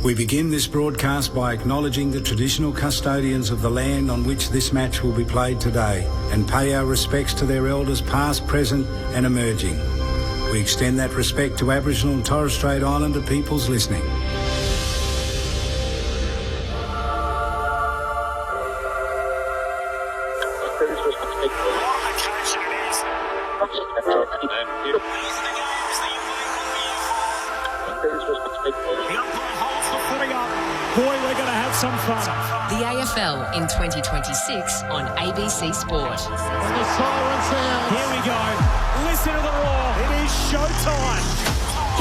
We begin this broadcast by acknowledging the traditional custodians of the land on which this match will be played today and pay our respects to their elders past, present and emerging. We extend that respect to Aboriginal and Torres Strait Islander peoples listening. Boy, we're going to have some fun. The AFL in 2026 on ABC Sport. And the siren sound. Here we go. Listen to the roar. It is showtime.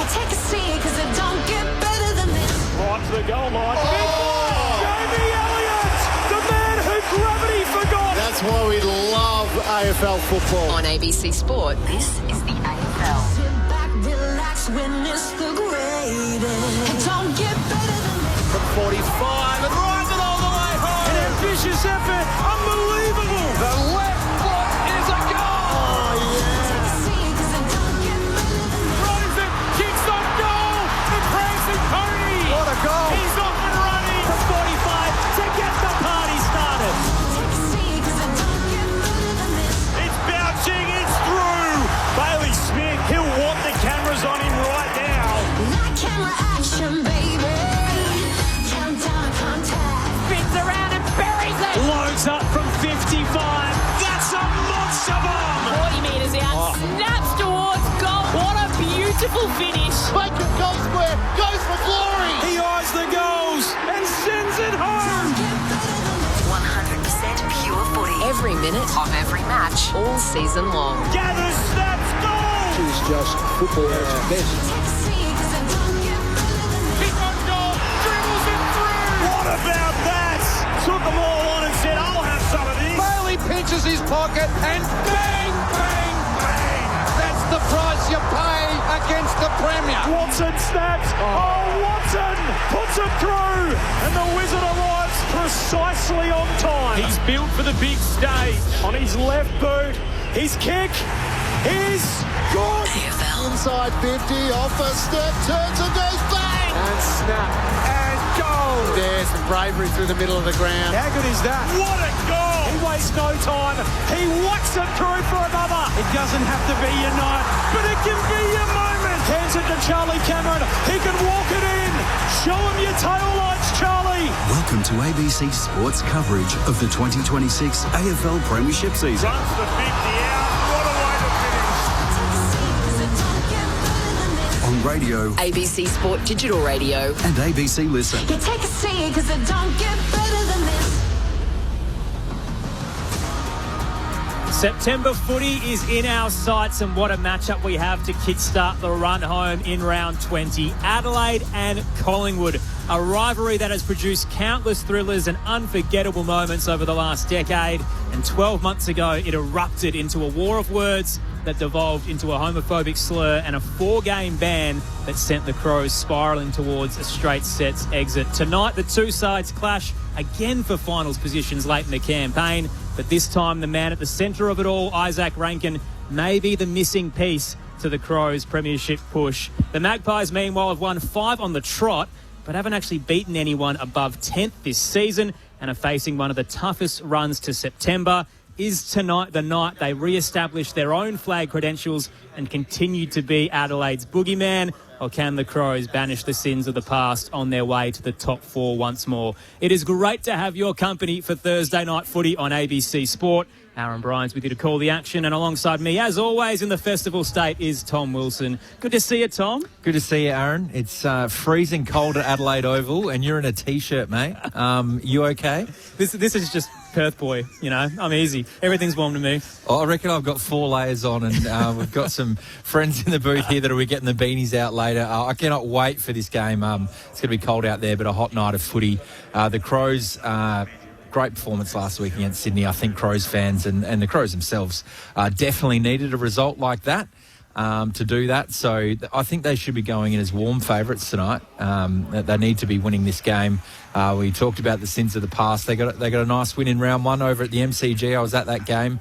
You take a seat because it don't get better than this. Right to the goal line. Big play. Jamie Elliott, the man who gravity forgot. That's why we love AFL football. On ABC Sport, this is the AFL. Sit back, relax, witness the greatest. It don't get better than this. From 45 and drives it all the way home. An ambitious effort. Unbelievable. The left foot is a goal. Oh, yeah. Take a seat because it don't get better than this. Throws it, kicks on goal. The prancing pony. What a goal. He's off and running from 45 to get the party started. Take a seat because it don't get better than this. It's bouncing, it's through. Bailey Smith, he'll want the cameras on him right now. Not camera action, baby. Countdown contact. Spins around and buries it. Loads up from 55. That's a monster bomb. 40 metres out, snaps towards goal. What a beautiful finish. Bacon goal square, goes for glory. He eyes the goals and sends it home. 100% pure footy. Every minute of every match, all season long. Gathers, snaps, goal. It's just football at its best. Take a seat because it don't get better than this. Kick on goal, dribbles it through. What about that? Took them all on and said, I'll have some of this. Bailey pinches his pocket and bang, bang, bang. That's the price you pay against the Premier. Watson snaps. Oh, Watson puts it through. And the Wizard arrives precisely on time. He's built for the big stage. On his left boot, his kick is good. AFL. Inside 50, off a step, turns and goes bang. And snap. And goal. There's some bravery through the middle of the ground. How good is that? What a goal. He wastes no time. He whacks it through for another. It doesn't have to be your night, but it can be your moment. Hands it to Charlie Cameron. He can walk it in. Show him your tail lights, Charlie. Welcome to ABC Sports coverage of the 2026 AFL Premiership season. Runs the 50 out. What a way to finish. Take a seat because it don't get better than this. On radio ABC Sport Digital Radio. and ABC Listen. You take a seat because it don't get better than this. September footy is in our sights, and what a matchup we have to kickstart the run home in round 20. Adelaide and Collingwood, a rivalry that has produced countless thrillers and unforgettable moments over the last decade. And 12 months ago, it erupted into a war of words that devolved into a homophobic slur and a 4-game ban that sent the Crows spiralling towards a straight sets exit. Tonight, the two sides clash again for finals positions late in the campaign, but this time the man at the centre of it all, Isaac Rankin, may be the missing piece to the Crows' premiership push. The Magpies, meanwhile, have won 5 on the trot, but haven't actually beaten anyone above 10th this season and are facing one of the toughest runs to September. Is tonight the night they re-establish their own flag credentials and continue to be Adelaide's boogeyman? Or can the Crows banish the sins of the past on their way to the top 4 once more? It is great to have your company for Thursday night footy on ABC Sport. Aaron Bryant's with you to call the action, and alongside me, as always, in the festival state is Tom Wilson. Good to see you, Tom. Good to see you, Aaron. It's freezing cold at Adelaide Oval, and you're in a T-shirt, mate. You okay? This is just Perth boy, you know. I'm easy. Everything's warm to me. Oh, I reckon I've got 4 layers on, and we've got some friends in the booth here that will be getting the beanies out later. I cannot wait for this game. It's going to be cold out there, but a hot night of footy. The Crows... great performance last week against Sydney. I think Crows fans and the Crows themselves definitely needed a result like that to do that. So I think they should be going in as warm favourites tonight. They need to be winning this game. We talked about the sins of the past. They got a nice win in round 1 over at the MCG. I was at that game.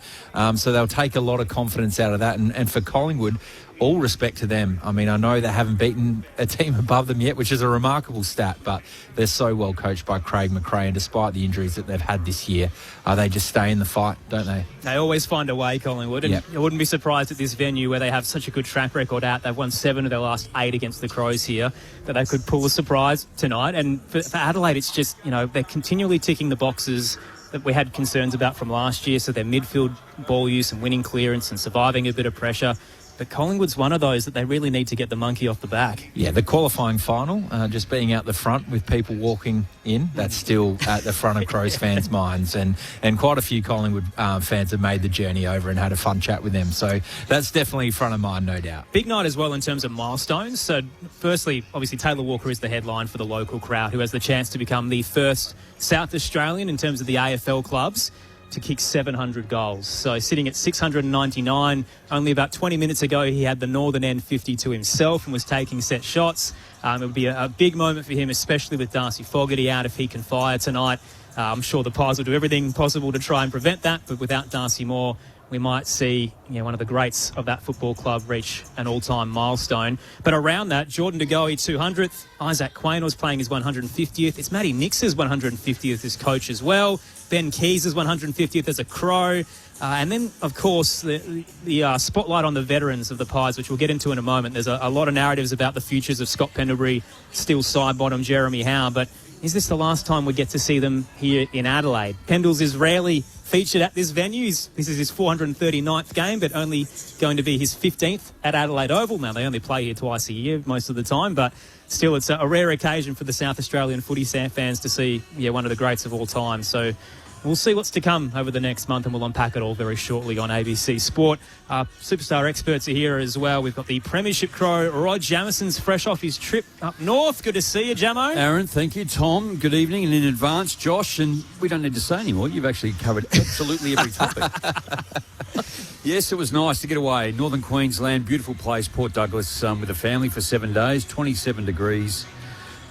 So they'll take a lot of confidence out of that. And for Collingwood, all respect to them. I mean, I know they haven't beaten a team above them yet, which is a remarkable stat, but they're so well coached by Craig McRae, and despite the injuries that they've had this year, they just stay in the fight, don't they? They always find a way, Collingwood, and I wouldn't be surprised at this venue where they have such a good track record out. They've won 7 of their last 8 against the Crows here, that they could pull a surprise tonight. And for Adelaide, it's just, they're continually ticking the boxes that we had concerns about from last year. So their midfield ball use and winning clearance and surviving a bit of pressure. But Collingwood's one of those that they really need to get the monkey off the back. Yeah, the qualifying final, just being out the front with people walking in, that's still at the front of Crows fans' minds. And quite a few Collingwood fans have made the journey over and had a fun chat with them. So that's definitely front of mind, no doubt. Big night as well in terms of milestones. So firstly, obviously, Taylor Walker is the headline for the local crowd, who has the chance to become the first South Australian in terms of the AFL clubs to kick 700 goals. So sitting at 699, only about 20 minutes ago, he had the northern end 50 to himself and was taking set shots. It would be a big moment for him, especially with Darcy Fogarty out if he can fire tonight. I'm sure the Pies will do everything possible to try and prevent that, but without Darcy Moore, we might see one of the greats of that football club reach an all-time milestone. But around that, Jordan De Goey 200th, Isaac Quaynor was playing his 150th. It's Matty Nix's 150th as coach as well. Ben Keys' 150th as a Crow. And then, of course, the spotlight on the veterans of the Pies, which we'll get into in a moment. There's a lot of narratives about the futures of Scott Pendlebury, still side bottom Jeremy Howe, but is this the last time we get to see them here in Adelaide? Pendles is rarely featured at this venue. This is his 439th game, but only going to be his 15th at Adelaide Oval. Now, they only play here twice a year most of the time, but still it's a rare occasion for the South Australian footy fans to see one of the greats of all time. So we'll see what's to come over the next month, and we'll unpack it all very shortly on ABC Sport. Superstar experts are here as well. We've got the Premiership Crow, Rod Jamison's fresh off his trip up north. Good to see you, Jamo. Aaron, thank you. Tom, good evening. And in advance, Josh, and we don't need to say anymore. You've actually covered absolutely every topic. Yes, it was nice to get away. Northern Queensland, beautiful place, Port Douglas, with a family for 7 days, 27 degrees.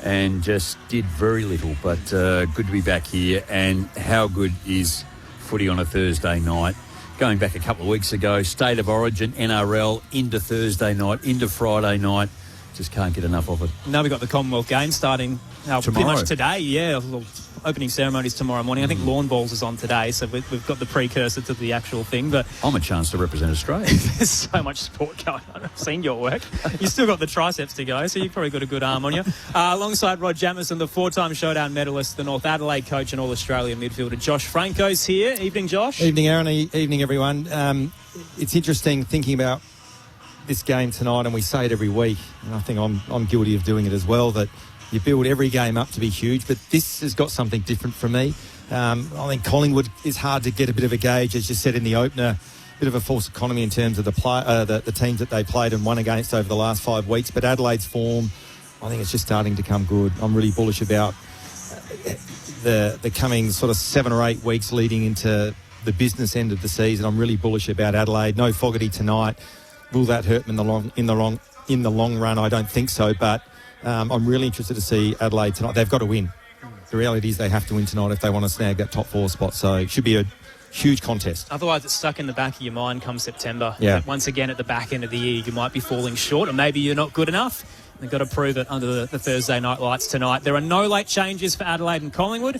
And just did very little, but good to be back here. And how good is footy on a Thursday night? Going back a couple of weeks ago, State of Origin, NRL, into Thursday night, into Friday night. Just can't get enough of it. Now we've got the Commonwealth Games starting pretty much today. Yeah, opening ceremonies tomorrow morning. I think lawn bowls is on today, so we've got the precursor to the actual thing. But I'm a chance to represent Australia. There's so much sport going on. I've seen your work. You still got the triceps to go, so you've probably got a good arm on you. Alongside Rod Jamison, the 4-time Showdown medalist, the North Adelaide coach and All-Australian midfielder Josh Franco's here. Evening, Josh. Evening, Aaron. Evening, everyone. It's interesting thinking about this game tonight, and we say it every week, and I think I'm guilty of doing it as well, that you build every game up to be huge, but this has got something different for me. I think Collingwood is hard to get a bit of a gauge, as you said in the opener, a bit of a false economy in terms of the teams that they played and won against over the last 5 weeks, but Adelaide's form, I think it's just starting to come good. I'm really bullish about the coming sort of 7 or 8 weeks leading into the business end of the season. I'm really bullish about Adelaide. No Fogarty tonight. Will that hurt them in the long run? I don't think so, but I'm really interested to see Adelaide tonight. They've got to win. The reality is they have to win tonight if they want to snag that top 4 spot. So it should be a huge contest. Otherwise, it's stuck in the back of your mind come September. Yeah. Once again, at the back end of the year, you might be falling short, or maybe you're not good enough. They've got to prove it under the Thursday night lights tonight. There are no late changes for Adelaide and Collingwood.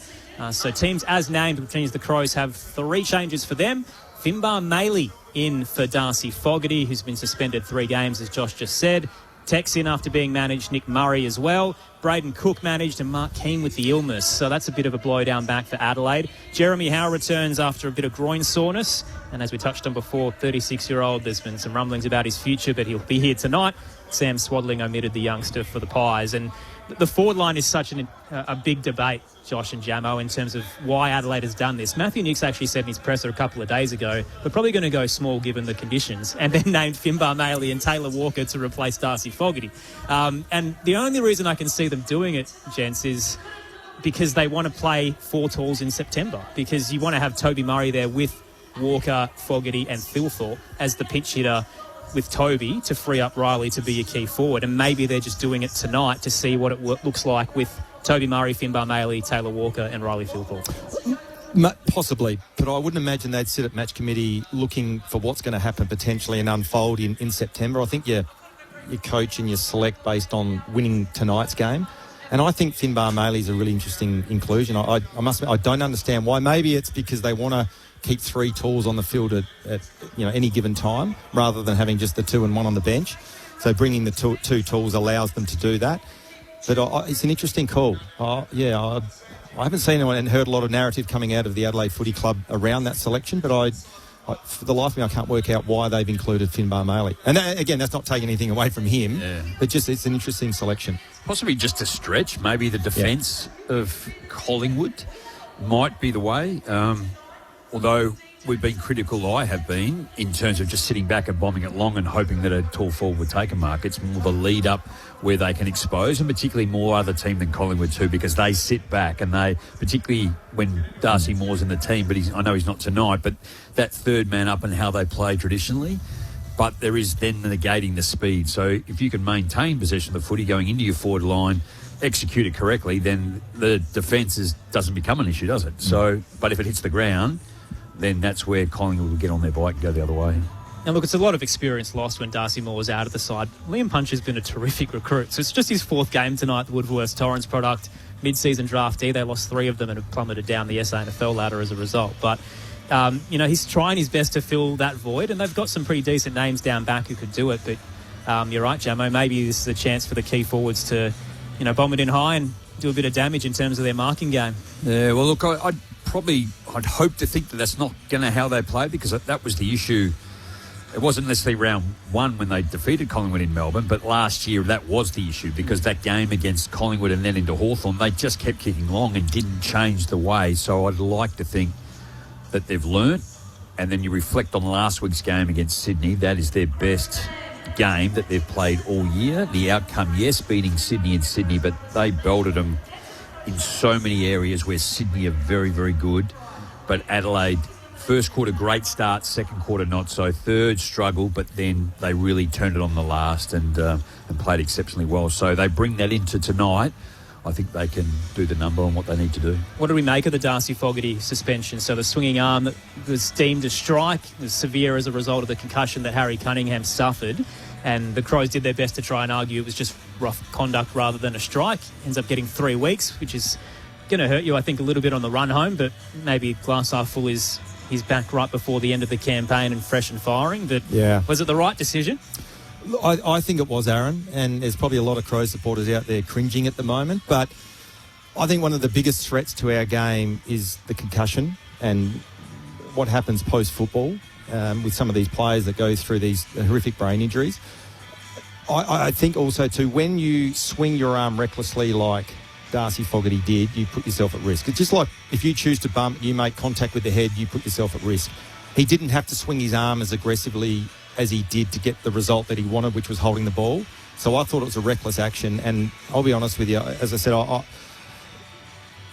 So teams as named, which means the Crows have 3 changes for them. Finbar Maley in for Darcy Fogarty, who's been suspended 3 games, as Josh just said. Tex in after being managed, Nick Murray as well. Braden Cook managed, and Mark Keane with the illness. So that's a bit of a blow down back for Adelaide. Jeremy Howe returns after a bit of groin soreness. And as we touched on before, 36-year-old, there's been some rumblings about his future, but he'll be here tonight. Sam Swaddling omitted the youngster for the Pies. And the forward line is such a big debate, Josh and Jamo, in terms of why Adelaide has done this. Matthew Nicks actually said in his presser a couple of days ago, we're probably going to go small given the conditions, and then named Finbar Maley and Taylor Walker to replace Darcy Fogarty. And the only reason I can see them doing it, gents, is because they want to play 4 talls in September, because you want to have Toby Murray there with Walker, Fogarty and Thilthorpe as the pinch hitter with Toby to free up Riley to be a key forward. And maybe they're just doing it tonight to see what it looks like with Toby Murray, Finbar Maley, Taylor Walker and Riley Thilthorpe. Possibly, but I wouldn't imagine they'd sit at match committee looking for what's going to happen potentially and unfold in September. I think you coach and you select based on winning tonight's game. And I think Finbar Maley's a really interesting inclusion. I must admit, I don't understand why. Maybe it's because they want to keep 3 tools on the field at any given time rather than having just the 2 and 1 on the bench. So bringing the 2 tools allows them to do that. But it's an interesting call. I haven't seen anyone and heard a lot of narrative coming out of the Adelaide Footy Club around that selection, but I for the life of me, I can't work out why they've included Finbar Maley. And again, that's not taking anything away from him, but just it's an interesting selection. Possibly just a stretch. Maybe the defence of Collingwood might be the way. Although we've been critical, I have been, in terms of just sitting back and bombing it long and hoping that a tall forward would take a mark. It's more the lead-up where they can expose, and particularly more other team than Collingwood too, because they sit back and they, particularly when Darcy Moore's in the team, but I know he's not tonight, but that third man up and how they play traditionally. But there is then negating the speed. So if you can maintain possession of the footy going into your forward line, execute it correctly, then the defence doesn't become an issue, does it? So, but if it hits the ground, then that's where Collingwood will get on their bike and go the other way. Now, look, it's a lot of experience lost when Darcy Moore was out of the side. Liam Puncher's been a terrific recruit. So it's just his 4th game tonight, the Woodworth Torrens product, mid-season draftee. They lost 3 of them and have plummeted down the SANFL ladder as a result. But, he's trying his best to fill that void, and they've got some pretty decent names down back who could do it. But you're right, Jamo, maybe this is a chance for the key forwards to, bomb it in high and do a bit of damage in terms of their marking game. Yeah, well, look, I'd hope to think that that's not going to how they play, because that was the issue. It wasn't necessarily round 1 when they defeated Collingwood in Melbourne, but last year that was the issue, because that game against Collingwood and then into Hawthorn, they just kept kicking long and didn't change the way. So I'd like to think that they've learnt, and then you reflect on last week's game against Sydney. That is their best game that they've played all year. The outcome, yes, beating Sydney in Sydney, but they belted them in so many areas where Sydney are very, very good. But Adelaide, first quarter, great start, second quarter, not so. Third, struggle, but then they really turned it on the last and played exceptionally well. So they bring that into tonight. I think they can do the number on what they need to do. What do we make of the Darcy Fogarty suspension? So the swinging arm that was deemed a strike was severe as a result of the concussion that Harry Cunningham suffered. And the Crows did their best to try and argue it was just rough conduct rather than a strike. Ends up getting 3 weeks, which is going to hurt you, I think, a little bit on the run home. But maybe glass half full is he's back right before the end of the campaign and fresh and firing. But was it the right decision? I think it was, Aaron, and there's probably a lot of Crows supporters out there cringing at the moment. But I think one of the biggest threats to our game is the concussion and what happens post-football with some of these players that go through these horrific brain injuries. I think also, too, when you swing your arm recklessly like Darcy Fogarty did, you put yourself at risk. It's just like if you choose to bump, you make contact with the head, you put yourself at risk. He didn't have to swing his arm as aggressively as he did to get the result that he wanted, which was holding the ball. So I thought it was a reckless action. And I'll be honest with you, as I said,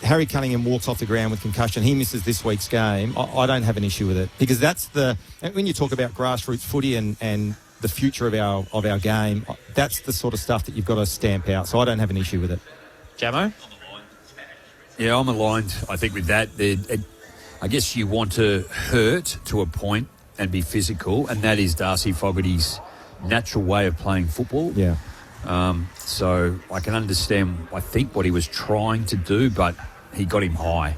Harry Cunningham walks off the ground with concussion. He misses this week's game. I don't have an issue with it, because that's when you talk about grassroots footy and the future of our game, that's the sort of stuff that you've got to stamp out. So I don't have an issue with it. Jamo? Yeah, I'm aligned, I think, with that. I guess you want to hurt to a point and be physical, and that is Darcy Fogarty's natural way of playing football. Yeah. So I can understand, I think, what he was trying to do, but he got him high.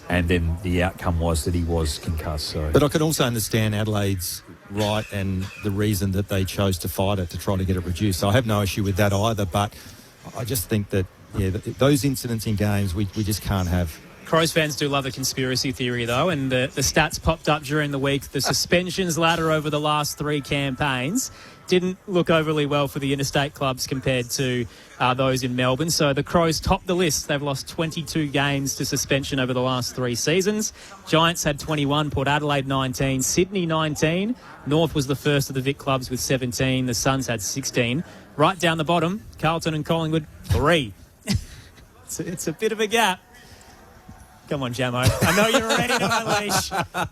And then the outcome was that he was concussed. So. But I can also understand Adelaide's right and the reason that they chose to fight it to try to get it reduced. So I have no issue with that either, but I just think that, those incidents in games we just can't have. Crows fans do love a conspiracy theory, though, and the stats popped up during the week. The suspensions ladder over the last 3 campaigns didn't look overly well for the interstate clubs compared to those in Melbourne. So the Crows topped the list. They've lost 22 games to suspension over the last 3 seasons. Giants had 21, Port Adelaide 19, Sydney 19. North was the first of the Vic clubs with 17. The Suns had 16. Right down the bottom, Carlton and Collingwood, 3. It's a bit of a gap. Come on, Jamo. I know you're ready to unleash.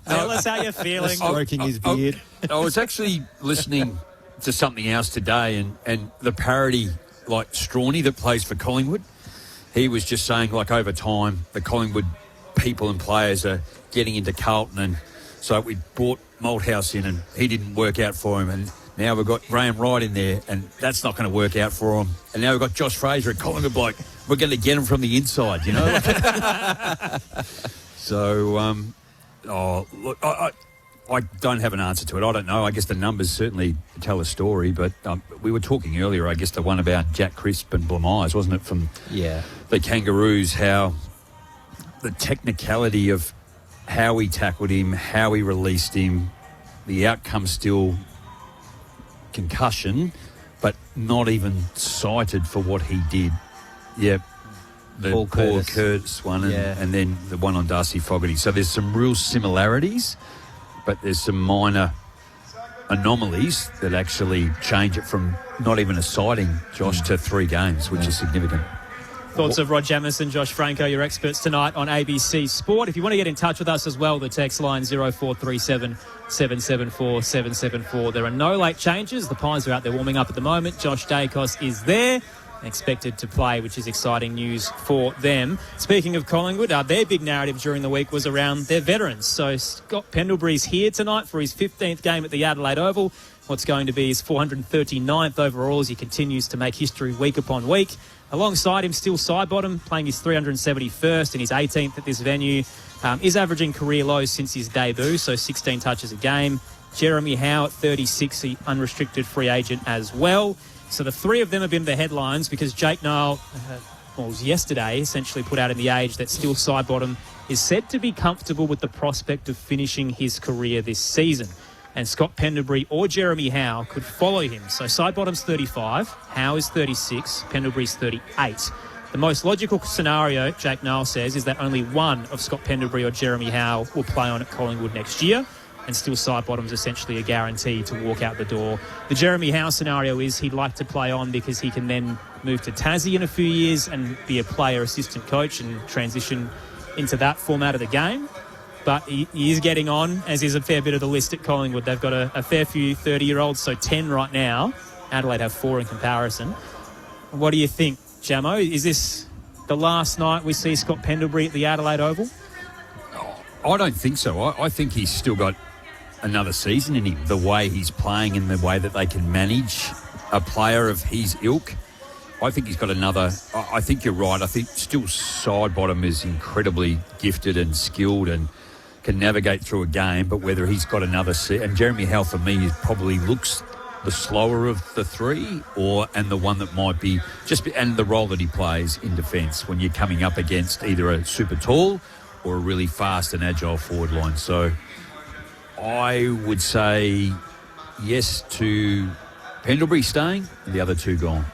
Tell us how you're feeling. Stroking his beard. I was actually listening to something else today, and the parody, like Strawny that plays for Collingwood, he was just saying, like, over time, the Collingwood people and players are getting into Carlton, and so we brought Malthouse in and he didn't work out for him, and now we've got Graham Wright in there and that's not going to work out for him, and now we've got Josh Fraser at Collingwood bloke. We're going to get him from the inside, you know. So, look, I don't have an answer to it. I don't know. I guess the numbers certainly tell a story, but we were talking earlier, I guess, the one about Jack Crisp and Blamires, wasn't it, from the Kangaroos, how the technicality of how he tackled him, how he released him, the outcome still concussion, but not even cited for what he did. Yeah. The Paul Curtis one and then the one on Darcy Fogarty. So there's some real similarities, but there's some minor anomalies that actually change it from not even a sighting, Josh, to 3 games, which is significant. Thoughts of Rod Jamieson, Josh Franco, your experts tonight on ABC Sport. If you want to get in touch with us as well, the text line 0437 774 774. There are no late changes. The Pies are out there warming up at the moment. Josh Dacos is there, expected to play, which is exciting news for them. Speaking of Collingwood, their big narrative during the week was around their veterans. So Scott Pendlebury's here tonight for his 15th game at the Adelaide Oval. What's going to be his 439th overall as he continues to make history week upon week. Alongside him, still Sidebottom, playing his 371st and his 18th at this venue. Is averaging career lows since his debut, so 16 touches a game. Jeremy Howe at 36, the unrestricted free agent as well. So the 3 of them have been the headlines because Jake Niall, was yesterday, essentially put out in the Age that still Sidebottom is said to be comfortable with the prospect of finishing his career this season. And Scott Pendlebury or Jeremy Howe could follow him. So Sidebottom's 35, Howe is 36, Pendlebury's 38. The most logical scenario, Jake Niall says, is that only one of Scott Pendlebury or Jeremy Howe will play on at Collingwood next year, and still Sidebottom's essentially a guarantee to walk out the door. The Jeremy Howe scenario is he'd like to play on because he can then move to Tassie in a few years and be a player assistant coach and transition into that format of the game. But he is getting on, as is a fair bit of the list at Collingwood. They've got a fair few 30-year-olds, so 10 right now. Adelaide have 4 in comparison. What do you think, Jamo? Is this the last night we see Scott Pendlebury at the Adelaide Oval? I don't think so. I think he's still got another season in him, the way he's playing and the way that they can manage a player of his ilk. I think he's got another... I think you're right. I think still Sidebottom is incredibly gifted and skilled and can navigate through a game, but whether he's got another... And Jeremy Howe, for me, probably looks the slower of the 3 and the one that might be... and the role that he plays in defence when you're coming up against either a super tall or a really fast and agile forward line. So I would say yes to Pendlebury staying and the other 2 gone.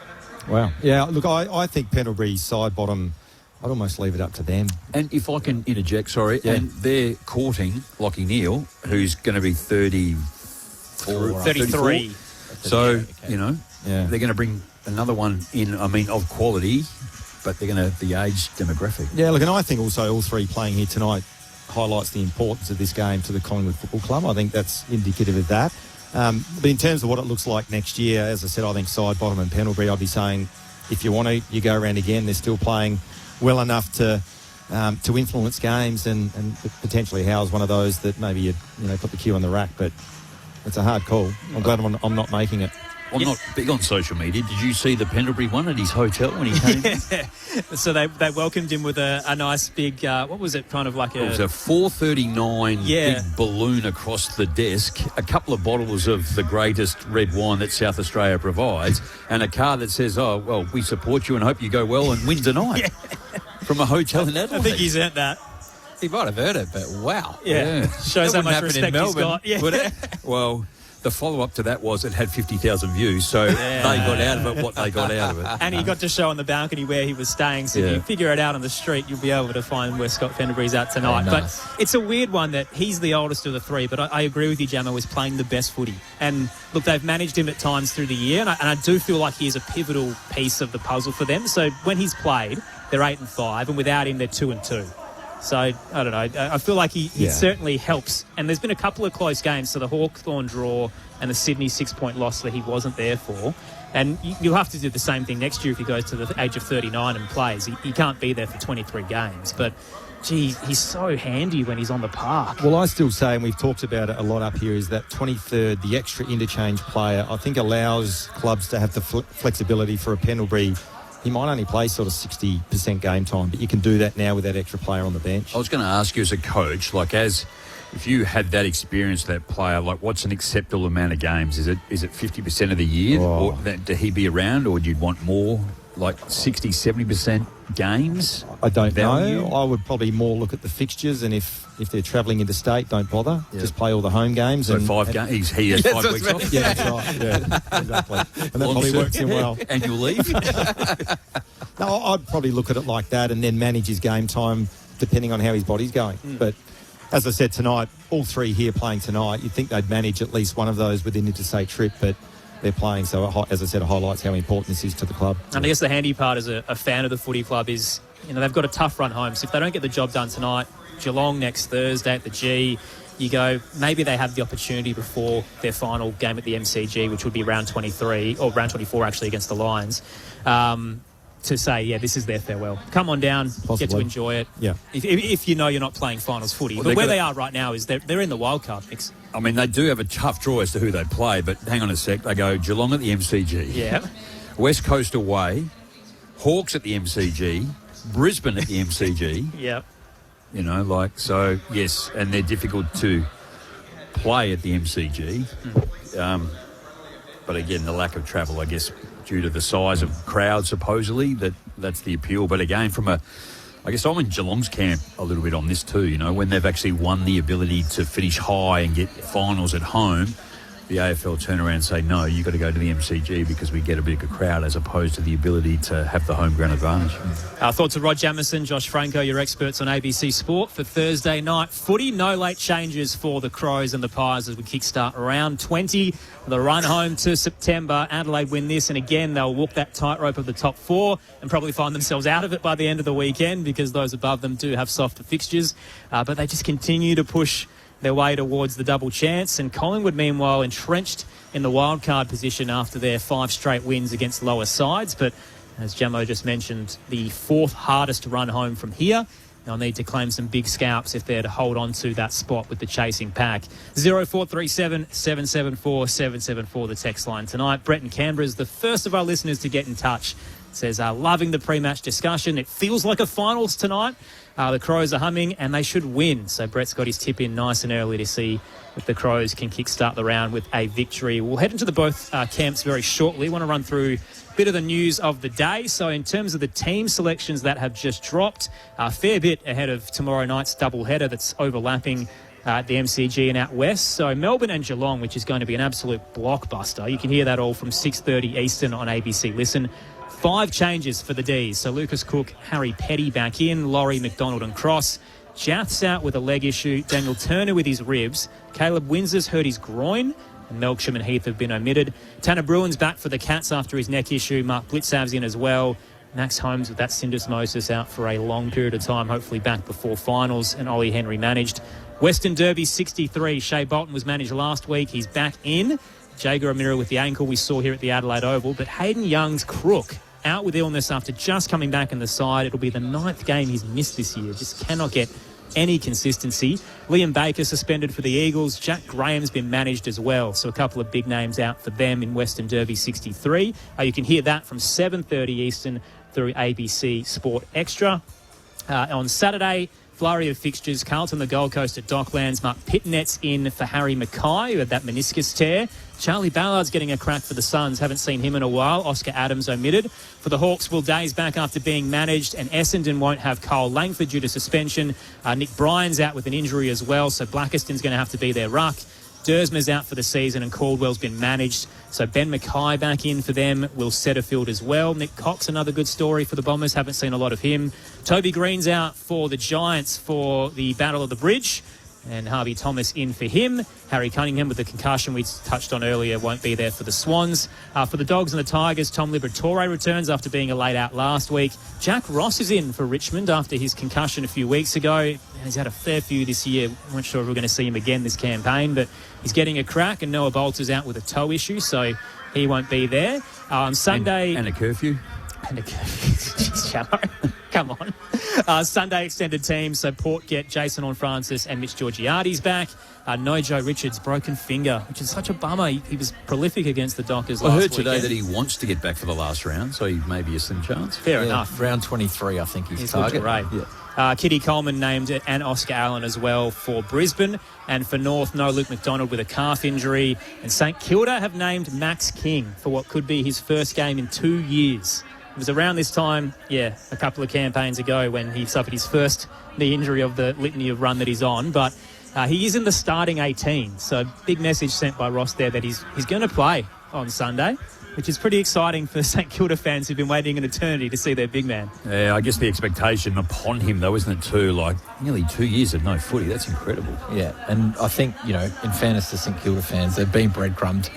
Wow. Yeah, look, I think Pendlebury, Sidebottom, I'd almost leave it up to them. And if I can interject, sorry, and they're courting Lachie Neale, who's going to be 33. So, you know, they're going to bring another one in, of quality, but they're going to the age demographic. Yeah, look, and I think also all 3 playing here tonight highlights the importance of this game to the Collingwood Football Club. I think that's indicative of that. But in terms of what it looks like next year, as I said, I think Sidebottom and Pendlebury, I'd be saying, if you want to, you go around again. They're still playing well enough to influence games, and potentially Howe's one of those that maybe you put the cue on the rack, but it's a hard call. I'm glad I'm not making it. I'm not big on social media. Did you see the Pendlebury one at his hotel when he came? Yeah. So they welcomed him with a nice big, what was it, kind of like It was a 439 big balloon across the desk, a couple of bottles of the greatest red wine that South Australia provides, and a card that says, "Oh, well, we support you and hope you go well and win tonight." From a hotel in Adelaide. I think he's earned that. He might have heard it, but wow. Yeah. Shows how much respect he's got. Yeah. Would it? Well... The follow-up to that was it had 50,000 views, so they got out of it what they got out of it. And he got to show on the balcony where he was staying, so if you figure it out on the street, you'll be able to find where Scott Pendlebury's at tonight. Nice. But it's a weird one that he's the oldest of the 3, but I agree with you, Jammo, is playing the best footy. And look, they've managed him at times through the year, and I do feel like he is a pivotal piece of the puzzle for them. So when he's played, they're 8-5, and without him, they're 2-2. So, I don't know. I feel like he certainly helps. And there's been a couple of close games. So the Hawthorn draw and the Sydney 6-point loss that he wasn't there for. And you'll have to do the same thing next year if he goes to the age of 39 and plays. He can't be there for 23 games. But gee, he's so handy when he's on the park. Well, I still say, and we've talked about it a lot up here, is that 23rd, the extra interchange player, I think allows clubs to have the flexibility for a Pendlebury. He might only play sort of 60% game time, but you can do that now with that extra player on the bench. I was going to ask you as a coach, if you had that experience, that player, what's an acceptable amount of games? Is it 50% of the year, or to he be around, or do you want more, 60, 70% games? I don't value? know. I would probably more look at the fixtures, and if they're travelling interstate, don't bother. Yeah. Just play all the home games. So 5 games. He has 5 weeks off. Yeah, that's right. Yeah, exactly. And that probably works in well. Annual leave. No, I'd probably look at it like that, and then manage his game time depending on how his body's going. But as I said tonight, all 3 here playing tonight, you'd think they'd manage at least one of those with an interstate trip, but they're playing. So, as I said, it highlights how important this is to the club. And I guess the handy part as a fan of the footy club is, they've got a tough run home. So if they don't get the job done tonight, Geelong next Thursday at the G, you go, maybe they have the opportunity before their final game at the MCG, which would be round 23, or round 24 actually, against the Lions, to say, yeah, this is their farewell. Come on down, get to enjoy it. Yeah. If you know you're not playing finals footy. But where they are right now is they're in the wild card mix. I mean, they do have a tough draw as to who they play, but hang on a sec. They go Geelong at the MCG. Yeah. West Coast away. Hawks at the MCG. Brisbane at the MCG. Yeah. So, yes, and they're difficult to play at the MCG. But again, the lack of travel, I guess, due to the size of crowd, supposedly, that's the appeal. But again, I guess I'm in Geelong's camp a little bit on this too, when they've actually won the ability to finish high and get finals at home. The AFL turn around and say, no, you've got to go to the MCG because we get a bigger crowd, as opposed to the ability to have the home ground advantage. Our thoughts of Rod Jamieson, Josh Franco, your experts on ABC Sport for Thursday night footy. No late changes for the Crows and the Pies as we kickstart round 20. The run home to September. Adelaide win this, and again, they'll walk that tightrope of the top 4 and probably find themselves out of it by the end of the weekend, because those above them do have softer fixtures. But they just continue to push their way towards the double chance. And Collingwood, meanwhile, entrenched in the wildcard position after their 5 straight wins against lower sides. But as Jamo just mentioned, the 4th hardest run home from here. They'll need to claim some big scalps if they're to hold on to that spot with the chasing pack. 0437 774 774, the text line tonight. Brett in Canberra is the first of our listeners to get in touch. Says, loving the pre-match discussion. It feels like a finals tonight. The Crows are humming and they should win. So Brett's got his tip in nice and early to see if the Crows can kickstart the round with a victory. We'll head into the both camps very shortly. Want to run through a bit of the news of the day. So in terms of the team selections that have just dropped, a fair bit ahead of tomorrow night's doubleheader that's overlapping at the MCG and out west. So Melbourne and Geelong, which is going to be an absolute blockbuster. You can hear that all from 6:30 Eastern on ABC Listen. 5 changes for the Ds. So Lucas Cook, Harry Petty back in, Laurie, McDonald and Cross. Jath's out with a leg issue. Daniel Turner with his ribs. Caleb Windsor's hurt his groin. And Melksham and Heath have been omitted. Tanner Bruin's back for the Cats after his neck issue. Mark Blitzav's in as well. Max Holmes with that syndesmosis out for a long period of time, hopefully back before finals. And Ollie Henry managed. Western Derby 63. Shea Bolton was managed last week. He's back in. Jager Amira with the ankle we saw here at the Adelaide Oval. But Hayden Young's crook out with illness after just coming back in the side. It'll be the 9th game he's missed this year. Just cannot get any consistency. Liam Baker suspended for the Eagles. Jack Graham's been managed as well. So a couple of big names out for them in Western Derby 63. You can hear that from 7:30 Eastern through ABC Sport Extra. On Saturday, flurry of fixtures. Carlton, the Gold Coast at Docklands. Mark Pitnet's in for Harry Mackay, who had that meniscus tear. Charlie Ballard's getting a crack for the Suns. Haven't seen him in a while. Oscar Adams omitted. For the Hawks, Will Day's back after being managed, and Essendon won't have Kyle Langford due to suspension. Nick Bryan's out with an injury as well, so Blackiston's going to have to be their ruck. Dersmer's out for the season, and Caldwell's been managed. So Ben Mackay back in for them. Will Setterfield as well. Nick Cox, another good story for the Bombers. Haven't seen a lot of him. Toby Green's out for the Giants for the Battle of the Bridge. And Harvey Thomas in for him. Harry Cunningham with the concussion we touched on earlier won't be there for the Swans. For the Dogs and the Tigers, Tom Liberatore returns after being a laid out last week. Jack Ross is in for Richmond after his concussion a few weeks ago. He's had a fair few this year. I'm not sure if we're going to see him again this campaign, but he's getting a crack. And Noah Bolter's out with a toe issue, so he won't be there. On Sunday... And a curfew. And a curfew. Jeez, Chamo. Come on. Sunday extended team, so Port get Jason Horne-Francis and Mitch Georgiades back. No Joe Richards, broken finger, which is such a bummer. He was prolific against the Dockers last I heard weekend. today that he wants to get back for the last round, so he maybe a slim chance. Fair enough. Round 23, I think he's target. Right. Yeah. Kitty Coleman named it, and Oscar Allen as well for Brisbane. And for North, no Luke McDonald with a calf injury. And St Kilda have named Max King for what could be his first game in 2 years. It was around this time, a couple of campaigns ago when he suffered his first knee injury of the litany of run that he's on. But he is in the starting 18. So big message sent by Ross there that he's going to play on Sunday, which is pretty exciting for St Kilda fans who've been waiting an eternity to see their big man. Yeah, I guess the expectation upon him, though, isn't it, too? Like, nearly 2 years of no footy. That's incredible. Yeah, and I think, in fairness to St Kilda fans, they've been breadcrumbed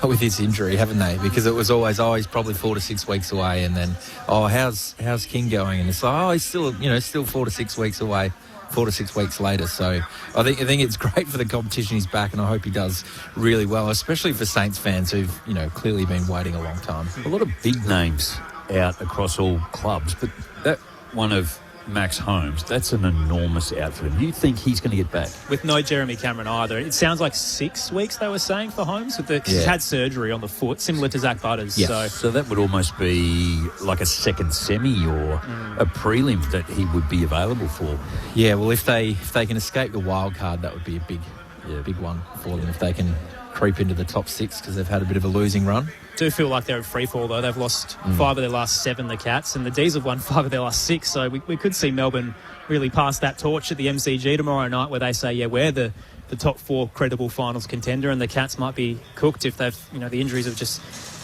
with his injury, haven't they? Because it was always, he's probably 4 to 6 weeks away, and then, how's King going? And it's like, he's still, still 4 to 6 weeks away. 4 to 6 weeks later. So I think it's great for the competition he's back, and I hope he does really well, especially for Saints fans who've, clearly been waiting a long time. A lot of big names out across all clubs, but that one of Max Holmes, that's an enormous out for him. You think he's going to get back? With no Jeremy Cameron either. It sounds like 6 weeks they were saying for Holmes. He's had surgery on the foot, similar to Zach Butters. Yes. So that would almost be like a second semi or a prelim that he would be available for. Yeah, well, if they can escape the wild card, that would be a big one for them if they can creep into the top 6 because they've had a bit of a losing run. Do feel like they're in free fall though. They've lost 5 of their last 7, the Cats, and the D's have won 5 of their last 6. So we could see Melbourne really pass that torch at the MCG tomorrow night, where they say, we're the top 4 credible finals contender, and the Cats might be cooked if they've the injuries have just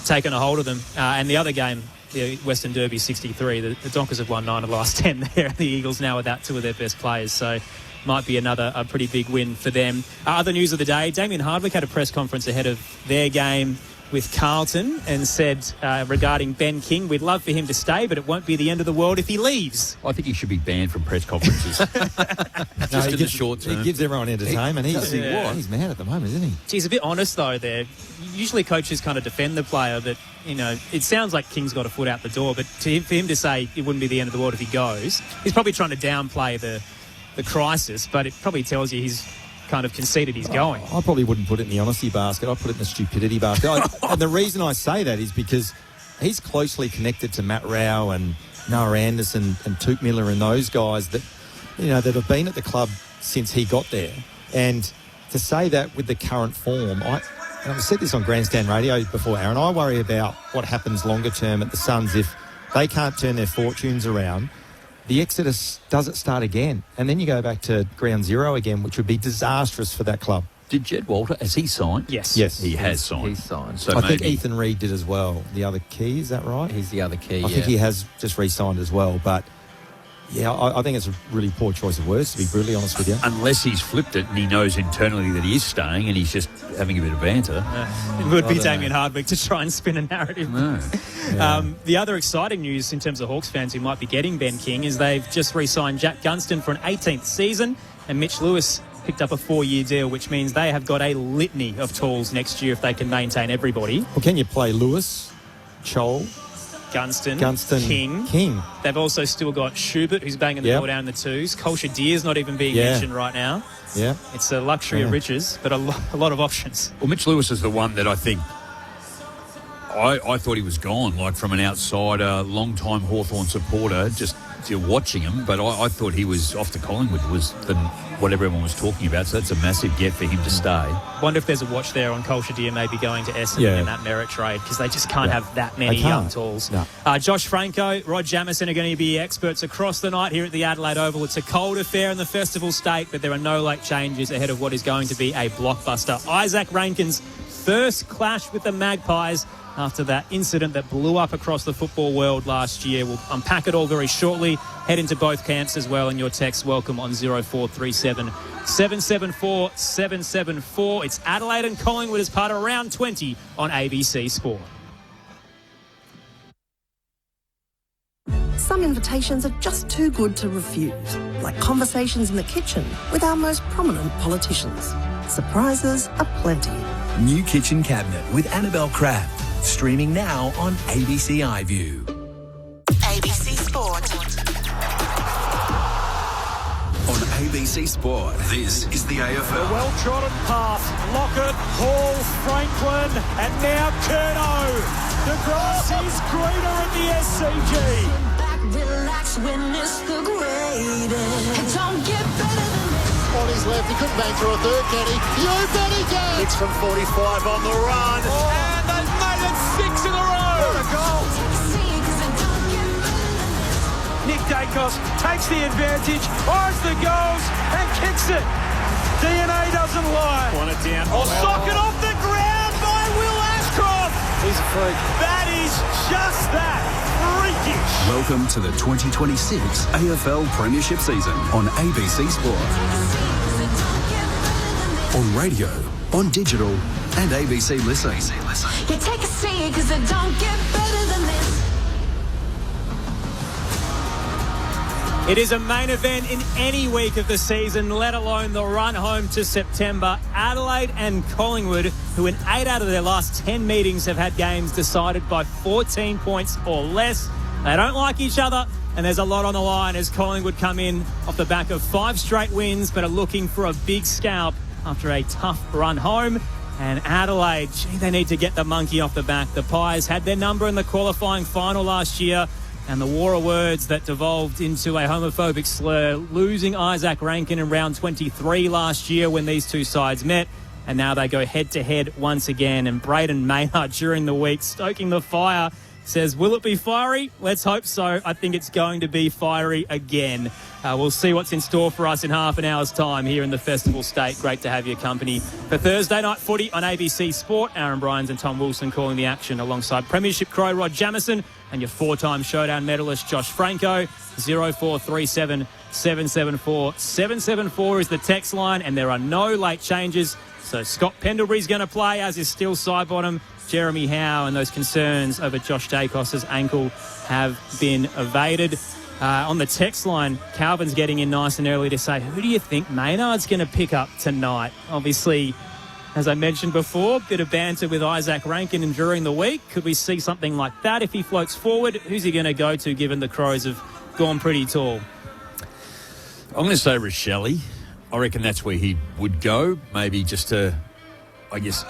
taken a hold of them. And the other game, the Western Derby 63, the Dockers have won 9 of the last 10 there. The Eagles now without 2 of their best players. So might be a pretty big win for them. Other news of the day, Damien Hardwick had a press conference ahead of their game with Carlton and said regarding Ben King, we'd love for him to stay, but it won't be the end of the world if he leaves. I think he should be banned from press conferences. Just in the short term. He gives everyone entertainment. He's mad at the moment, isn't he? He's a bit honest, though, there. Usually coaches kind of defend the player, but, it sounds like King's got a foot out the door, but for him to say it wouldn't be the end of the world if he goes, he's probably trying to downplay the crisis, but it probably tells you he's kind of conceded he's going. I probably wouldn't put it in the honesty basket. I'd put it in the stupidity basket. And the reason I say that is because he's closely connected to Matt Rao and Noah Anderson and Toot Miller and those guys that, that have been at the club since he got there. And to say that with the current form, and I've said this on Grandstand Radio before, Aaron, I worry about what happens longer term at the Suns if they can't turn their fortunes around. The exodus doesn't start again. And then you go back to ground zero again, which would be disastrous for that club. Did Jed Walter, has he signed? Yes. He has signed. He's signed. So I think Ethan Reid did as well. The other key, is that right? He's the other key, I think he has just re-signed as well. But, I think it's a really poor choice of words, to be brutally honest with you. Unless he's flipped it and he knows internally that he is staying and he's just having a bit of banter. It would be Damien Hardwick to try and spin a narrative. No. The other exciting news in terms of Hawks fans who might be getting Ben King is they've just re-signed Jack Gunston for an 18th season, and Mitch Lewis picked up a 4-year deal, which means they have got a litany of tools next year if they can maintain everybody. Well, can you play Lewis, Chol, Gunston, King? They've also still got Schubert, who's banging the ball down in the twos. Colsha Deer's not even being mentioned right now. Yeah. It's a luxury of riches, but a lot of options. Well, Mitch Lewis is the one that I think I thought he was gone, like from an outsider, long-time Hawthorn supporter, just watching him. But I thought he was off to Collingwood was what everyone was talking about. So that's a massive get for him to stay. Wonder if there's a watch there on Colsha Deer maybe going to Essendon in that merit trade, because they just can't have that many young tools. No. Josh Franco, Rod Jamieson are going to be experts across the night here at the Adelaide Oval. It's a cold affair in the festival state, but there are no late changes ahead of what is going to be a blockbuster. Isaac Rankin's first clash with the Magpies after that incident that blew up across the football world last year. We'll unpack it all very shortly. Head into both camps as well, and your text welcome on 0437 774 774. It's Adelaide and Collingwood as part of round 20 on ABC Sport. Some invitations are just too good to refuse, like conversations in the kitchen with our most prominent politicians. Surprises are plenty. New Kitchen Cabinet with Annabelle Craft. Streaming now on ABC iView. ABC Sport. ABC Sport. This is the AFL. Well-trodden path. Lockett, Hall, Franklin, and now Curnow. The grass is greener at the SCG. Back, relax, witness the greatest. It don't get better than this. On his left, he couldn't bang through a third, can he? You bet he can! Hits from 45 on the run. And they've made it 6 in a row. What a goal. Nick Dacos takes the advantage, fires the goals, and kicks it. DNA doesn't lie. Want it down. Socket off the ground by Will Ashcroft. He's a freak. That is just that. Freakish. Welcome to the 2026 AFL Premiership season on ABC Sport. On radio, on digital, and ABC Listen. You take a seat, because it don't get better than this. It is a main event in any week of the season, let alone the run home to September. Adelaide and Collingwood, who in 8 out of their last 10 meetings have had games decided by 14 points or less. They don't like each other, and there's a lot on the line as Collingwood come in off the back of 5 straight wins, but are looking for a big scalp after a tough run home. And Adelaide, they need to get the monkey off the back. The Pies had their number in the qualifying final last year, and the war of words that devolved into a homophobic slur, losing Isaac Rankin in round 23 last year when these two sides met. And now they go head-to-head once again. And Braden Maynard during the week stoking the fire says, will it be fiery? Let's hope so. I think it's going to be fiery again. We'll see what's in store for us in half an hour's time here in the Festival State. Great to have your company for Thursday night footy on ABC Sport. Aaron Bryans and Tom Wilson calling the action alongside Premiership Crow Rod Jamieson and your 4-time Showdown medalist Josh Franco. 0437 774 774 is the text line, and there are no late changes. So Scott Pendlebury's going to play, as is still Sidebottom, Jeremy Howe, and those concerns over Josh Dacos's ankle have been evaded. On the text line, Calvin's getting in nice and early to say, who do you think Maynard's going to pick up tonight? Obviously, as I mentioned before, bit of banter with Isaac Rankin and during the week. Could we see something like that if he floats forward? Who's he going to go to, given the Crows have gone pretty tall? I'm going to say Rochelle. I reckon that's where he would go, maybe just to, I guess,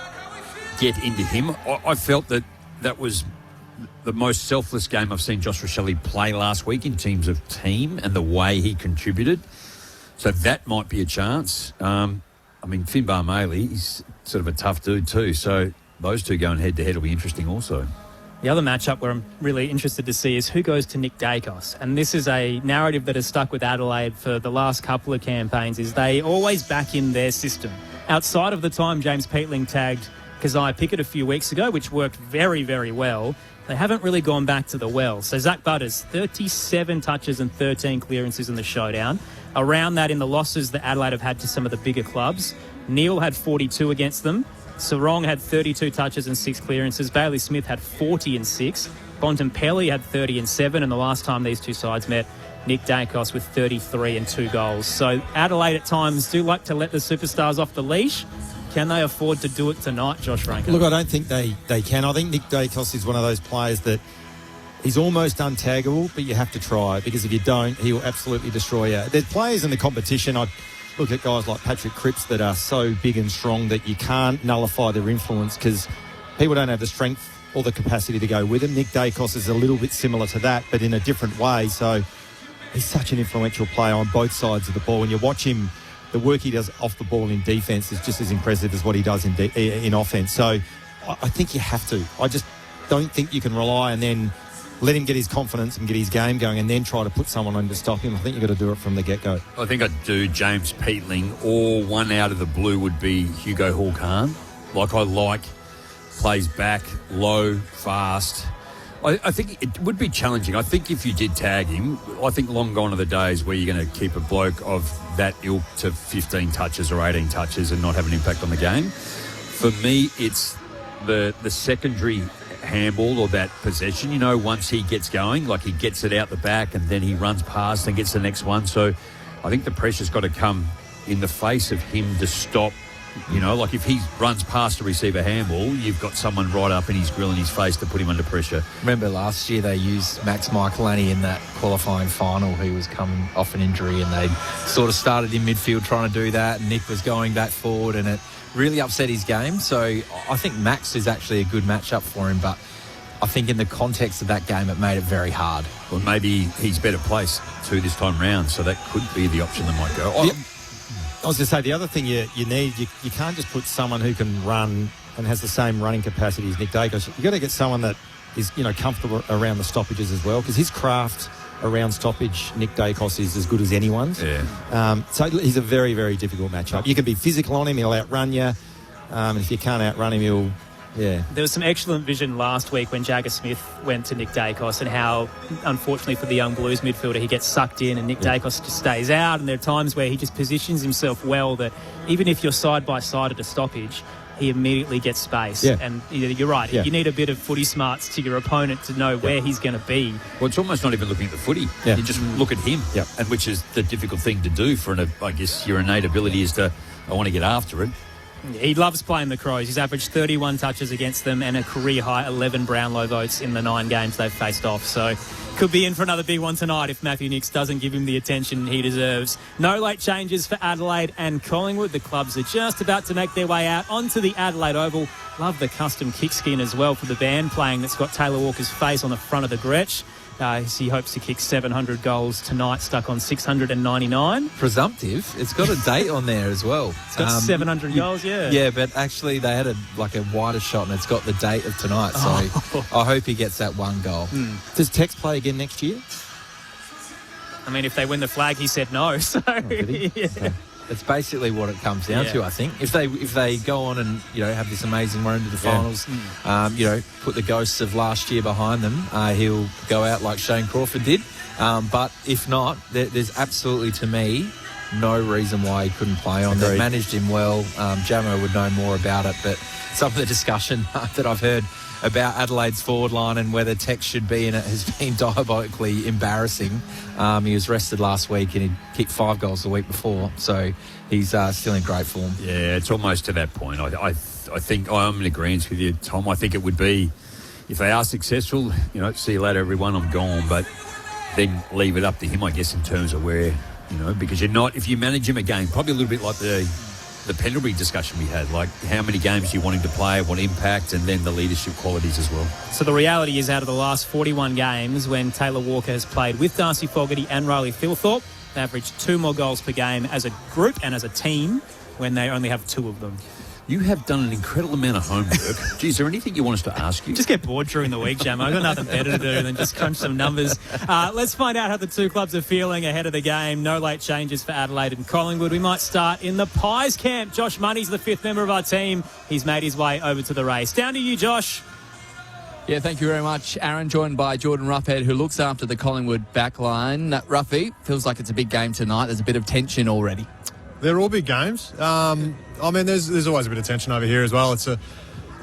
get into him. I felt that was the most selfless game I've seen Josh Rochelle play last week in terms of team and the way he contributed. So that might be a chance. I mean, Finbar Maley, he's sort of a tough dude too. So those two going head-to-head will be interesting also. The other matchup where I'm really interested to see is who goes to Nick Dacos. And this is a narrative that has stuck with Adelaide for the last couple of campaigns, is they always back in their system. Outside of the time James Peatling tagged Keziah Pickett a few weeks ago, which worked very, very well, they haven't really gone back to the well. So Zach Butters, 37 touches and 13 clearances in the showdown. Around that in the losses that Adelaide have had to some of the bigger clubs, Neil had 42 against them. Sarong had 32 touches and 6 clearances. Bailey Smith had 40 and 6. Bontempelli had 30 and 7. And the last time these two sides met, Nick Dacos with 33 and 2 goals. So Adelaide at times do like to let the superstars off the leash. Can they afford to do it tonight, Josh Franco? Look, I don't think they can. I think Nick Dacos is one of those players that he's almost untaggable, but you have to try, because if you don't, he will absolutely destroy you. There's players in the competition. I look at guys like Patrick Cripps that are so big and strong that you can't nullify their influence because people don't have the strength or the capacity to go with him. Nick Dacos is a little bit similar to that, but in a different way. So he's such an influential player on both sides of the ball. When you watch him, the work he does off the ball in defence is just as impressive as what he does in offence. So I think you have to. I just don't think you can rely and then let him get his confidence and get his game going and then try to put someone on to stop him. I think you've got to do it from the get-go. I think I'd do James Peatling, or one out of the blue would be Hugo Hall-Khan. Plays back, low, fast. I think it would be challenging. I think if you did tag him, I think long gone are the days where you're going to keep a bloke of that ilk to 15 touches or 18 touches and not have an impact on the game. For me, it's the secondary handball or that possession, you know, once he gets going, like he gets it out the back and then he runs past and gets the next one. So I think the pressure's got to come in the face of him to stop You know, like if he runs past to receive a handball, you've got someone right up in his grill and his face to put him under pressure. Remember last year they used Max Michelani in that qualifying final, who was coming off an injury, and they sort of started in midfield trying to do that, and Nick was going back forward, and it really upset his game. So I think Max is actually a good matchup for him, but I think in the context of that game, it made it very hard. Well, maybe he's better placed too this time round, so that could be the option that might go. I was going to say, the other thing you need, you can't just put someone who can run and has the same running capacity as Nick Dacos. You've got to get someone that is, comfortable around the stoppages as well, because his craft around stoppage, Nick Dacos, is as good as anyone's. Yeah. So he's a very, very difficult matchup. You can be physical on him, he'll outrun you. And if you can't outrun him, he'll... Yeah. There was some excellent vision last week when Jagger Smith went to Nick Dacos, and how, unfortunately for the young Blues midfielder, he gets sucked in and Nick Dacos just stays out. And there are times where he just positions himself well that even if you're side by side at a stoppage, he immediately gets space. Yeah. And you're right. Yeah. You need a bit of footy smarts to your opponent to know where he's going to be. Well, it's almost not even looking at the footy. Yeah. You just look at him, and which is the difficult thing to do for I guess your innate ability is to, I want to get after it. He loves playing the Crows. He's averaged 31 touches against them and a career-high 11 Brownlow votes in the 9 games they've faced off. So could be in for another big one tonight if Matthew Nicks doesn't give him the attention he deserves. No late changes for Adelaide and Collingwood. The clubs are just about to make their way out onto the Adelaide Oval. Love the custom kick skin as well for the band playing, that's got Taylor Walker's face on the front of the Gretsch. He hopes to kick 700 goals tonight, stuck on 699. Presumptive. It's got a date on there as well. It's got 700 goals, yeah. Yeah, but actually they had a wider shot, and it's got the date of tonight. So I hope he gets that one goal. Does Tex play again next year? I mean, if they win the flag, he said no. So Okay. It's basically what it comes down to, I think. If they go on and have this amazing run into the finals, put the ghosts of last year behind them, he'll go out like Shane Crawford did. But if not, there's absolutely, to me, no reason why he couldn't play on. They managed him well. Jamo would know more about it, but some of the discussion that I've heard about Adelaide's forward line and whether Tex should be in it has been diabolically embarrassing. He was rested last week and he'd kicked 5 goals the week before, so he's still in great form. Yeah, it's almost to that point. I think I'm in agreement with you, Tom. I think it would be, if they are successful, see you later, everyone, I'm gone. But then leave it up to him, I guess, in terms of where, because you're not, if you manage him again, probably a little bit like the Pendlebury discussion we had, like how many games do you want him to play, what impact, and then the leadership qualities as well. So the reality is, out of the last 41 games when Taylor Walker has played with Darcy Fogarty and Riley Philthorpe, they averaged 2 more goals per game as a group and as a team when they only have 2 of them. You have done an incredible amount of homework. Gee, is there anything you want us to ask you? Just get bored during the week, Jam. I've got nothing better to do than just crunch some numbers. Let's find out how the 2 clubs are feeling ahead of the game. No late changes for Adelaide and Collingwood. We might start in the Pies camp. Josh Money's the 5th member of our team. He's made his way over to the race. Down to you, Josh. Yeah, thank you very much, Aaron. Joined by Jordan Ruffhead, who looks after the Collingwood backline. Ruffy, feels like it's a big game tonight. There's a bit of tension already. They're all big games. There's always a bit of tension over here as well. It's a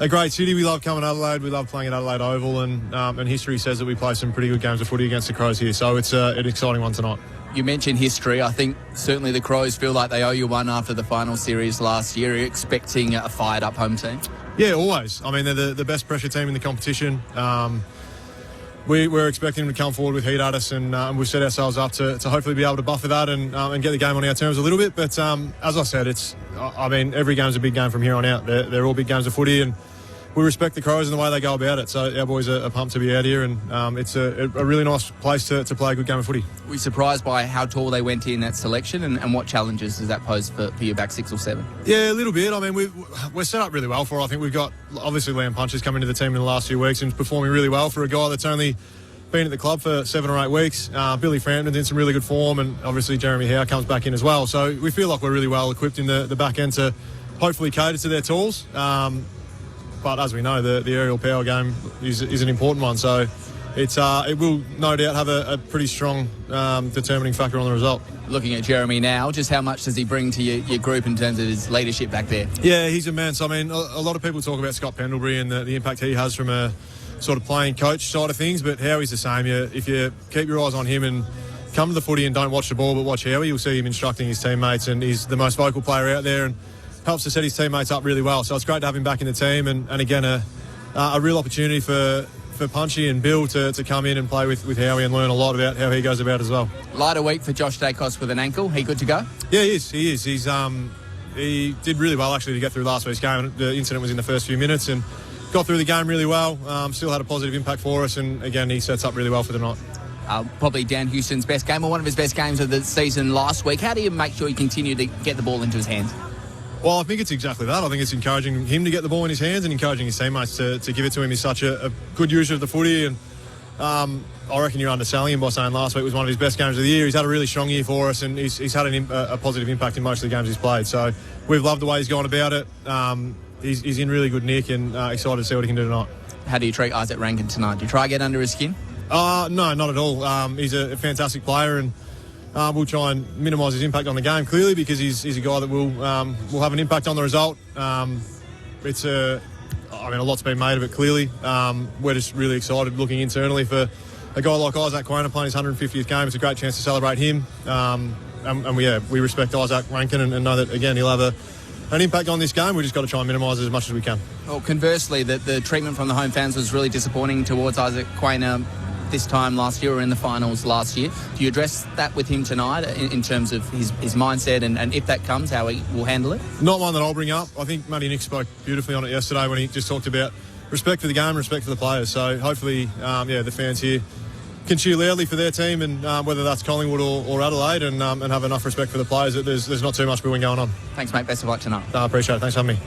great city. We love coming to Adelaide. We love playing at Adelaide Oval, and history says that we play some pretty good games of footy against the Crows here. So it's an exciting one tonight. You mentioned history. I think certainly the Crows feel like they owe you one after the final series last year. Are you expecting a fired-up home team? Yeah, always. They're the best pressure team in the competition. We're expecting them to come forward with heat at us, and we've set ourselves up to hopefully be able to buffer that and get the game on our terms a little bit. But as I said, every game's a big game from here on out. They're all big games of footy, and we respect the Crows and the way they go about it. So our boys are pumped to be out here, and it's a really nice place to play a good game of footy. Were you surprised by how tall they went in that selection, and what challenges does that pose for your back 6 or 7? Yeah, a little bit. We're set up really well for it. I think we've got, obviously, Liam Puncher's come into the team in the last few weeks and performing really well for a guy that's only been at the club for 7 or 8 weeks. Billy Frampton's in some really good form, and obviously Jeremy Howe comes back in as well. So we feel like we're really well equipped in the back end to hopefully cater to their tools. But as we know, the aerial power game is an important one. So it will no doubt have a pretty strong determining factor on the result. Looking at Jeremy now, just how much does he bring to your group in terms of his leadership back there? Yeah, he's immense. A lot of people talk about Scott Pendlebury and the impact he has from a sort of playing coach side of things, but Howie's the same. If you keep your eyes on him and come to the footy and don't watch the ball but watch Howie, you'll see him instructing his teammates, and he's the most vocal player out there, and helps to set his teammates up really well. So it's great to have him back in the team, and again, a real opportunity for Punchy and Bill to come in and play with Howie and learn a lot about how he goes about as well. Lighter week for Josh Dacos with an ankle. He good to go? Yeah, he is. He did really well actually to get through last week's game. The incident was in the first few minutes and got through the game really well. Still had a positive impact for us, and again, he sets up really well for the night. Probably Dan Houston's best game, or one of his best games of the season last week. How do you make sure you continue to get the ball into his hands? Well, I think it's exactly that. I think it's encouraging him to get the ball in his hands and encouraging his teammates to give it to him. He's such a good user of the footy, and I reckon you're underselling him by saying last week was one of his best games of the year. He's had a really strong year for us, and he's had a positive impact in most of the games he's played. So we've loved the way he's gone about it. He's in really good nick, and excited to see what he can do tonight. How do you treat Isaac Rankin tonight? Do you try to get under his skin? No, not at all. He's a fantastic player, and we'll try and minimise his impact on the game, clearly, because he's a guy that will have an impact on the result. A lot's been made of it, clearly. We're just really excited looking internally for a guy like Isaac Quainer playing his 150th game. It's a great chance to celebrate him. We respect Isaac Rankin and know that, again, he'll have an impact on this game. We've just got to try and minimise it as much as we can. Well, conversely, the treatment from the home fans was really disappointing towards Isaac Quainer this time last year, or in the finals last year. Do you address that with him tonight in terms of his mindset and if that comes, how he will handle it? Not one that I'll bring up. I think Matty Nick spoke beautifully on it yesterday when he just talked about respect for the game, respect for the players. So hopefully, the fans here can cheer loudly for their team, and whether that's Collingwood or Adelaide, and have enough respect for the players that there's not too much booing going on. Thanks, mate. Best of luck tonight. I appreciate it. Thanks for having me.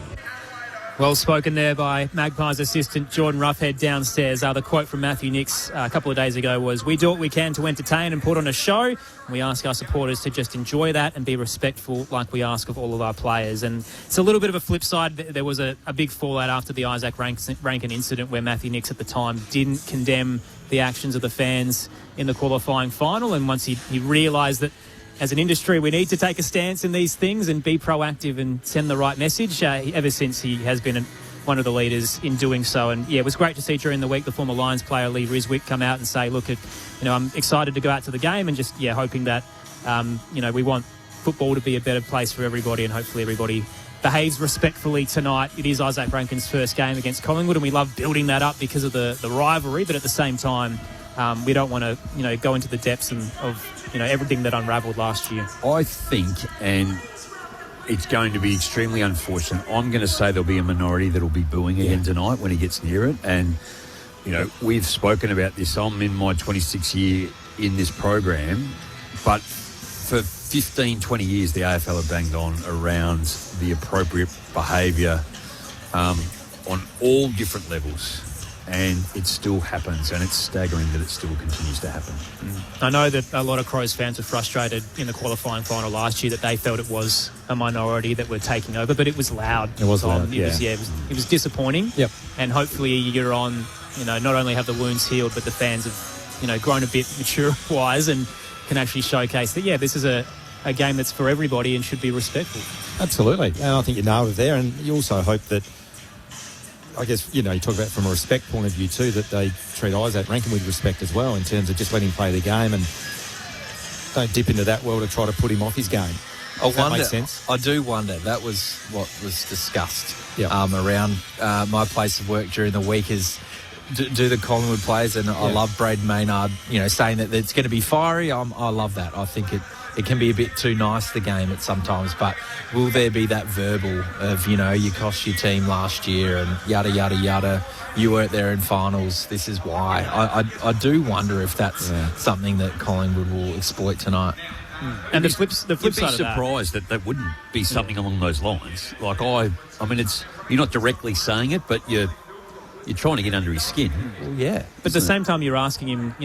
Well spoken there by Magpies assistant Jordan Roughhead downstairs. The quote from Matthew Nicks a couple of days ago was, "We do what we can to entertain and put on a show. We ask our supporters to just enjoy that and be respectful like we ask of all of our players." And it's a little bit of a flip side. There was a big fallout after the Isaac Rankin incident where Matthew Nicks at the time didn't condemn the actions of the fans in the qualifying final. And once he realised that as an industry, we need to take a stance in these things and be proactive and send the right message. Ever since, he has been one of the leaders in doing so. And yeah, it was great to see during the week the former Lions player Lee Riswick come out and say, "Look, I'm excited to go out to the game, and just hoping that we want football to be a better place for everybody, and hopefully everybody behaves respectfully tonight." It is Isaac Rankin's first game against Collingwood, and we love building that up because of the rivalry. But at the same time, we don't want to go into the depths of everything that unravelled last year. I think, and it's going to be extremely unfortunate, I'm going to say there'll be a minority that'll be booing again tonight when he gets near it. And, we've spoken about this. I'm in my 26th year in this program, but for 15, 20 years, the AFL have banged on around the appropriate behaviour on all different levels. And it still happens, and it's staggering that it still continues to happen. I know that a lot of Crows fans were frustrated in the qualifying final last year that they felt it was a minority that were taking over, but it was loud. It was loud, It was disappointing. Yep. And hopefully a year on, not only have the wounds healed, but the fans have, grown a bit mature-wise and can actually showcase that, this is a game that's for everybody and should be respectful. Absolutely. And I think you nailed it there. And you also hope that, I guess, you talk about from a respect point of view too, that they treat Isaac Rankin with respect as well in terms of just letting him play the game and don't dip into that well to try to put him off his game. That makes sense. I do wonder. That was what was discussed around my place of work during the week is do the Collingwood players, and I love Braden Maynard, saying that it's going to be fiery. I love that. I think it can be a bit too nice, the game, at sometimes, but will there be that verbal of, you cost your team last year and yada, yada, yada, you weren't there in finals, this is why. I do wonder if that's something that Collingwood will exploit tonight. And the flip side of that. You'd be surprised that wouldn't be something along those lines. Like, you're not directly saying it, but you're trying to get under his skin. Well, yeah. But at the same time, you're asking him,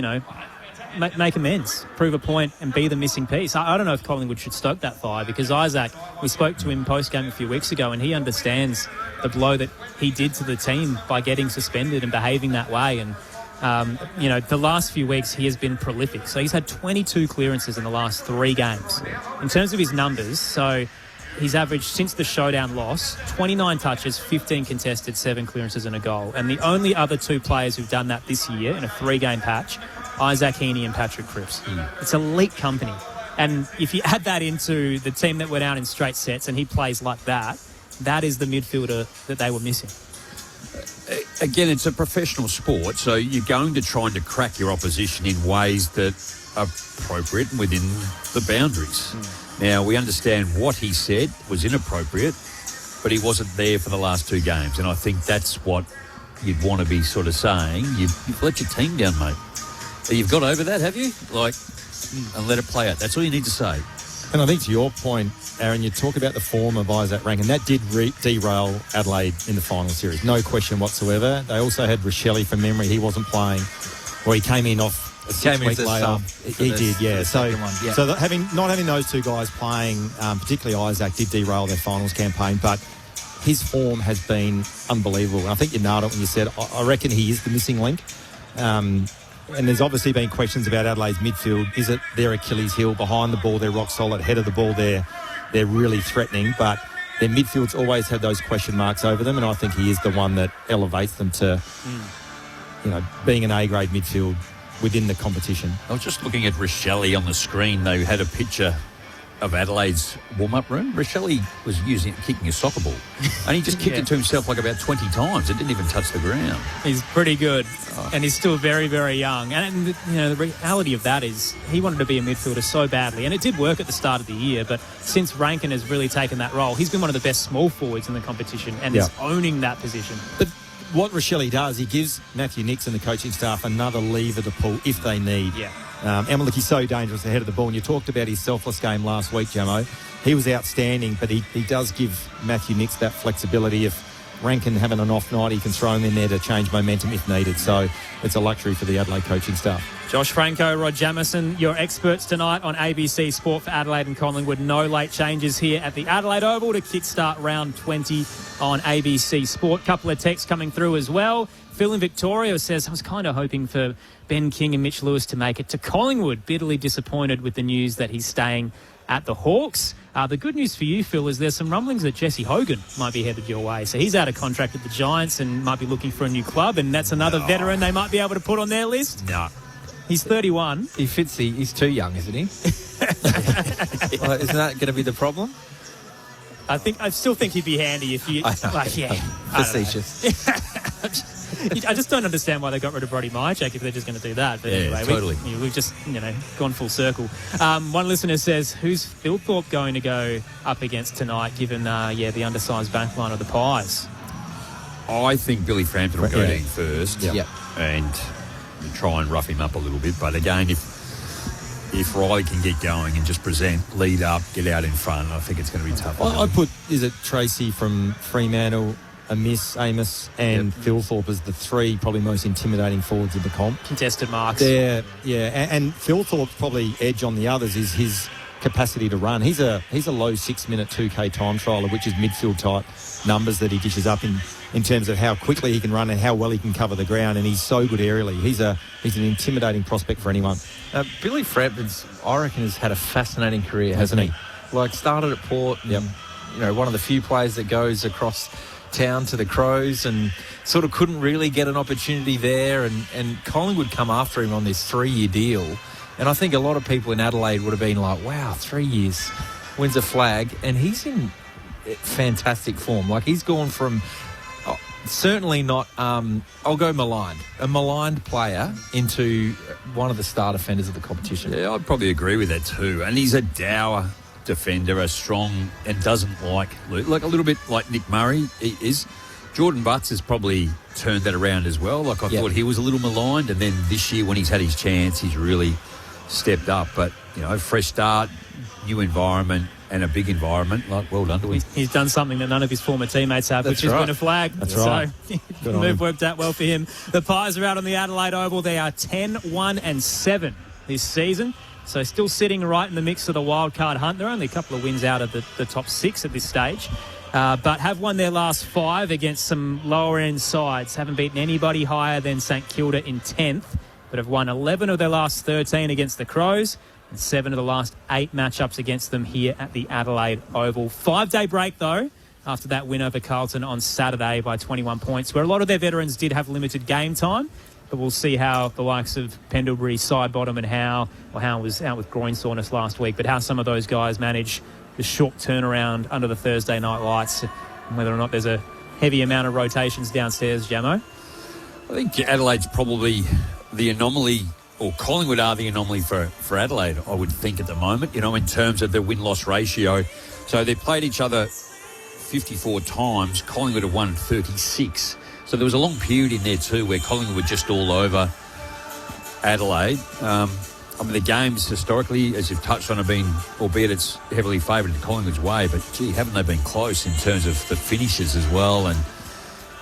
make amends, prove a point, and be the missing piece. I don't know if Collingwood should stoke that fire, because Isaac, we spoke to him post-game a few weeks ago, and he understands the blow that he did to the team by getting suspended and behaving that way. And, the last few weeks he has been prolific. So he's had 22 clearances in the last 3 games. In terms of his numbers, so he's averaged, since the showdown loss, 29 touches, 15 contested, 7 clearances and a goal. And the only other 2 players who've done that this year in a 3-game patch, Isaac Heaney and Patrick Cripps. It's elite company. And if you add that into the team that went out in straight sets and he plays like that, that is the midfielder that they were missing. Again, it's a professional sport, so you're going to try to crack your opposition in ways that are appropriate and within the boundaries. Now, we understand what he said was inappropriate, but he wasn't there for the last 2 games, and I think that's what you'd want to be sort of saying. You've let your team down, mate. You've got over that, have you? And let it play out. That's all you need to say. And I think to your point, Aaron, you talk about the form of Isaac Rankin. That did derail Adelaide in the final series. No question whatsoever. They also had Rochelle from memory. He wasn't playing. Well, he came in off a 6-week layoff. He did, yeah. So not having those 2 guys playing, particularly Isaac, did derail their finals campaign. But his form has been unbelievable. And I think you nailed it when you said, I reckon he is the missing link. And there's obviously been questions about Adelaide's midfield. Is it their Achilles heel? Behind the ball, they're rock solid. Head of the ball, they're really threatening. But their midfield's always had those question marks over them, and I think he is the one that elevates them to, being an A-grade midfield within the competition. I was just looking at Rochelle on the screen. They had a picture of Adelaide's warm-up room. Rochelle was kicking a soccer ball, and he just kicked it to himself like about 20 times. It didn't even touch the ground. He's pretty good, and he's still very, very young. And the reality of that is he wanted to be a midfielder so badly, and it did work at the start of the year. But since Rankin has really taken that role, he's been one of the best small forwards in the competition, and is owning that position. But what Rochelle does, he gives Matthew Nix and the coaching staff another lever to pull if they need. Yeah. And look, he's so dangerous ahead of the ball. And you talked about his selfless game last week, Jamo. He was outstanding, but he does give Matthew Nix that flexibility. If Rankin having an off night, he can throw him in there to change momentum if needed. So it's a luxury for the Adelaide coaching staff. Josh Franco, Rod Jamieson, your experts tonight on ABC Sport for Adelaide and Collingwood. No late changes here at the Adelaide Oval to kickstart round 20 on ABC Sport. Couple of texts coming through as well. Phil in Victoria says, I was kind of hoping for Ben King and Mitch Lewis to make it to Collingwood. Bitterly disappointed with the news that he's staying at the Hawks. The good news for you, Phil, is there's some rumblings that Jesse Hogan might be headed your way. So he's out of contract with the Giants and might be looking for a new club, and that's another veteran they might be able to put on their list. No. He's 31. He fits he's too young, isn't he? Well, isn't that going to be the problem? I still think he'd be handy if you... Facetious. I just don't understand why they got rid of Brody Myercheck if they're just going to do that. But anyway, totally. We've just, gone full circle. One listener says, who's Phil Thorpe going to go up against tonight, given, the undersized backline of the Pies? I think Billy Frampton will go in first and try and rough him up a little bit. But again, if Riley can get going and just present, lead up, get out in front, I think it's going to be tough. I'd put, is it Tracy from Fremantle, Amos, and Phil Thorpe as the 3 probably most intimidating forwards of the comp. Contested marks. And Phil Thorpe's probably edge on the others is his capacity to run. He's a low 6-minute 2K time trialer, which is midfield type numbers that he dishes up in terms of how quickly he can run and how well he can cover the ground, and he's so good aerially. He's an intimidating prospect for anyone. Billy Frampton's, I reckon, has had a fascinating career, hasn't he? Started at Port, one of the few players that goes across town to the Crows and sort of couldn't really get an opportunity there, and Collingwood come after him on this 3-year deal, and I think a lot of people in Adelaide would have been like, wow, 3 years, wins a flag, and he's in fantastic form. He's gone from certainly not I'll go a maligned player into one of the star defenders of the competition. Yeah, I'd probably agree with that too, and he's a dour defender, a strong, and doesn't like a little bit like Nick Murray is. Jordan Butts has probably turned that around as well. I thought he was a little maligned, and then this year when he's had his chance, he's really stepped up. But fresh start, new environment, and a big environment. Well done to him. He's done something that none of his former teammates have, which has been a flag. That's right. So the move worked out well for him. The Pies are out on the Adelaide Oval. They are 10-1-7 this season. So still sitting right in the mix of the wildcard hunt. They're only a couple of wins out of the top 6 at this stage. But have won their last 5 against some lower-end sides. Haven't beaten anybody higher than St Kilda in 10th, but have won 11 of their last 13 against the Crows and 7 of the last 8 matchups against them here at the Adelaide Oval. 5-day break, though, after that win over Carlton on Saturday by 21 points, where a lot of their veterans did have limited game time. But we'll see how the likes of Pendlebury, Sidebottom, and Howe was out with groin soreness last week, but how some of those guys manage the short turnaround under the Thursday night lights and whether or not there's a heavy amount of rotations downstairs, Jamo. I think Adelaide's probably the anomaly, or Collingwood are the anomaly for Adelaide, I would think, at the moment, in terms of the win-loss ratio. So they've played each other 54 times. Collingwood have won 36. So there was a long period in there too where Collingwood were just all over Adelaide. The games historically, as you've touched on, have been, albeit it's heavily favoured in Collingwood's way, but gee, haven't they been close in terms of the finishes as well,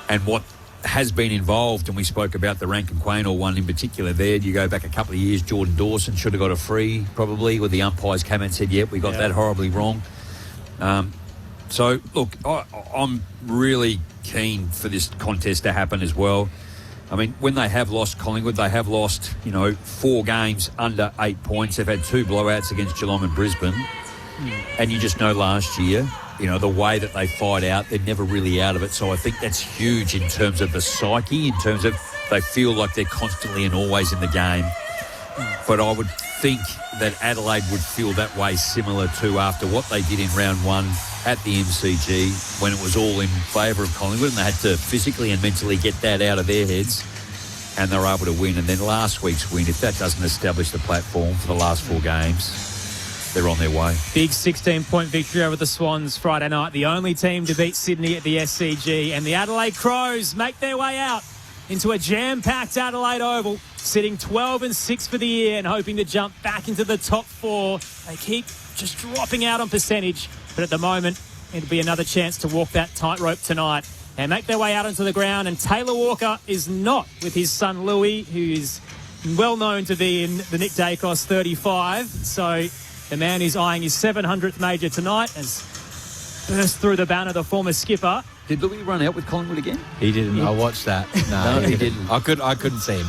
and what has been involved. And we spoke about the Rankin Quaynor one in particular there. You go back a couple of years, Jordan Dawson should have got a free probably, where the umpires came and said, yep, we got that horribly wrong. So, look, I'm really keen for this contest to happen as well. I mean, when they have lost Collingwood, they have lost, 4 games under 8 points. They've had 2 blowouts against Geelong and Brisbane. And you just know last year, the way that they fight out, they're never really out of it. So I think that's huge in terms of the psyche, in terms of they feel like they're constantly and always in the game. But I would think that Adelaide would feel that way similar to after what they did in round 1 at the MCG, when it was all in favour of Collingwood, and they had to physically and mentally get that out of their heads, and they were able to win. And then last week's win, if that doesn't establish the platform for the last 4 games, they're on their way. Big 16-point victory over the Swans Friday night, the only team to beat Sydney at the SCG, and the Adelaide Crows make their way out into a jam-packed Adelaide Oval, sitting 12-6 for the year and hoping to jump back into the top 4. They keep just dropping out on percentage, but at the moment, it'll be another chance to walk that tightrope tonight and make their way out onto the ground. And Taylor Walker is not with his son Louis, who is well known to be in the Nick Dacos 35. So the man is eyeing his 700th major tonight, has burst through the banner, the former skipper. Did Louis run out with Collingwood again? He didn't. I watched that. No, he didn't. I couldn't see him.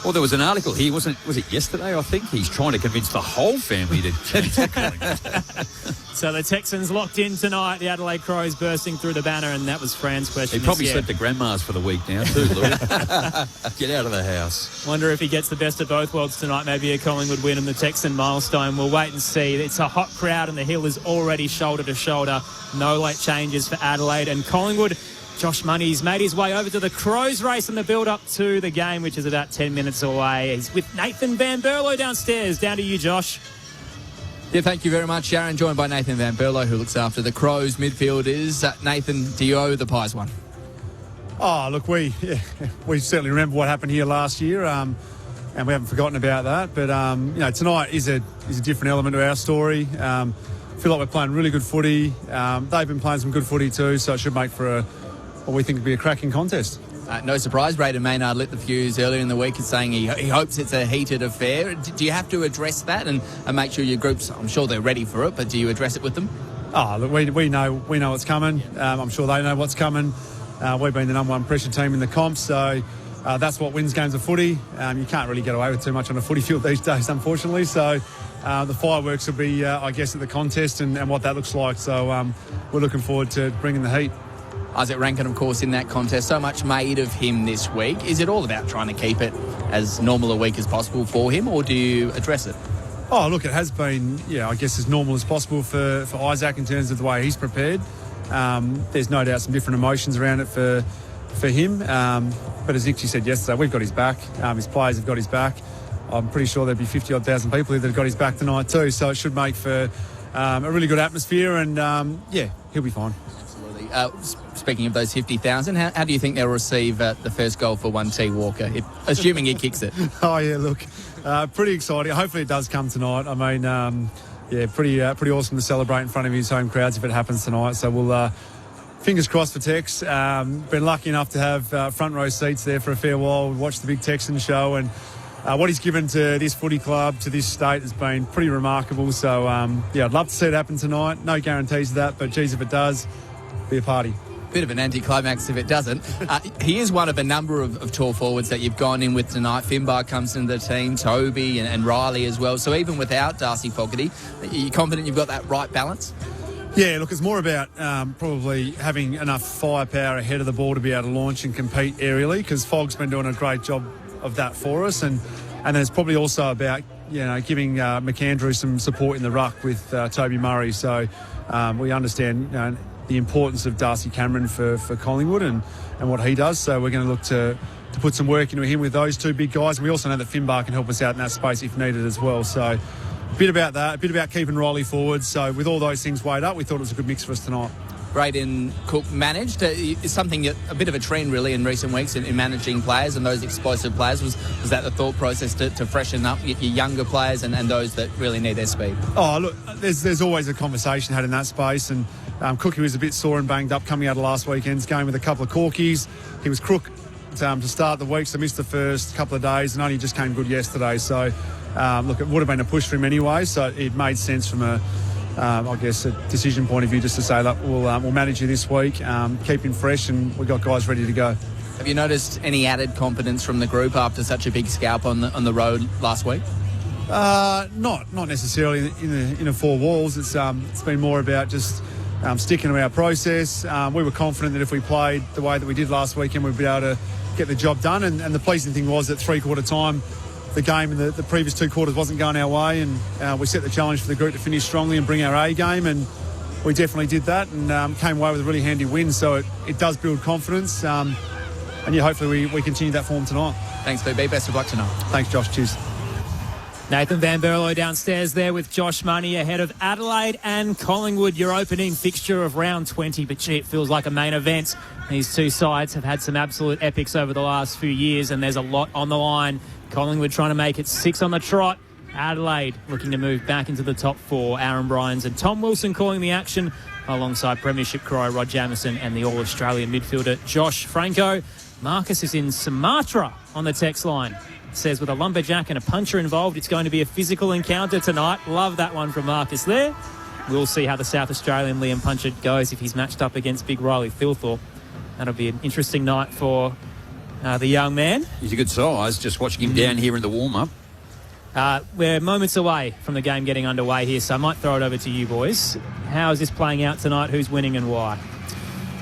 Well, there was an article here, was it yesterday, I think? He's trying to convince the whole family to Collingwood. So the Texans locked in tonight, the Adelaide Crows bursting through the banner, and that was Fran's question. He probably slept at Grandma's for the week now too, Louis. Get out of the house. Wonder if he gets the best of both worlds tonight, maybe a Collingwood win and the Texan milestone. We'll wait and see. It's a hot crowd and the hill is already shoulder to shoulder. No late changes for Adelaide and Collingwood. Josh Money's made his way over to the Crows race in the build-up to the game, which is about 10 minutes away. He's with Nathan Van Berlo downstairs. Down to you, Josh. Yeah, thank you very much, Sharon. Joined by Nathan Van Berlo, who looks after the Crows midfielders. Nathan, do you owe the Pies one? Oh, look, we certainly remember what happened here last year, and we haven't forgotten about that. But, tonight is a different element to our story. I feel like we're playing really good footy. They've been playing some good footy too, so it should make for what we think would be a cracking contest. No surprise, Brayden Maynard lit the fuse earlier in the week saying he hopes it's a heated affair. Do you have to address that and make sure your groups, I'm sure they're ready for it, but do you address it with them? Oh, look, we know what's coming. I'm sure they know what's coming. We've been the number 1 pressure team in the comp, so that's what wins games of footy. You can't really get away with too much on a footy field these days, unfortunately. So the fireworks will be, I guess, at the contest and what that looks like. So we're looking forward to bringing the heat. Isaac Rankin, of course, in that contest. So much made of him this week. Is it all about trying to keep it as normal a week as possible for him, or do you address it? Oh, look, it has been, I guess, as normal as possible for Isaac in terms of the way he's prepared. There's no doubt some different emotions around it for him. But as Nick said yesterday, we've got his back. His players have got his back. I'm pretty sure there'd be 50-odd thousand people here that have got his back tonight too. So it should make for a really good atmosphere, and he'll be fine. Speaking of those 50,000, how do you think they'll receive the first goal for 1T Walker, assuming he kicks it? Oh, yeah, look, pretty exciting. Hopefully it does come tonight. I mean, pretty awesome to celebrate in front of his home crowds if it happens tonight. So we'll, fingers crossed for Tex. Been lucky enough to have front row seats there for a fair while. We watched the big Texan show, and what he's given to this footy club, to this state, has been pretty remarkable. So, I'd love to see it happen tonight. No guarantees of that, but, geez, if it does, be a party. Bit of an anticlimax if it doesn't. He is one of a number of tall forwards that you've gone in with tonight. Finbar comes into the team, Toby and Riley as well. So even without Darcy Fogarty, are you confident you've got that right balance? Yeah, look, it's more about probably having enough firepower ahead of the ball to be able to launch and compete aerially, because Fog's been doing a great job of that for us. And then it's probably also about, giving McAndrew some support in the ruck with Toby Murray. So we understand, the importance of Darcy Cameron for Collingwood and what he does. So we're going to look to put some work into him with those two big guys. And we also know that Finbar can help us out in that space if needed as well. So a bit about that, a bit about keeping Riley forward. So with all those things weighed up, we thought it was a good mix for us tonight. Braden Cook managed. It's something, a bit of a trend really in recent weeks in managing players and those explosive players. Was that the thought process to freshen up your younger players and those that really need their speed? Oh, look, there's always a conversation had in that space, and Cookie was a bit sore and banged up coming out of last weekend's game with a couple of corkies. He was crook to start the week, so missed the first couple of days and only just came good yesterday. So, look, it would have been a push for him anyway, so it made sense from a decision point of view just to say, look, we'll manage you this week, keep him fresh, and we've got guys ready to go. Have you noticed any added confidence from the group after such a big scalp on the road last week? Not necessarily in the four walls. It's been more about just sticking to our process. We were confident that if we played the way that we did last weekend, we'd be able to get the job done. And the pleasing thing was that 3/4 time, the game in the previous 2 quarters wasn't going our way, and we set the challenge for the group to finish strongly and bring our A game, and we definitely did that and came away with a really handy win. So it does build confidence, and yeah, hopefully we continue that form tonight. Thanks, BB. Best of luck tonight. Thanks, Josh. Cheers. Nathan Van Berlo downstairs there with Josh Money ahead of Adelaide and Collingwood, your opening fixture of round 20. But gee, it feels like a main event. These two sides have had some absolute epics over the last few years, and there's a lot on the line. Collingwood trying to make it 6 on the trot. Adelaide looking to move back into the top 4. Aaron Bryans and Tom Wilson calling the action alongside Premiership Crow Rod Jamison and the All-Australian midfielder Josh Franco. Marcus is in Sumatra on the text line. Says with a lumberjack and a puncher involved, it's going to be a physical encounter tonight. Love that one from Marcus there. We'll see how the South Australian Liam Punchett goes if he's matched up against Big Riley Thilthorpe. That'll be an interesting night for the young man. He's a good size, just watching him down here in the warm-up. We're moments away from the game getting underway here, so I might throw it over to you boys. How is this playing out tonight? Who's winning and why?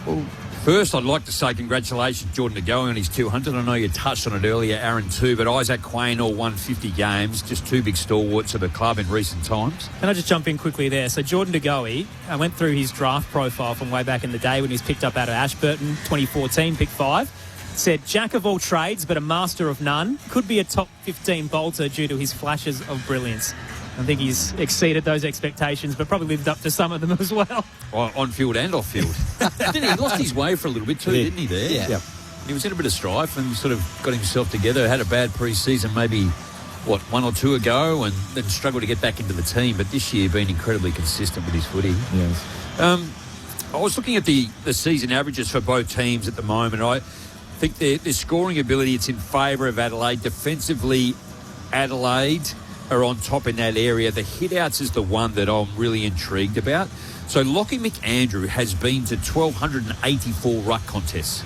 Well, first, I'd like to say congratulations, Jordan, to going on his 200. I know you touched on it earlier, Aaron too, but Isaac Quain all won 50 games, just two big stalwarts of the club in recent times. Can I just jump in quickly there? So Jordan De Goey, I went through his draft profile from way back in the day when he was picked up out of Ashburton, 2014, pick 5. Said, jack of all trades, but a master of none. Could be a top 15 bolter due to his flashes of brilliance. I think he's exceeded those expectations, but probably lived up to some of them as well. On field and off field. Didn't he? He lost his way for a little bit too, didn't he, there? Yeah. Yep. He was in a bit of strife and sort of got himself together, had a bad pre-season maybe, 1 or 2 ago, and then struggled to get back into the team. But this year, been incredibly consistent with his footy. Yes. I was looking at the season averages for both teams at the moment. I think their scoring ability, it's in favour of Adelaide. Defensively, Adelaide are on top in that area. The hit-outs is the one that I'm really intrigued about. So Lockie McAndrew has been to 1,284 ruck contests.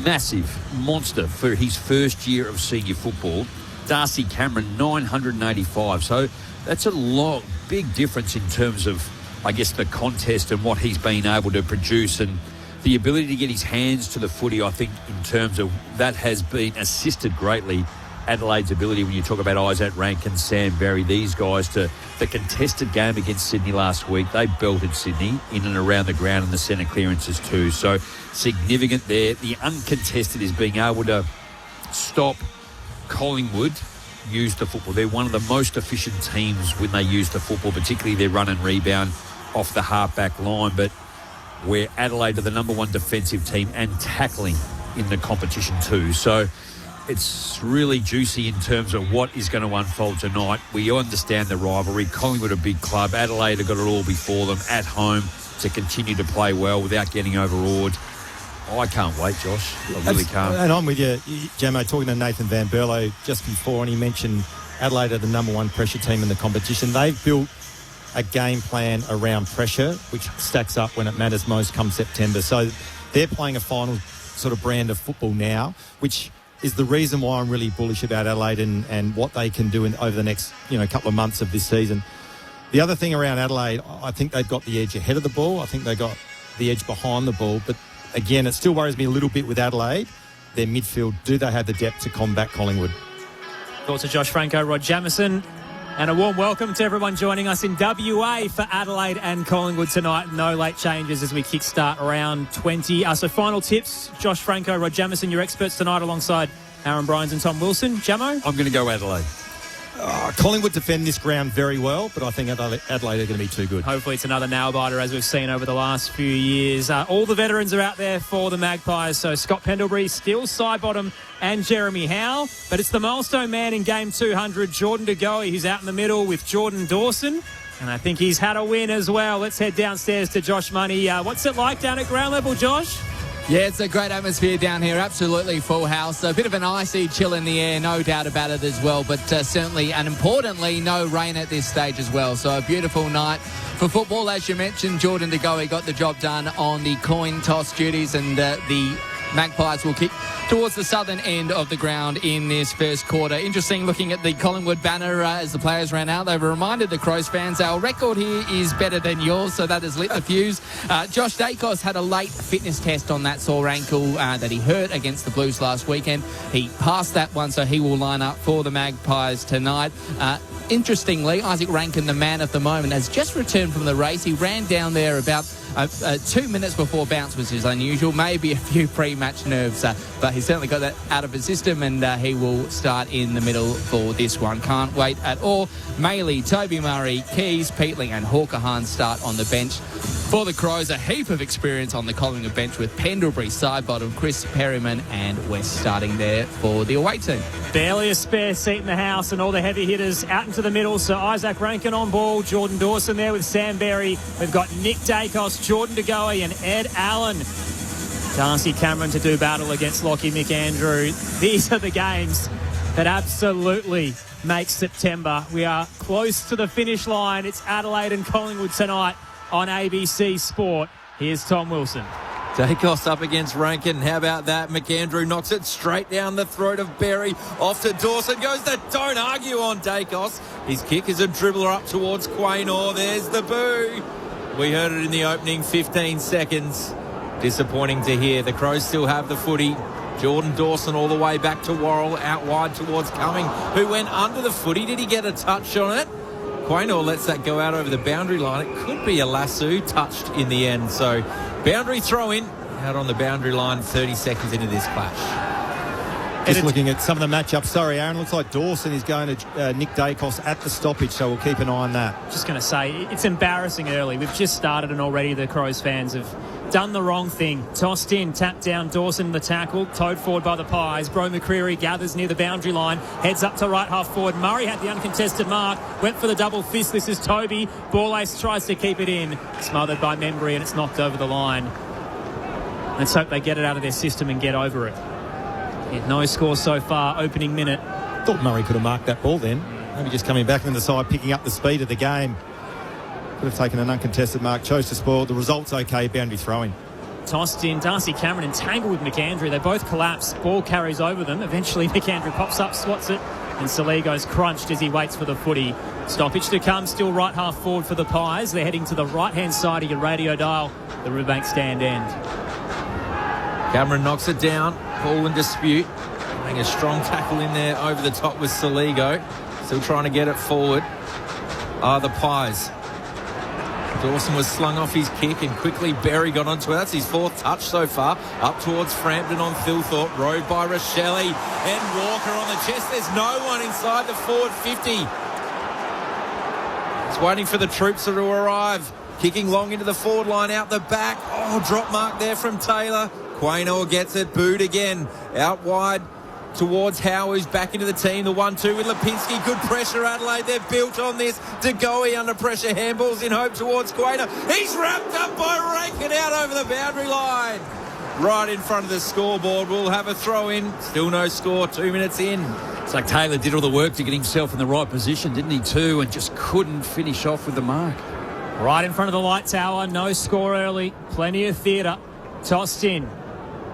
Massive monster for his first year of senior football. Darcy Cameron, 985. So that's a big difference in terms of, I guess, the contest and what he's been able to produce, and the ability to get his hands to the footy. I think in terms of that has been assisted greatly Adelaide's ability when you talk about Isaac Rankin, Sam Berry, these guys, to the contested game against Sydney last week. They belted Sydney in and around the ground and the centre clearances too. So significant there. The uncontested is being able to stop Collingwood use the football. They're one of the most efficient teams when they use the football, particularly their run and rebound off the half-back line. But where Adelaide are the number 1 defensive team and tackling in the competition too. So it's really juicy in terms of what is going to unfold tonight. We understand the rivalry. Collingwood a big club. Adelaide have got it all before them at home to continue to play well without getting overawed. I can't wait, Josh. I really can't. And I'm with you, Jamo, talking to Nathan Van Berlo just before, and he mentioned Adelaide are the number 1 pressure team in the competition. They've built a game plan around pressure, which stacks up when it matters most come September. So they're playing a final sort of brand of football now, which is the reason why I'm really bullish about Adelaide and what they can do over the next couple of months of this season. The other thing around Adelaide, I think they've got the edge ahead of the ball. I think they got the edge behind the ball. But again, it still worries me a little bit with Adelaide. Their midfield, do they have the depth to combat Collingwood? Thoughts of Josh Franco, Rod Jamison. And a warm welcome to everyone joining us in WA for Adelaide and Collingwood tonight. No late changes as we kickstart round 20. So final tips, Josh Franco, Rod Jamieson, your experts tonight alongside Aaron Bryans and Tom Wilson. Jamo? I'm going to go Adelaide. Collingwood defend this ground very well, but I think Adelaide are going to be too good. Hopefully it's another nail-biter as we've seen over the last few years. All the veterans are out there for the Magpies, so Scott Pendlebury, still Sidebottom and Jeremy Howe. But it's the milestone man in game 200, Jordan De Goey, who's out in the middle with Jordan Dawson. And I think he's had a win as well. Let's head downstairs to Josh Money. What's it like down at ground level, Josh? Yeah, it's a great atmosphere down here. Absolutely full house. A bit of an icy chill in the air, no doubt about it as well. But certainly and importantly, no rain at this stage as well. So a beautiful night for football. As you mentioned, Jordan De Goey got the job done on the coin toss duties, and the Magpies will kick towards the southern end of the ground in this first quarter. Interesting looking at the Collingwood banner as the players ran out. They've reminded the Crows fans our record here is better than yours, so that has lit the fuse. Josh Dacos had a late fitness test on that sore ankle that he hurt against the Blues last weekend. He passed that one, so he will line up for the Magpies tonight. Interestingly, Isaac Rankin, the man of the moment, has just returned from the race. He ran down there about 2 minutes before bounce, which is unusual. Maybe a few pre-match nerves, but he's certainly got that out of his system, and he will start in the middle for this one. Can't wait at all. Maley, Toby Murray, Keys, Peatling and Hawker Hahn start on the bench. For the Crows, a heap of experience on the Collingwood bench with Pendlebury, Sidebottom, Chris Perryman and West starting there for the away team. Barely a spare seat in the house, and all the heavy hitters out into the middle. So Isaac Rankin on ball, Jordan Dawson there with Sam Berry. We've got Nick Dacos, Jordan De Goey and Ed Allen. Darcy Cameron to do battle against Lockie McAndrew. These are the games that absolutely make September. We are close to the finish line. It's Adelaide and Collingwood tonight on ABC Sport. Here's Tom Wilson. Dacos up against Rankin. How about that? McAndrew knocks it straight down the throat of Berry. Off to Dawson. Goes the don't argue on Dacos. His kick is a dribbler up towards Quaynor. There's the boo. We heard it in the opening 15 seconds. Disappointing to hear. The Crows still have the footy. Jordan Dawson all the way back to Worrell. Out wide towards Cumming, who went under the footy. Did he get a touch on it? Quaynor lets that go out over the boundary line. It could be a lasso touched in the end. So boundary throw in out on the boundary line 30 seconds into this clash. Just looking at some of the matchups. Sorry, Aaron, looks like Dawson is going to Nick Dacos at the stoppage, so we'll keep an eye on that. Just going to say, it's embarrassing early. We've just started and already the Crows fans have done the wrong thing. Tossed in, tapped down, Dawson the tackle, towed forward by the Pies. Bro McCreary gathers near the boundary line, heads up to right half forward. Murray had the uncontested mark, went for the double fist. This is Toby. Ball ace tries to keep it in. Smothered by Membry and it's knocked over the line. Let's hope they get it out of their system and get over it. Yeah, no score so far, opening minute. Thought Murray could have marked that ball then. Maybe just coming back from the side, picking up the speed of the game. Could have taken an uncontested mark, chose to spoil. The result's okay, boundary throwing. Tossed in, Darcy Cameron entangled with McAndrew. They both collapse, ball carries over them. Eventually McAndrew pops up, swats it, and Saligo's crunched as he waits for the footy. Stoppage to come, still right half forward for the Pies. They're heading to the right-hand side of your radio dial, the Riverbank stand end. Cameron knocks it down. Ball in dispute. Playing a strong tackle in there over the top with Saligo. Still trying to get it forward. The Pies. Dawson was slung off his kick and quickly Berry got onto it. That's his fourth touch so far. Up towards Frampton on Thilthorpe. Rode by Rochelle and Walker on the chest. There's no one inside the forward 50. It's waiting for the troops to arrive. Kicking long into the forward line out the back. Oh, drop mark there from Taylor. Quaynor gets it, booed again. Out wide towards Howe, who's back into the team. The 1-2 with Lipinski. Good pressure, Adelaide. They're built on this. De Goey under pressure. Handballs in hope towards Quaynor. He's wrapped up by Rankin out over the boundary line. Right in front of the scoreboard. We'll have a throw in. Still no score. 2 minutes in. It's like Taylor did all the work to get himself in the right position, didn't he, too? And just couldn't finish off with the mark. Right in front of the light tower. No score early. Plenty of theatre. Tossed in.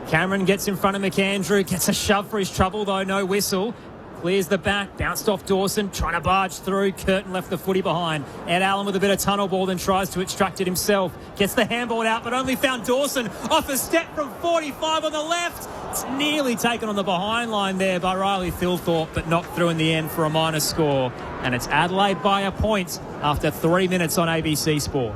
Cameron gets in front of McAndrew, gets a shove for his trouble, though no whistle. Clears the back, bounced off Dawson, trying to barge through. Curtin left the footy behind. Ed Allen with a bit of tunnel ball, then tries to extract it himself. Gets the handball out, but only found Dawson off a step from 45 on the left. It's nearly taken on the behind line there by Riley Thilthorpe, but knocked through in the end for a minor score. And it's Adelaide by a point after 3 minutes on ABC Sport.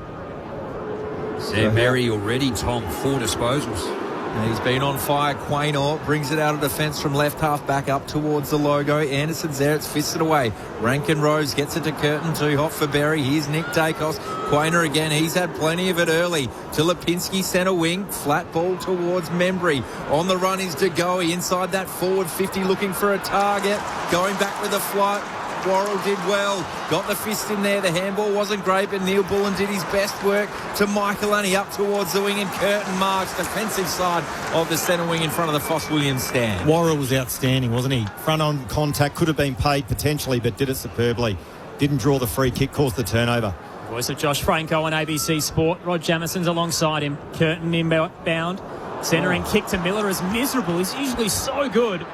Sam Berry already, Tom, 4 disposals. And he's been on fire. Quaynor brings it out of defence from left half back up towards the logo. Anderson's there. It's fisted away. Rankin Rose gets it to Curtin. Too hot for Berry. Here's Nick Dacos. Quaynor again. He's had plenty of it early. To Lipinski, centre wing. Flat ball towards Membry. On the run is DeGoey inside that forward 50 looking for a target. Going back with a flight. Worrell did well. Got the fist in there. The handball wasn't great, but Neil Bullen did his best work to Michaelani up towards the wing, and Curtin marks defensive side of the centre wing in front of the Foss Williams stand. Worrell was outstanding, wasn't he? Front on contact, could have been paid potentially, but did it superbly. Didn't draw the free kick, caused the turnover. Voice of Josh Franco on ABC Sport. Rod Jamison's alongside him. Curtin inbound. Centering kick to Miller is miserable. He's usually so good.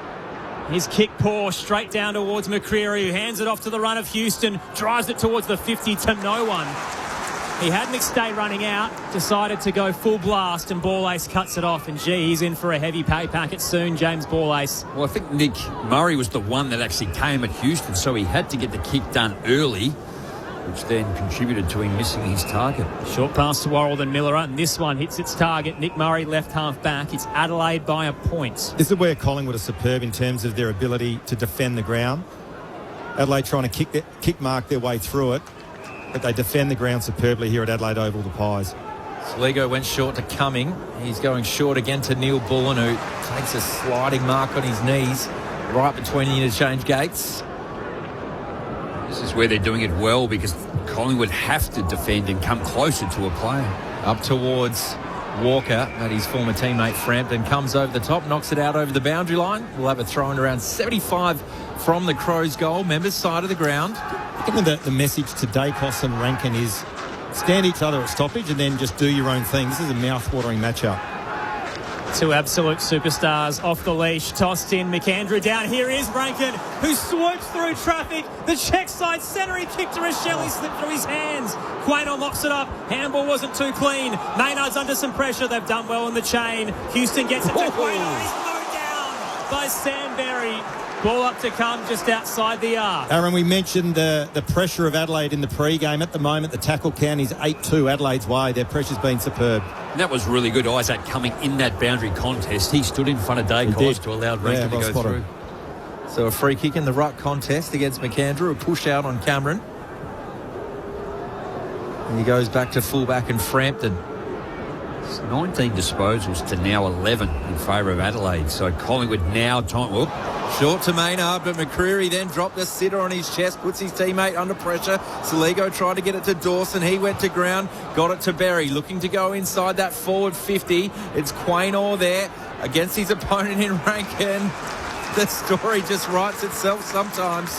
His kick poor, straight down towards McCreary, who hands it off to the run of Houston, drives it towards the 50 to no one. He had McStay running out, decided to go full blast, and Ball Ace cuts it off. And gee, he's in for a heavy pay packet soon, James Ball Ace. Well, I think Nick Murray was the one that actually came at Houston, so he had to get the kick done early, which then contributed to him missing his target. Short pass to Worrell and Miller, and this one hits its target. Nick Murray left half back. It's Adelaide by a point. This is where Collingwood are superb in terms of their ability to defend the ground. Adelaide trying to kick mark their way through it, but they defend the ground superbly here at Adelaide Oval, the Pies. Sligo went short to Cumming. He's going short again to Neil Bullen, who takes a sliding mark on his knees right between the interchange gates. This is where they're doing it well, because Collingwood have to defend and come closer to a player. Up towards Walker, but his former teammate Frampton comes over the top, knocks it out over the boundary line. We'll have it thrown around 75 from the Crows' goal, members' side of the ground. I think the message to Dacos and Rankin is stand each other at stoppage and then just do your own thing. This is a mouth-watering matchup. Two absolute superstars off the leash, tossed in. McAndrew down. Here is Rankin, who swoops through traffic. The check side centre, he kicked to Rochelle, he slipped through his hands. Quaynor locks it up. Handball wasn't too clean. Maynard's under some pressure. They've done well in the chain. Houston gets it to Quaynor. He's moved down by Sam Berry. Ball up to come just outside the arc. Aaron, we mentioned the pressure of Adelaide in the pre-game. At the moment, the tackle count is 8-2 Adelaide's way. Their pressure's been superb. And that was really good. Isaac coming in that boundary contest. He stood in front of Dacos to allow Rankin to go through. So a free kick in the ruck contest against McAndrew. A push out on Cameron. And he goes back to fullback and Frampton. It's 19 disposals to now 11 in favour of Adelaide. So Collingwood now time. Whoop. Short to Maynard, but McCreary then dropped a sitter on his chest, puts his teammate under pressure. Saligo tried to get it to Dawson. He went to ground, got it to Berry, looking to go inside that forward 50. It's Quaynor there against his opponent in Rankin. The story just writes itself sometimes.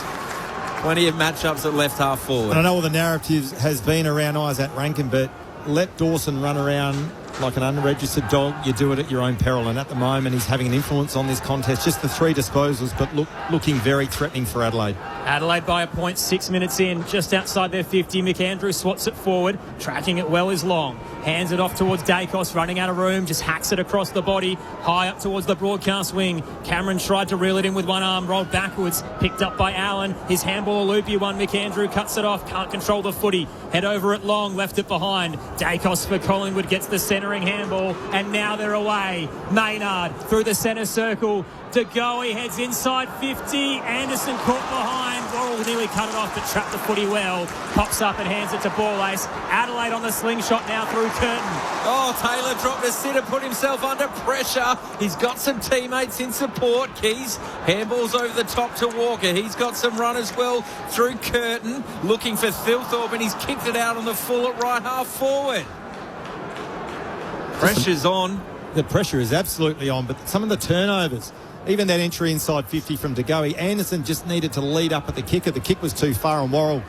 Plenty of matchups at left half forward. And I know all the narrative has been around Isaac Rankin, but let Dawson run around like an unregistered dog. You do it at your own peril, and at the moment he's having an influence on this contest. Just the 3 disposals, but looking very threatening for Adelaide. Adelaide by a point, 6 minutes in, just outside their 50. McAndrew swats it forward, tracking it well is Long. Hands it off towards Dacos, running out of room, just hacks it across the body, high up towards the broadcast wing. Cameron tried to reel it in with one arm, rolled backwards, picked up by Allen. His handball, a loopy one. McAndrew cuts it off, can't control the footy. Head over at Long, left it behind. Dacos for Collingwood gets the centering handball, and now they're away. Maynard through the centre circle. DeGoey heads inside 50. Anderson caught behind. Worrell nearly cut it off, but trapped the footy well. Pops up and hands it to Ball Ace. Adelaide on the slingshot now through Curtin. Oh, Taylor dropped a sitter, put himself under pressure. He's got some teammates in support. Keys handballs over the top to Walker. He's got some run as well through Curtin, looking for Thilthorpe, and he's kicked it out on the full at right half forward. Pressure's on. The pressure is absolutely on, but some of the turnovers, even that entry inside 50 from DeGoey, Anderson just needed to lead up at the kicker. The kick was too far, and Worrell,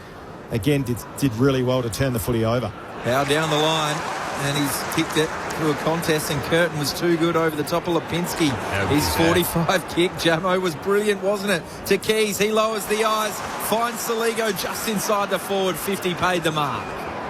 again, did really well to turn the footy over. Howe down the line, and he's kicked it through a contest, and Curtin was too good over the top of Lipinski. His 45 kick, Jamo, was brilliant, wasn't it? To Keys, he lowers the eyes, finds Saligo just inside the forward 50, paid the mark.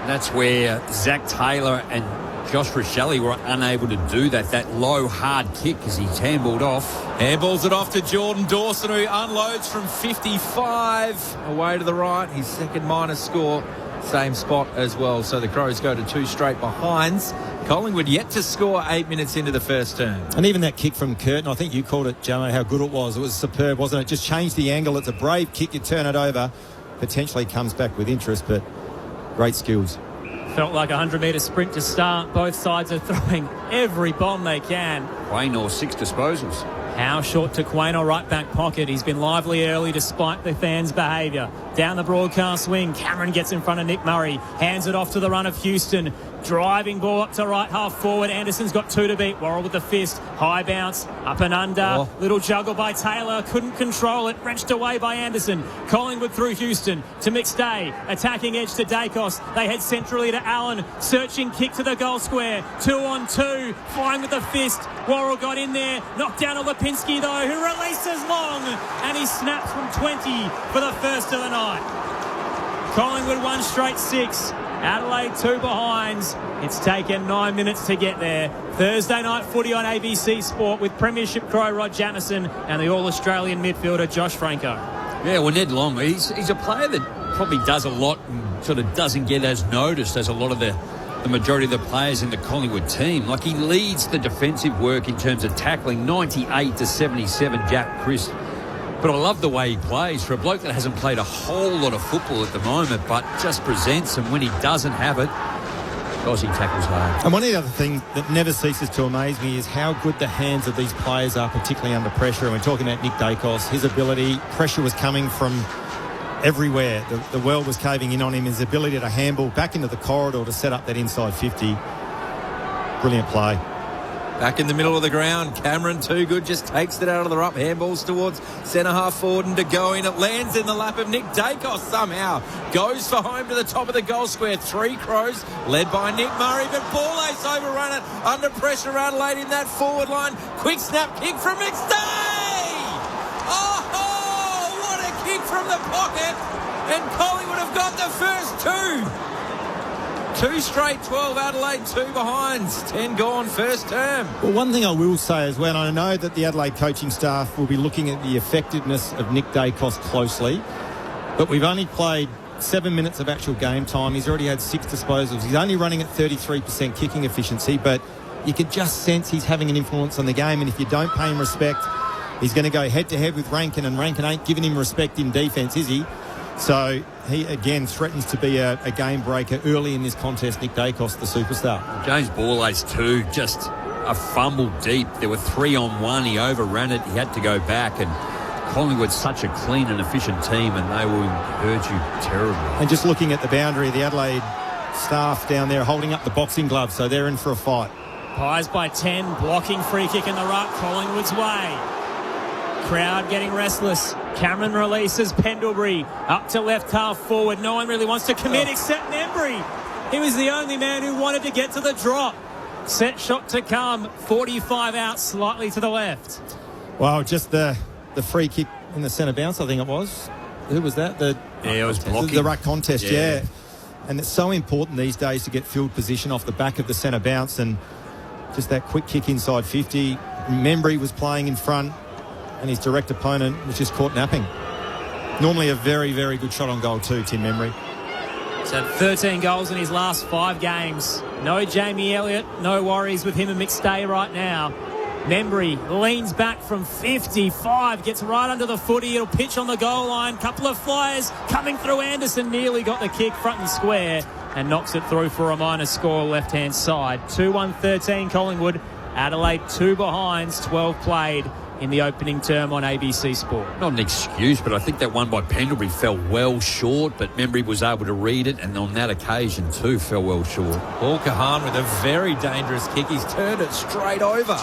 That's where Zach Taylor and Josh Rochelle were unable to do that low, hard kick as he's handballed off. Handballs it off to Jordan Dawson, who unloads from 55 away to the right. His second minus score, same spot as well. So the Crows go to 2 straight behinds. Collingwood yet to score 8 minutes into the first term. And even that kick from Curtin, I think you called it, Jamo, how good it was. It was superb, wasn't it? Just changed the angle. It's a brave kick. You turn it over. Potentially comes back with interest, but great skills. Felt like a 100-metre sprint to start. Both sides are throwing every bomb they can. Quaynor 6 disposals. How short to Quaynor, right back pocket. He's been lively early despite the fans' behaviour. Down the broadcast wing, Cameron gets in front of Nick Murray. Hands it off to the run of Houston. Driving ball up to right half forward. Anderson's got 2 to beat. Worrell with the fist. High bounce. Up and under. Little juggle by Taylor. Couldn't control it. Wrenched away by Anderson. Collingwood through Houston to McStay. Attacking edge to Dacos. They head centrally to Allen. Searching kick to the goal square. 2 on 2. Flying with the fist. Worrell got in there. Knocked down to Lipinski though, who releases long. And he snaps from 20 for the first of the night. Collingwood 1 straight 6. Adelaide 2 behinds. It's taken 9 minutes to get there. Thursday night footy on ABC Sport with Premiership Crow Rod Jamieson and the All-Australian midfielder Josh Franco. Yeah, well, Ned Long, he's a player that probably does a lot and sort of doesn't get as noticed as a lot of the majority of the players in the Collingwood team. Like, he leads the defensive work in terms of tackling, 98 to 77, Jack Crisp. But I love the way he plays for a bloke that hasn't played a whole lot of football at the moment, but just presents, and when he doesn't have it, gosh, he tackles hard. And one of the other things that never ceases to amaze me is how good the hands of these players are, particularly under pressure. And we're talking about Nick Dacos, his ability, pressure was coming from everywhere. The world was caving in on him, his ability to handball back into the corridor to set up that inside 50. Brilliant play. Back in the middle of the ground, Cameron too good, just takes it out of the ruck, handballs towards centre half forward and to go in. It lands in the lap of Nick Dacos somehow. Goes for home to the top of the goal square. 3 Crows led by Nick Murray, but ball ace overrun it. Under pressure, Adelaide in that forward line. Quick snap kick from McStay! Oh, what a kick from the pocket! And Collingwood have got the first 2. 2 straight 12 Adelaide, 2 behinds, 10 gone first term. Well, one thing I will say as well, I know that the Adelaide coaching staff will be looking at the effectiveness of Nick Dacos closely, but we've only played 7 minutes of actual game time. He's already had 6 disposals. He's only running at 33% kicking efficiency, but you can just sense he's having an influence on the game, and if you don't pay him respect, he's going to go head-to-head with Rankin, and Rankin ain't giving him respect in defence, is he? So he, again, threatens to be a game breaker early in this contest, Nick Dacos, the superstar. James Borlase too, just a fumble deep. There were 3 on 1. He overran it. He had to go back, and Collingwood's such a clean and efficient team, and they will hurt you terribly. And just looking at the boundary, the Adelaide staff down there holding up the boxing gloves, so they're in for a fight. Pies by 10, blocking free kick in the ruck, Collingwood's way. Crowd getting restless. Cameron releases Pendlebury up to left half forward. No one really wants to commit except Membry. He was the only man who wanted to get to the drop. Set shot to come. 45 out, slightly to the left. Well, just the free kick in the centre bounce, I think it was. Who was that? It was blocking. The ruck contest, yeah. And it's so important these days to get field position off the back of the centre bounce, and just that quick kick inside 50. Membry was playing in front, and his direct opponent was just caught napping. Normally a very, very good shot on goal too, Tim Membry. He's had 13 goals in his last 5 games. No Jamie Elliott, no worries with him and McStay right now. Membry leans back from 55, gets right under the footy. It'll pitch on the goal line. Couple of flyers coming through. Anderson nearly got the kick front and square and knocks it through for a minus score left-hand side. 2-1-13 Collingwood. Adelaide 2 behinds, 12 played in the opening term on ABC Sport. Not an excuse, but I think that one by Pendlebury fell well short, but Membry was able to read it, and on that occasion too fell well short. Paul Kahan with a very dangerous kick. He's turned it straight over.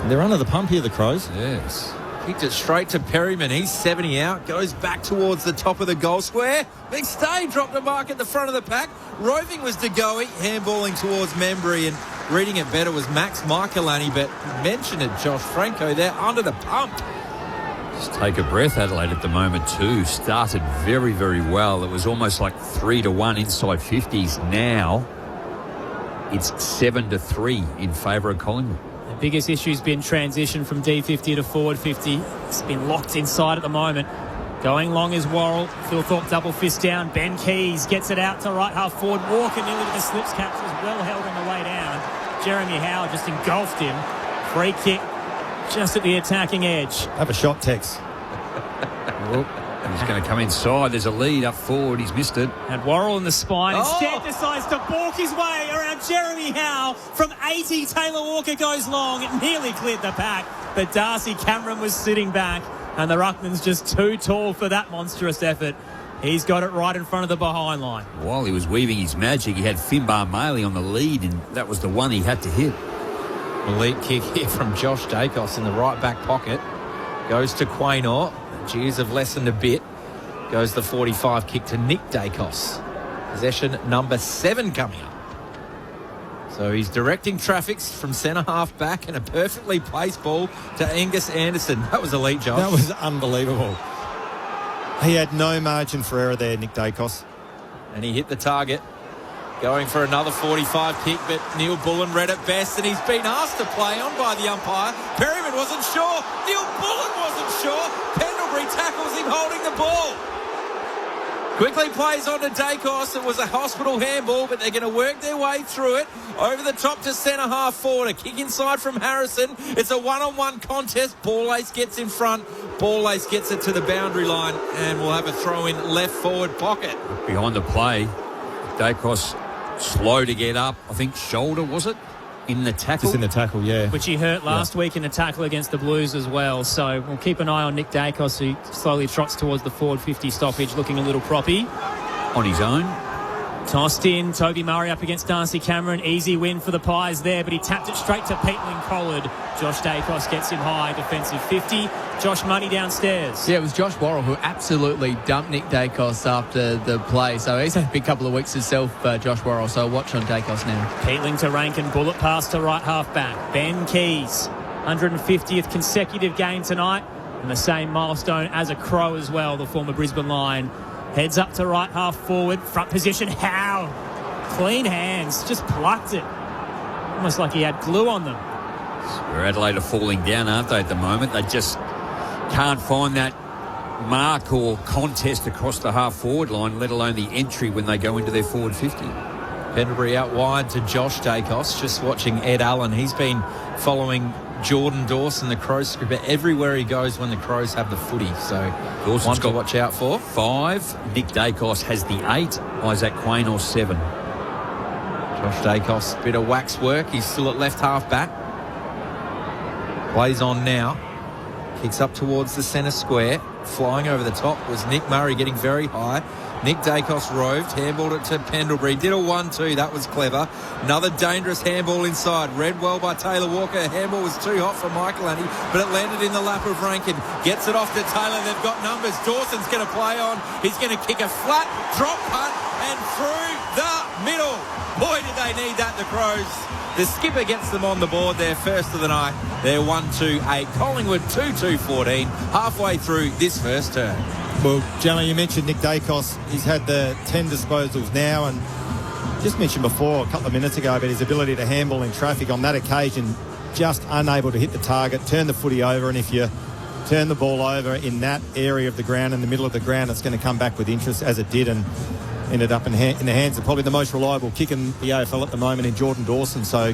They're under the pump here, the Crows. Yes. Kicked it straight to Perryman. He's 70 out. Goes back towards the top of the goal square. McStay dropped a mark at the front of the pack. Roving was De Goey, handballing towards Membry, and reading it better was Max Michelani, but mentioned it, Josh Franco there under the pump. Just take a breath, Adelaide at the moment too. Started very, very well. It was almost like 3-1 inside 50s. Now it's 7-3 in favour of Collingwood. The biggest issue's been transition from D50 to forward 50. It's been locked inside at the moment. Going long is Worrell. Phil Thorpe double fist down. Ben Keys gets it out to right half forward. Walker nearly to the slips catch, was well held on the way down. Jeremy Howe just engulfed him. Free kick just at the attacking edge. Have a shot, Tex. He's going to come inside. There's a lead up forward. He's missed it. Had Worrell in the spine. Instead decides to balk his way around Jeremy Howe. From 80, Taylor Walker goes long. It nearly cleared the pack, but Darcy Cameron was sitting back, and the ruckman's just too tall for that monstrous effort. He's got it right in front of the behind line. While he was weaving his magic, he had Finbar Maley on the lead, and that was the one he had to hit. Elite kick here from Josh Dacos in the right back pocket. Goes to Quaynor. Gears have lessened a bit. Goes the 45 kick to Nick Dacos. Possession number 7 coming up. So he's directing traffics from centre half back, and a perfectly placed ball to Angus Anderson. That was elite, Josh. That was unbelievable. He had no margin for error there, Nick Dacos. And he hit the target. Going for another 45 kick, but Neil Bullen read it best, and he's been asked to play on by the umpire. Perryman wasn't sure. Neil Bullen wasn't sure. Pendlebury tackles him holding the ball. Quickly plays on to Dacos. It was a hospital handball, but they're going to work their way through it. Over the top to centre half forward. A kick inside from Harrison. It's a one-on-one contest. Ball Ace gets in front. Ball Ace gets it to the boundary line, and we'll have a throw in left forward pocket. Behind the play, Dacos slow to get up. I think shoulder, was it? In the tackle? Just in the tackle, yeah. Which he hurt last week in the tackle against the Blues as well. So we'll keep an eye on Nick Dacos, who slowly trots towards the forward 50 stoppage, looking a little proppy. On his own. Tossed in, Toby Murray up against Darcy Cameron. Easy win for the Pies there, but he tapped it straight to Peatling Collard. Josh Dacos gets him high, defensive 50. Josh Money downstairs. Yeah, it was Josh Worrell who absolutely dumped Nick Dacos after the play. So he's had a big couple of weeks himself, Josh Worrell. So watch on Dacos now. Peatling to Rankin, bullet pass to right half back. Ben Keys, 150th consecutive game tonight, and the same milestone as a Crow as well, the former Brisbane Lion. Heads up to right half forward, front position, Howe. Clean hands, just plucked it. Almost like he had glue on them. Where Adelaide are falling down, aren't they, at the moment? They just can't find that mark or contest across the half-forward line, let alone the entry when they go into their forward 50. Pendlebury out wide to Josh Dacos. Just watching Ed Allen. He's been following Jordan Dawson, the Crows skipper, everywhere he goes when the Crows have the footy. So Dawson's one to watch out for. 5. Nick Dacos has the 8. Isaac Quaynor 7. Josh Dacos, bit of wax work. He's still at left half back. Plays on now. Kicks up towards the centre square. Flying over the top was Nick Murray, getting very high. Nick Dacos roved, handballed it to Pendlebury. Did a 1-2, that was clever. Another dangerous handball inside. Read well by Taylor Walker. Handball was too hot for Michelani, but it landed in the lap of Rankin. Gets it off to Taylor. They've got numbers. Dawson's going to play on. He's going to kick a flat drop punt and through the middle. Boy, did they need that, the Crows. The skipper gets them on the board there, first of the night. They're 1-2-8. Collingwood 2-2-14, halfway through this first term. Well, Gemma, you mentioned Nick Dacos. He's had the 10 disposals now, and just mentioned before, a couple of minutes ago, about his ability to handball in traffic. On that occasion, just unable to hit the target, turn the footy over, and if you turn the ball over in that area of the ground, in the middle of the ground, it's going to come back with interest, as it did, and ended up in the hands of probably the most reliable kick in the AFL at the moment in Jordan Dawson. So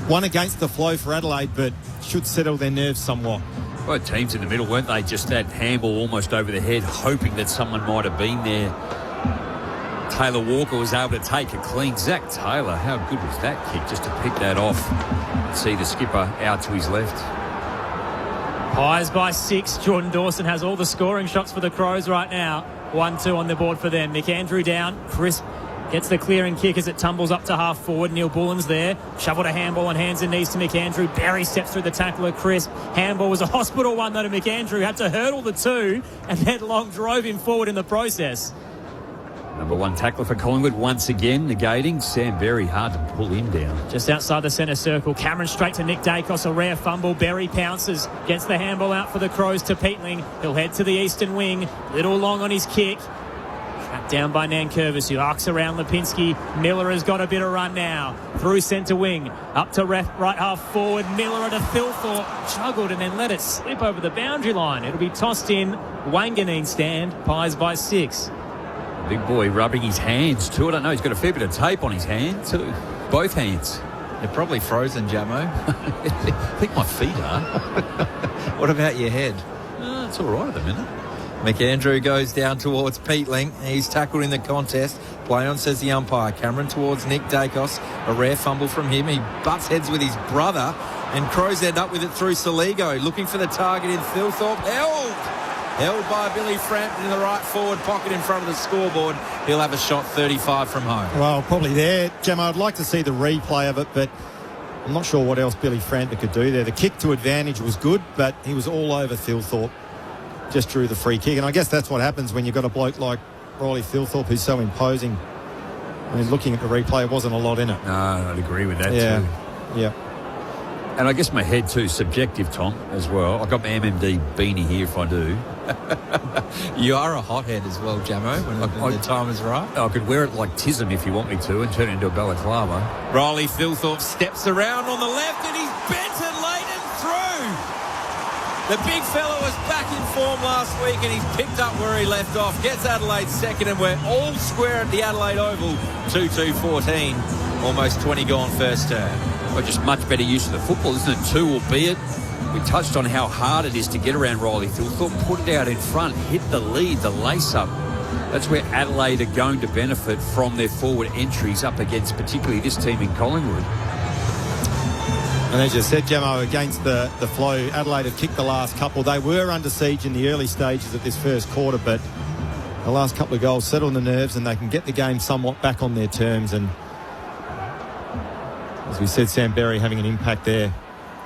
one against the flow for Adelaide, but should settle their nerves somewhat. Both teams in the middle, weren't they? Just that handball almost over the head, hoping that someone might have been there. Taylor Walker was able to take it clean. Zach Taylor, how good was that kick, just to pick that off and see the skipper out to his left. Pies by 6. Jordan Dawson has all the scoring shots for the Crows right now. 1-2 on the board for them. McAndrew down. Crisp gets the clearing kick as it tumbles up to half forward. Neil Bullen's there. Shoveled a handball on hands and knees to McAndrew. Barry steps through the tackler. Crisp. Handball was a hospital one, though, to McAndrew. Had to hurdle the 2 and then Long drove him forward in the process. The Number one tackler for Collingwood once again, negating Sam Berry. Hard to pull him down. Just outside the centre circle, Cameron straight to Nick Dacos, a rare fumble. Berry pounces, gets the handball out for the Crows to Peatling. He'll head to the eastern wing, little long on his kick. Trapped down by Nankervis, who arcs around Lipinski. Miller has got a bit of run now. Through centre wing, up to right half forward. Miller to Thilthorpe, juggled and then let it slip over the boundary line. It'll be tossed in. Wanganeen stand, Pies by 6. Big boy rubbing his hands too. I don't know, he's got a fair bit of tape on his hand too. Both hands. They're probably frozen, Jamo. I think my feet are. What about your head? It's all right at the minute. McAndrew goes down towards Peatling. He's tackled in the contest. Play on, says the umpire. Cameron towards Nick Dacos. A rare fumble from him. He butts heads with his brother, and Crows end up with it through Saligo. Looking for the target in Thilthorpe. Held by Billy Frampton in the right forward pocket in front of the scoreboard. He'll have a shot 35 from home. Well, probably there. Gemma, I'd like to see the replay of it, but I'm not sure what else Billy Frampton could do there. The kick to advantage was good, but he was all over Thilthorpe. Just drew the free kick. And I guess that's what happens when you've got a bloke like Riley Thilthorpe who's so imposing. I mean, looking at the replay, it wasn't a lot in it. No, I'd agree with that too. Yeah. And I guess my head too, subjective, Tom, as well. I've got my MMD beanie here if I do. You are a hothead as well, Jamo, when the time is right. I could wear it like Tism if you want me to and turn it into a balaclava. Riley Thilthorpe steps around on the left and he's bent and laid it through. The big fella was back in form last week and he's picked up where he left off. Gets Adelaide second and we're all square at the Adelaide Oval. 2-2-14. Almost 20 gone first term. Well, just much better use of the football, isn't it? 2, albeit. We touched on how hard it is to get around Riley Thilthorpe. Put it out in front, hit the lead, the lace-up. That's where Adelaide are going to benefit from their forward entries up against particularly this team in Collingwood. And as you said, Jamo, against the flow, Adelaide have kicked the last couple. They were under siege in the early stages of this first quarter, but the last couple of goals settle the nerves and they can get the game somewhat back on their terms. And as we said, Sam Berry having an impact there.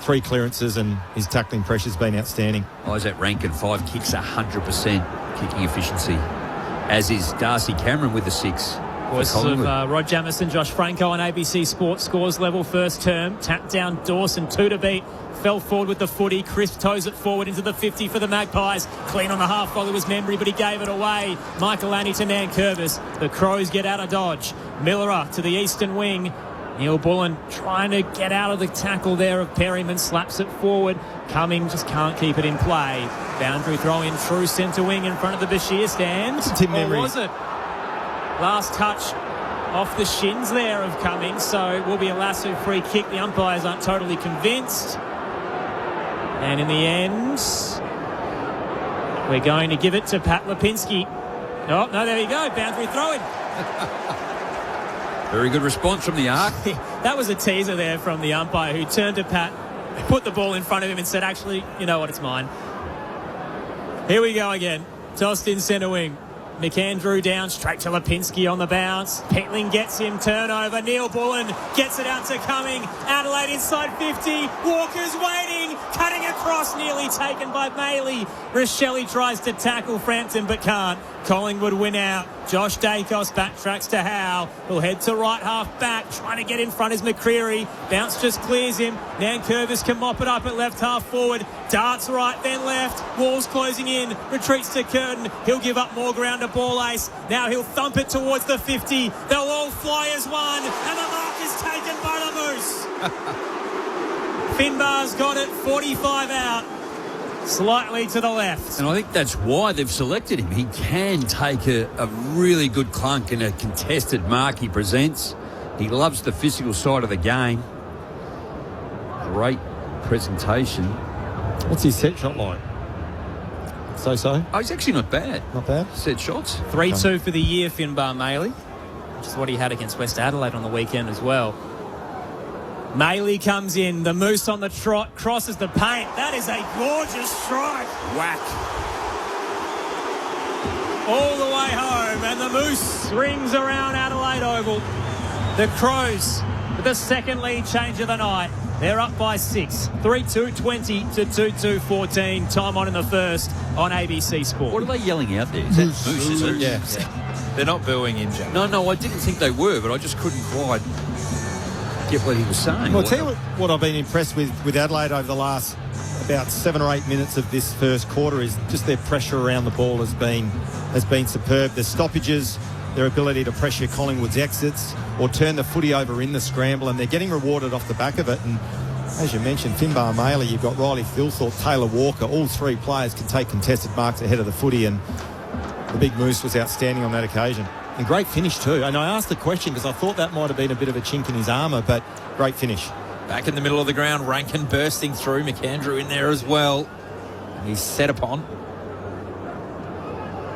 3 clearances and his tackling pressure's been outstanding. Isaac Rankin, 5 kicks, 100% kicking efficiency. As is Darcy Cameron with the 6. Voice of Rod Jamieson, Josh Franco on ABC Sports scores level first term. Tapped down Dawson, 2 to beat. Fell forward with the footy. Crisp toes it forward into the 50 for the Magpies. Clean on the half volley was Membry, but he gave it away. Michael Annie to Nankervis. The Crows get out of dodge. Miller to the eastern wing. Neil Bullen trying to get out of the tackle there of Perryman. Slaps it forward. Cumming just can't keep it in play. Boundary throw in through centre wing in front of the Bashir stand. Or was it? Last touch off the shins there of Cummings, so it will be a Lasso free kick. The umpires aren't totally convinced. And in the end, we're going to give it to Pat Lipinski. Oh, no, there we go. Boundary throw-in. Very good response from the arc. That was a teaser there from the umpire who turned to Pat, put the ball in front of him and said, actually, you know what, it's mine. Here we go again. Tossed in centre wing. McAndrew down, straight to Lipinski on the bounce. Peatling gets him, turnover. Neil Bullen gets it out to Cumming. Adelaide inside 50. Walker's waiting, cutting across, nearly taken by Bailey. Rochelle tries to tackle Frampton but can't. Collingwood win out. Josh Dacos backtracks to Howe. He'll head to right half back. Trying to get in front is McCreary. Bounce just clears him. Nankervis can mop it up at left half forward. Darts right, then left. Walls closing in. Retreats to Curtin. He'll give up more ground to Ball Ace. Now he'll thump it towards the 50. They'll all fly as one. And the mark is taken by the Moose. Finbar's got it. 45 out. Slightly to the left. And I think that's why they've selected him. He can take a really good clunk in a contested mark he presents. He loves the physical side of the game. Great presentation. What's his set shot like? So-so? Oh, he's actually not bad. Not bad? Set shots. 3-2 for the year, Finbar Maley, which is what he had against West Adelaide on the weekend as well. Maley comes in, the Moose on the trot, crosses the paint. That is a gorgeous strike. Whack. All the way home, and the Moose rings around Adelaide Oval. The Crows with the second lead change of the night. They're up by 6. 3-2-20 to 2-2-14. Time on in the first on ABC Sport. What are they yelling out there? Is that Moose, is it? Yeah. They're not booing him, Jack. No, I didn't think they were, but I just couldn't quite get what he was saying. Well, I'll tell you what I've been impressed with Adelaide over the last about 7 or 8 minutes of this first quarter is just their pressure around the ball has been superb. The stoppages, their ability to pressure Collingwood's exits or turn the footy over in the scramble, and they're getting rewarded off the back of it. And as you mentioned, Finbar Maley, you've got Riley Philthorpe, Taylor Walker, all three players can take contested marks ahead of the footy, and the big Moose was outstanding on that occasion. And great finish too. And I asked the question because I thought that might have been a bit of a chink in his armour, but great finish. Back in the middle of the ground, Rankin bursting through, McAndrew in there as well. And he's set upon.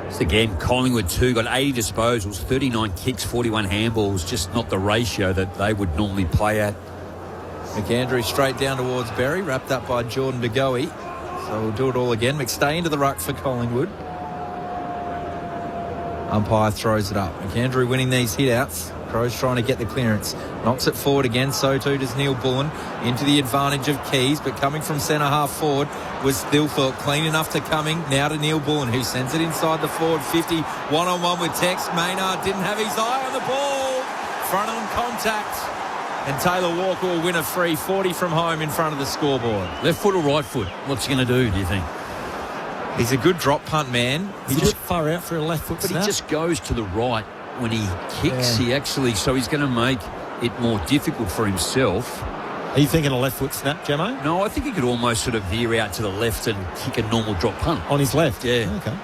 So again, Collingwood 2 got 80 disposals, 39 kicks, 41 handballs, just not the ratio that they would normally play at. McAndrew straight down towards Berry, wrapped up by Jordan De Goey. So we'll do it all again. McStay into the ruck for Collingwood. Umpire throws it up. McAndrew winning these hit-outs. Crows trying to get the clearance. Knocks it forward again. So too does Neil Bullen. Into the advantage of Keys, but coming from centre half forward was Thilthorpe. Clean enough to coming. Now to Neil Bullen, who sends it inside the forward 50. One-on-one with Tex. Maynard didn't have his eye on the ball. Front on contact. And Taylor Walker will win a free 40 from home in front of the scoreboard. Left foot or right foot? What's he going to do you think? He's a good drop punt man. He's just far out for a left foot But snap. he just goes to the right when he kicks. Yeah. So he's going to make it more difficult for himself. Are you thinking a left foot snap, Jamo? No, I think he could almost sort of veer out to the left and kick a normal drop punt. On his left? Yeah. Okay.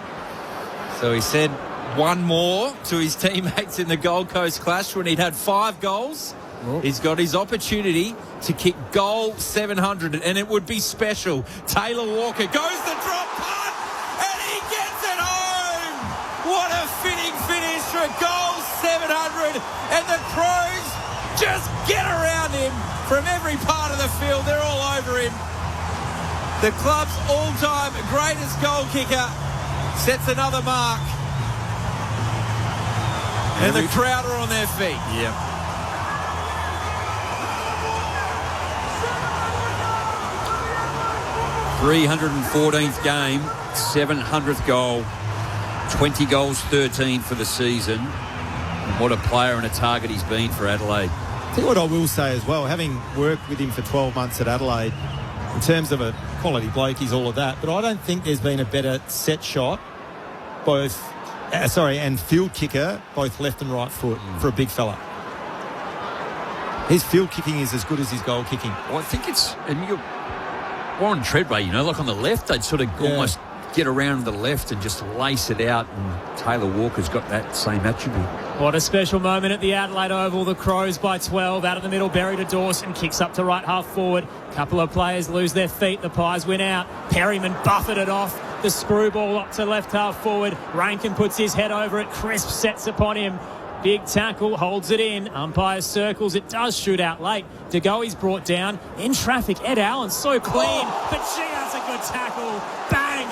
So he said one more to his teammates in the Gold Coast Clash when he'd had 5 goals. Oh. He's got his opportunity to kick goal 700, and it would be special. Taylor Walker goes the drop punt, and he gets it home. What a fitting finish for goal 700, and the Crows just get around him from every part of the field. They're all over him. The club's all-time greatest goal kicker sets another mark, and the crowd are on their feet. Yeah. 314th game, 700th goal, 20 goals, 13 for the season. And what a player and a target he's been for Adelaide. Tell you what I will say as well, having worked with him for 12 months at Adelaide, in terms of a quality bloke, he's all of that, but I don't think there's been a better set shot, and field kicker, both left and right foot, for a big fella. His field kicking is as good as his goal kicking. Well, I think it's... And you're Warren Treadway, like on the left, they'd sort of almost get around the left and just lace it out, and Taylor Walker's got that same attribute. What a special moment at the Adelaide Oval. The Crows by 12. Out of the middle, Berry to Dawson. Kicks up to right half forward. Couple of players lose their feet. The Pies win out. Perryman buffeted it off. The screwball up to left half forward. Rankin puts his head over it. Crisp sets upon him. Big tackle, holds it in. Umpire circles. It does shoot out late. De Goey's brought down. In traffic, Ed Allen so clean. But she has a good tackle. Bang!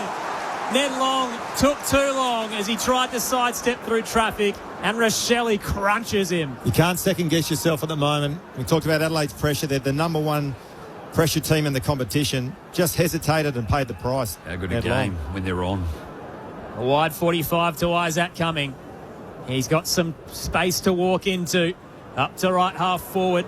Ned Long took too long as he tried to sidestep through traffic, and Rochelle crunches him. You can't second-guess yourself at the moment. We talked about Adelaide's pressure. They're the number one pressure team in the competition. Just hesitated and paid the price. How good a game when they're on. A wide 45 to Isaac Cumming. He's got some space to walk into. Up to right half forward.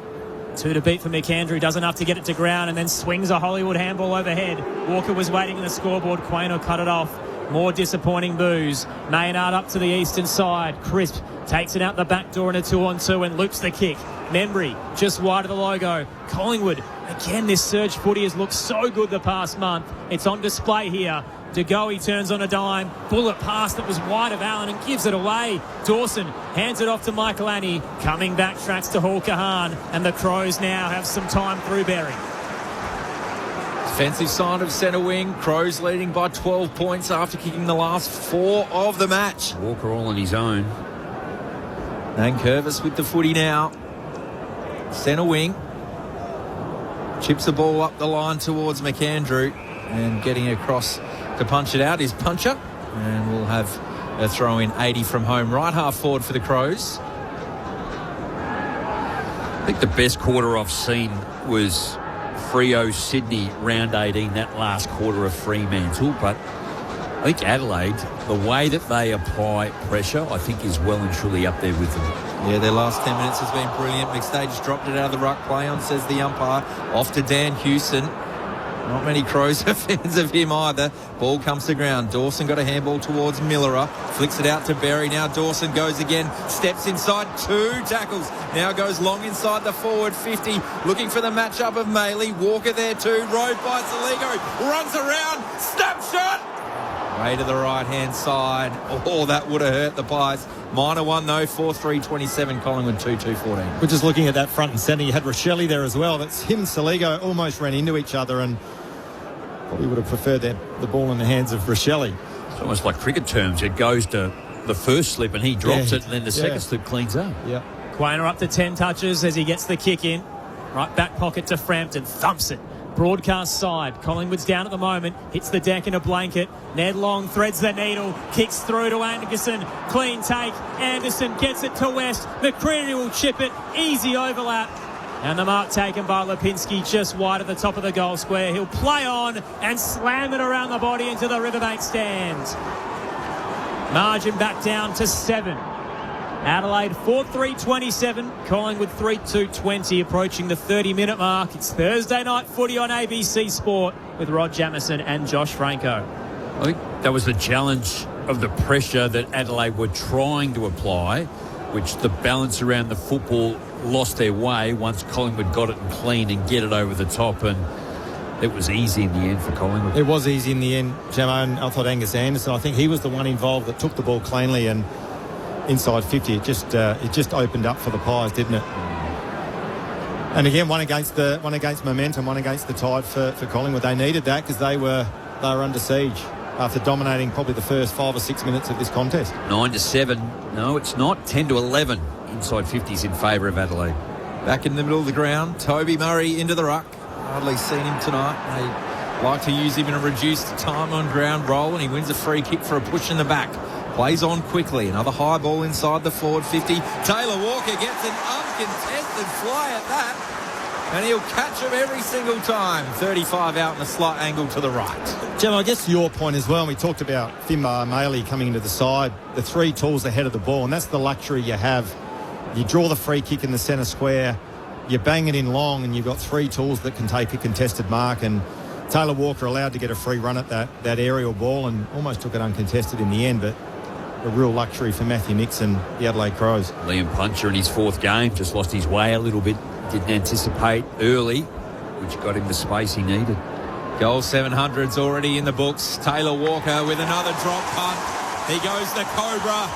2 to beat for McAndrew. Does enough to get it to ground and then swings a Hollywood handball overhead. Walker was waiting in the scoreboard. Quaino cut it off. More disappointing boos. Maynard up to the eastern side. Crisp takes it out the back door in a 2-on-2 and loops the kick. Membry just wide of the logo. Collingwood, again, this surge footy has looked so good the past month. It's on display here. De Goey turns on a dime. Bullet pass that was wide of Allen and gives it away. Dawson hands it off to Michael Annie. Coming back, tracks to Hall Kahan. And the Crows now have some time through Berry. Defensive side of centre wing. Crows leading by 12 points after kicking the last 4 of the match. Walker all on his own. Nankervis with the footy now. Centre wing. Chips the ball up the line towards McAndrew. And getting across to punch it out is Puncher. And we'll have a throw in 80 from home. Right half forward for the Crows. I think the best quarter I've seen was Freo Sydney round 18, that last quarter of Fremantle. But I think Adelaide, the way that they apply pressure, I think is well and truly up there with them. Yeah, their last 10 minutes has been brilliant. McStay just dropped it out of the ruck, play on, says the umpire. Off to Dan Hewson. Not many Crows are fans of him either. Ball comes to ground. Dawson got a handball towards Millerer. Flicks it out to Berry. Now Dawson goes again. Steps inside. 2 tackles. Now goes long inside the forward 50. Looking for the matchup of Maley. Walker there too. Road by Saligo. Runs around. Snap shot. Way to the right-hand side. Oh, that would have hurt the Pies. Minor one, though, 4-3-27, Collingwood 2-2-14. We're just looking at that front and centre. You had Rochelle there as well. That's him and Saligo almost ran into each other and probably would have preferred the ball in the hands of Rochelle. It's almost like cricket terms. It goes to the first slip and he drops it, and then the second slip cleans up. Yeah. Quainer up to 10 touches as he gets the kick in. Right back pocket to Frampton. Thumps it. Broadcast side. Collingwood's down at the moment. Hits the deck in a blanket. Ned Long threads the needle. Kicks through to Anderson. Clean take. Anderson gets it to West. McCreary will chip it. Easy overlap. And the mark taken by Lipinski just wide at the top of the goal square. He'll play on and slam it around the body into the Riverbank stand. Margin back down to 7. Adelaide 4-3-27, Collingwood 3-2-20, approaching the 30-minute mark. It's Thursday night footy on ABC Sport with Rod Jamieson and Josh Franco. I think that was the challenge of the pressure that Adelaide were trying to apply, which the balance around the football lost their way once Collingwood got it and clean and get it over the top, and it was easy in the end for Collingwood. It was easy in the end, Jamo, and I thought Angus Anderson, I think he was the one involved that took the ball cleanly, and inside 50, it just opened up for the Pies, didn't it? And again, one against momentum, one against the tide for Collingwood. They needed that because they were under siege after dominating probably the first 5 or 6 minutes of this contest. 9-7. No, it's not. 10-11. Inside 50s in favour of Adelaide. Back in the middle of the ground, Toby Murray into the ruck. Hardly seen him tonight. They like to use him in a reduced time on ground role, and he wins a free kick for a push in the back. Plays on quickly. Another high ball inside the forward 50. Taylor Walker gets an uncontested fly at that, and he'll catch him every single time. 35 out in a slight angle to the right. Jim, I guess to your point as well, we talked about Finbar Maley coming into the side, the 3 tools ahead of the ball, and that's the luxury you have. You draw the free kick in the centre square, you bang it in long, and you've got 3 tools that can take a contested mark, and Taylor Walker allowed to get a free run at that aerial ball and almost took it uncontested in the end, but a real luxury for Matthew Nicks and the Adelaide Crows. Liam Puncher in his 4th game just lost his way a little bit. Didn't anticipate early, which got him the space he needed. Goal 700's already in the books. Taylor Walker with another drop punt. He goes the Cobra.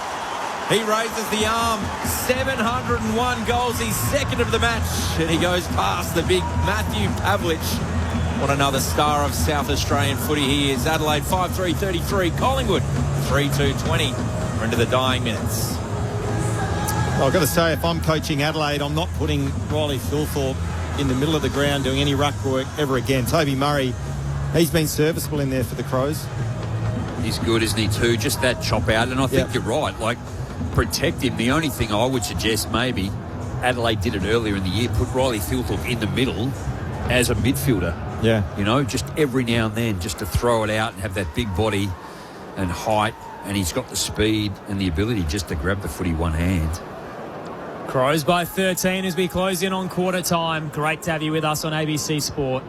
He raises the arm. 701 goals. He's 2nd of the match. And he goes past the big Matthew Pavlich. What another star of South Australian footy he is. Adelaide 5-3-33. Collingwood 3-2-20. We're into the dying minutes. Well, I've got to say, if I'm coaching Adelaide, I'm not putting Riley Thilthorpe in the middle of the ground doing any ruck work ever again. Toby Murray, he's been serviceable in there for the Crows. He's good, isn't he, too? Just that chop out. And I think you're right. Like, protect him. The only thing I would suggest maybe, Adelaide did it earlier in the year, put Riley Thilthorpe in the middle as a midfielder. Yeah. You know, just every now and then, just to throw it out and have that big body and height. And he's got the speed and the ability just to grab the footy one hand. Crows by 13 as we close in on quarter time. Great to have you with us on ABC Sport.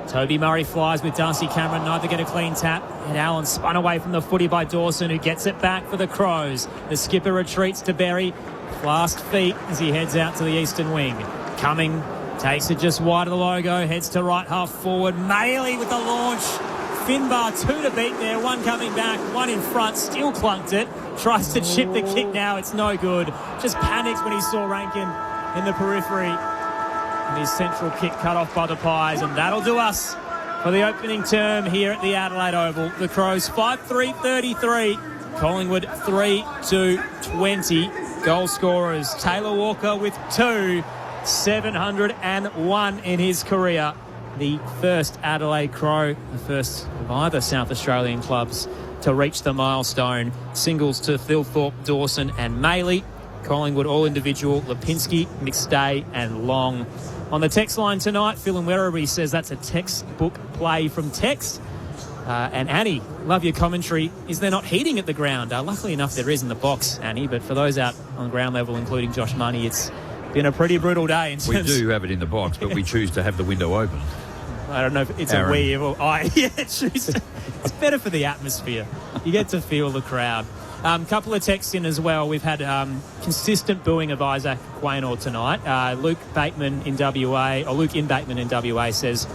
Toby Murray flies with Darcy Cameron, neither get a clean tap. And Allen spun away from the footy by Dawson, who gets it back for the Crows. The skipper retreats to Berry. Fast feet as he heads out to the eastern wing. Cumming takes it just wide of the logo, heads to right half forward. Maley with the launch. Finbar 2 to beat there, 1 coming back, 1 in front, still clunked it. Tries to chip the kick now, it's no good. Just panics when he saw Rankin in the periphery. And his central kick cut off by the Pies, and that'll do us for the opening term here at the Adelaide Oval. The Crows 5-3-33, Collingwood 3-2-20. Goal scorers, Taylor Walker with 2, 701 in his career. The first Adelaide Crow, the first of either South Australian clubs to reach the milestone. Singles to Thilthorpe, Dawson and Maley. Collingwood all individual, Lipinski, McStay and Long. On the text line tonight, Phil in Werribee says that's a textbook play from text. And Annie, love your commentary. Is there not heating at the ground? Luckily enough, there is in the box, Annie. But for those out on ground level, including Josh Money, it's been a pretty brutal day. We do have it in the box, but we choose to have the window open. I don't know if it's Aaron. a we or I. Yeah, it's better for the atmosphere. You get to feel the crowd. Couple of texts in as well. We've had consistent booing of Isaac Quaynor tonight. Luke in Bateman in WA says,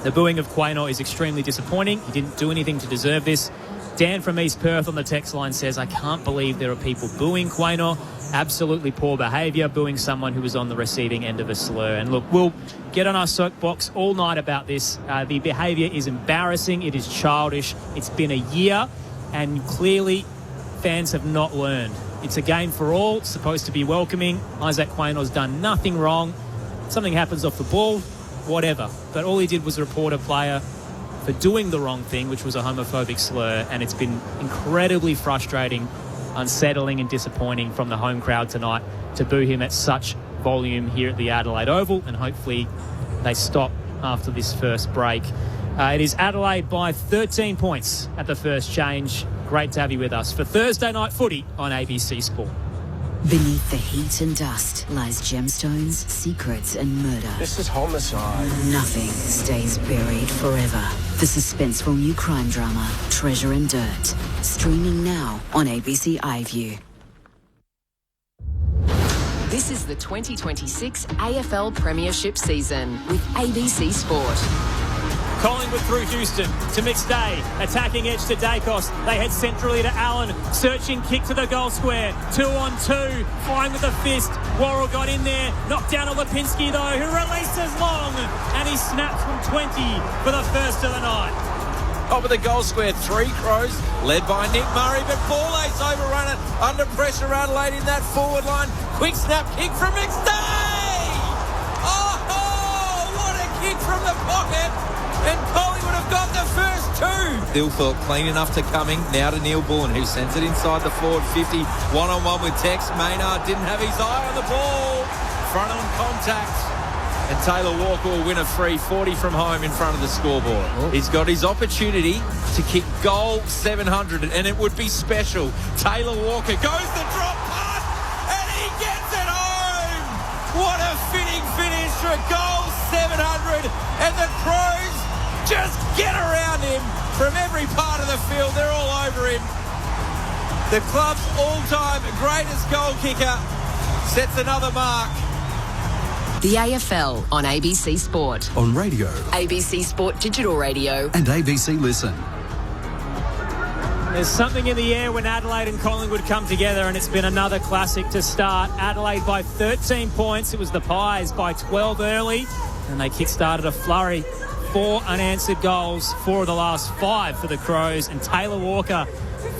the booing of Quaynor is extremely disappointing. He didn't do anything to deserve this. Dan from East Perth on the text line says, I can't believe there are people booing Quaynor. Absolutely poor behaviour, booing someone who was on the receiving end of a slur. And look, we'll get on our soapbox all night about this. The behaviour is embarrassing. It is childish. It's been a year, and clearly fans have not learned. It's a game for all. It's supposed to be welcoming. Isaac Quaynor's done nothing wrong. Something happens off the ball, whatever. But all he did was report a player for doing the wrong thing, which was a homophobic slur, and it's been incredibly frustrating, unsettling and disappointing from the home crowd tonight to boo him at such volume here at the Adelaide Oval, and hopefully they stop after this first break. It is Adelaide by 13 points at the first change. Great to have you with us for Thursday Night Footy on ABC Sport. Beneath the heat and dust lies gemstones, secrets and murder. This is homicide. Nothing stays buried forever. The suspenseful new crime drama, Treasure and Dirt. Streaming now on ABC iView. This is the 2026 AFL Premiership season with ABC Sport. Collingwood through Houston to McStay, attacking edge to Dacos. They head centrally to Allen, searching kick to the goal square. 2-on-2, flying with a fist. Worrell got in there, knocked down to Lipinski though, who releases long, and he snaps from 20 for the first of the night. Top of the goal square, 3 Crows, led by Nick Murray, but Ball's overrun it. Under pressure, Adelaide in that forward line. Quick snap kick from McStay! Oh, what a kick from the pocket! And Collingwood have got the first 2. Dilthorpe clean enough to Cumming. Now to Neil Bourne, who sends it inside the forward 50. One-on-one with Tex. Maynard didn't have his eye on the ball. Front on contact. And Taylor Walker will win a free 40 from home in front of the scoreboard. Oh. He's got his opportunity to kick goal 700, and it would be special. Taylor Walker goes the drop pass, and he gets it home. What a fitting finish for goal 700, and the Crows just get around him from every part of the field. They're all over him. The club's all-time greatest goal kicker sets another mark. The AFL on ABC Sport. On radio. ABC Sport Digital Radio. And ABC Listen. There's something in the air when Adelaide and Collingwood come together, and it's been another classic to start. Adelaide by 13 points. It was the Pies by 12 early, and they kick-started a flurry. 4 unanswered goals, 4 of the last 5 for the Crows, and Taylor Walker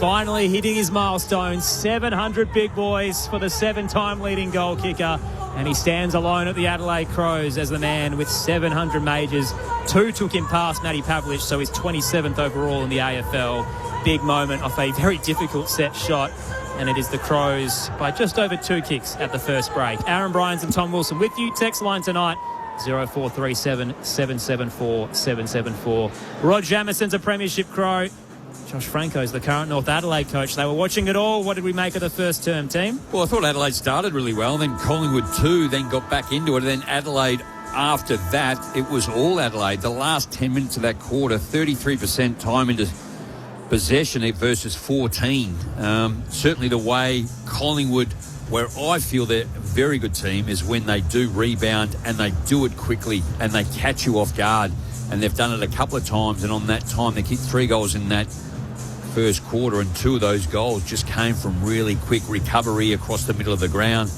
finally hitting his milestone. 700 big boys for the 7-time leading goal kicker, and he stands alone at the Adelaide Crows as the man with 700 majors. 2 took him past Matty Pavlich, so he's 27th overall in the AFL. Big moment off a very difficult set shot, and it is the Crows by just over 2 kicks at the first break. Aaron Bryans and Tom Wilson with you. Text line tonight, 0437 774 774. Rod Jamison's a premiership Crow. Josh Franco's the current North Adelaide coach. They were watching it all. What did we make of the first term, team? Well, I thought Adelaide started really well, then Collingwood too, then got back into it, and then Adelaide after that, it was all Adelaide. The last 10 minutes of that quarter, 33% time into possession versus 14. Certainly the way Collingwood, where I feel they're a very good team, is when they do rebound and they do it quickly and they catch you off guard. And they've done it a couple of times, and on that time they kicked 3 goals in that first quarter, and 2 of those goals just came from really quick recovery across the middle of the ground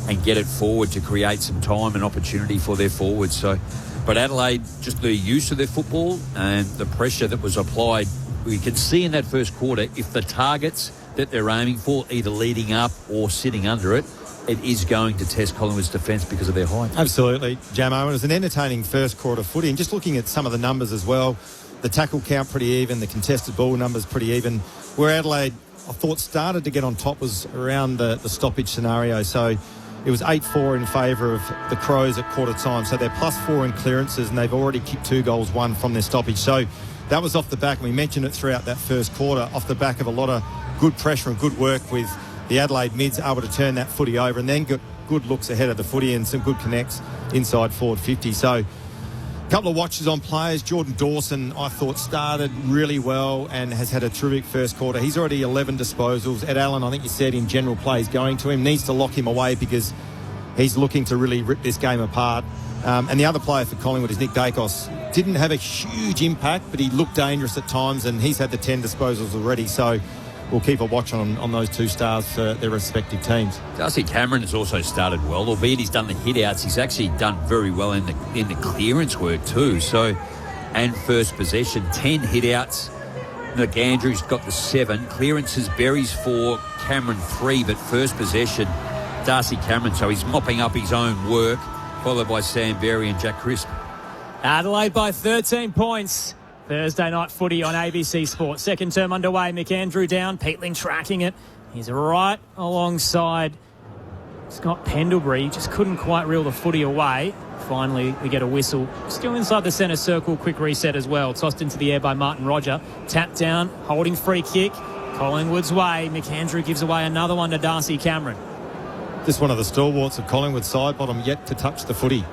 and get it forward to create some time and opportunity for their forwards. So, but Adelaide, just the use of their football and the pressure that was applied, we can see in that first quarter, if the targets that they're aiming for, either leading up or sitting under it, it is going to test Collingwood's defence because of their height. Absolutely, Jamo. It was an entertaining first quarter footy, and just looking at some of the numbers as well, the tackle count pretty even, the contested ball numbers pretty even. Where Adelaide, I thought, started to get on top was around the stoppage scenario. So it was 8-4 in favour of the Crows at quarter time. So they're +4 in clearances, and they've already kicked 2 goals, 1 from their stoppage. So that was off the back, and we mentioned it throughout that first quarter, off the back of a lot of good pressure and good work with the Adelaide mids able to turn that footy over and then get good looks ahead of the footy and some good connects inside forward 50. So a couple of watches on players. Jordan Dawson, I thought, started really well and has had a terrific first quarter. He's already 11 disposals. Ed Allen, I think you said in general play is going to him, needs to lock him away because he's looking to really rip this game apart. And the other player for Collingwood is Nick Dacos. Didn't have a huge impact, but he looked dangerous at times, and he's had the 10 disposals already. So we'll keep a watch on those two stars for their respective teams. Darcy Cameron has also started well, albeit he's done the hit-outs. He's actually done very well in the clearance work too. So, and first possession, 10 hit-outs. Nick Andrews got the 7. Clearances, Berry's 4, Cameron 3, but first possession, Darcy Cameron. So he's mopping up his own work, followed by Sam Berry and Jack Crisp. Adelaide by 13 points. Thursday night footy on ABC Sport. Second term underway. McAndrew down. Peatling tracking it. He's right alongside Scott Pendlebury. Just couldn't quite reel the footy away. Finally, we get a whistle. Still inside the centre circle. Quick reset as well. Tossed into the air by Martin Roger. Tapped down. Holding free kick. Collingwood's way. McAndrew gives away another one to Darcy Cameron. Just one of the stalwarts of Collingwood's side bottom yet to touch the footy.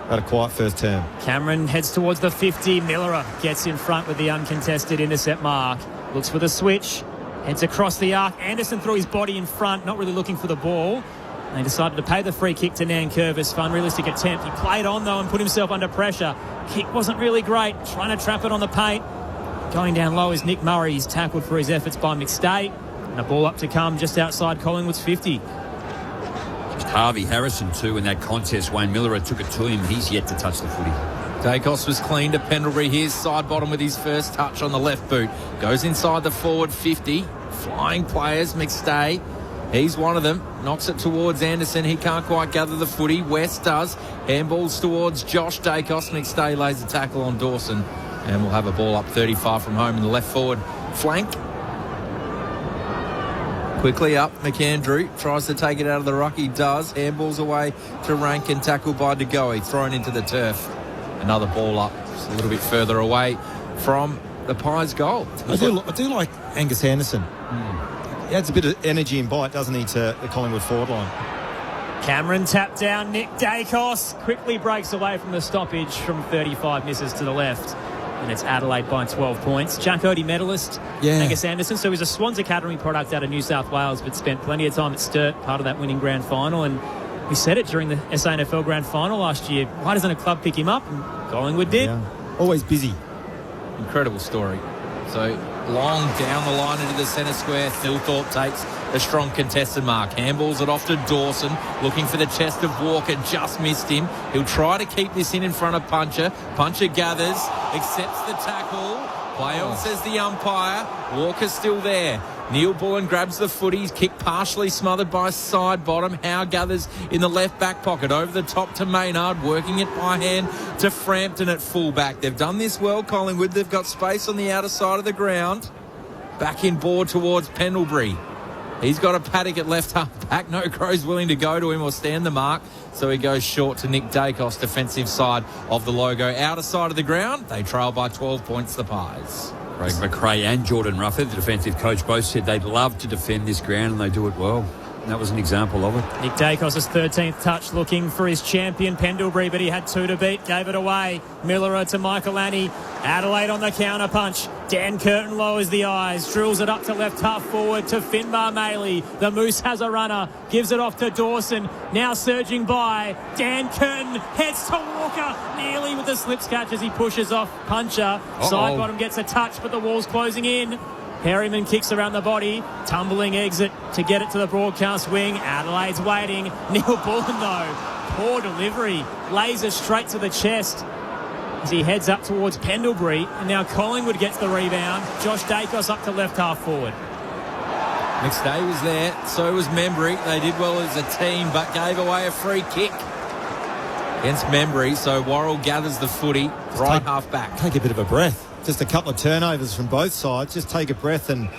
Had a quiet first term. Cameron heads towards the 50. Miller gets in front with the uncontested intercept mark. Looks for the switch. Heads across the arc. Anderson threw his body in front, not really looking for the ball. They decided to pay the free kick to Nankervis. Unrealistic attempt. He played on, though, and put himself under pressure. Kick wasn't really great. Trying to trap it on the paint. Going down low is Nick Murray. He's tackled for his efforts by McStay. And a ball up to come just outside Collingwood's 50. Harvey Harrison too in that contest. Wayne Miller took it to him. He's yet to touch the footy. Dacos was clean to Pendlebury. Here's side bottom with his first touch on the left boot. Goes inside the forward 50. Flying players. McStay. He's one of them. Knocks it towards Anderson. He can't quite gather the footy. West does. Handballs towards Josh Dacos. McStay lays a tackle on Dawson. And we'll have a ball up 35 from home in the left forward flank. Quickly up, McAndrew tries to take it out of the ruck. He does. Handballs away to Rankin, tackled by De Goey, thrown into the turf. Another ball up, just a little bit further away from the Pies' goal. I do like Angus Anderson. He adds a bit of energy and bite, doesn't he, to the Collingwood forward line. Cameron tapped down. Nick Dacos quickly breaks away from the stoppage from 35, misses to the left. And it's Adelaide by 12 points. Jack Odie medalist, Angus Anderson. So he's a Swans Academy product out of New South Wales, but spent plenty of time at Sturt, part of that winning grand final. And we said it during the SANFL grand final last year. Why doesn't a club pick him up? And Collingwood did. Yeah. Always busy. Incredible story. So long down the line into the centre square. Thilthorpe takes a strong contested mark. Handballs it off to Dawson, looking for the chest of Walker. Just missed him. He'll try to keep this in front of Puncher. Puncher gathers, accepts the tackle. Play on, says the umpire. Walker's still there. Neil Bullen grabs the footy. Kick partially smothered by side bottom. Howe gathers in the left back pocket. Over the top to Maynard. Working it by hand to Frampton at fullback. They've done this well, Collingwood. They've got space on the outer side of the ground. Back in board towards Pendlebury. He's got a paddock at left half back. No Crow's willing to go to him or stand the mark. So he goes short to Nick Dacos, defensive side of the logo. Outer side of the ground, they trail by 12 points, the Pies. Craig McRae and Jordan Rufford, the defensive coach, both said they'd love to defend this ground, and they do it well. And that was an example of it. Nick Dacos' 13th touch, looking for his champion Pendlebury, but he had 2 to beat, gave it away. Miller to Michael Annie. Adelaide on the counter punch. Dan Curtin lowers the eyes, drills it up to left half forward to Finbar Maley. The Moose has a runner, gives it off to Dawson. Now surging by. Dan Curtin heads to Walker, nearly with the slips catch as he pushes off Puncher. Side bottom gets a touch, but the wall's closing in. Perryman kicks around the body, tumbling exit to get it to the broadcast wing. Adelaide's waiting. Neil Bullen, though, poor delivery, lays it straight to the chest as he heads up towards Pendlebury. And now Collingwood gets the rebound. Josh Dacos up to left half forward. McStay was there, so was Membry. They did well as a team, but gave away a free kick against Membry. So Worrell gathers the footy, right half back. Take a bit of a breath. Just a couple of turnovers from both sides. Just take a breath and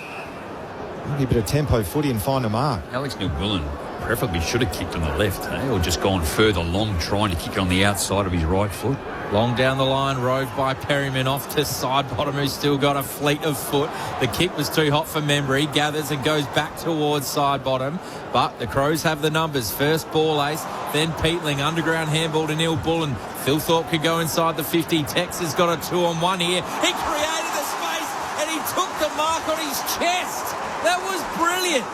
maybe a bit of tempo footy and find a mark. Alex Neil-Bullen preferably should have kicked on the left, or just gone further long, trying to kick on the outside of his right foot. Long down the line, roved by Perryman off to side bottom, who's still got a fleet of foot. The kick was too hot for Membry. Gathers and goes back towards side bottom. But the Crows have the numbers. First ball ace, then Peatling. Underground handball to Neil Bullen. Philthorpe could go inside the 50. Tex has got a 2-on-1 here. He created the space and he took the mark on his chest. That was brilliant.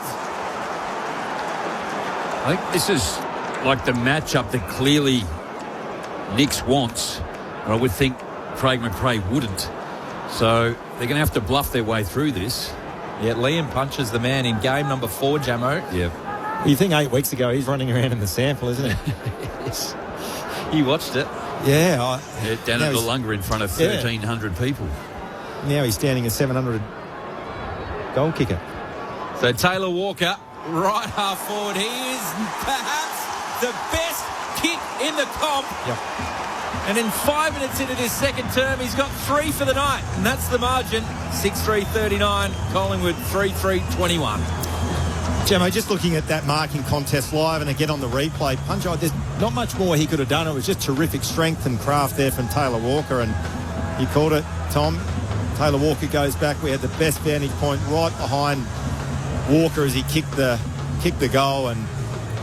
I think this is like the matchup that clearly Nix wants. But I would think Craig McRae wouldn't. So they're going to have to bluff their way through this. Yeah, Liam punches the man in game number 4, Jamo. Yeah. You think 8 weeks ago he's running around in the sample, isn't he? Yes. You watched it. Yeah. Down at Wollonga in front of 1,300 people. Now he's standing a 700 goal kicker. So Taylor Walker, right half forward. He is perhaps the best kick in the comp. Yep. And in 5 minutes into this second term, he's got 3 for the night. And that's the margin. 6-3-39. Collingwood 3-3-21. Gemmo, just looking at that marking contest live and again on the replay, Punchard, there's not much more he could have done. It was just terrific strength and craft there from Taylor Walker. And he called it, Tom. Taylor Walker goes back. We had the best vantage point right behind Walker as he kicked the goal, and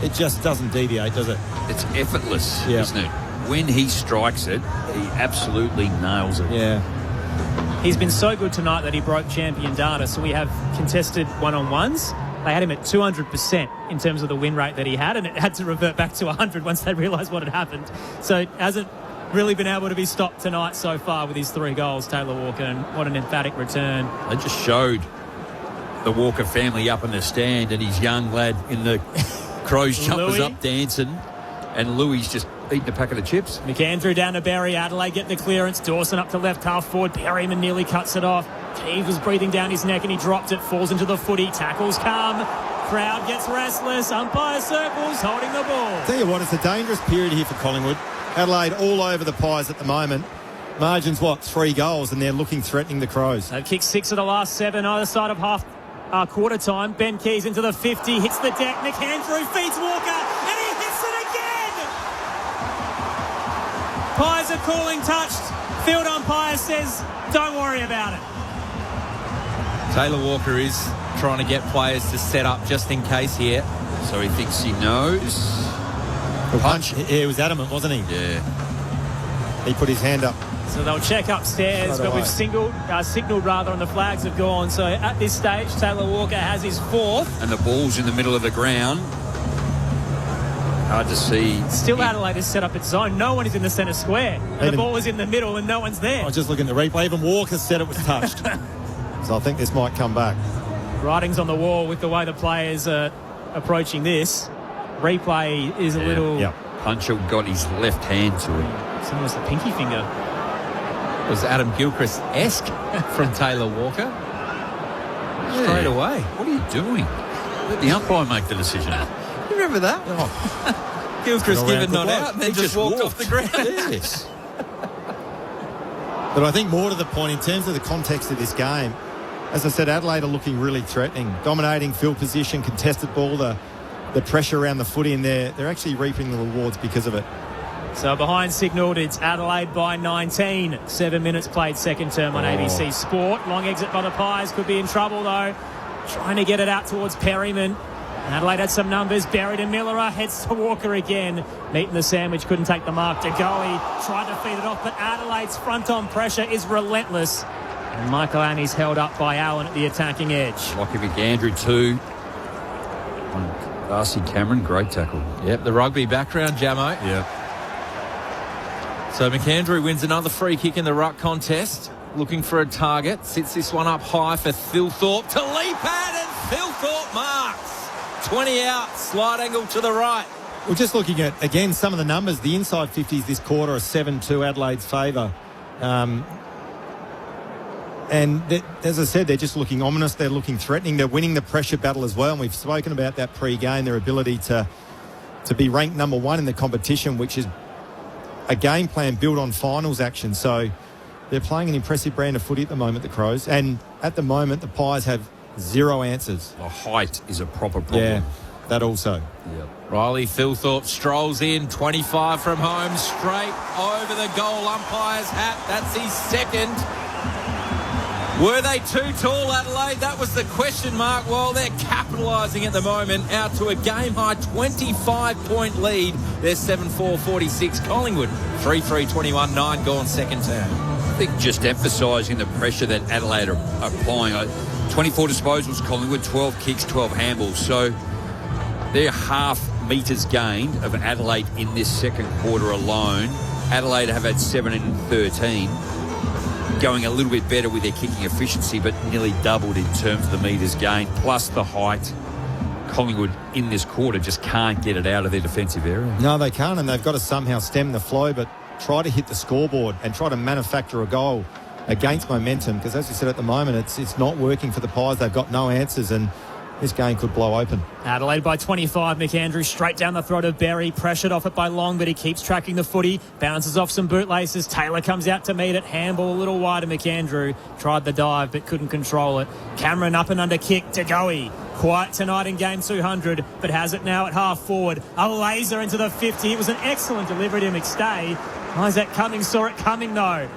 it just doesn't deviate, does it? It's effortless, isn't it? When he strikes it, he absolutely nails it. Yeah. He's been so good tonight that he broke champion data. So we have contested one-on-ones. They had him at 200% in terms of the win rate that he had, and it had to revert back to 100 once they realised what had happened. So it hasn't really been able to be stopped tonight so far with his 3 goals, Taylor Walker, and what an emphatic return. They just showed the Walker family up in the stand and his young lad in the Crows jumpers up dancing, and Louis just eating a packet of chips. McAndrew down to Barry. Adelaide get the clearance. Dawson up to left half forward. Perryman nearly cuts it off. Keeve was breathing down his neck and he dropped it. Falls into the footy. Tackles come. Crowd gets restless. Umpire circles, holding the ball. Tell you what, it's a dangerous period here for Collingwood. Adelaide all over the Pies at the moment. Margin's 3 goals, and they're looking threatening the Crows. They've kicked 6 of the last 7 either side of quarter time. Ben Keys into the 50, hits the deck. McAndrew feeds Walker, and he hits it again. Pies are calling touched. Field umpire says, don't worry about it. Taylor Walker is trying to get players to set up just in case here. So he thinks he knows. Punch. He was adamant, wasn't he? Yeah. He put his hand up. So they'll check upstairs, but we've signalled and the flags have gone. So at this stage, Taylor Walker has his 4th. And the ball's in the middle of the ground. Hard to see. Still Adelaide is set up its zone. No one is in the centre square. And the ball is in the middle and no one's there. I was just looking at the replay. Even Walker said it was touched. So I think this might come back. Writing's on the wall with the way the players are approaching this. Replay is a little... Yeah. Puncher got his left hand to it. It's almost a pinky finger. It was Adam Gilchrist-esque from Taylor Walker. Straight away. What are you doing? Let the umpire make the decision. You remember that? Oh. Gilchrist given not out and then just walked off the ground. Yes. But I think more to the point, in terms of the context of this game, as I said, Adelaide are looking really threatening. Dominating field position, contested ball, the pressure around the footy, and they're actually reaping the rewards because of it. So behind signalled, it's Adelaide by 19. 7 minutes played second term on ABC Sport. Long exit by the Pies, could be in trouble though. Trying to get it out towards Perryman. Adelaide had some numbers. Buried in Millerer, heads to Walker again. Meeting the sandwich, couldn't take the mark. De Goey tried to feed it off, but Adelaide's front on pressure is relentless. And Michael Annie's held up by Allen at the attacking edge. Lockie McAndrew too. Darcy Cameron, great tackle. Yep, the rugby background, Jamo. Yeah. So McAndrew wins another free kick in the ruck contest. Looking for a target. Sits this one up high for Philthorpe to leap at, and Philthorpe marks. 20 out, slide angle to the right. We're just looking at, again, some of the numbers. The inside 50s this quarter are 7-2 Adelaide's favour. And as I said, they're just looking ominous. They're looking threatening. They're winning the pressure battle as well. And we've spoken about that pre-game, their ability to be ranked number 1 in the competition, which is a game plan built on finals action. So they're playing an impressive brand of footy at the moment, the Crows. And at the moment, the Pies have 0 answers. The height is a proper problem. Yeah. that also. Riley Philthorpe strolls in, 25 from home, straight over the goal umpire's hat. That's his second. Were they too tall, Adelaide? That was the question mark. Well, they're capitalising at the moment, out to a game-high 25-point lead. They're 7-4-46. Collingwood, 3-3-21, 9 gone second term. I think just emphasising the pressure that Adelaide are applying. 24 disposals, Collingwood, 12 kicks, 12 handballs. So they're half metres gained of Adelaide in this second quarter alone. Adelaide have had 7 and 13. Going a little bit better with their kicking efficiency, but nearly doubled in terms of the metres gained, plus the height. Collingwood in this quarter just can't get it out of their defensive area. No, they can't, and they've got to somehow stem the flow, but try to hit the scoreboard and try to manufacture a goal against momentum, because as you said, at the moment it's not working for the Pies. They've got no answers, and this game could blow open. Adelaide by 25. McAndrew straight down the throat of Berry. Pressured off it by Long, but he keeps tracking the footy. Bounces off some bootlaces. Taylor comes out to meet it. Handball a little wide of McAndrew. Tried the dive, but couldn't control it. Cameron up and under kick to Goey. Quiet tonight in game 200, but has it now at half forward. A laser into the 50. It was an excellent delivery to McStay. Isaac Cummings saw it coming, though.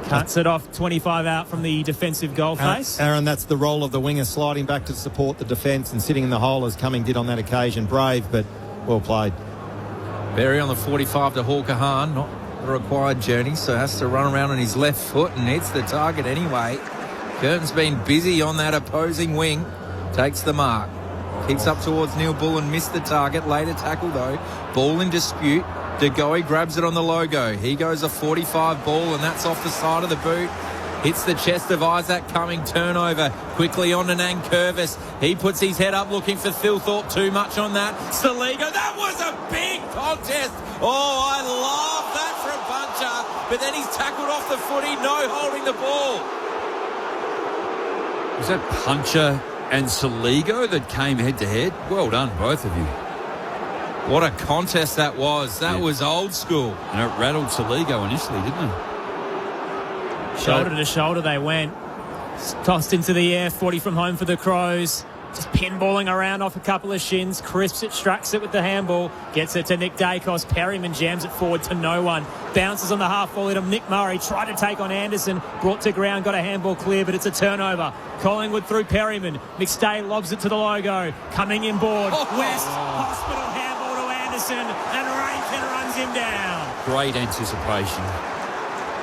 Cuts it off 25 out from the defensive goal face. Aaron, that's the role of the winger, sliding back to support the defence and sitting in the hole as Cumming did on that occasion. Brave, but well played. Berry on the 45 to Hawker Hahn, not the required journey, so has to run around on his left foot and hits the target anyway. Curtin's been busy on that opposing wing. Takes the mark. Keeps up towards Neil Bullen, missed the target. Later tackle though. Ball in dispute. De Goey grabs it on the logo. He goes a 45 ball, and that's off the side of the boot. Hits the chest of Isaac Cumming. Turnover quickly on to Nankervis. He puts his head up looking for Philthorpe. Too much on that. Saligo, that was a big contest. Oh, I love that from Puncher. But then he's tackled off the footy. No holding the ball. Was that Puncher and Saligo that came head-to-head? Well done, both of you. What a contest that was. That was old school. And it rattled Saligo initially, didn't it? Shoulder to shoulder they went. Tossed into the air, 40 from home for the Crows. Just pinballing around off a couple of shins. Crisps it, strucks it with the handball. Gets it to Nick Dacos. Perryman jams it forward to no one. Bounces on the half volley to Nick Murray. Tried to take on Anderson. Brought to ground. Got a handball clear, but it's a turnover. Collingwood through Perryman. McStay lobs it to the logo. Coming inboard. West. Hospital handball to Anderson. And Rankin runs him down. Great anticipation.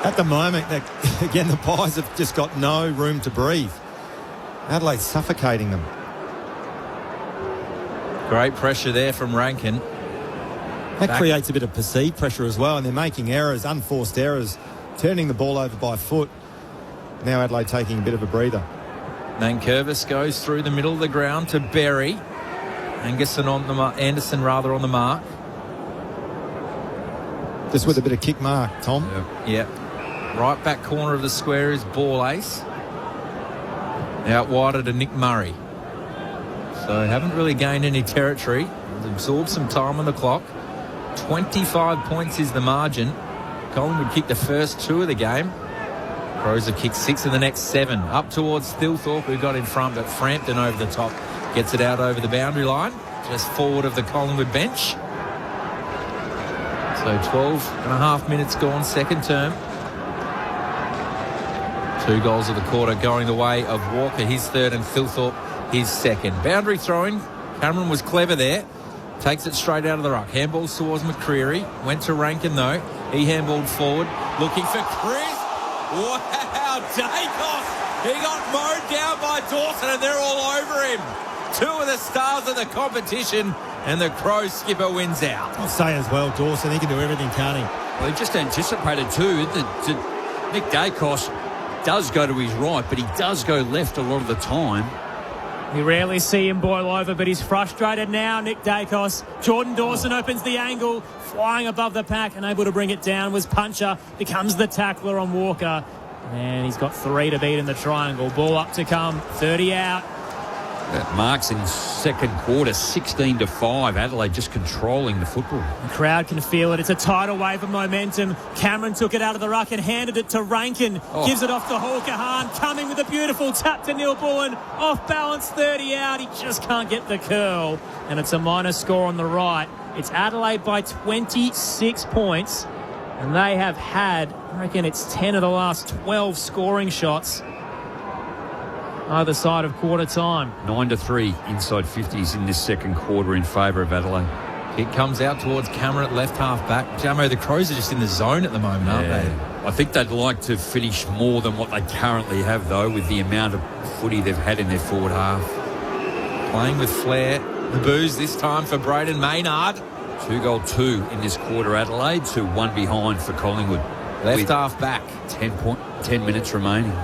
At the moment, again, the Pies have just got no room to breathe. Adelaide's suffocating them. Great pressure there from Rankin. That creates a bit of perceived pressure as well, and they're making errors, unforced errors, turning the ball over by foot. Now Adelaide taking a bit of a breather. Nankervis goes through the middle of the ground to Berry. Anderson on the mark. Just with a bit of kick mark, Tom. Yep. Right back corner of the square is Ball Ace. Out wider to Nick Murray. So haven't really gained any territory. Absorbed some time on the clock. 25 points is the margin. Collingwood kicked the first 2 of the game. Crows have kicked 6 of the next 7. Up towards Thilthorpe, who got in front, but Frampton over the top. Gets it out over the boundary line. Just forward of the Collingwood bench. So 12 and a half minutes gone, second term. 2 goals of the quarter going the way of Walker, his third, and Philthorpe, his second. Boundary throwing. Cameron was clever there. Takes it straight out of the ruck. Handballs towards McCreery. Went to Rankin, though. He handballed forward. Looking for Chris. Wow, Dacos. He got mowed down by Dawson, and they're all over him. 2 of the stars of the competition, and the Crows skipper wins out. I'll say as well, Dawson, he can do everything, can't he? Well, he just anticipated too that Nick Dacos does go to his right, but he does go left a lot of the time. We rarely see him boil over, but he's frustrated now, Nick Dacos. Jordan Dawson opens the angle, flying above the pack, and able to bring it down was Puncher, becomes the tackler on Walker. And he's got 3 to beat in the triangle. Ball up to come, 30 out. Marks in second quarter, 16-5. Adelaide just controlling the football. The crowd can feel it. It's a tidal wave of momentum. Cameron took it out of the ruck and handed it to Rankin. Gives it off to Hawker-Hahn. Coming with a beautiful tap to Neil Bullen. Off balance, 30 out. He just can't get the curl. And it's a minor score on the right. It's Adelaide by 26 points. And they have had, I reckon it's 10 of the last 12 scoring shots either side of quarter time. 9-3 inside 50s in this second quarter in favour of Adelaide. It comes out towards Cameron at left half back. Jamo, the Crows are just in the zone at the moment, aren't they? I think they'd like to finish more than what they currently have, though, with the amount of footy they've had in their forward half. Playing with flair. The booze this time for Braden Maynard. 2-2 in this quarter, Adelaide, 2-1 behind for Collingwood. Left half back. 10 minutes remaining.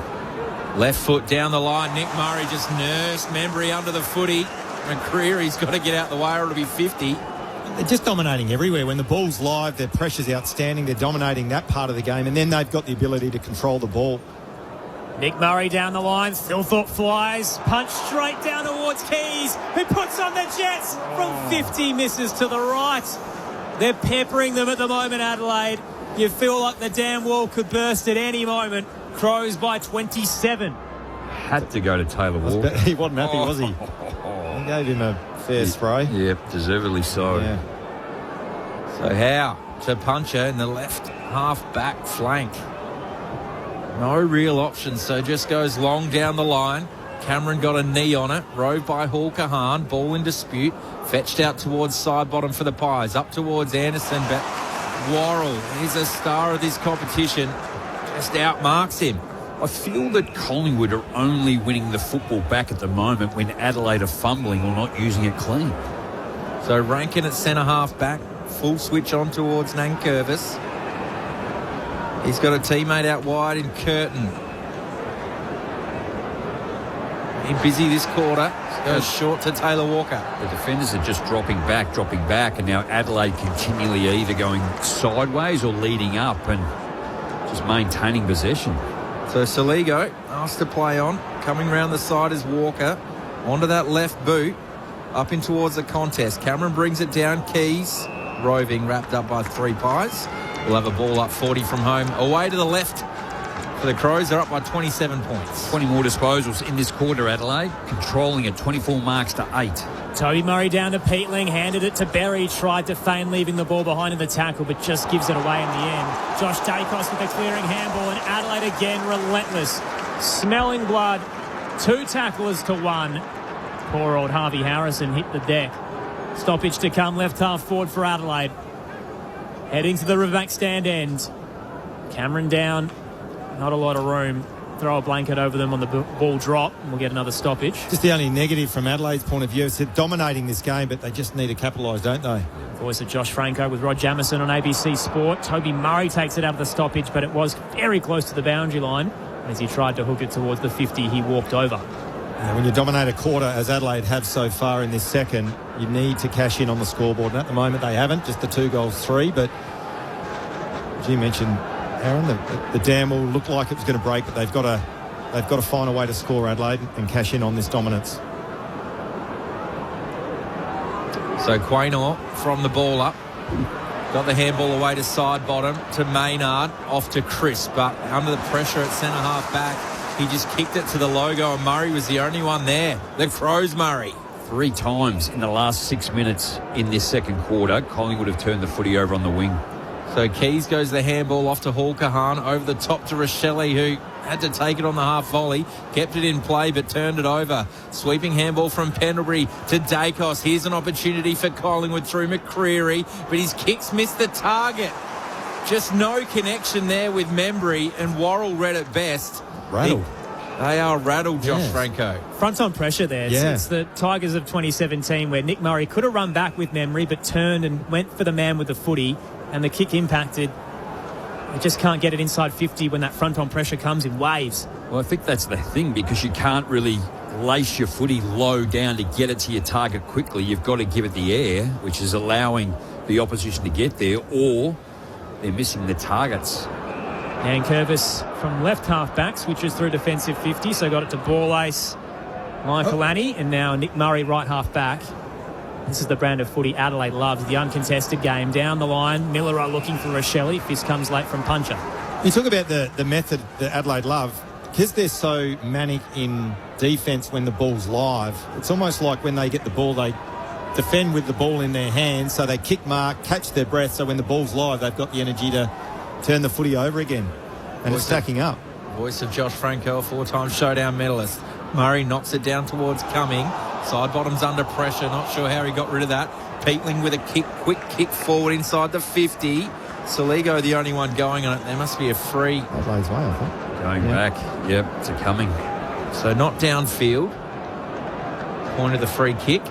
Left foot down the line. Nick Murray just nursed Membry under the footy. McCreary's got to get out the way or it'll be 50. They're just dominating everywhere. When the ball's live, their pressure's outstanding. They're dominating that part of the game, and then they've got the ability to control the ball. Nick Murray down the line. Thilthorpe flies. Punch straight down towards Keys, who puts on the Jets from 50, misses to the right. They're peppering them at the moment, Adelaide. You feel like the damn wall could burst at any moment. Crows by 27. Had to go to Taylor Walker. He wasn't happy, was he? He gave him a fair spray. Yep, deservedly so. Yeah. So Howe to Puncher in the left half back flank. No real options, so just goes long down the line. Cameron got a knee on it. Rove by Hawker-Hahn. Ball in dispute. Fetched out towards side bottom for the Pies. Up towards Anderson, but Worrell, he's a star of this competition. Just outmarks him. I feel that Collingwood are only winning the football back at the moment when Adelaide are fumbling or not using it clean. So Rankin at centre half back. Full switch on towards Nankervis. He's got a teammate out wide in Curtin. He's busy this quarter. Goes short to Taylor Walker. The defenders are just dropping back, and now Adelaide continually either going sideways or leading up and just maintaining possession. So Saligo asked to play on. Coming round the side is Walker. Onto that left boot. Up in towards the contest. Cameron brings it down. Keys. Roving wrapped up by 3 Pies. We'll have a ball up 40 from home. Away to the left for the Crows. They're up by 27 points. 20 more disposals in this quarter, Adelaide. Controlling at 24 marks to 8. Toby Murray down to Peatling, handed it to Berry, tried to feign leaving the ball behind in the tackle, but just gives it away in the end. Josh Dacos with a clearing handball, and Adelaide again relentless. Smelling blood. 2 tacklers to 1. Poor old Harvey Harrison hit the deck. Stoppage to come, left half forward for Adelaide. Heading to the Riverbank stand end. Cameron down. Not a lot of room. Throw a blanket over them on the ball drop, and we'll get another stoppage. Just the only negative from Adelaide's point of view is they're dominating this game, but they just need to capitalise, don't they? Voice of Josh Franco with Rod Jamieson on ABC Sport. Toby Murray takes it out of the stoppage, but it was very close to the boundary line. As he tried to hook it towards the 50, he walked over. When you dominate a quarter, as Adelaide have so far in this second, you need to cash in on the scoreboard. And at the moment, they haven't. Just the 2 goals, 3. But as you mentioned, Aaron, the dam will look like it was going to break, but they've got to find a way to score, Adelaide, and cash in on this dominance. So Quaynor from the ball up. Got the handball away to side bottom to Maynard. Off to Chris, but under the pressure at centre half back, he just kicked it to the logo, and Murray was the only one there. The Crows, Murray. 3 times in the last 6 minutes in this second quarter, Collingwood have turned the footy over on the wing. So Keys goes the handball off to Hawker-Hahn, over the top to Rochelle, who had to take it on the half volley, kept it in play but turned it over. Sweeping handball from Pendlebury to Dacos. Here's an opportunity for Collingwood through McCreary, but his kicks missed the target. Just no connection there with Membry, and Worrell read it best. Rattled. They are rattled, Josh Franco. Front on pressure there. Yeah. It's the Tigers of 2017 where Nick Murray could have run back with Membry but turned and went for the man with the footy, and the kick impacted. They just can't get it inside 50 when that front on pressure comes in waves. Well, I think that's the thing, because you can't really lace your footy low down to get it to your target quickly. You've got to give it the air, which is allowing the opposition to get there, or they're missing the targets. And Curvis from left half back switches through defensive 50, so got it to ball ace. Michael Annie and now Nick Murray, right half back. This is the brand of footy Adelaide loves, the uncontested game. Down the line, Miller are looking for Rochelle. Fist comes late from Puncher. You talk about the method that Adelaide love. Because they're so manic in defence when the ball's live, it's almost like when they get the ball, they defend with the ball in their hands, so they kick mark, catch their breath, so when the ball's live, they've got the energy to turn the footy over again. And it's stacking up. Voice of Josh Franco, a 4-time showdown medalist. Murray knocks it down towards Cumming. Side bottom's under pressure. Not sure how he got rid of that. Peatling with a quick kick forward inside the 50. Soligo the only one going on it. There must be a free. Adelaide's way, I think. Going back. Yep, it's a Cumming. So not downfield. Point of the free kick.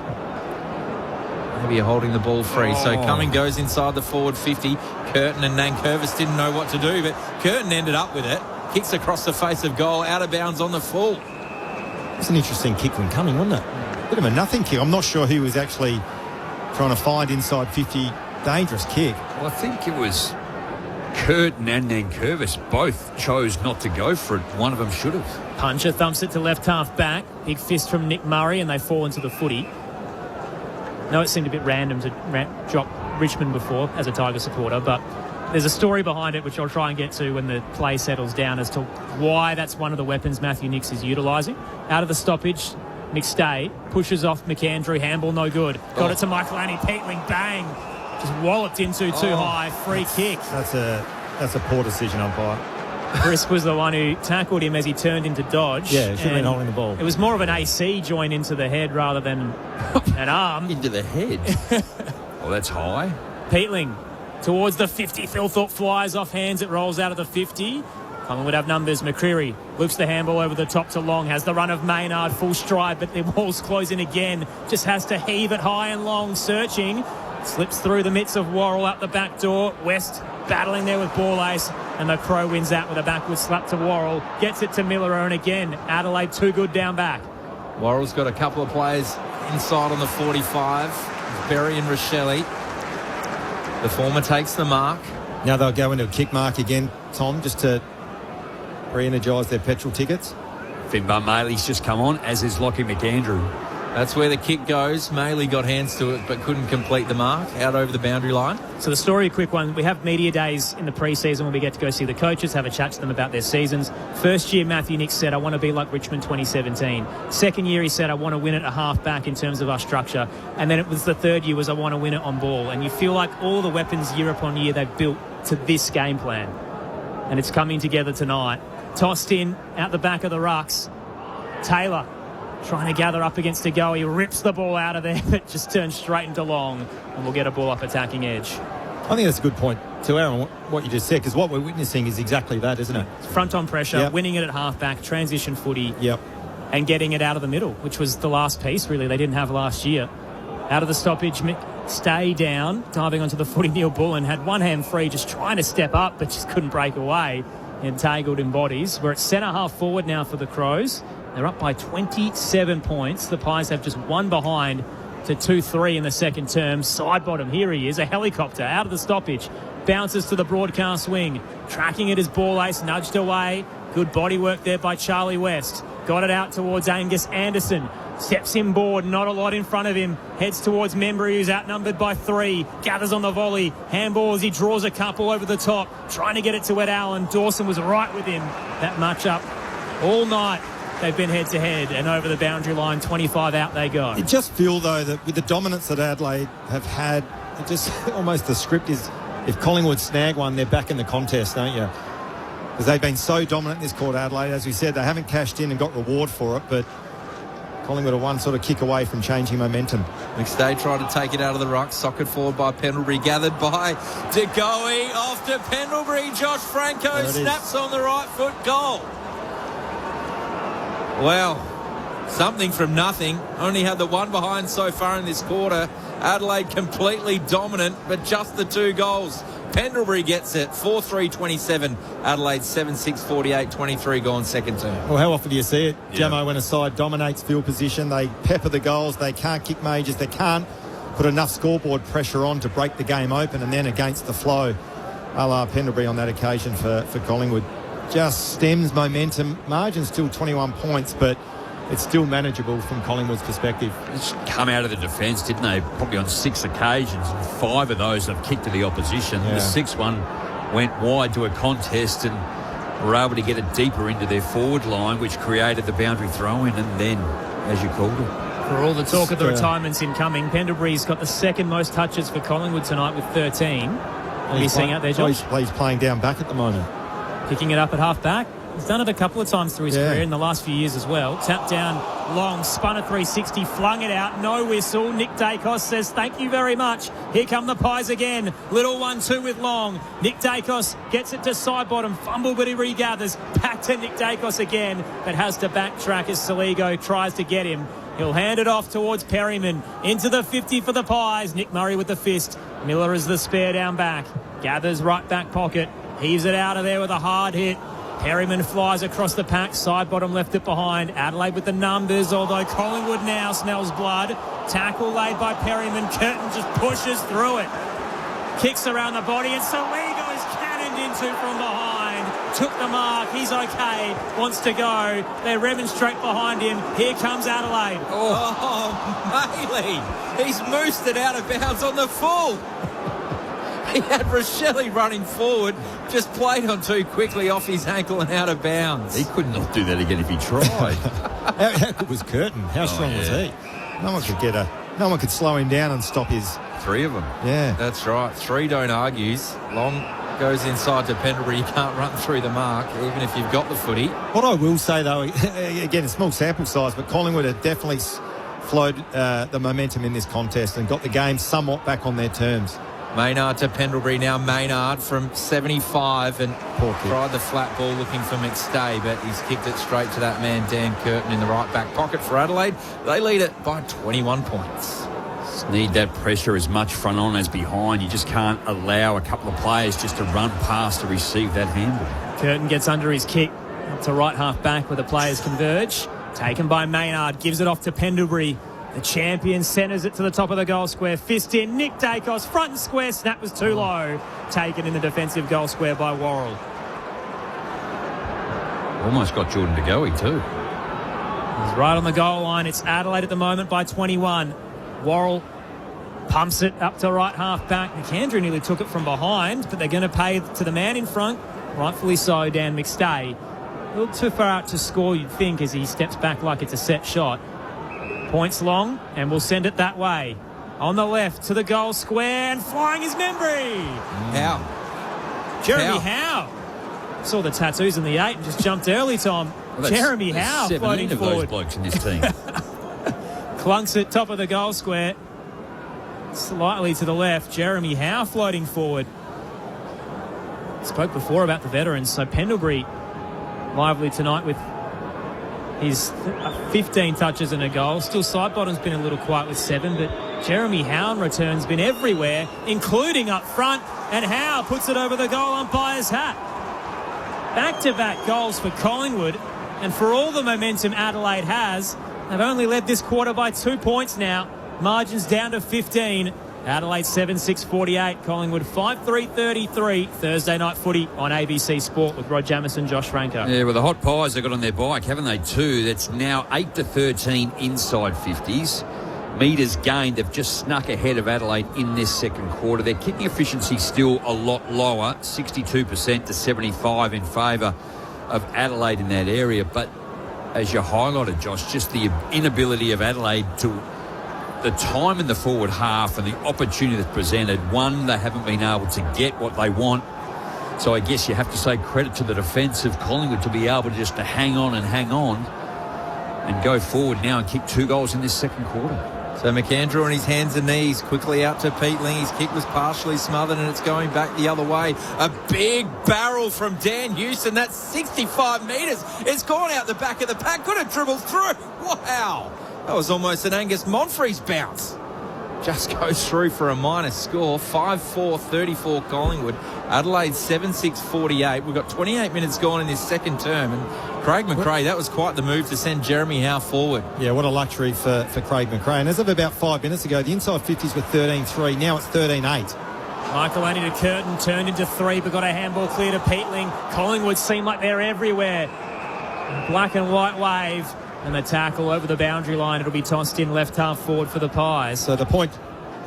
Maybe you're holding the ball free. So Cumming goes inside the forward 50. Curtin and Nankervis didn't know what to do, but Curtin ended up with it. Kicks across the face of goal, out of bounds on the full. It's an interesting kick from Cumming, wasn't it? Bit of a nothing kick. I'm not sure who was actually trying to find inside 50. Dangerous kick. Well, I think it was Curtin and Nankervis both chose not to go for it. One of them should have. Puncher thumps it to left half back. Big fist from Nick Murray and they fall into the footy. No, it seemed a bit random to drop Richmond before as a Tiger supporter, but there's a story behind it which I'll try and get to when the play settles down as to why that's one of the weapons Matthew Nicks is utilising. Out of the stoppage, McStay pushes off McAndrew, handball no good. Got it to Michael Annie, Peatling, bang. Just walloped into too high, free kick. That's a poor decision, umpire. Chris was the one who tackled him as he turned into dodge. Yeah, should have been holding the ball. It was more of an AC join into the head rather than an arm. Into the head? Well, that's high. Peatling towards the 50. Phil Thorpe flies off hands. It rolls out of the 50. Collingwood have numbers. McCreary loops the handball over the top to Long. Has the run of Maynard, full stride, but the wall's closing again. Just has to heave it high and long, searching. Slips through the midst of Worrell up the back door. West battling there with ball ace. And the Crow wins that with a backward slap to Worrell. Gets it to Miller, and again, Adelaide too good down back. Worrell's got a couple of players inside on the 45. Berry and Rochelle. The former takes the mark. Now they'll go into a kick mark again, Tom, just to re-energise their petrol tickets. Finbar Maley's just come on, as is Lockie McAndrew. That's where the kick goes. Maley got hands to it but couldn't complete the mark out over the boundary line. So the story, a quick one. We have media days in the pre-season when we get to go see the coaches, have a chat to them about their seasons. First year, Matthew Nicks said, I want to be like Richmond 2017. Second year, he said, I want to win it a half back in terms of our structure. And then it was the third year was I want to win it on ball. And you feel like all the weapons year upon year they've built to this game plan. And it's coming together tonight. Tossed in out the back of the rucks. Taylor trying to gather up against a goal. He rips the ball out of there, but just turns straight into Long, and we'll get a ball up attacking edge. I think that's a good point too, Aaron, what you just said, because what we're witnessing is exactly that, isn't it? Front on pressure, winning it at half-back, transition footy, and getting it out of the middle, which was the last piece, really, they didn't have last year. Out of the stoppage, stay down, diving onto the footy. Neil Bullen had one hand free, just trying to step up, but just couldn't break away. Entangled in bodies. We're at centre-half forward now for the Crows. They're up by 27 points. The Pies have just one behind to 2-3 in the second term. Side bottom, here he is, a helicopter out of the stoppage. Bounces to the broadcast wing. Tracking it as ball ace, nudged away. Good body work there by Charlie West. Got it out towards Angus Anderson. Steps inboard, not a lot in front of him. Heads towards Membry, who's outnumbered by 3. Gathers on the volley. Handballs, he draws a couple over the top. Trying to get it to Ed Allen. Dawson was right with him. That match-up all night. They've been head-to-head, and over the boundary line, 25 out they go. You just feel, though, that with the dominance that Adelaide have had, it just almost the script is if Collingwood snag one, they're back in the contest, don't you? Because they've been so dominant in this quarter, Adelaide. As we said, they haven't cashed in and got reward for it, but Collingwood are one sort of kick away from changing momentum. McStay tried to take it out of the ruck, socket forward by Pendlebury, gathered by De Goey. Off to Pendlebury, Josh Franco snaps on the right foot, goal. Well, something from nothing. Only had the one behind so far in this quarter. Adelaide completely dominant, but just the 2 goals. Pendlebury gets it, 4-3-27. Adelaide 7-6-48, 23 gone second term. Well, how often do you see it? Jamo, when a side dominates field position, they pepper the goals, they can't kick majors, they can't put enough scoreboard pressure on to break the game open, and then against the flow, a la Pendlebury on that occasion for Collingwood. Just stems momentum. Margin still 21 points, but it's still manageable from Collingwood's perspective. Just come out of the defence, didn't they? Probably on 6 occasions, and 5 of those have kicked to the opposition. Yeah. The 6th one went wide to a contest and were able to get it deeper into their forward line, which created the boundary throw-in, and then, as you called it. For all the talk of the retirements incoming, Pendlebury's got the second most touches for Collingwood tonight with 13. What are you seeing out there, Josh? He's playing down back at the moment. Picking it up at half-back. He's done it a couple of times through his career in the last few years as well. Tapped down long, spun a 360, flung it out, no whistle. Nick Dacos says, thank you very much. Here come the Pies again. Little 1-2 with Long. Nick Dacos gets it to side bottom. Fumble, but he regathers. Back to Nick Dacos again, but has to backtrack as Saligo tries to get him. He'll hand it off towards Perryman. Into the 50 for the Pies. Nick Murray with the fist. Miller is the spare down back. Gathers right back pocket. Heaves it out of there with a hard hit. Perryman flies across the pack. Side bottom left it behind. Adelaide with the numbers, although Collingwood now smells blood. Tackle laid by Perryman. Curtin just pushes through it. Kicks around the body, and Saligo's cannoned into from behind. Took the mark. He's okay. Wants to go. They remonstrate behind him. Here comes Adelaide. Bailey. He's moosed it out of bounds on the full. He had Rochelle running forward, just played on too quickly off his ankle and out of bounds. He could not do that again if he tried. How good was Curtin? How strong was he? No one could slow him down and stop his... 3 of them. Yeah. That's right. 3 don't argues. Long goes inside to Pendlebury. You can't run through the mark, even if you've got the footy. What I will say, though, again, a small sample size, but Collingwood have definitely flowed the momentum in this contest and got the game somewhat back on their terms. Maynard to Pendlebury now. Maynard from 75 and tried the flat ball looking for McStay, but he's kicked it straight to that man, Dan Curtin, in the right back pocket for Adelaide. They lead it by 21 points. Just need that pressure as much front on as behind. You just can't allow a couple of players just to run past to receive that handball. Curtin gets under his kick up to right half back where the players converge. Taken by Maynard, gives it off to Pendlebury. The champion centres it to the top of the goal square. Fist in. Nick Dacos, front and square. Snap was too low. Taken in the defensive goal square by Worrell. Almost got Jordan De Goey too. He's right on the goal line. It's Adelaide at the moment by 21. Worrell pumps it up to right half back. McAndrew nearly took it from behind, but they're going to pay to the man in front. Rightfully so, Dan McStay. A little too far out to score, you'd think, as he steps back like it's a set shot. Points Long, and we'll send it that way. On the left to the goal square, and flying is Membry. Howe. Jeremy Howe. Saw the tattoos in the 8 and just jumped early, Tom. Well, Jeremy Howe floating of forward. those blokes in this team. Clunks it top of the goal square. Slightly to the left. Jeremy Howe floating forward. Spoke before about the veterans, so Pendlebury lively tonight with his 15 touches and a goal. Still side bottom's been a little quiet with 7, but Jeremy Howe in return's been everywhere, including up front, and Howe puts it over the goal umpire's hat. Back-to-back goals for Collingwood, and for all the momentum Adelaide has, they've only led this quarter by 2 points now. Margins down to 15. Adelaide 7-6-48, Collingwood 5-3-33. Thursday night footy on ABC Sport with Rod Jamison, Josh Franco. Yeah, well, the Hot Pies have got on their bike, haven't they, too? That's now 8-13 inside 50s. Metres gained, they've just snuck ahead of Adelaide in this second quarter. Their kicking efficiency still a lot lower, 62% to 75 in favour of Adelaide in that area. But as you highlighted, Josh, just the inability of Adelaide to... the time in the forward half and the opportunity that's presented, one, they haven't been able to get what they want. So I guess you have to say credit to the defence of Collingwood to be able to just to hang on and go forward now and kick 2 goals in this second quarter. So McAndrew on his hands and knees, quickly out to Peatling. His kick was partially smothered and it's going back the other way. A big barrel from Dan Houston. That's 65 metres. It's gone out the back of the pack. Could have dribbled through. Wow. That was almost an Angus Monfries bounce. Just goes through for a minor score. 5-4-34 Collingwood. Adelaide 7-6-48. We've got 28 minutes gone in this second term. And Craig McRae, that was quite the move to send Jeremy Howe forward. Yeah, what a luxury for Craig McRae. And as of about 5 minutes ago, the inside 50s were 13-3. Now it's 13-8. Michael Annie to Curtin, turned into 3, but got a handball clear to Peatling. Collingwood seem like they're everywhere. Black and white wave. And the tackle over the boundary line, it'll be tossed in left half forward for the Pies. So the point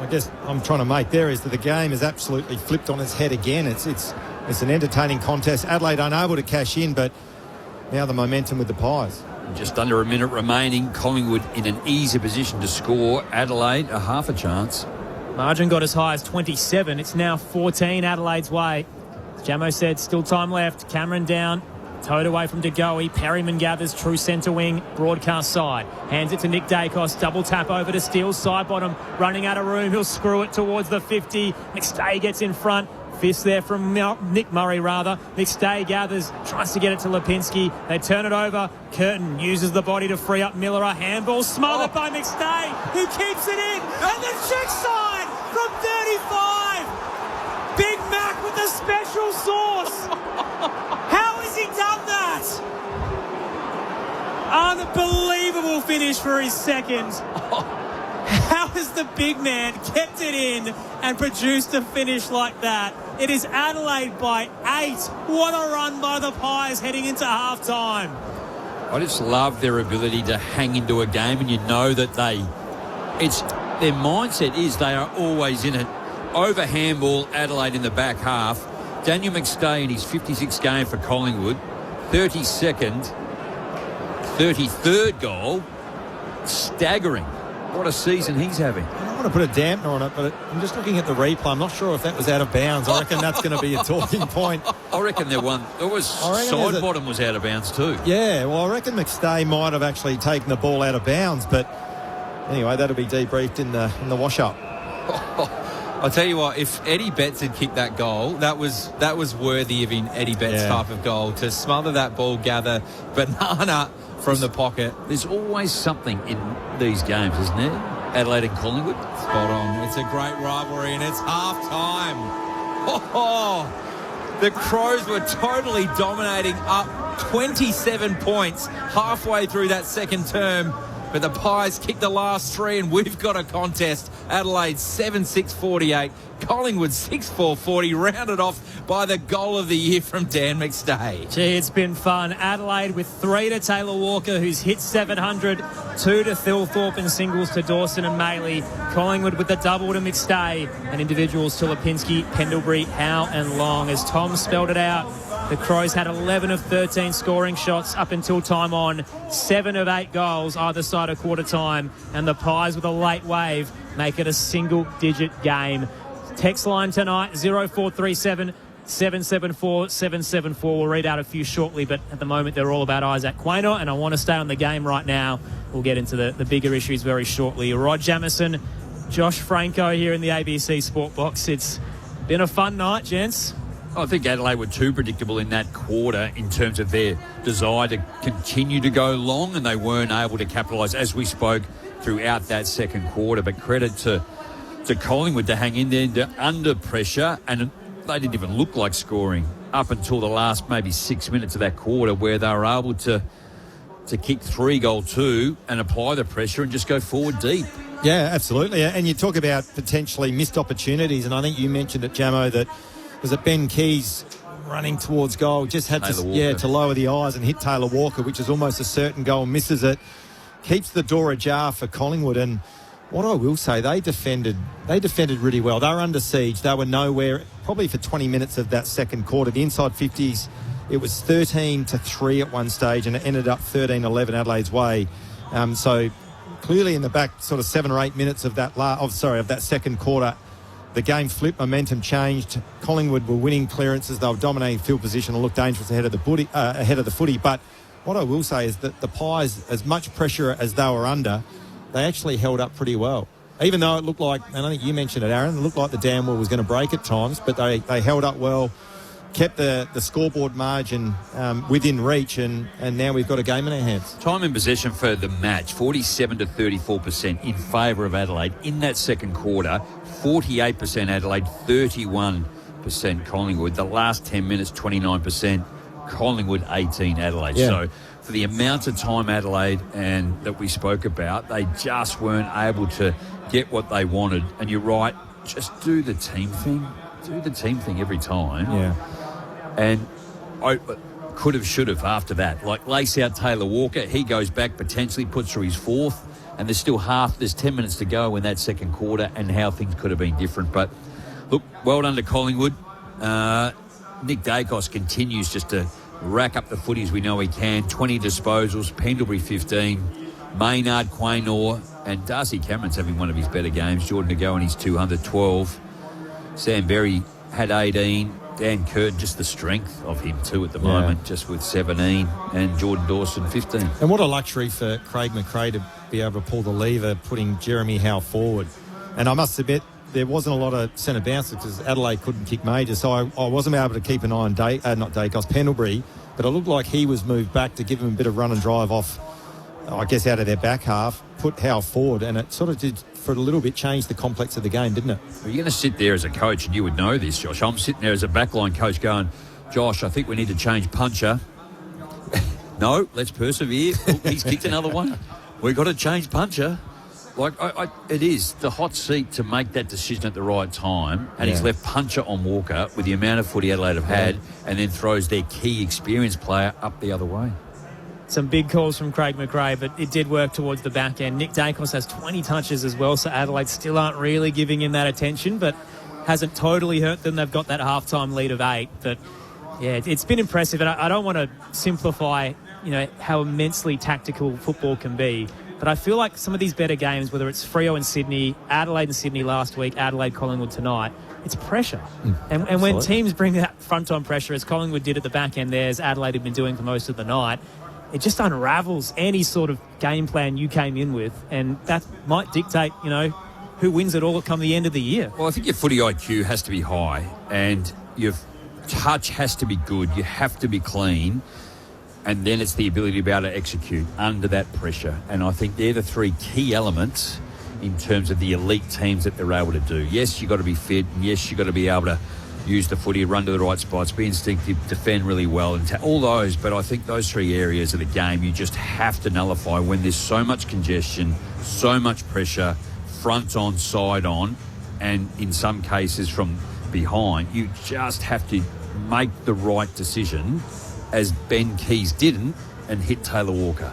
I guess I'm trying to make there is that the game is absolutely flipped on its head again. It's an entertaining contest. Adelaide unable to cash in, but now the momentum with the Pies. Just under a minute remaining. Collingwood in an easy position to score. Adelaide a half a chance. Margin got as high as 27. It's now 14 Adelaide's way. As Jamo said, still time left. Cameron down. Towed away from De Goey. Perryman gathers true centre wing. Broadcast side. Hands it to Nick Dacos. Double tap over to Steele. Side bottom. Running out of room. He'll screw it towards the 50. McStay gets in front. Fist there from Nick Murray, rather. McStay gathers. Tries to get it to Lipinski. They turn it over. Curtin uses the body to free up Miller. A handball smothered by McStay, who keeps it in. And the check side from 35. Big Mac with the special sauce. How has he done that? Unbelievable finish for his second. How has the big man kept it in and produced a finish like that? It is Adelaide by 8. What a run by the Pies heading into half-time. I just love their ability to hang into a game, and you know that their mindset is they are always in it. Over handball, Adelaide in the back half. Daniel McStay in his 56th game for Collingwood, 33rd goal, staggering. What a season he's having. I don't want to put a dampener on it, but I'm just looking at the replay. I'm not sure if that was out of bounds. I reckon that's going to be a talking point. I reckon side bottom was out of bounds too. Yeah, well, I reckon McStay might have actually taken the ball out of bounds, but anyway, that'll be debriefed in the wash-up. I'll tell you what, if Eddie Betts had kicked that goal, that was worthy of an Eddie Betts type of goal. To smother that ball, gather banana from the pocket. There's always something in these games, isn't there? Adelaide and Collingwood. Spot on. It's a great rivalry, and it's half-time. The Crows were totally dominating, up 27 points halfway through that second term. But the Pies kicked the last 3, and we've got a contest. Adelaide 7-6-48. Collingwood 6-4-40, rounded off by the goal of the year from Dan McStay. Gee, it's been fun. Adelaide with 3 to Taylor Walker, who's hit 700, 2 to Thilthorpe and singles to Dawson and Maley. Collingwood with the double to McStay and individuals to Lipinski, Pendlebury, Howe and Long. As Tom spelled it out, the Crows had 11 of 13 scoring shots up until time on, 7 of 8 goals either side of quarter time, and the Pies with a late wave make it a single-digit game. Text line tonight, 0437 774 774. We'll read out a few shortly, but at the moment they're all about Isaac Quaynor, and I want to stay on the game right now. We'll get into the bigger issues very shortly. Rod Jamieson, Josh Franco here in the ABC Sport Box. It's been a fun night, gents. I think Adelaide were too predictable in that quarter in terms of their desire to continue to go long, and they weren't able to capitalise, as we spoke, throughout that second quarter. But credit to Collingwood to hang in there under pressure, and they didn't even look like scoring up until the last maybe 6 minutes of that quarter, where they were able to kick 3-2 and apply the pressure and just go forward deep. Yeah, absolutely. And you talk about potentially missed opportunities, and I think you mentioned it, Jamo, that was it Ben Keys running towards goal, just had to lower the eyes and hit Taylor Walker, which is almost a certain goal, misses it, keeps the door ajar for Collingwood. And what I will say, they defended really well. They were under siege. They were nowhere, probably for 20 minutes of that second quarter. The inside 50s, it was 13-3 at one stage, and it ended up 13-11 Adelaide's way. So clearly in the back sort of 7 or 8 minutes of that second quarter, the game flipped, momentum changed. Collingwood were winning clearances. They were dominating field position and looked dangerous ahead of the footy. But what I will say is that the Pies, as much pressure as they were under, they actually held up pretty well. Even though it looked like, and I think you mentioned it, Aaron, it looked like the dam wall was going to break at times, but they held up well, kept the scoreboard margin within reach, and now we've got a game in our hands. Time in possession for the match, 47-34% in favour of Adelaide. In that second quarter, 48% Adelaide, 31% Collingwood. The last 10 minutes, 29% Collingwood, 18 Adelaide. Yeah. So for the amount of time Adelaide and that we spoke about, they just weren't able to get what they wanted. And you're right, just do the team thing. Do the team thing every time. Yeah. And could have, should have after that. Like lace out Taylor Walker, he goes back, potentially puts through his fourth, and there's 10 minutes to go in that second quarter, and how things could have been different. But look, well done to Collingwood. Nick Dacos continues just to rack up the footies we know he can. 20 disposals, Pendlebury 15, Maynard, Quaynor, and Darcy Cameron's having one of his better games. Jordan to go in his 212. Sam Berry had 18. Dan Curtin, just the strength of him too at the moment, just with 17, and Jordan Dawson 15. And what a luxury for Craig McRae to be able to pull the lever, putting Jeremy Howe forward. And I must admit, there wasn't a lot of centre bounces because Adelaide couldn't kick major, so I wasn't able to keep an eye on Pendlebury, but it looked like he was moved back to give him a bit of run and drive off, I guess, out of their back half, put Howe forward, and it sort of did, for a little bit, change the complex of the game, didn't it? Well, you're going to sit there as a coach, and you would know this, Josh. I'm sitting there as a backline coach going, Josh, I think we need to change puncher. No, let's persevere. Oh, he's kicked another one. We've got to change puncher. Like, it is the hot seat to make that decision at the right time, and he's left puncher on Walker with the amount of footy Adelaide have had, and then throws their key experienced player up the other way. Some big calls from Craig McRae, but it did work towards the back end. Nick Dacos has 20 touches as well, so Adelaide still aren't really giving him that attention, but hasn't totally hurt them. They've got that halftime lead of 8, but yeah, it's been impressive, and I don't want to simplify, how immensely tactical football can be. But I feel like some of these better games, whether it's Freo and Sydney, Adelaide and Sydney last week, Adelaide, Collingwood tonight, it's pressure. And when teams bring that front-on pressure, as Collingwood did at the back end there, as Adelaide had been doing for most of the night, it just unravels any sort of game plan you came in with. And that might dictate, who wins it all come the end of the year. Well, I think your footy IQ has to be high, and your touch has to be good. You have to be clean. And then it's the ability to be able to execute under that pressure. And I think they're the three key elements in terms of the elite teams that they're able to do. Yes, you've got to be fit. And yes, you've got to be able to use the footy, run to the right spots, be instinctive, defend really well, and all those. But I think those three areas of the game you just have to nullify when there's so much congestion, so much pressure, front on, side on, and in some cases from behind. You just have to make the right decision, as Ben Keys didn't, and hit Taylor Walker.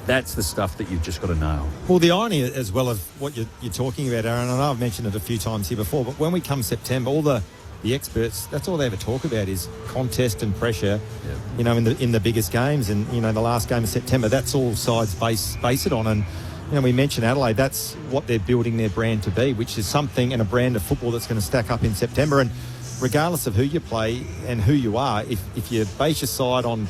That's the stuff that you've just got to nail. Well, the irony as well of what you're talking about, Aaron, I know I've mentioned it a few times here before, but when we come September, all the experts, that's all they ever talk about is contest and pressure, in the biggest games. And, the last game of September, that's all sides base it on. And, we mentioned Adelaide, that's what they're building their brand to be, which is something and a brand of football that's going to stack up in September. And regardless of who you play and who you are, if you base your side on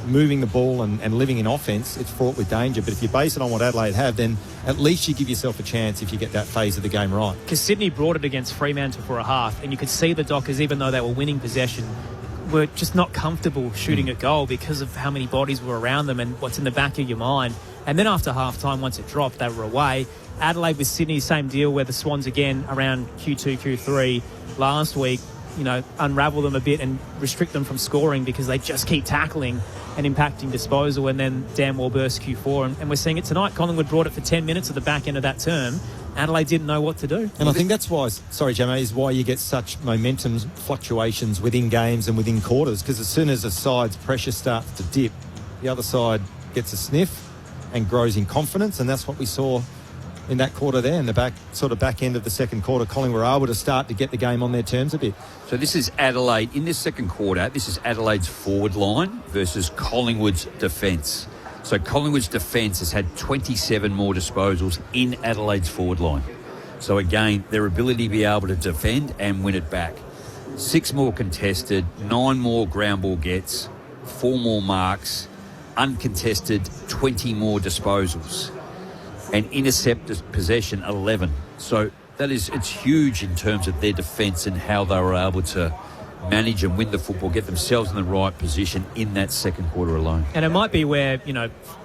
moving the ball and living in offence, it's fraught with danger. But if you base it on what Adelaide have, then at least you give yourself a chance if you get that phase of the game right. Because Sydney brought it against Fremantle for a half, and you could see the Dockers, even though they were winning possession, were just not comfortable shooting a goal because of how many bodies were around them and what's in the back of your mind. And then after half-time, once it dropped, they were away. Adelaide with Sydney, same deal, where the Swans again around Q2, Q3 last week, unravel them a bit and restrict them from scoring because they just keep tackling and impacting disposal, and then damn well burst Q4. And we're seeing it tonight. Collingwood brought it for 10 minutes at the back end of that term. Adelaide didn't know what to do. And I think that's why, is why you get such momentum fluctuations within games and within quarters, because as soon as a side's pressure starts to dip, the other side gets a sniff and grows in confidence, and that's what we saw in that quarter there, in the back end of the second quarter. Collingwood were able to start to get the game on their terms a bit. So this is Adelaide in this second quarter. This is Adelaide's forward line versus Collingwood's defence. So Collingwood's defence has had 27 more disposals in Adelaide's forward line. So again, their ability to be able to defend and win it back. 6 more contested, 9 more ground ball gets, 4 more marks, uncontested, 20 more disposals. And intercepted possession 11. So it's huge in terms of their defence and how they were able to manage and win the football, get themselves in the right position in that second quarter alone. And it might be where,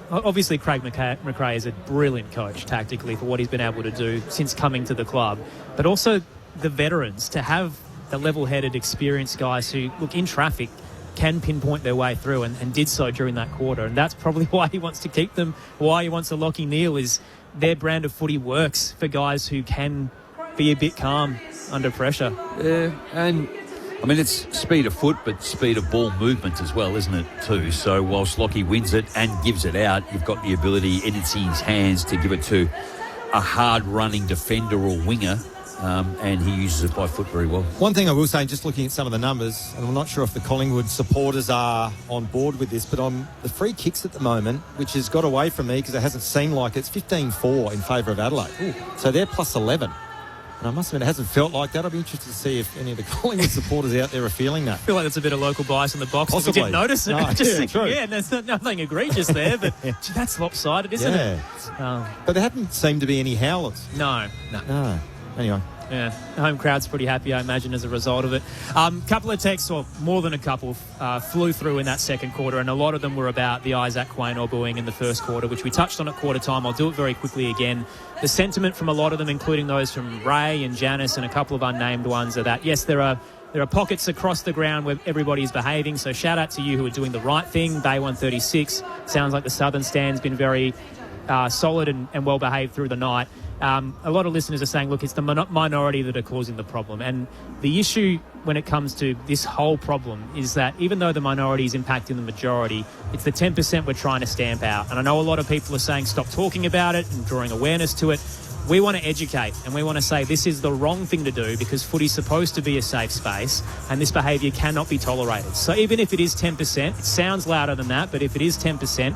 obviously Craig McRae is a brilliant coach tactically for what he's been able to do since coming to the club, but also the veterans to have the level-headed, experienced guys who, look, in traffic, can pinpoint their way through and did so during that quarter. And that's probably why he wants to keep them, why he wants to Lachie Neale, is their brand of footy works for guys who can be a bit calm under pressure. Yeah, and I mean, it's speed of foot, but speed of ball movement as well, isn't it, too? So whilst Lockie wins it and gives it out, you've got the ability in his hands to give it to a hard-running defender or winger, and he uses it by foot very well. One thing I will say, just looking at some of the numbers, and I'm not sure if the Collingwood supporters are on board with this, but on the free kicks at the moment, which has got away from me because it hasn't seemed like it's 15-4 in favour of Adelaide. Ooh. So they're plus 11. And I must admit, it hasn't felt like that. I'd be interested to see if any of the Collingwood supporters out there are feeling that. I feel like there's a bit of local bias in the box. Possibly. We didn't notice it. No, Yeah, there's nothing egregious there, but gee, that's lopsided, isn't it? But there haven't seemed to be any howlers. No. Anyway. Yeah, the home crowd's pretty happy, I imagine, as a result of it. Couple of texts, or more than a couple, flew through in that second quarter, and a lot of them were about the Isaac Quaynor booing in the first quarter, which we touched on at quarter time. I'll do it very quickly again. The sentiment from a lot of them, including those from Ray and Janice and a couple of unnamed ones, are that, yes, there are pockets across the ground where everybody's behaving, so shout out to you who are doing the right thing. Bay 136, sounds like the Southern Stand's been very solid and well behaved through the night. A lot of listeners are saying, look, it's the minority that are causing the problem. And the issue when it comes to this whole problem is that even though the minority is impacting the majority, it's the 10% we're trying to stamp out. And I know a lot of people are saying stop talking about it and drawing awareness to it. We want to educate and we want to say this is the wrong thing to do because footy's supposed to be a safe space and this behaviour cannot be tolerated. So even if it is 10%, it sounds louder than that, but if it is 10%,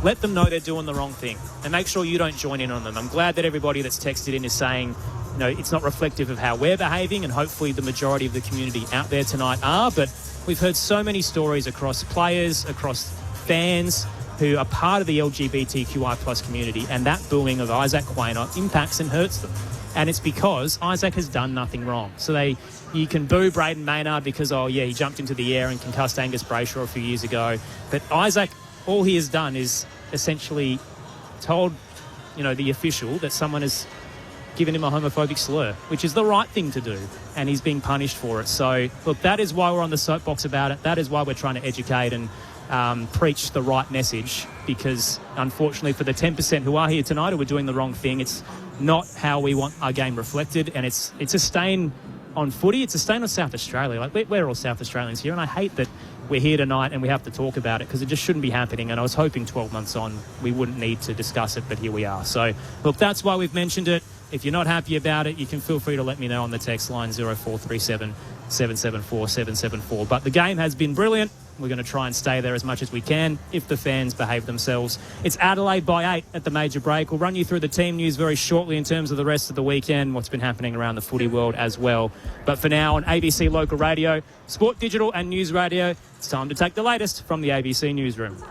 let them know they're doing the wrong thing and make sure you don't join in on them. I'm glad that everybody that's texted in is saying, you know, it's not reflective of how we're behaving, and hopefully the majority of the community out there tonight are. But we've heard so many stories across players, across fans who are part of the LGBTQI plus community, and that booing of Isaac Quaynor impacts and hurts them. And it's because Isaac has done nothing wrong. So you can boo Braden Maynard because, he jumped into the air and concussed Angus Brayshaw a few years ago. But Isaac, all he has done is essentially told, the official that someone has given him a homophobic slur, which is the right thing to do, and he's being punished for it. So, look, that is why we're on the soapbox about it. That is why we're trying to educate and preach the right message, because, unfortunately, for the 10% who are here tonight who are doing the wrong thing, it's not how we want our game reflected, and it's a stain on footy. It's a stain on South Australia. Like, we're all South Australians here, and I hate that we're here tonight and we have to talk about it because it just shouldn't be happening. And I was hoping 12 months on we wouldn't need to discuss it, but here we are. So, look, that's why we've mentioned it. If you're not happy about it, you can feel free to let me know on the text line 0437 774 774. But the game has been brilliant. We're going to try and stay there as much as we can if the fans behave themselves. It's Adelaide by 8 at the major break. We'll run you through the team news very shortly in terms of the rest of the weekend, what's been happening around the footy world as well. But for now, on ABC Local Radio, Sport Digital and News Radio, it's time to take the latest from the ABC Newsroom.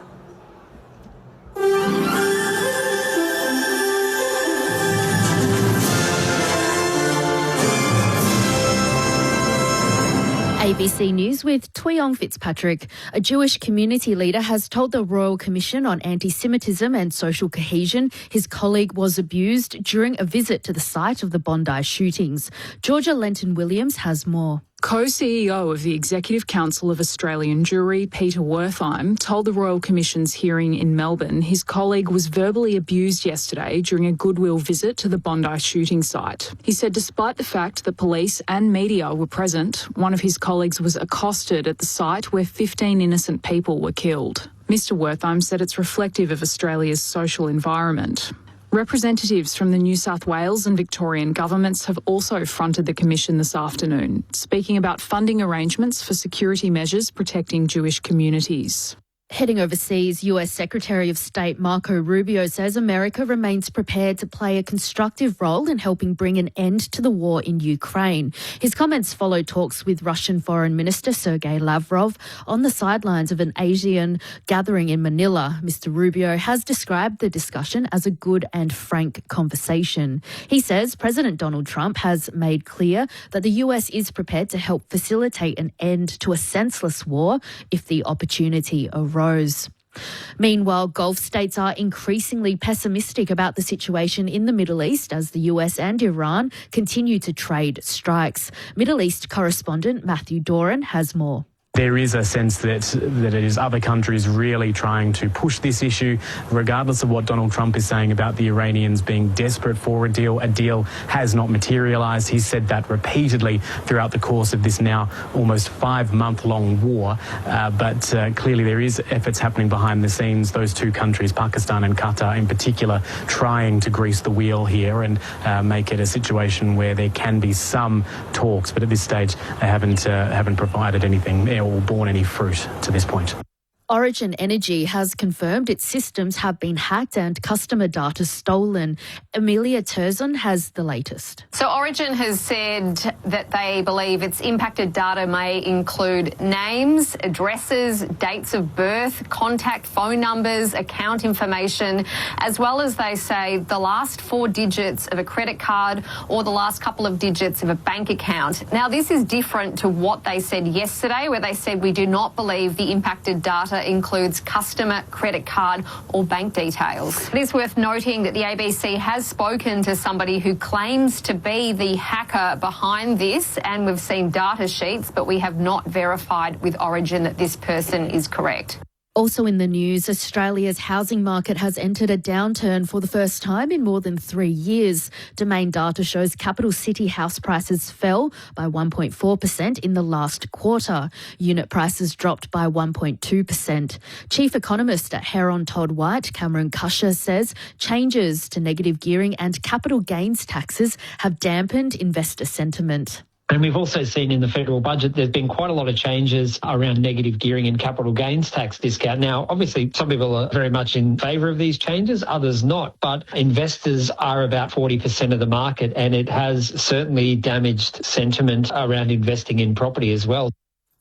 ABC News with Tuyong Fitzpatrick. A Jewish community leader has told the Royal Commission on Anti-Semitism and Social Cohesion his colleague was abused during a visit to the site of the Bondi shootings. Georgia Lenton-Williams has more. Co-CEO of the Executive Council of Australian Jewry, Peter Wertheim, told the Royal Commission's hearing in Melbourne his colleague was verbally abused yesterday during a goodwill visit to the Bondi shooting site. He said despite the fact that police and media were present, one of his colleagues was accosted at the site where 15 innocent people were killed. Mr Wertheim said it's reflective of Australia's social environment. Representatives from the New South Wales and Victorian governments have also fronted the Commission this afternoon, speaking about funding arrangements for security measures protecting Jewish communities. Heading overseas, US Secretary of State Marco Rubio says America remains prepared to play a constructive role in helping bring an end to the war in Ukraine. His comments follow talks with Russian Foreign Minister Sergei Lavrov on the sidelines of an Asian gathering in Manila. Mr. Rubio has described the discussion as a good and frank conversation. He says President Donald Trump has made clear that the US is prepared to help facilitate an end to a senseless war if the opportunity arises. Meanwhile, Gulf states are increasingly pessimistic about the situation in the Middle East as the US and Iran continue to trade strikes. Middle East correspondent Matthew Doran has more. There is a sense that it is other countries really trying to push this issue, regardless of what Donald Trump is saying about the Iranians being desperate for a deal. A deal has not materialised. He's said that repeatedly throughout the course of this now almost 5-month-long war. But clearly there is efforts happening behind the scenes. Those two countries, Pakistan and Qatar in particular, trying to grease the wheel here and make it a situation where there can be some talks. But at this stage, they haven't provided anything or borne any fruit to this point. Origin Energy has confirmed its systems have been hacked and customer data stolen. Amelia Terzon has the latest. So Origin has said that they believe its impacted data may include names, addresses, dates of birth, contact phone numbers, account information, as well as they say the last 4 digits of a credit card or the last couple of digits of a bank account. Now, this is different to what they said yesterday, where they said we do not believe the impacted data includes customer, credit card or bank details. It is worth noting that the ABC has spoken to somebody who claims to be the hacker behind this, and we've seen data sheets, but we have not verified with Origin that this person is correct. Also in the news, Australia's housing market has entered a downturn for the first time in more than 3 years. Domain data shows capital city house prices fell by 1.4% in the last quarter. Unit prices dropped by 1.2%. Chief economist at Heron Todd White, Cameron Cusher, says changes to negative gearing and capital gains taxes have dampened investor sentiment. And we've also seen in the federal budget there's been quite a lot of changes around negative gearing and capital gains tax discount. Now, obviously, some people are very much in favour of these changes, others not. But investors are about 40% of the market, and it has certainly damaged sentiment around investing in property as well.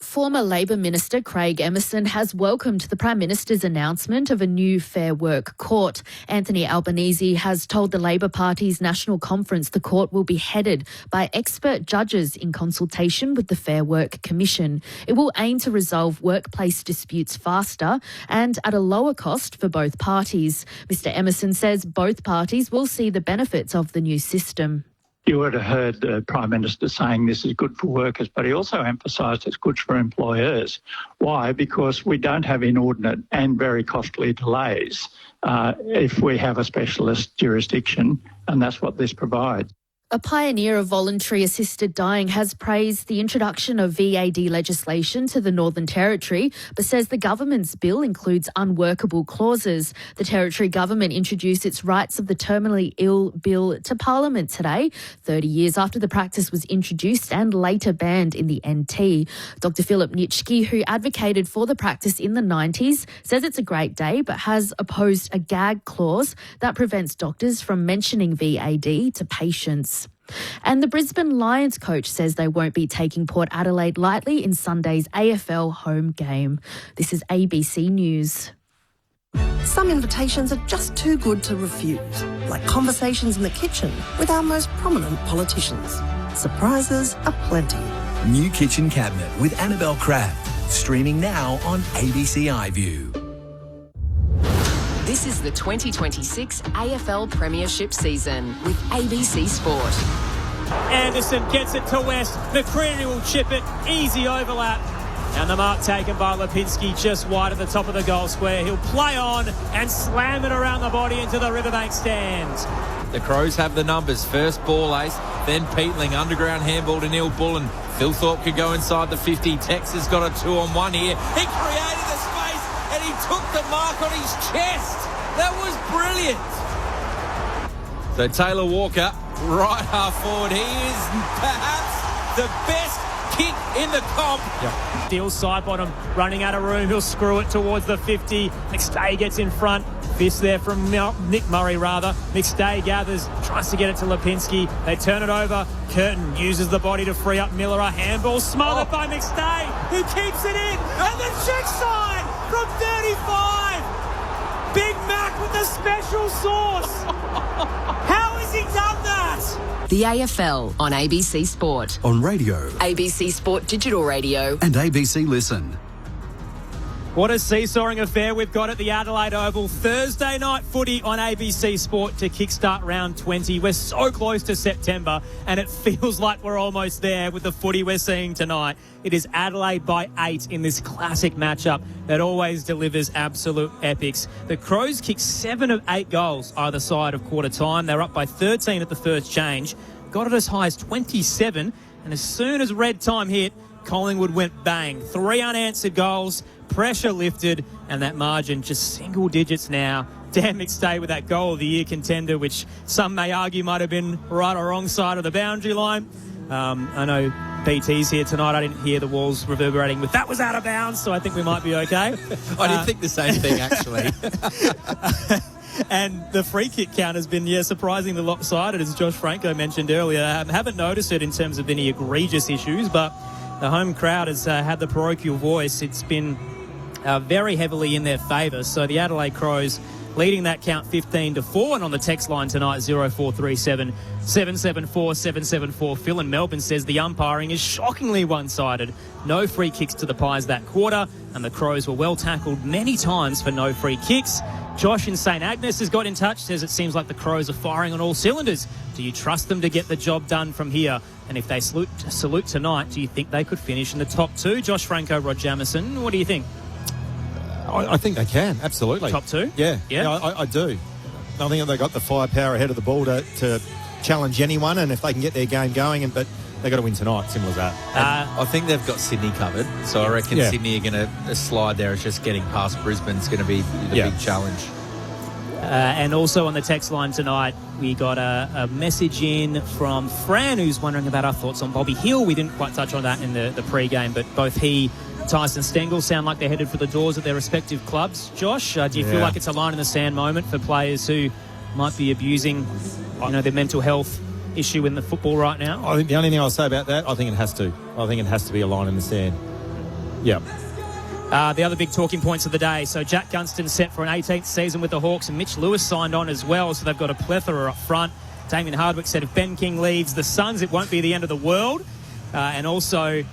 Former Labor Minister Craig Emerson has welcomed the Prime Minister's announcement of a new Fair Work Court. Anthony Albanese has told the Labor Party's National Conference the court will be headed by expert judges in consultation with the Fair Work Commission. It will aim to resolve workplace disputes faster and at a lower cost for both parties. Mr Emerson says both parties will see the benefits of the new system. You would have heard the Prime Minister saying this is good for workers, but he also emphasised it's good for employers. Why? Because we don't have inordinate and very costly delays if we have a specialist jurisdiction, and that's what this provides. A pioneer of voluntary assisted dying has praised the introduction of VAD legislation to the Northern Territory, but says the government's bill includes unworkable clauses. The Territory government introduced its Rights of the Terminally Ill bill to Parliament today, 30 years after the practice was introduced and later banned in the NT. Dr Philip Nitschke, who advocated for the practice in the 90s, says it's a great day but has opposed a gag clause that prevents doctors from mentioning VAD to patients. And the Brisbane Lions coach says they won't be taking Port Adelaide lightly in Sunday's AFL home game. This is ABC News. Some invitations are just too good to refuse, like conversations in the kitchen with our most prominent politicians. Surprises aplenty. New Kitchen Cabinet with Annabelle Craft, streaming now on ABC iView. This is the 2026 AFL Premiership season with ABC Sport. Anderson gets it to West. McCreary will chip it. Easy overlap. And the mark taken by Lipinski just wide at the top of the goal square. He'll play on and slam it around the body into the Riverbank stands. The Crows have the numbers. First ball ace, then Peatling, underground handball to Neil Bullen. Phil Thorpe could go inside the 50. Tex has got a 2-on-1 here. He created the space and he took the mark on his chest. That was brilliant. So Taylor Walker, right half forward. He is perhaps the best kick in the comp. Yep. Steele side bottom, running out of room. He'll screw it towards the 50. McStay gets in front. Fist there from Nick Murray, rather. McStay gathers, tries to get it to Lipinski. They turn it over. Curtin uses the body to free up Miller. A handball smothered by McStay, who keeps it in. And the check side from 35. Big Mac with the special sauce. How has he done that? The AFL on ABC Sport. On radio. ABC Sport Digital Radio. And ABC Listen. What a seesawing affair we've got at the Adelaide Oval. Thursday night footy on ABC Sport to kickstart round 20. We're so close to September and it feels like we're almost there with the footy we're seeing tonight. It is Adelaide by 8 in this classic matchup that always delivers absolute epics. The Crows kicked 7 of 8 goals either side of quarter time. They're up by 13 at the first change. Got it as high as 27, and as soon as red time hit, Collingwood went bang. 3 unanswered goals, pressure lifted, and that margin just single digits now. Dan McStay with that goal of the year contender, which some may argue might have been right or wrong side of the boundary line. I know BT's here tonight. I didn't hear the walls reverberating with that was out of bounds, so I think we might be okay. I did think the same thing, actually. And the free kick count has been, surprisingly lopsided, as Josh Franco mentioned earlier. I haven't noticed it in terms of any egregious issues, but the home crowd has had the parochial voice. It's been very heavily in their favour. So the Adelaide Crows leading that count 15-4. And on the text line tonight, 0437 774 774. Phil in Melbourne says the umpiring is shockingly one-sided. No free kicks to the Pies that quarter, and the Crows were well tackled many times for no free kicks. Josh in St Agnes has got in touch, says it seems like the Crows are firing on all cylinders. Do you trust them to get the job done from here? And if they salute tonight, do you think they could finish in the top 2? Josh Franco, Rod Jamieson, what do you think? I think they can, absolutely. Top 2? Yeah, I do. I think they've got the firepower ahead of the ball to challenge anyone, and if they can get their game going, but they've got to win tonight, simple as that. I think they've got Sydney covered, so I reckon Sydney are going to slide there. It's just getting past Brisbane's going to be the big challenge. And also on the text line tonight, we got a message in from Fran, who's wondering about our thoughts on Bobby Hill. We didn't quite touch on that in the pre-game, but both he, Tyson Stengel, sound like they're headed for the doors at their respective clubs. Josh, do you feel like it's a line in the sand moment for players who might be abusing, their mental health issue in the football right now? I think the only thing I'll say about that, I think it has to. I think it has to be a line in the sand. Yeah. The other big talking points of the day. So Jack Gunston set for an 18th season with the Hawks, and Mitch Lewis signed on as well. So they've got a plethora up front. Damien Hardwick said if Ben King leads the Suns, it won't be the end of the world. And also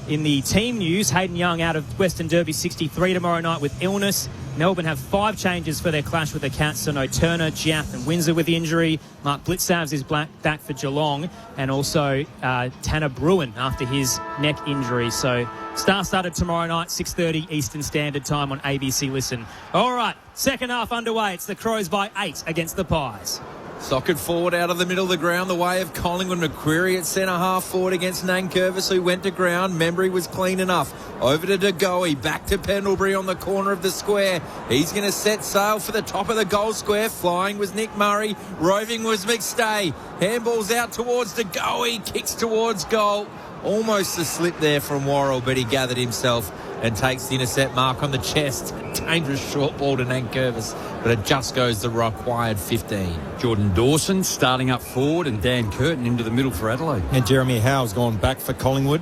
in the team news, Hayden Young out of Western Derby 63 tomorrow night with illness. Melbourne have 5 changes for their clash with the Cats. So no Turner, Giath and Windsor with the injury. Mark Blitzavs is back for Geelong. And also Tanner Bruin after his neck injury. So Star started tomorrow night, 6:30 Eastern Standard Time on ABC Listen. All right, second half underway. It's the Crows by 8 against the Pies. Socket forward out of the middle of the ground, the way of Collingwood. McQuarrie at centre half forward against Nankervis, who went to ground. Membry was clean enough. Over to De Goey, back to Pendlebury on the corner of the square. He's going to set sail for the top of the goal square. Flying was Nick Murray. Roving was McStay. Handball's out towards De Goey. Kicks towards goal. Almost a slip there from Worrell, but he gathered himself and takes the intercept mark on the chest. Dangerous short ball to Nankervis, but it just goes the required 15. Jordan Dawson starting up forward and Dan Curtin into the middle for Adelaide. And Jeremy Howe's gone back for Collingwood,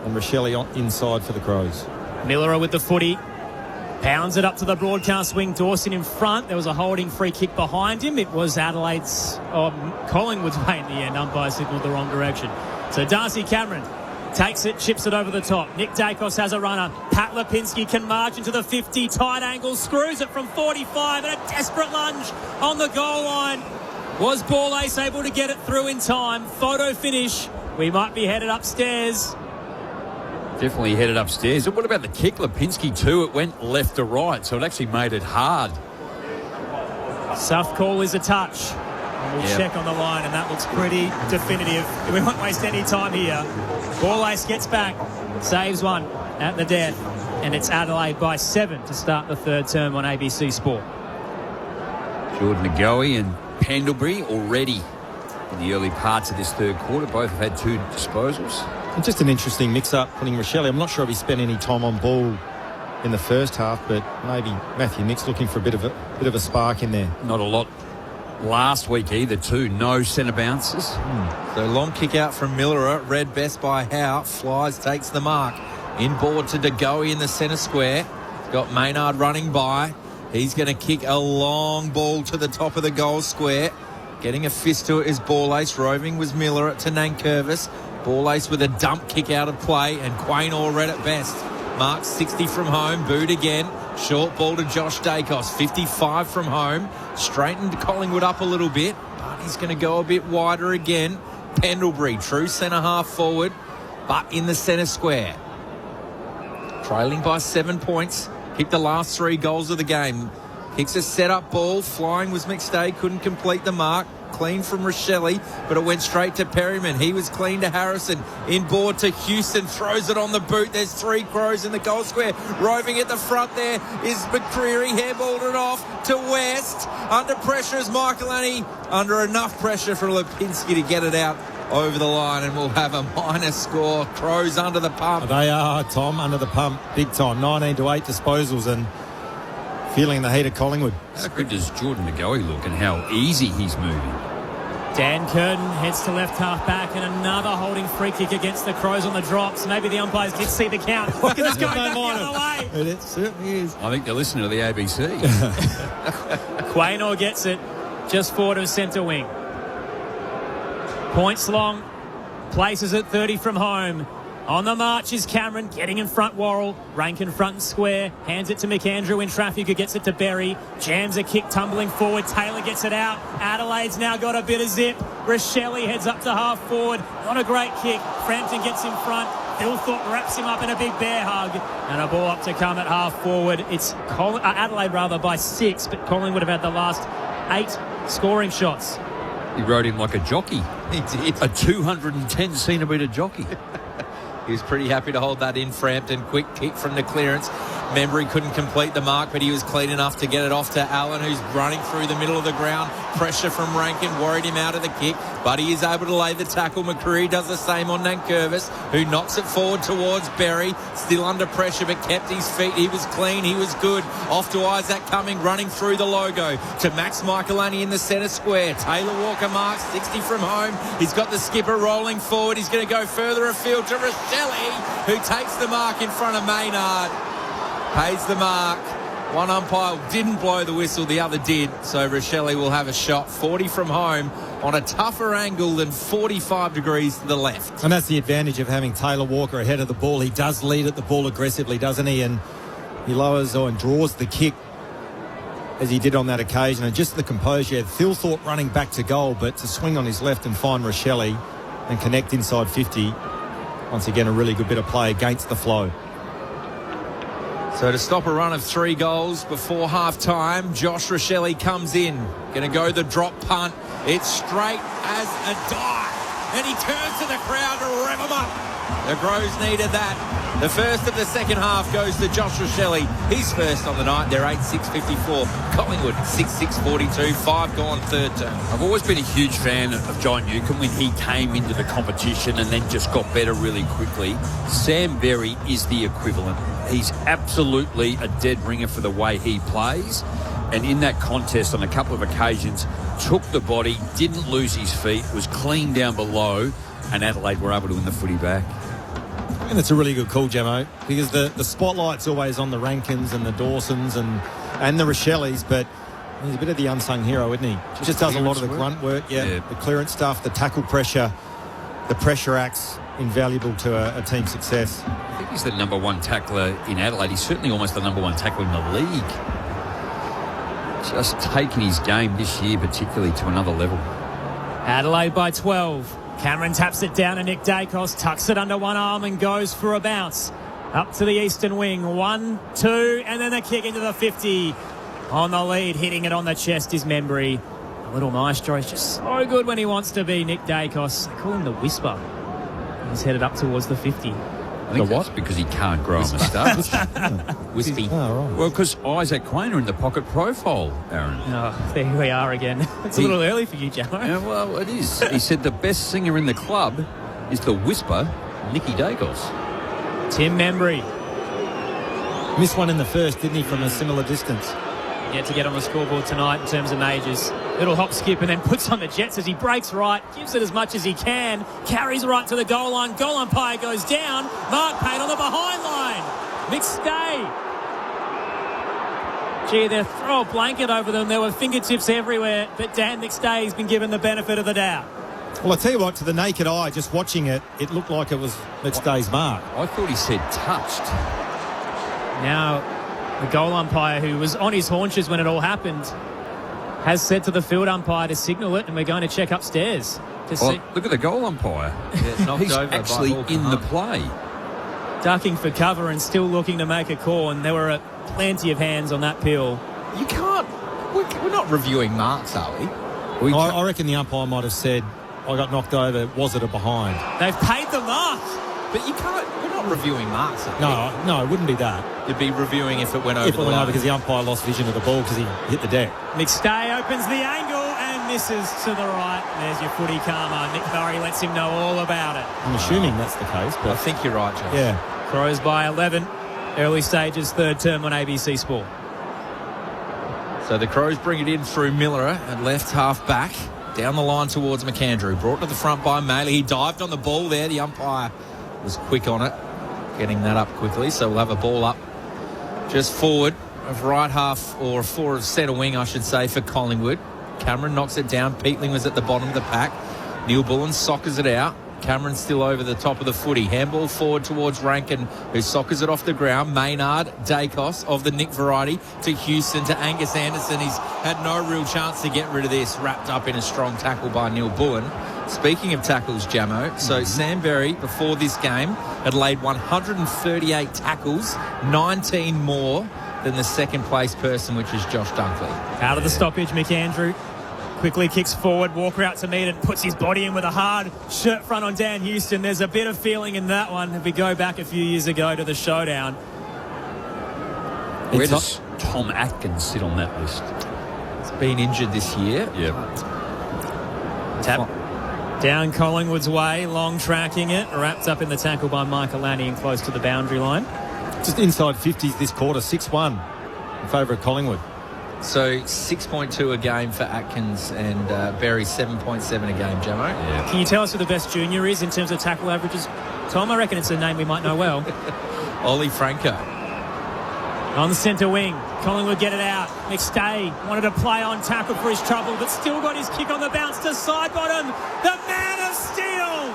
and Rochelle inside for the Crows. Miller with the footy. Pounds it up to the broadcast wing. Dawson in front. There was a holding free kick behind him. It was Collingwood's way in the end. Umpire signalled the wrong direction. So Darcy Cameron takes it, chips it over the top. Nick Dacos has a runner. Pat Lipinski can march into the 50. Tight angle, screws it from 45, and a desperate lunge on the goal line. Was Ball Ace able to get it through in time? Photo finish. We might be headed upstairs. Definitely headed upstairs. And what about the kick? Lipinski too. It went left to right, so it actually made it hard. Soft call is a touch. And we'll check on the line, and that looks pretty definitive. We won't waste any time here. Ball Ace gets back, saves one at the death, and it's Adelaide by 7 to start the third term on ABC Sport. Jordan De Goey and Pendlebury already in the early parts of this third quarter. Both have had 2 disposals. And just an interesting mix-up putting Rochelle. I'm not sure if he spent any time on ball in the first half, but maybe Matthew Nick's looking for a bit of a spark in there. Not a lot last week either too. No centre bounces. So long kick out from Miller, read best by Howe. Flies, takes the mark. Inboard to De Goey in the centre square. Got Maynard running by. He's going to kick a long ball to the top of the goal square. Getting a fist to it is Ball Ace. Roving was Miller to Nankervis. Ball Ace with a dump kick out of play, and Quaynor read it best. Mark 60 from home, booed again. Short ball to Josh Dacos, 55 from home. Straightened Collingwood up a little bit, but he's going to go a bit wider again. Pendlebury, true centre half forward, but in the centre square. Trailing by 7 points. Kicked the last 3 goals of the game. Kicks a set-up ball. Flying was McStay. Couldn't complete the mark. Clean from Rochelle, but it went straight to Perryman. He was clean to Harrison. Inboard to Houston. Throws it on the boot. There's 3 Crows in the goal square. Roving at the front there is McCreary. Hairballed it off to West. Under pressure is Michaelani. Under enough pressure for Lipinski to get it out over the line, and we'll have a minor score. Crows under the pump. They are, Tom, under the pump. Big time. 19 to 8 disposals and feeling the heat of Collingwood. How good does Jordan McGoey look and how easy he's moving? Dan Curtin heads to left half back, and another holding free kick against the Crows on the drops. Maybe the umpires did see the count. Look at this going back the other way. It certainly is. I think they're listening to the ABC. Quaynor gets it just forward of centre wing. Points long, places it 30 from home. On the march is Cameron, getting in front Worrell. Rankin front and square, hands it to McAndrew in traffic, who gets it to Berry. Jams a kick, tumbling forward. Taylor gets it out. Adelaide's now got a bit of zip. Rochelle heads up to half forward. Not a great kick. Frampton gets in front. Philthorpe wraps him up in a big bear hug. And a ball up to come at half forward. It's Adelaide by 6, but Collingwood have had the last 8 scoring shots. He rode him like a jockey. He did. A 210 centimetre jockey. He was pretty happy to hold that in. Frampton, quick kick from the clearance. Membry couldn't complete the mark, but he was clean enough to get it off to Allen, who's running through the middle of the ground. Pressure from Rankin worried him out of the kick, but he is able to lay the tackle. McCreary does the same on Nankervis, who knocks it forward towards Berry. Still under pressure, but kept his feet. He was clean. He was good. Off to Isaac Cumming, running through the logo to Max Michaelani in the centre square. Taylor Walker marks 60 from home. He's got the skipper rolling forward. He's going to go further afield to Rochelle, who takes the mark in front of Maynard. Pays the mark. One umpire didn't blow the whistle, the other did. So Rochelle will have a shot 40 from home on a tougher angle than 45 degrees to the left. And that's the advantage of having Taylor Walker ahead of the ball. He does lead at the ball aggressively, doesn't he? And he lowers and draws the kick as he did on that occasion. And just the composure. Philthorpe running back to goal, but to swing on his left and find Rochelle and connect inside 50. Once again, a really good bit of play against the flow. So to stop a run of 3 goals before half-time, Josh Rochelle comes in. Going to go the drop punt. It's straight as a die. And he turns to the crowd to rev him up. The Crows needed that. The first of the second half goes to Josh Rochelle. He's first on the night. They're 8-6-54. Collingwood 6-6-42. 5 gone third term. I've always been a huge fan of John Newcombe when he came into the competition and then just got better really quickly. Sam Berry is the equivalent. He's absolutely a dead ringer for the way he plays. And in that contest on a couple of occasions, took the body, didn't lose his feet, was clean down below, and Adelaide were able to win the footy back. And it's a really good call, Jamo, because the spotlight's always on the Rankins and the Dawsons and the Rochelles, but he's a bit of the unsung hero, isn't he? Just does a lot of the grunt work, the clearance stuff, the tackle pressure, the pressure acts, invaluable to a team's success. I think he's the number 1 tackler in Adelaide. He's certainly almost the number 1 tackler in the league. Just taking his game this year particularly to another level. Adelaide by 12. Cameron taps it down to Nick Dacos, tucks it under one arm and goes for a bounce. Up to the eastern wing. 1, 2, and then a kick into the 50. On the lead, hitting it on the chest is Membry. A little maestro. He's just so good when he wants to be. Nick Dacos. They call him the Whisper. He's headed up towards the 50. I think that's because he can't grow a moustache. Wispy. Oh, right. Well, because Isaac Quaynor in the pocket profile, Aaron. Oh, there we are again. It's a little early for you, Jamo. Yeah, well, it is. He said the best singer in the club is the Whisper, Nicky Dacos. Tim Membry. Missed one in the first, didn't he, from a similar distance? Yet to get on the scoreboard tonight in terms of majors. Little hop skip and then puts on the Jets as he breaks right, gives it as much as he can, carries right to the goal line. Goal umpire goes down. Mark Payne on the behind line. McStay. Gee, they throw a blanket over them. There were fingertips everywhere, but Dan McStay's been given the benefit of the doubt. Well, I tell you what, to the naked eye, just watching it, it looked like it was McStay's mark. I thought he said touched. Now, the goal umpire, who was on his haunches when it all happened, has said to the field umpire to signal it, and we're going to check upstairs to see. Look at the goal umpire. He's over actually in the play. Ducking for cover and still looking to make a call, and there were plenty of hands on that pill. You can't. We're not reviewing marks, are we? I reckon the umpire might have said, I got knocked over, was it a behind? They've paid the mark. But you can't. We're not reviewing marks. No, it wouldn't be that. You'd be reviewing if it went over. If it went over because the umpire lost vision of the ball because he hit the deck. McStay opens the angle and misses to the right. There's your footy karma. Nick Murray lets him know all about it. I'm assuming that's the case. But I think you're right, Josh. Yeah. Crows by 11. Early stages, third term on ABC Sport. So the Crows bring it in through Miller at left half back. Down the line towards McAndrew. Brought to the front by Maley. He dived on the ball there. The umpire was quick on it. Getting that up quickly. So we'll have a ball up just forward of right half, or forward centre wing, I should say, for Collingwood. Cameron knocks it down. Peatling was at the bottom of the pack. Neil Bullen soccers it out. Cameron still over the top of the footy. Handball forward towards Rankin, who soccers it off the ground. Maynard, Dacos of the Nick variety to Houston, to Angus Anderson. He's had no real chance to get rid of this. Wrapped up in a strong tackle by Neil Bullen. Speaking of tackles, Jamo, so Sam Berry, before this game, had laid 138 tackles, 19 more than the second place person, which is Josh Dunkley. Out of the stoppage, McAndrew quickly kicks forward. Walker out to meet it, puts his body in with a hard shirt front on Dan Houston. There's a bit of feeling in that one if we go back a few years ago to the showdown. Where does Tom Atkins sit on that list? He's been injured this year. Yeah. Tap down Collingwood's way, long tracking it, wrapped up in the tackle by Michael Lanny and close to the boundary line. Just inside 50s this quarter, 6-1 in favour of Collingwood. So 6.2 a game for Atkins, and Berry 7.7 a game, Jamo. Yeah. Can you tell us who the best junior is in terms of tackle averages? Tom, I reckon it's a name we might know well. Ollie Franco. On the centre wing, Collingwood get it out. McStay wanted to play on tackle for his trouble, but still got his kick on the bounce to side bottom. The man of steel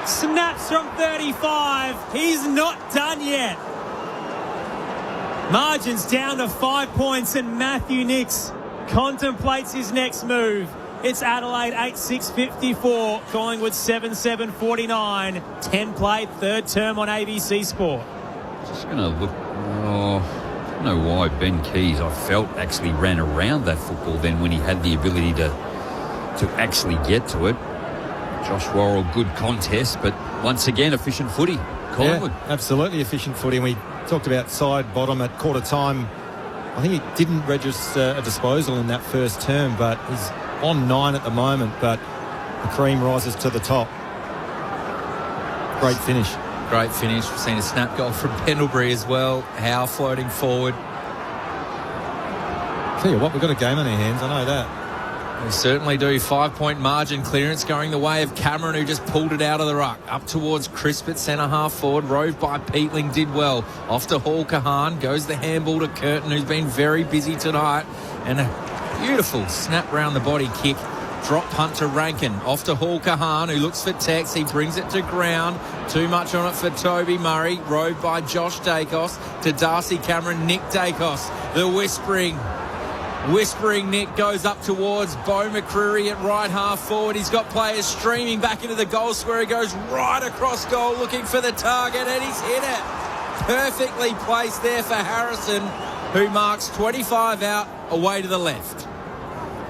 snaps from 35. He's not done yet. Margins down to 5 points, and Matthew Nicks contemplates his next move. It's Adelaide 8-6-54, Collingwood 7-7-49. 10 played, third term on ABC Sport. Just going to look. I don't know why Ben Keys, I felt, actually ran around that football then when he had the ability to actually get to it. Josh Worrell, good contest, but once again, efficient footy. Collingwood. Yeah, absolutely efficient footy. And we talked about side bottom at quarter time. I think he didn't register a disposal in that first term, but he's on 9 at the moment. But the cream rises to the top. Great finish. Great finish. We've seen a snap goal from Pendlebury as well. Howe floating forward. Tell you what, we've got a game on our hands. I know that. We certainly do. 5-point margin clearance going the way of Cameron, who just pulled it out of the ruck. Up towards Crisp at centre half forward. Roved by Peatling, did well. Off to Hall Kahan. Goes the handball to Curtin, who's been very busy tonight. And a beautiful snap round the body kick. Drop punt to Rankin. Off to Hall Kahan, who looks for Tex. He brings it to ground. Too much on it for Toby Murray. Roved by Josh Dacos to Darcy Cameron. Nick Dacos. The Whispering Nick goes up towards Beau McCreary at right half forward. He's got players streaming back into the goal square. He goes right across goal looking for the target, and he's hit it. Perfectly placed there for Harrison, who marks 25 out away to the left.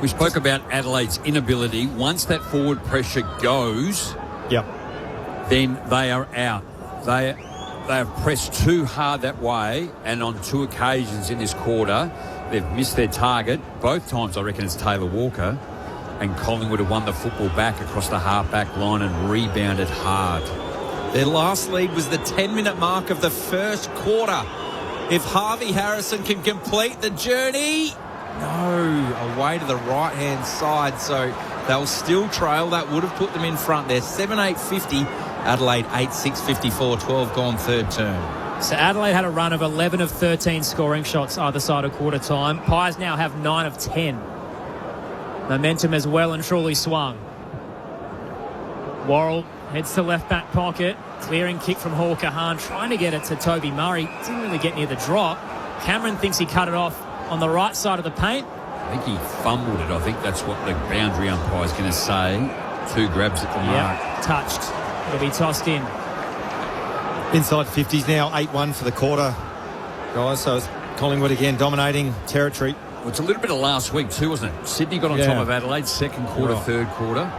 We spoke about Adelaide's inability. Once that forward pressure goes, then they are out. They have pressed too hard that way, and on 2 occasions in this quarter, they've missed their target. Both times, I reckon, it's Taylor Walker. And Collingwood have won the football back across the half-back line and rebounded hard. Their last lead was the 10-minute mark of the first quarter. If Harvey Harrison can complete the journey, no, away to the right-hand side. So they'll still trail. That would have put them in front there. 7-8-50. Adelaide 8-6-54. 12 gone third term. So Adelaide had a run of 11 of 13 scoring shots either side of quarter time. Pies now have 9 of 10. Momentum has well and truly swung. Worrell heads to left back pocket. Clearing kick from Hawker Hahn, trying to get it to Toby Murray. Didn't really get near the drop. Cameron thinks he cut it off on the right side of the paint. I think he fumbled it. I think that's what the boundary umpire is going to say. 2 grabs at the mark. Touched. It'll be tossed in. Inside 50s now, 8-1 for the quarter, guys. So it's Collingwood again dominating territory. Well, it's a little bit of last week too, wasn't it? Sydney got on top of Adelaide, second quarter, third quarter.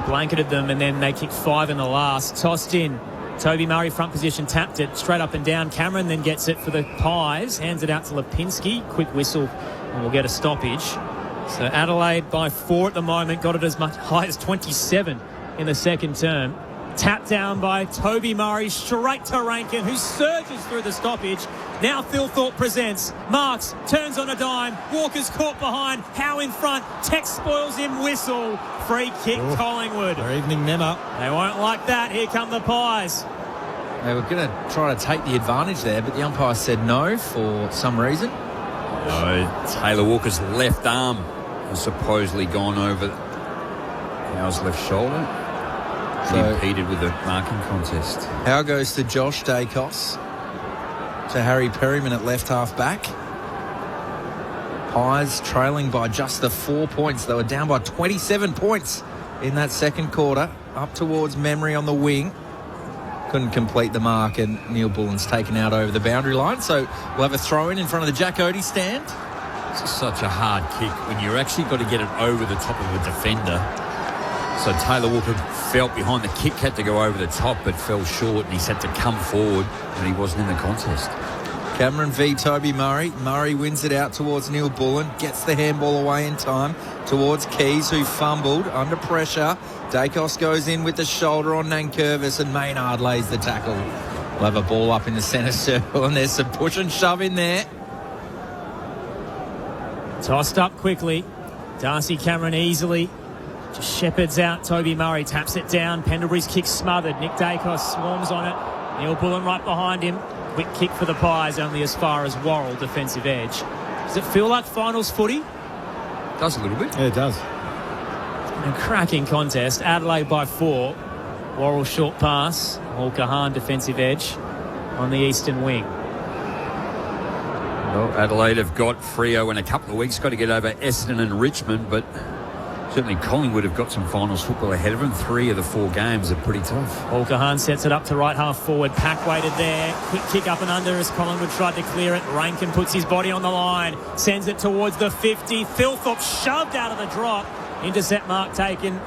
Blanketed them, and then they kicked 5 in the last. Tossed in. Toby Murray, front position, tapped it straight up and down. Cameron then gets it for the Pies, hands it out to Lipinski. Quick whistle, and we'll get a stoppage. So Adelaide by 4 at the moment, got it as much high as 27 in the second term. Tapped down by Toby Murray, straight to Rankin, who surges through the stoppage. Now Thilthorpe presents. Marks turns on a dime. Walker's caught behind. Howe in front. Tex spoils him. Whistle. Free kick, Collingwood. Our evening memo. They won't like that. Here come the Pies. They were going to try to take the advantage there, but the umpire said no for some reason. No, Taylor Walker's left arm has supposedly gone over Howe's left shoulder. So impeded with the marking contest. Howe goes to Josh Dacos. To Harry Perryman at left half back. Pies trailing by just the 4 points. They were down by 27 points in that second quarter. Up towards Memory on the wing. Couldn't complete the mark, and Neil Bullen's taken out over the boundary line. So we'll have a throw in front of the Jack Oatey stand. It's such a hard kick when you're actually got to get it over the top of a defender. So Taylor Walker felt behind the kick, had to go over the top, but fell short, and he's had to come forward, and he wasn't in the contest. Cameron v Toby Murray. Murray wins it out towards Neil Bullen, gets the handball away in time towards Keys, who fumbled under pressure. Dacos goes in with the shoulder on Nankervis, and Maynard lays the tackle. We'll have a ball up in the centre circle, and there's some push and shove in there. Tossed up quickly. Darcy Cameron easily just shepherds out. Toby Murray taps it down. Pendlebury's kick smothered. Nick Dacos swarms on it. Neil Bullen right behind him. Quick kick for the Pies, only as far as Worrell, defensive edge. Does it feel like finals footy? Does a little bit. Yeah, it does. A cracking contest. Adelaide by 4. Worrell short pass. Hawker Hahn defensive edge on the eastern wing. Well, Adelaide have got Freo in a couple of weeks. Got to get over Essendon and Richmond, but certainly Collingwood have got some finals football ahead of them. 3 of the 4 games are pretty tough. Hawker Hahn sets it up to right half forward. Pack waited there. Quick kick up and under as Collingwood tried to clear it. Rankin puts his body on the line. Sends it towards the 50. Thilthorpe shoved out of the drop. Intercept mark taken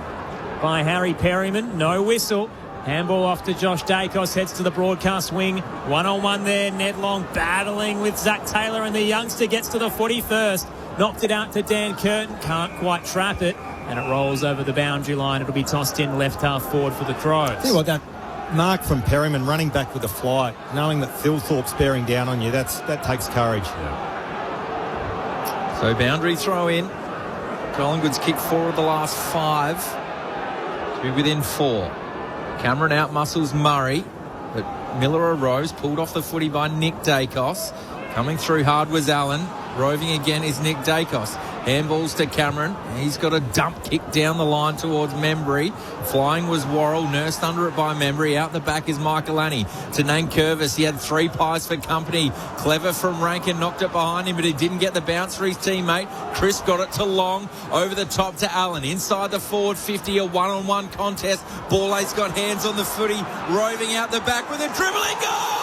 by Harry Perryman. No whistle. Handball off to Josh Dacos. Heads to the broadcast wing. 1-on-1 there. Ned Long battling with Zach Taylor, and the youngster gets to the footy first. Knocked it out to Dan Curtin. Can't quite trap it. And it rolls over the boundary line. It'll be tossed in left half forward for the Crows. Tell you what, that mark from Perryman running back with a fly, knowing that Thilthorpe's bearing down on you, that takes courage. Yeah. So boundary throw in. Collingwood's kicked 4 of the last 5 to be within 4. Cameron out muscles Murray, but Miller arose, pulled off the footy by Nick Dacos. Coming through hard was Allen. Roving again is Nick Dacos. Handballs to Cameron. He's got a dump kick down the line towards Membry. Flying was Worrell, nursed under it by Membry. Out the back is Michaelani to Nankervis. He had 3 Pies for company. Clever from Rankin, knocked it behind him, but he didn't get the bounce for his teammate. Chris got it to Long, over the top to Allen. Inside the forward 50, a 1-on-1 contest. Borlay's got hands on the footy, roving out the back with a dribbling goal!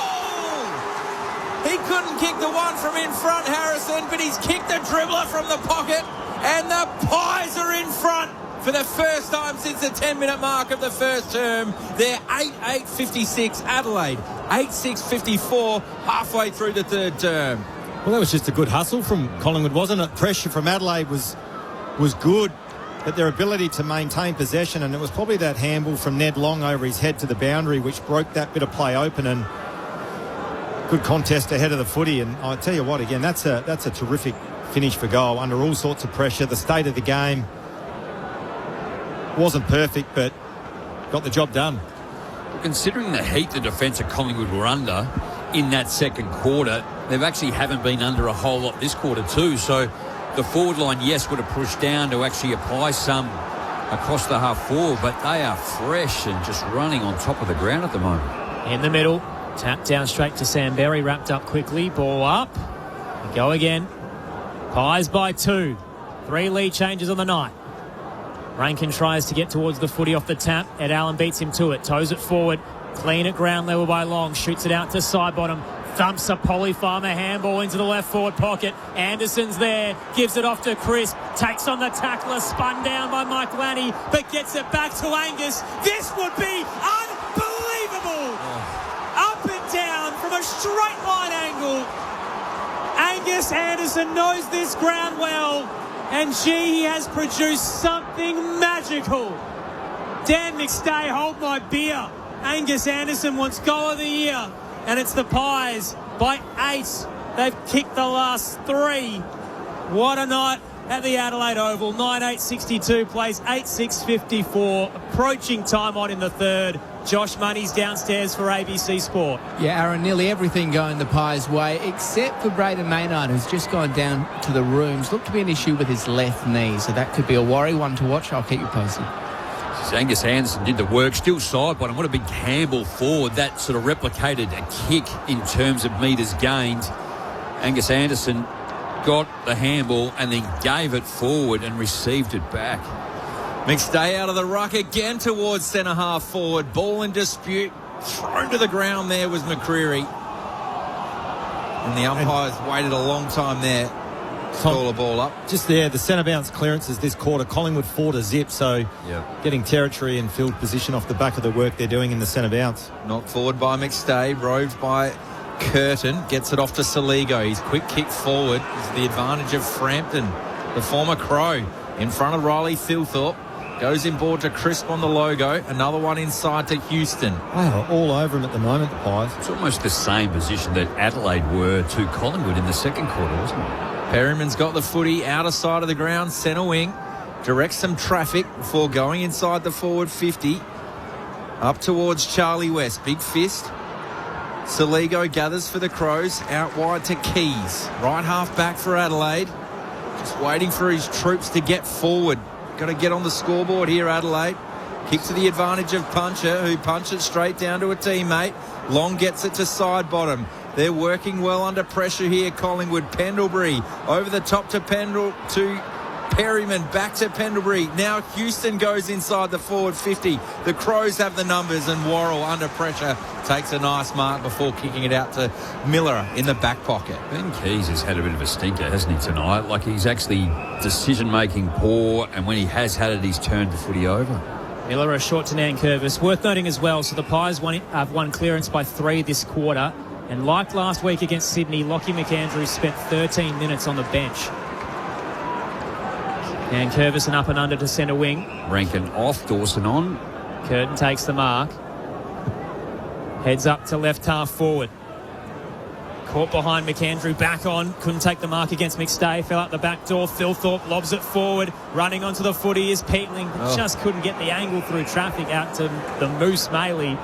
He couldn't kick the one from in front, Harrison, but he's kicked the dribbler from the pocket, and the Pies are in front for the first time since the 10-minute mark of the first term. They're 8-8-56. Adelaide 8-6-54 halfway through the third term. Well, that was just a good hustle from Collingwood, wasn't it? Pressure from Adelaide was good, but their ability to maintain possession, and it was probably that handball from Ned Long over his head to the boundary which broke that bit of play open, and good contest ahead of the footy. And I tell you what, again, that's a terrific finish for goal under all sorts of pressure. The state of the game wasn't perfect, but got the job done. Considering the heat the defence of Collingwood were under in that second quarter, they've actually haven't been under a whole lot this quarter too. So the forward line, yes, would have pushed down to actually apply some across the half forward, but they are fresh and just running on top of the ground at the moment. In the middle. Tap down straight to Sam Berry. Wrapped up quickly. Ball up. We go again. Pies by 2. 3 lead changes on the night. Rankin tries to get towards the footy off the tap. Ed Allen beats him to it. Toes it forward. Clean at ground level by Long. Shoots it out to side bottom. Thumps a Polly Farmer handball into the left forward pocket. Anderson's there. Gives it off to Crisp. Takes on the tackler. Spun down by Mike Lanny. But gets it back to Angus. This would be unbelievable. Up and down from a straight line angle. Angus Anderson knows this ground well. And he has produced something magical. Dan McStay, hold my beer. Angus Anderson wants goal of the year. And it's the Pies by 8. They've kicked the last 3. What a night at the Adelaide Oval. 9:8:62 plays 8:6:54. Approaching time on in the third. Josh Money's downstairs for ABC Sport. Yeah, Aaron, nearly everything going the Pies' way, except for Braden Maynard, who's just gone down to the rooms. Looked to be an issue with his left knee, so that could be a worry. One to watch. I'll keep you posted. Angus Anderson did the work, still side bottom. What a big handball forward. That sort of replicated a kick in terms of metres gained. Angus Anderson got the handball and then gave it forward and received it back. McStay out of the ruck again towards centre half forward. Ball in dispute. Thrown to the ground there was McCreary. And the umpires waited a long time there. Call a ball up. Just there, the centre bounce clearances this quarter. Collingwood 4-0, so getting territory and field position off the back of the work they're doing in the centre bounce. Knocked forward by McStay, roved by Curtin, gets it off to Saligo. His quick kick forward is the advantage of Frampton, the former Crow, in front of Riley Thilthorpe. Goes inboard to Crisp on the logo. Another one inside to Houston. Wow, all over him at the moment, the Pies. It's almost the same position that Adelaide were to Collingwood in the second quarter, wasn't it? Perryman's got the footy outer side of the ground, centre wing. Directs some traffic before going inside the forward 50. Up towards Charlie West. Big fist. Saligo gathers for the Crows. Out wide to Keys. Right half back for Adelaide. Just waiting for his troops to get forward. Got to get on the scoreboard here, Adelaide. Kick to the advantage of Puncher, who punches straight down to a teammate. Long gets it to side bottom. They're working well under pressure here, Collingwood. Pendlebury over the top to Perryman, back to Pendlebury. Now Houston goes inside the forward 50. The Crows have the numbers, and Worrell under pressure takes a nice mark before kicking it out to Miller in the back pocket. Ben Keys has had a bit of a stinker, hasn't he, tonight? Like, he's actually decision-making poor, and when he has had it, he's turned the footy over. Miller a short to Nankervis. Worth noting as well, so the Pies have won clearance by 3 this quarter. And like last week against Sydney, Lockie McAndrew spent 13 minutes on the bench. And Curvison up and under to centre wing. Rankin off, Dawson on. Curtin takes the mark. Heads up to left half forward. Caught behind McAndrew, back on. Couldn't take the mark against McStay. Fell out the back door. Thilthorpe lobs it forward. Running onto the footy is Peatling. Just couldn't get the angle through traffic out to the Moose Maley.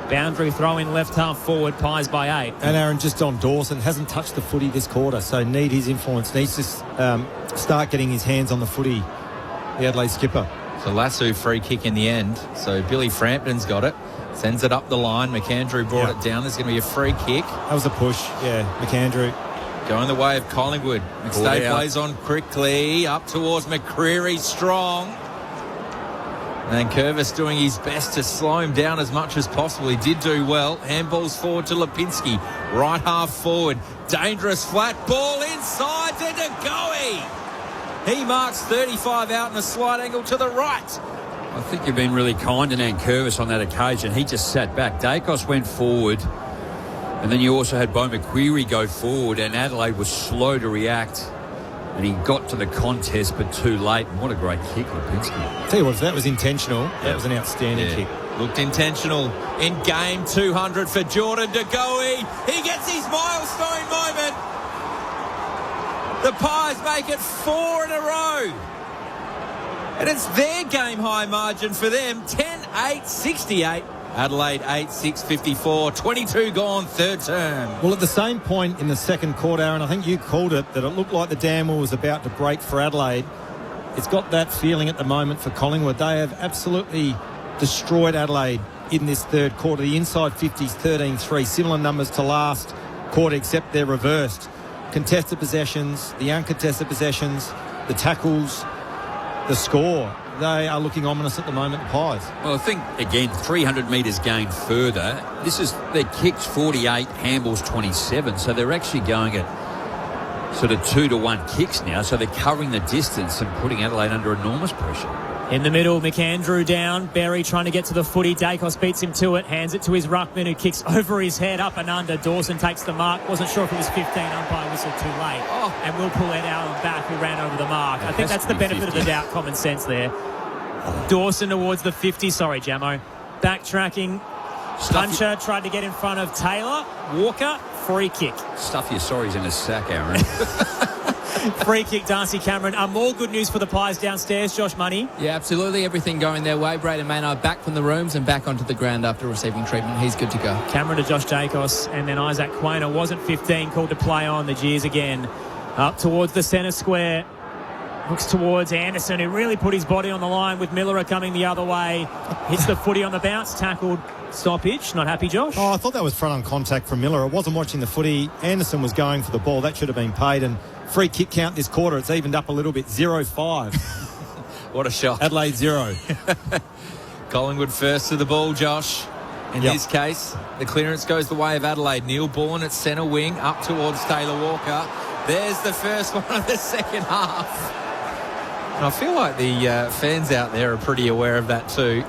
Boundary throw in left half forward, Pies by 8. And Aaron, just on Dawson, hasn't touched the footy this quarter, so need his influence. Needs to start getting his hands on the footy, the Adelaide skipper. So Lasso free kick in the end. So Billy Frampton's got it. Sends it up the line. McAndrew brought it down. There's going to be a free kick. That was a push, yeah. McAndrew. Going the way of Collingwood. McStay plays on quickly. Up towards McCreary. Strong. And Curvis doing his best to slow him down as much as possible. He did do well. Handballs forward to Lipinski. Right half forward. Dangerous flat ball inside to Degoe. He marks 35 out in a slight angle to the right. I think you've been really kind to Nankervis on that occasion. He just sat back. Dacos went forward. And then you also had Bo McQuarrie go forward, and Adelaide was slow to react. And he got to the contest, but too late. And what a great kick, Lipinski. Tell you what, if that was intentional, that was an outstanding kick. Looked intentional in game 200 for Jordan Degoe. He gets his milestone moment. The Pies make it 4 in a row. And it's their game-high margin for them, 10-8-68. Adelaide 8-6-54, 22 gone, third term. Well, at the same point in the second quarter, Aaron, I think you called it, that it looked like the dam wall was about to break for Adelaide. It's got that feeling at the moment for Collingwood. They have absolutely destroyed Adelaide in this third quarter. The inside 50s, 13-3. Similar numbers to last quarter, except they're reversed. Contested possessions, the uncontested possessions, the tackles, the score. They are looking ominous at the moment, the Pies. Well, I think, again, 300 metres gained further. Their kicks 48, handballs 27, so they're actually going at sort of 2-1 kicks now, so they're covering the distance and putting Adelaide under enormous pressure. In the middle, McAndrew down. Berry trying to get to the footy. Dacos beats him to it. Hands it to his ruckman, who kicks over his head, up and under. Dawson takes the mark. Wasn't sure if it was 15. Umpire whistled too late. And we'll pull Ed Allen back, who ran over the mark. I think that's the benefit 50. Of the doubt, common sense there. Dawson towards the 50. Sorry, Jamo. Backtracking. Puncher tried to get in front of Taylor. Walker, free kick. Stuff your sorries in a sack, Aaron. Free kick, Darcy Cameron. More good news for the Pies downstairs, Josh Money. Yeah, absolutely. Everything going their way. Braden Maynard back from the rooms and back onto the ground after receiving treatment. He's good to go. Cameron to Josh Dacos, and then Isaac Quainer wasn't 15, called to play on. The Jeers again. Up towards the centre square. Looks towards Anderson, who really put his body on the line with Miller coming the other way. Hits the footy on the bounce, tackled. Stoppage. Not happy, Josh? Oh, I thought that was front-on contact from Miller. I wasn't watching the footy. Anderson was going for the ball. That should have been paid. And free kick count this quarter, it's evened up a little bit. 0-5. What a shock. Adelaide 0. Collingwood first to the ball, Josh. In this case, the clearance goes the way of Adelaide. Neil Bourne at centre wing, up towards Taylor Walker. There's the first one of the second half. And I feel like the fans out there are pretty aware of that too.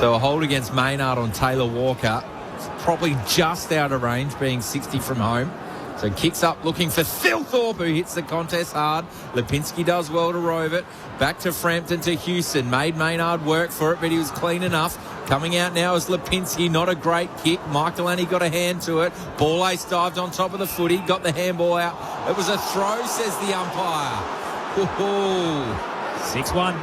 So a hold against Maynard on Taylor Walker. It's probably just out of range, being 60 from home. So kicks up looking for Thilthorpe, who hits the contest hard. Lipinski does well to rove it. Back to Frampton to Houston. Made Maynard work for it, but he was clean enough. Coming out now is Lipinski. Not a great kick. Mike Delaney got a hand to it. Ball ace dived on top of the footy. Got the handball out. It was a throw, says the umpire. 6-1.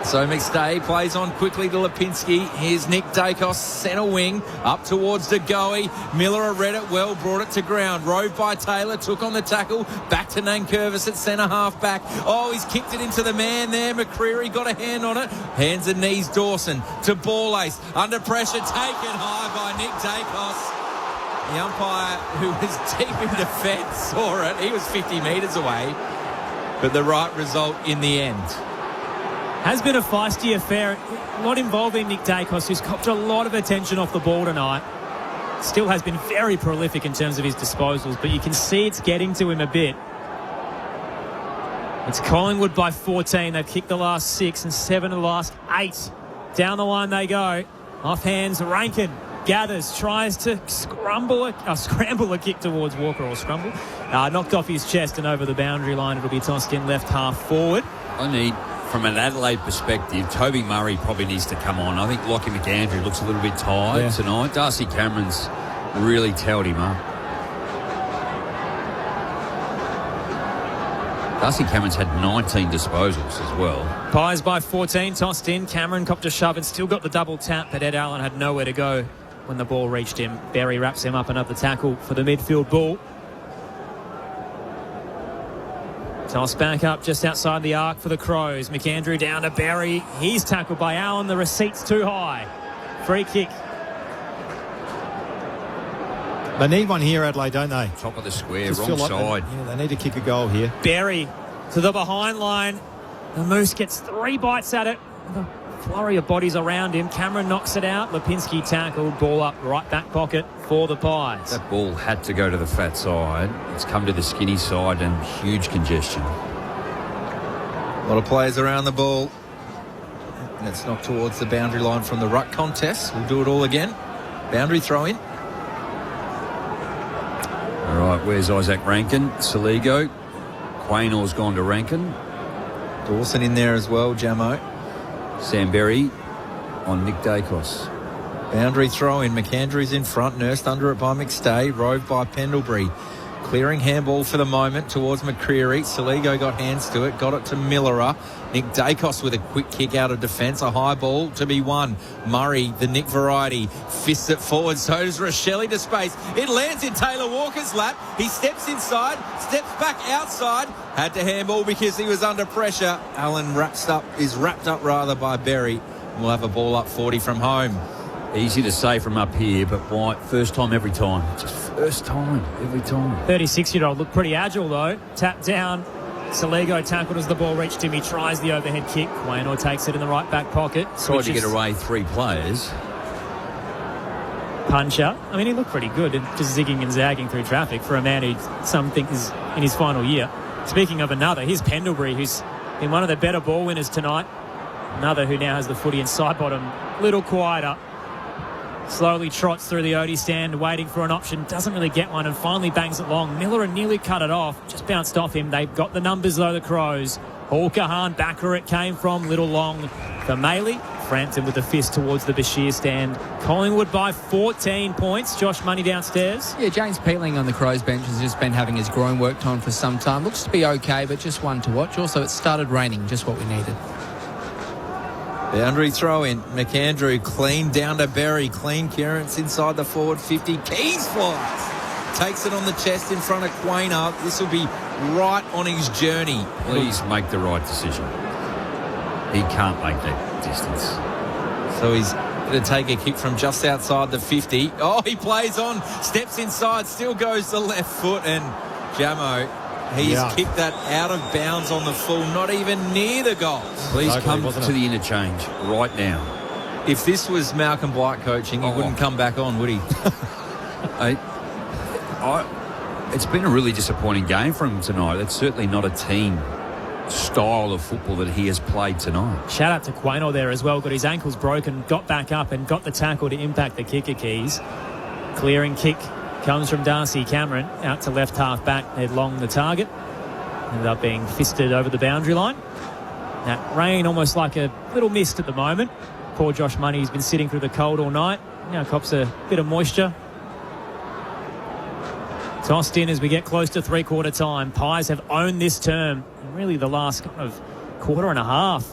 So McStay plays on quickly to Lipinski. Here's Nick Dacos, centre wing, up towards DeGoey. Miller read it well, brought it to ground. Roved by Taylor, took on the tackle. Back to Nankervis at centre half back. Oh, he's kicked it into the man there. McCreary got a hand on it. Hands and knees Dawson to ball ace. Under pressure, taken high by Nick Dacos. The umpire, who was deep in defence, saw it. He was 50 metres away. But the right result in the end. Has been a feisty affair. Not involving Nick Dacos, who's copped a lot of attention off the ball tonight. Still has been very prolific in terms of his disposals, but you can see it's getting to him a bit. It's Collingwood by 14. They've kicked the last 6 and 7 of the last 8. Down the line they go. Off hands, Rankin gathers, tries to scramble a kick towards Walker, or scramble. Knocked off his chest and over the boundary line. It'll be tossed in left half forward. From an Adelaide perspective, Toby Murray probably needs to come on. I think Lockie McAndrew looks a little bit tired tonight. Darcy Cameron's really towed him up. Darcy Cameron's had 19 disposals as well. Pies by 14, tossed in. Cameron copped a shove and still got the double tap, but Ed Allen had nowhere to go when the ball reached him. Berry wraps him up, another tackle for the midfield ball. Toss back up just outside the arc for the Crows. McAndrew down to Berry. He's tackled by Allen. The receipt's too high. Free kick. They need one here, Adelaide, don't they? Top of the square, wrong side. They need to kick a goal here. Berry to the behind line. The Moose gets 3 bites at it. The flurry of bodies around him. Cameron knocks it out. Lipinski tackled. Ball up right back pocket for the Pies. That ball had to go to the fat side. It's come to the skinny side and huge congestion. A lot of players around the ball. And it's knocked towards the boundary line from the ruck contest. We'll do it all again. Boundary throw in. All right, where's Isaac Rankin? Saligo. Quaynor's gone to Rankin. Dawson in there as well, Jamo. Sam Berry on Nick Dacos. Boundary throw in. McAndrew's in front, nursed under it by McStay, roved by Pendlebury. Clearing handball for the moment towards McCreary. Saligo got hands to it, got it to Millerer. Nick Dacos with a quick kick out of defence. A high ball to be won. Murray, the Nick variety, fists it forward. So does Rochelle to space. It lands in Taylor Walker's lap. He steps inside, steps back outside. Had to handball because he was under pressure. Allen is wrapped up by Berry. We'll have a ball up 40 from home. Easy to say from up here, but why? First time every time. Just first time every time. 36-year-old looked pretty agile, though. Tapped down. Saligo tackled as the ball reached him. He tries the overhead kick. Wainor takes it in the right back pocket. Tried to get away 3 players. Puncher. I mean, he looked pretty good, just zigging and zagging through traffic for a man who some think is in his final year. Speaking of another, here's Pendlebury, who's been one of the better ball winners tonight. Another who now has the footy in side bottom. Little quieter. Slowly trots through the Odie stand, waiting for an option. Doesn't really get one and finally bangs it long. Miller nearly cut it off. Just bounced off him. They've got the numbers, though, the Crows. Hawker-Hahn, back where it came from. Little long for Maley. Frampton with the fist towards the Bashir stand. Collingwood by 14 points. Josh Money downstairs. Yeah, James Peatling on the Crows bench has just been having his groin worked on for some time. Looks to be okay, but just one to watch. Also, it started raining, just what we needed. Boundary throw in. McAndrew clean down to Berry. Clean clearance inside the forward 50. Keys flies. Takes it on the chest in front of Quainer. This will be right on his journey. Please make the right decision. He can't make that distance. So he's going to take a kick from just outside the 50. Oh, he plays on. Steps inside. Still goes the left foot. And Jamo, he's kicked that out of bounds on the full. Not even near the goal. Please come to the interchange right now. If this was Malcolm Blight coaching, he wouldn't come back on, would he? It's been a really disappointing game for him tonight. It's certainly not a team style of football that he has played tonight. Shout out to Quaynor there as well. Got his ankles broken, got back up and got the tackle to impact the kicker keys. Clearing kick comes from Darcy Cameron out to left half back, headlong the target. Ended up being fisted over the boundary line. That rain almost like a little mist at the moment. Poor Josh Money's been sitting through the cold all night. Now cops a bit of moisture. Tossed in as we get close to three-quarter time. Pies have owned this term. And really the last kind of quarter and a half.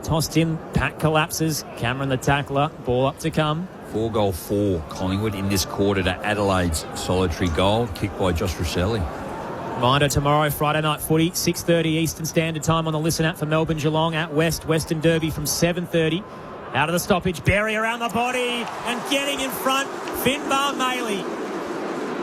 Tossed in, Pat collapses. Cameron the tackler. Ball up to come. 4-4 Collingwood in this quarter to Adelaide's solitary goal. Kicked by Josh Rosselli. Reminder tomorrow, Friday night footy, 6:30 Eastern Standard Time on the Listen app for Melbourne Geelong at Western Derby from 7:30. Out of the stoppage, Berry around the body and getting in front, Finbar Maley.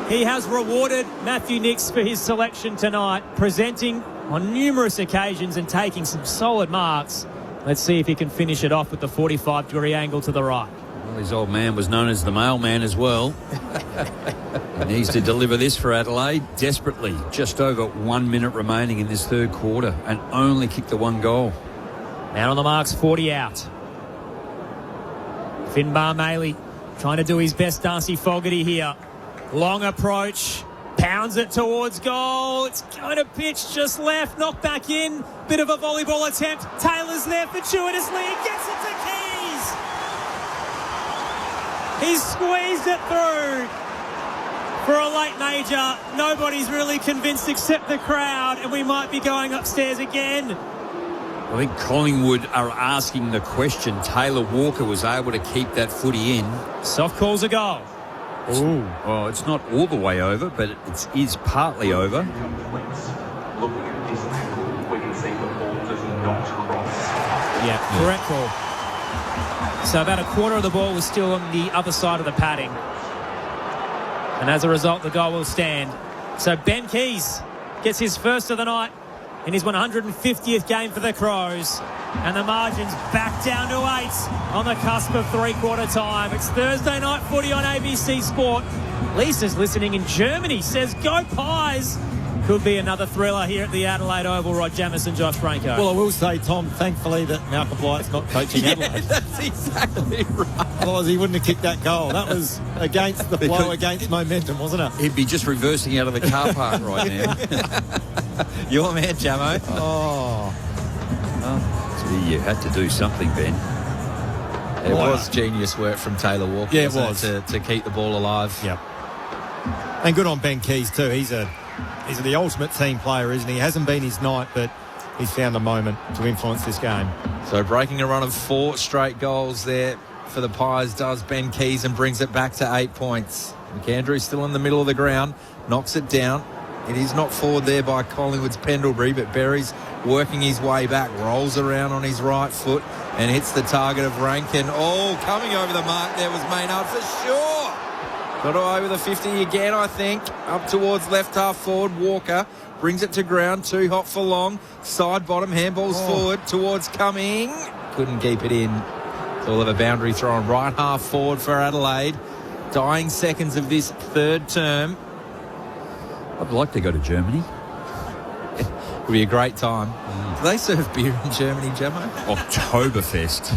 He has rewarded Matthew Nicks for his selection tonight, presenting on numerous occasions and taking some solid marks. Let's see if he can finish it off with the 45-degree angle to the right. Well, his old man was known as the mailman as well. He needs to deliver this for Adelaide desperately. Just over 1 minute remaining in this third quarter and only kicked the one goal. Man on the marks, 40 out. Finbar Maley trying to do his best, Darcy Fogarty here. Long approach, pounds it towards goal. It's going to pitch just left, knocked back in. Bit of a volleyball attempt. Taylor's there fortuitously. He gets it to Keys. He's squeezed it through. For a late major, nobody's really convinced except the crowd, and we might be going upstairs again. I think Collingwood are asking the question. Taylor Walker was able to keep that footy in. Soft calls a goal. Ooh. Well, it's not all the way over, but it is partly over. Yeah, correct call. So about a quarter of the ball was still on the other side of the padding. And as a result, the goal will stand. So Ben Keys gets his first of the night in his 150th game for the Crows. And the margin's back down to 8 on the cusp of three-quarter time. It's Thursday night footy on ABC Sport. Lisa's listening in Germany, says go Pies. Could be another thriller here at the Adelaide Oval. Rod Jamison, Josh Franco. Well, I will say, Tom, thankfully that Malcolm Blight's not coaching Adelaide. That's exactly right. Otherwise, he wouldn't have kicked that goal. That was against the flow, against momentum, wasn't it? He'd be just reversing out of the car park right now. Your man, Jamo. Gee, you had to do something, Ben. It was genius work from Taylor Walker. Yeah, it was. To keep the ball alive. Yep. And good on Ben Keys, too. He's the ultimate team player, isn't he? Hasn't been his night, but he's found a moment to influence this game. So breaking a run of 4 straight goals there for the Pies does Ben Keys and brings it back to 8 points. McAndrew still in the middle of the ground, knocks it down. It is not forward there by Collingwood's Pendlebury, but Berry's working his way back, rolls around on his right foot and hits the target of Rankin. Oh, coming over the mark there was Maynard for sure. Got over the 50 again, I think. Up towards left half forward. Walker brings it to ground. Too hot for long. Side bottom. Handballs forward towards Cumming. Couldn't keep it in. All of a boundary throw on right half forward for Adelaide. Dying seconds of this third term. I'd like to go to Germany. It would be a great time. Do they serve beer in Germany, Jamo? Oktoberfest.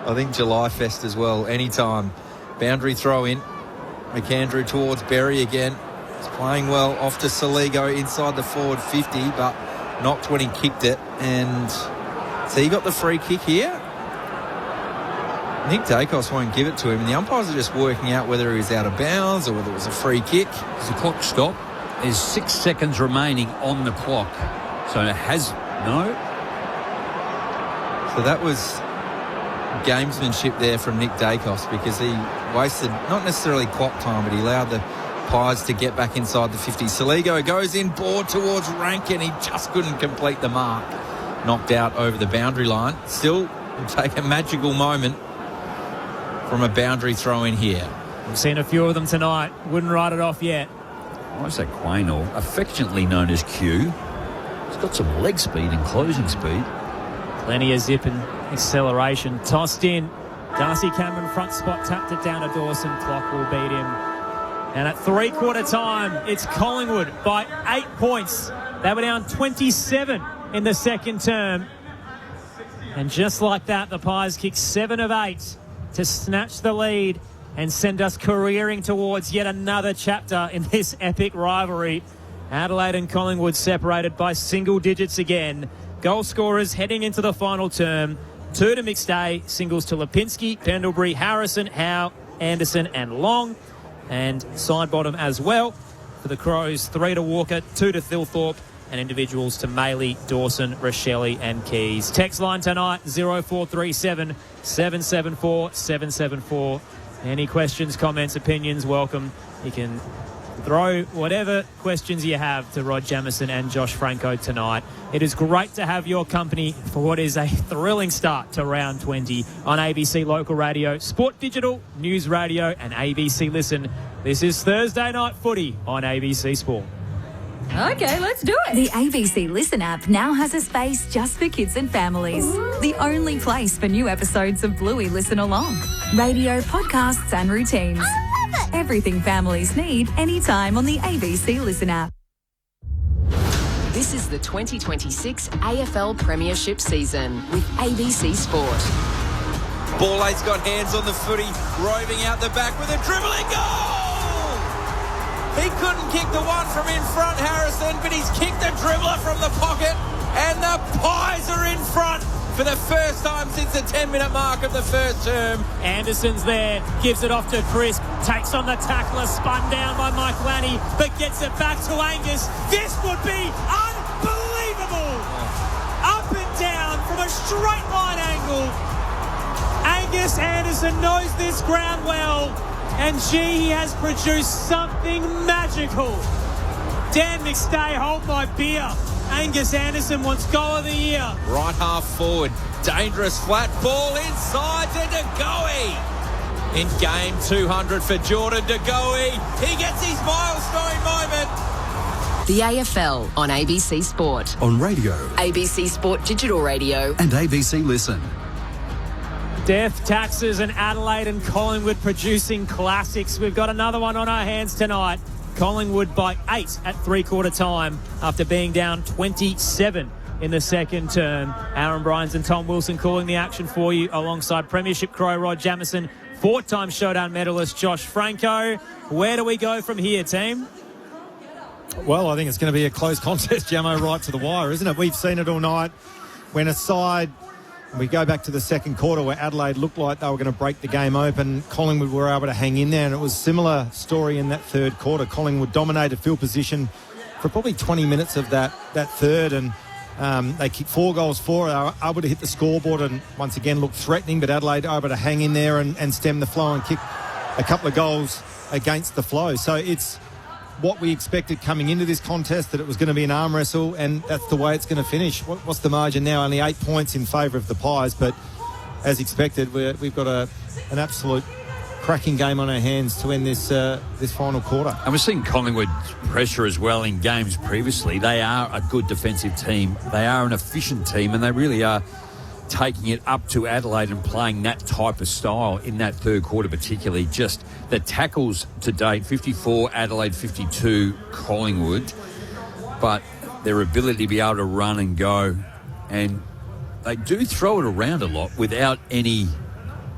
I think July Fest as well. Anytime. Boundary throw in. McAndrew towards Berry again. He's playing well off to Saligo inside the forward 50, but knocked when he kicked it. And so he got the free kick here. Nick Dacos won't give it to him, and the umpires are just working out whether he was out of bounds or whether it was a free kick. Does the clock stop? There's 6 seconds remaining on the clock. So it has no. So that was gamesmanship there from Nick Dacos, because he wasted not necessarily clock time, but he allowed the Pies to get back inside the 50. Saligo goes in, board towards Rankin. He just couldn't complete the mark. Knocked out over the boundary line. Still will take a magical moment from a boundary throw in here. We've seen a few of them tonight. Wouldn't write it off yet. I say Quain, or affectionately known as Q. He's got some leg speed and closing speed. Plenty of zip and acceleration. Tossed in. Darcy Cameron front spot, tapped it down to Dawson. Clock will beat him. And at three-quarter time, it's Collingwood by 8 points. They were down 27 in the second term. And just like that, the Pies kicked 7 of 8 to snatch the lead and send us careering towards yet another chapter in this epic rivalry. Adelaide and Collingwood separated by single digits again. Goal scorers heading into the final term. 2 to McStay, singles to Lipinski, Pendlebury, Harrison, Howe, Anderson and Long. And side bottom as well for the Crows. 3 to Walker, 2 to Thilthorpe, and individuals to Maley, Dawson, Rochelle and Keys. Text line tonight, 0437 774 774. Any questions, comments, opinions, welcome. You can throw whatever questions you have to Rod Jamieson and Josh Franco tonight. It is great to have your company for what is a thrilling start to round 20 on ABC Local Radio, Sport Digital, News Radio and ABC Listen. This is Thursday Night Footy on ABC Sport. Okay, let's do it. The ABC Listen app now has a space just for kids and families. The only place for new episodes of Bluey Listen Along. Radio, podcasts and routines. I love it. Everything families need anytime on the ABC Listen app. This is the 2026 AFL Premiership season with ABC Sport. Ballay's got hands on the footy, roving out the back with a dribbling goal! He couldn't kick the one from in front, Harrison, but he's kicked the dribbler from the pocket, and the Pies are in front for the first time since the 10-minute mark of the first term. Anderson's there, gives it off to Crisp, takes on the tackler, spun down by Mike Lanny, but gets it back to Angus. This would be unbelievable! Up and down from a straight line angle. Angus Anderson knows this ground well. And he has produced something magical. Dan McStay, hold my beer. Angus Anderson wants goal of the year. Right half forward. Dangerous flat ball inside to DeGoey. In game 200 for Jordan DeGoey. He gets his milestone moment. The AFL on ABC Sport. On radio. ABC Sport Digital Radio. And ABC Listen. Death, taxes and Adelaide and Collingwood producing classics. We've got another one on our hands tonight. Collingwood by 8 at three-quarter time after being down 27 in the second term. Aaron Bryans and Tom Wilson calling the action for you alongside Premiership Crow Rod Jamieson, 4-time Showdown medalist Josh Franco. Where do we go from here, team? Well, I think it's going to be a close contest, Jamo, right to the wire, isn't it? We've seen it all night. When a side... We go back to the second quarter where Adelaide looked like they were going to break the game open. Collingwood were able to hang in there, and it was a similar story in that third quarter. Collingwood dominated field position for probably 20 minutes of that third, and they kicked 4 goals for it. They were able to hit the scoreboard and once again looked threatening, but Adelaide able to hang in there and stem the flow and kick a couple of goals against the flow. So it's what we expected coming into this contest, that it was going to be an arm wrestle, and that's the way it's going to finish. What's the margin now? Only 8 points in favour of the Pies, but as expected, we've got an absolute cracking game on our hands to end this final quarter. And we're seeing Collingwood pressure as well in games previously. They are a good defensive team. They are an efficient team, and they really are taking it up to Adelaide and playing that type of style in that third quarter particularly. Just the tackles to date, 54 Adelaide, 52 Collingwood, but their ability to be able to run and go, and they do throw it around a lot without any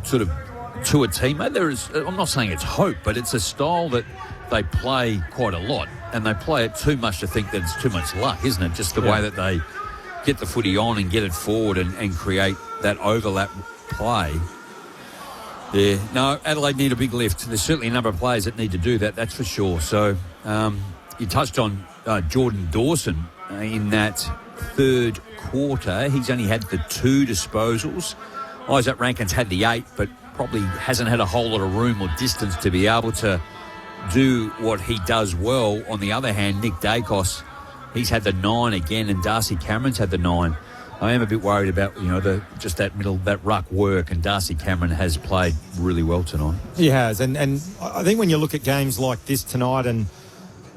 sort of to a teammate. I'm not saying it's hope, but it's a style that they play quite a lot, and they play it too much to think that it's too much luck, isn't it? Just the way that they get the footy on and get it forward and create that overlap play. Yeah, no, Adelaide need a big lift. There's certainly a number of players that need to do that, that's for sure. So you touched on Jordan Dawson in that third quarter. He's only had the 2 disposals. Isaac Rankin's had the 8, but probably hasn't had a whole lot of room or distance to be able to do what he does well. On the other hand, Nick Dacos, he's had the 9 again, and Darcy Cameron's had the 9. I am a bit worried about, just that middle, that ruck work, and Darcy Cameron has played really well tonight. He has, and I think when you look at games like this tonight, and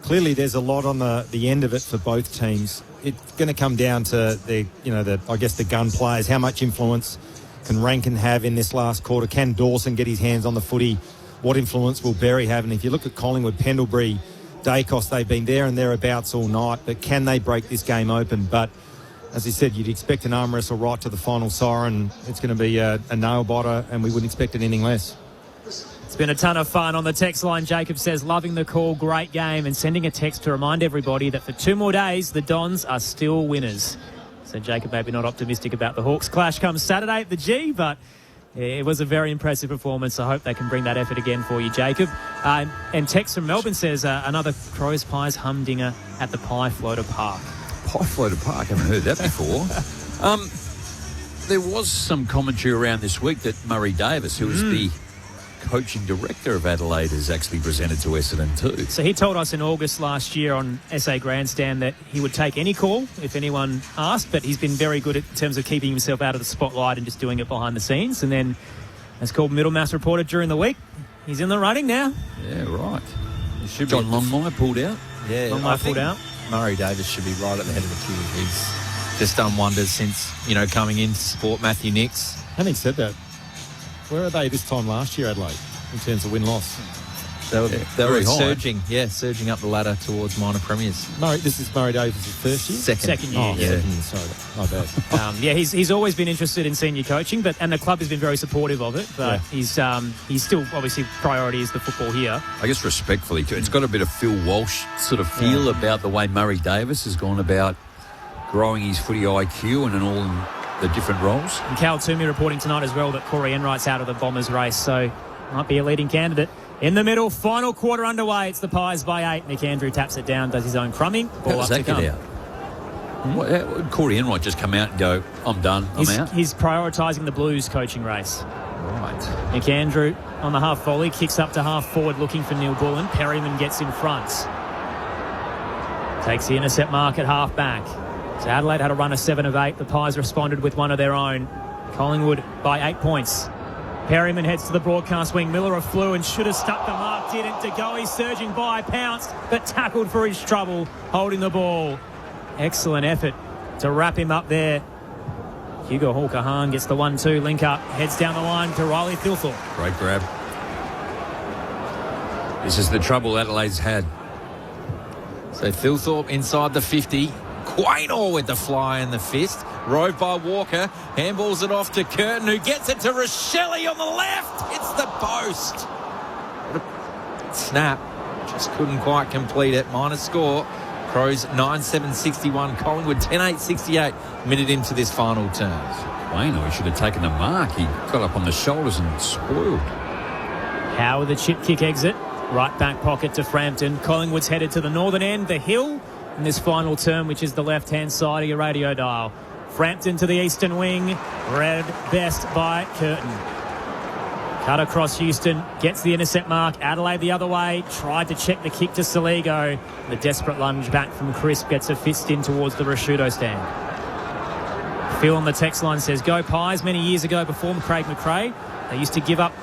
clearly there's a lot on the end of it for both teams, it's going to come down to the gun players. How much influence can Rankin have in this last quarter? Can Dawson get his hands on the footy? What influence will Berry have? And if you look at Collingwood, Pendlebury, Dacos, they've been there and thereabouts all night, but can they break this game open? But as you said, you'd expect an arm wrestle right to the final siren. It's going to be a nail-biter, and we wouldn't expect anything less. It's been a ton of fun. On the text line, Jacob says, loving the call, great game, and sending a text to remind everybody that for 2 more days, the Dons are still winners. So Jacob maybe not optimistic about the Hawks clash come Saturday at the G, but it was a very impressive performance. I hope they can bring that effort again for you, Jacob. And text from Melbourne says, another Crows Pies humdinger at the Pie Floater Park. Pie Floater Park, I haven't heard that before. There was some commentary around this week that Murray Davis, who was the coaching director of Adelaide, has actually presented to Essendon too. So he told us in August last year on SA Grandstand that he would take any call if anyone asked, but he's been very good in terms of keeping himself out of the spotlight and just doing it behind the scenes. And then, as called Middlemass reported during the week, he's in the running now. Yeah, right. John Longmire pulled out. Yeah, Longmire pulled out. Murray Davis should be right at the head of the queue. He's just done wonders since, coming in to support Matthew Nicks. Having said that, where are they this time last year, Adelaide, in terms of win-loss? They were surging up the ladder towards minor premiers. This is Murray Davis' first year? Second year. Oh, yeah. Sorry, my bad. He's always been interested in senior coaching, and the club has been very supportive of it. But he's still, obviously, priority is the football here. I guess respectfully, it's got a bit of Phil Walsh sort of feel about the way Murray Davis has gone about growing his footy IQ and all in the different roles. And Cal Toomey reporting tonight as well that Corey Enright's out of the Bombers race, so might be a leading candidate. In the middle, final quarter underway. It's the Pies by 8. Nick Andrew taps it down, does his own crumbing. How does that get out? Corey Enright just come out and go, I'm done, I'm out? He's prioritising the Blues coaching race. Right. Nick Andrew on the half volley, kicks up to half forward looking for Neil Bullen. Perryman gets in front. Takes the intercept mark at half back. So Adelaide had a run of 7 of 8. The Pies responded with one of their own. Collingwood by 8 points. Perryman heads to the broadcast wing. Miller flew and should have stuck the mark. Didn't. De Goey surging by, pounced, but tackled for his trouble, holding the ball. Excellent effort to wrap him up there. Hugo Hawker-Hahn gets the 1-2 link up, heads down the line to Riley Thilthorpe. Great grab. This is the trouble Adelaide's had. So Thilthorpe inside the 50. Quaynor with the fly in the fist. Rove by Walker. Handballs it off to Curtin, who gets it to Rochelle on the left. It's the post. What a snap. Just couldn't quite complete it. Minor score. Crows 9-7-61. Collingwood 10-8-68. Minute into this final term. Quaynor, he should have taken the mark. He got up on the shoulders and spoiled. How with the chip kick exit. Right back pocket to Frampton. Collingwood's headed to the northern end, the hill, in this final term, which is the left-hand side of your radio dial. Frampton to the eastern wing, read best by Curtin. Cut across Houston, gets the intercept mark. Adelaide the other way, tried to check the kick to Saligo. The desperate lunge back from Crisp gets a fist in towards the Rashudo stand. Phil on the text line says, go Pies. Many years ago before Craig McRae, they used to give up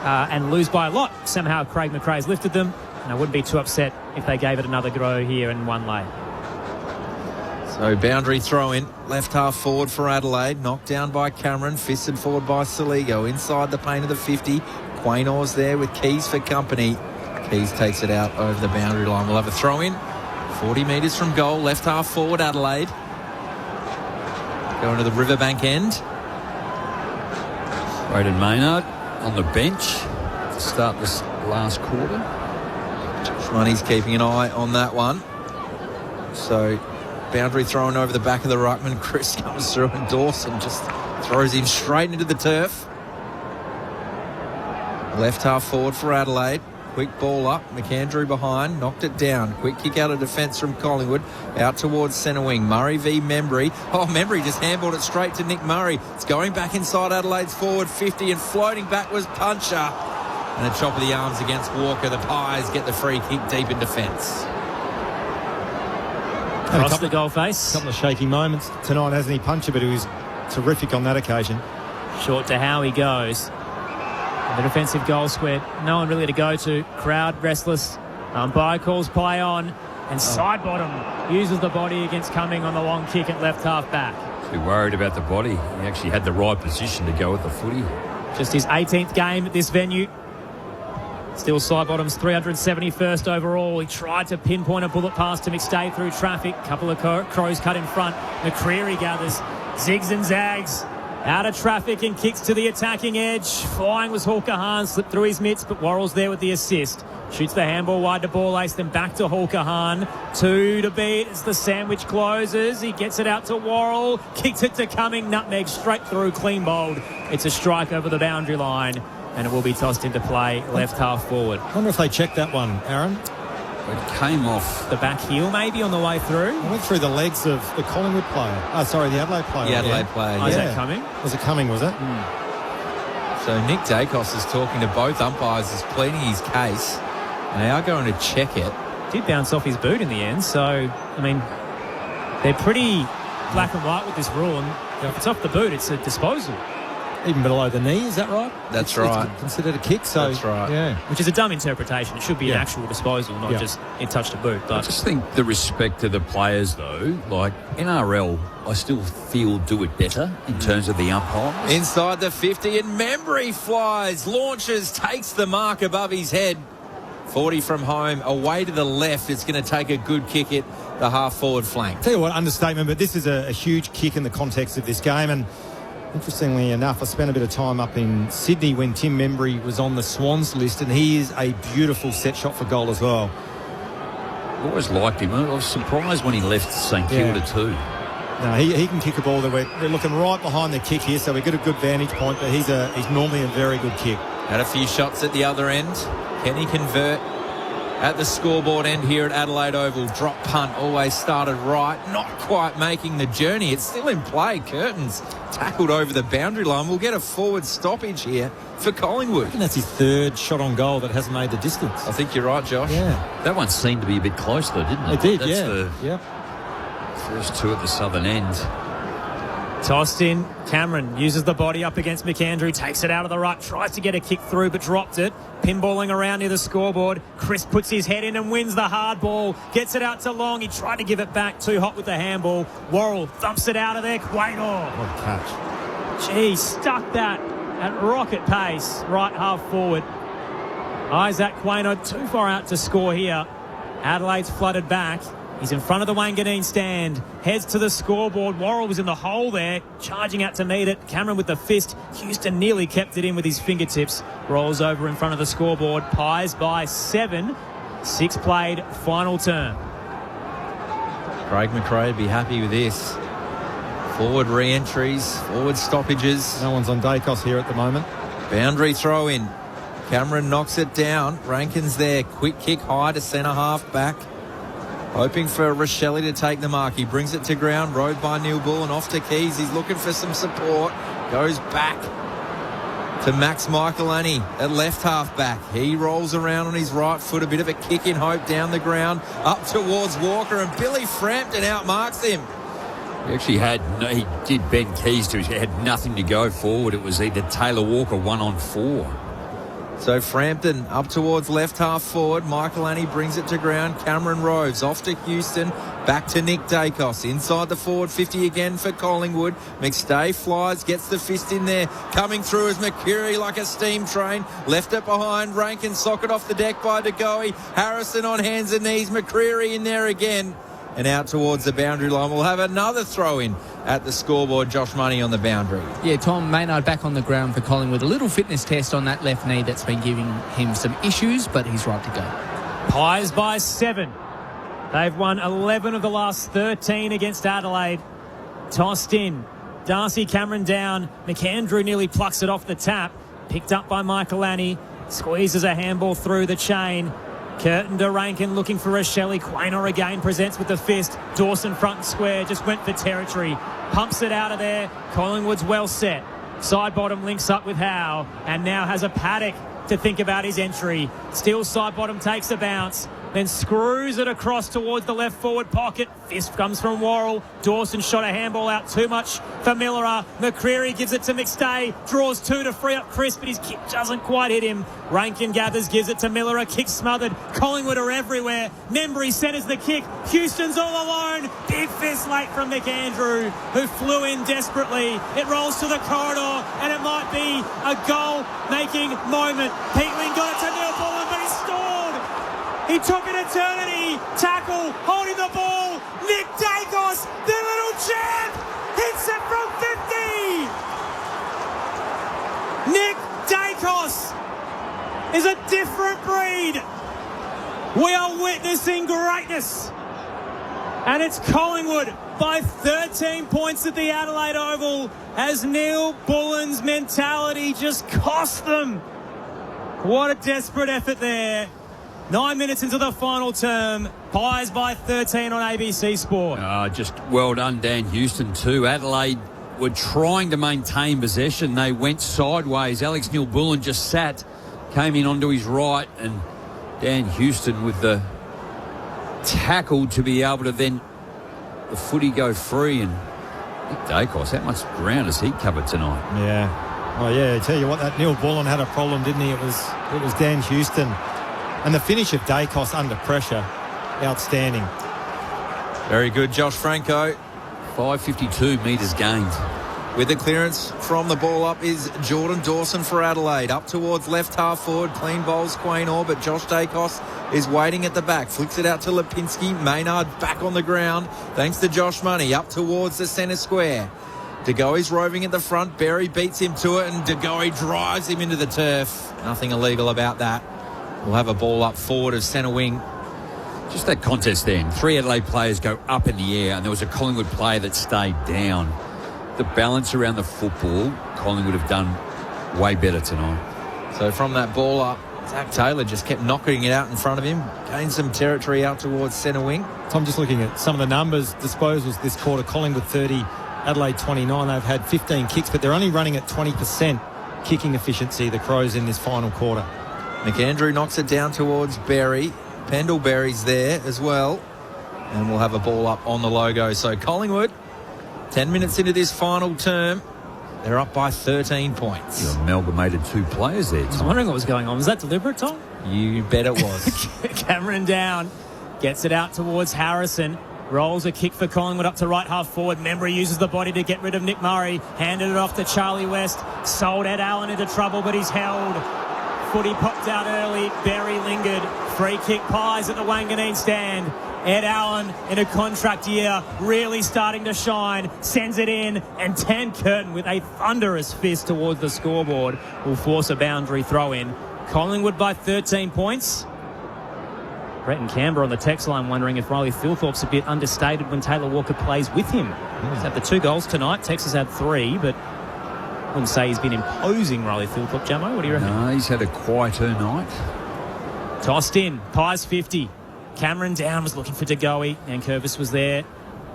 and lose by a lot. Somehow Craig McRae's lifted them, and I wouldn't be too upset if they gave it another go here and won late. So boundary throw in, left half forward for Adelaide, knocked down by Cameron, fisted forward by Saligo, inside the paint of the 50. Quaynor's there with Keys for company. Keys takes it out over the boundary line. We'll have a throw in, 40 metres from goal, left half forward Adelaide. Going to the Riverbank end. Braden Maynard on the bench to start this last quarter. Money's keeping an eye on that one. So boundary thrown over the back of the ruckman. Chris comes through and Dawson just throws him straight into the turf. Left half forward for Adelaide. Quick ball up. McAndrew behind. Knocked it down. Quick kick out of defence from Collingwood. Out towards centre wing. Murray v Membry. Oh, Membry just handballed it straight to Nick Murray. It's going back inside Adelaide's forward 50 and floating back was Puncher. And a chop of the arms against Walker. The Pies get the free kick deep in defence. Across the goal face. A couple of shaky moments tonight, hasn't he, Puncher? But he was terrific on that occasion. Short to how he goes. The defensive goal square, no one really to go to. Crowd restless. Umpire calls play on. And side bottom uses the body against Cumming on the long kick at left half back. Too worried about the body. He actually had the right position to go with the footy. Just his 18th game at this venue. Still Sidebottom's 371st overall. He tried to pinpoint a bullet pass to McStay through traffic. Couple of Crows cut in front. McCreary gathers. Zigs and zags. Out of traffic and kicks to the attacking edge. Flying was Hawker Hahn. Slipped through his mitts, but Worrell's there with the assist. Shoots the handball wide to Ball Ace, then back to Hawker Hahn. 2 to beat as the sandwich closes. He gets it out to Worrell. Kicks it to Cumming. Nutmeg straight through. Clean bowled. It's a strike over the boundary line. And it will be tossed into play left half forward. I wonder if they checked that one, Aaron. It came off the back heel maybe on the way through. It went through the legs of the Collingwood player. Oh, sorry, the Adelaide player. The Adelaide player, Is that Cumming? Was it Cumming, was it? So Nick Dacos is talking to both umpires, is pleading his case. And they are going to check it. Did bounce off his boot in the end. So, I mean, they're pretty black and white with this rule. And if it's off the boot, it's a disposal. Even below the knee, is that right? That's right. It's considered a kick, so... That's right. Yeah. Which is a dumb interpretation. It should be an actual disposal, not just it touched a boot. But I just think the respect to the players, though, like NRL, I still feel do it better in terms of the umpires. Inside the 50 and Membry flies, launches, takes the mark above his head. 40 from home, away to the left. It's going to take a good kick at the half-forward flank. Tell you what, understatement, but this is a huge kick in the context of this game. And interestingly enough, I spent a bit of time up in Sydney when Tim Membry was on the Swans list, and he is a beautiful set shot for goal as well. I always liked him. I was surprised when he left St Kilda too. No, he can kick a ball. We're looking right behind the kick here, so we get a good vantage point, but he's normally a very good kick. Had a few shots at the other end. Can he convert at the scoreboard end here at Adelaide Oval? Drop punt, always started right. Not quite making the journey. It's still in play. Curtains tackled over the boundary line. We'll get a forward stoppage here for Collingwood. I think that's his third shot on goal that hasn't made the distance. I think you're right, Josh. Yeah. That one seemed to be a bit close, though, didn't it? It did, That's yeah. the first two at the southern end. Tossed in. Cameron uses the body up against McAndrew, takes it out of the ruck, tries to get a kick through but dropped it. Pinballing around near the scoreboard. Chris puts his head in and wins the hard ball. Gets it out to Long. He tried to give it back. Too hot with the handball. Worrell thumps it out of there. Quaynor. What a catch. Gee, stuck that at rocket pace. Right half forward. Isaac Quaynor too far out to score here. Adelaide's flooded back. He's in front of the Wanganeen stand. Heads to the scoreboard. Worrell was in the hole there. Charging out to meet it. Cameron with the fist. Houston nearly kept it in with his fingertips. Rolls over in front of the scoreboard. Pies by 7. 6 played. Final term. Craig McRae would be happy with this. Forward re-entries. Forward stoppages. No one's on Dacos here at the moment. Boundary throw in. Cameron knocks it down. Rankin's there. Quick kick high to centre half back. Hoping for Rochelli to take the mark. He brings it to ground. Rode by Neil Bull and off to Keys. He's looking for some support. Goes back. to Max Michelani at left half back. He rolls around on his right foot, a bit of a kick in hope down the ground, up towards Walker, and Billy Frampton outmarks him. He did bend keys to it. He had nothing to go forward. It was either Taylor Walker 1-on-4. So Frampton up towards left half forward. Michelani brings it to ground. Cameron Roves off to Houston. Back to Nick Dacos. Inside the forward 50 again for Collingwood. McStay flies, gets the fist in there. Coming through is Mercury like a steam train. Left it behind. Rankin socket off the deck by De Goey. Harrison on hands and knees. McCreary in there again. And out towards the boundary line. We'll have another throw in at the scoreboard. Josh Money on the boundary. Yeah, Tom Maynard back on the ground for Collingwood. A little fitness test on that left knee that's been giving him some issues, but he's right to go. Pies by 7. They've won 11 of the last 13 against Adelaide. Tossed in. Darcy Cameron down. McAndrew nearly plucks it off the tap. Picked up by Michelani. Squeezes a handball through the chain. Curtin to Rankin looking for a Shelley. Quaynor again presents with the fist. Dawson front and square, just went for territory. Pumps it out of there. Collingwood's well set. Side bottom links up with Howe and now has a Paddock to think about his entry. Still side bottom takes a bounce. Then screws it across towards the left forward pocket. Fist comes from Worrell. Dawson shot a handball out too much for Miller. McCreary gives it to McStay. Draws 2 to free up Chris, but his kick doesn't quite hit him. Rankin gathers, gives it to Miller. Kick smothered. Collingwood are everywhere. Membry centres the kick. Houston's all alone. Big fist late from McAndrew, who flew in desperately. It rolls to the corridor, and it might be a goal-making moment. Peatling got it to Neil Bullen, but he's stalled. He took an eternity. Tackle, holding the ball. Nick Dacos, the little champ, hits it from 50. Nick Dacos is a different breed. We are witnessing greatness. And it's Collingwood by 13 points at the Adelaide Oval as Neil Bullen's mentality just cost them. What a desperate effort there. 9 minutes into the final term. Pies by 13 on ABC Sport. Just well done, Dan Houston too. Adelaide were trying to maintain possession. They went sideways. Alex Neil-Bullen just sat, came in onto his right, and Dan Houston with the tackle to be able to then the footy go free. And Nick Dacos, how much ground has he covered tonight? Yeah. Oh, yeah, I tell you what, that Neil-Bullen had a problem, didn't he? It was Dan Houston. And the finish of Dacos under pressure, outstanding. Very good, Josh Franco. 552 metres gained. With the clearance from the ball up is Jordan Dawson for Adelaide. Up towards left half forward. Clean bowls Quaynor, but Josh Dacos is waiting at the back. Flicks it out to Lipinski. Maynard back on the ground. Thanks to Josh Money. Up towards the centre square. De Goey's roving at the front. Berry beats him to it, and De Goey drives him into the turf. Nothing illegal about that. We'll have a ball up forward of centre wing. Just that contest then. 3 Adelaide players go up in the air, and there was a Collingwood player that stayed down. The balance around the football, Collingwood have done way better tonight. So from that ball up, Zach Taylor just kept knocking it out in front of him. Gained some territory out towards centre wing. Tom, just looking at some of the numbers, disposals this quarter, Collingwood 30, Adelaide 29. They've had 15 kicks, but they're only running at 20% kicking efficiency, the Crows, in this final quarter. McAndrew knocks it down towards Berry. Pendlebury's there as well. And we'll have a ball up on the logo. So Collingwood, 10 minutes into this final term, they're up by 13 points. You amalgamated 2 players there, Tom. I was wondering what was going on. Was that deliberate, Tom? You bet it was. Cameron down. Gets it out towards Harrison. Rolls a kick for Collingwood up to right half forward. Membry uses the body to get rid of Nick Murray. Handed it off to Charlie West. Sold Ed Allen into trouble, but he's held. Footy popped out early. Berry lingered. Free kick Pies at the Wanganeen stand. Ed Allen in a contract year, really starting to shine. Sends it in, and Dan Curtin with a thunderous fist towards the scoreboard will force a boundary throw in. Collingwood by 13 points. Brett and Canberra on the text line wondering if Riley Thilthorpe's a bit understated when Taylor Walker plays with him. He's had the 2 goals tonight. Texas had 3, but I wouldn't say he's been imposing, Riley Thilthorpe. Jamo, what do you reckon? No, he's had a quieter night. Tossed in. Pies 50. Cameron down, was looking for De Goey, and Curvis was there.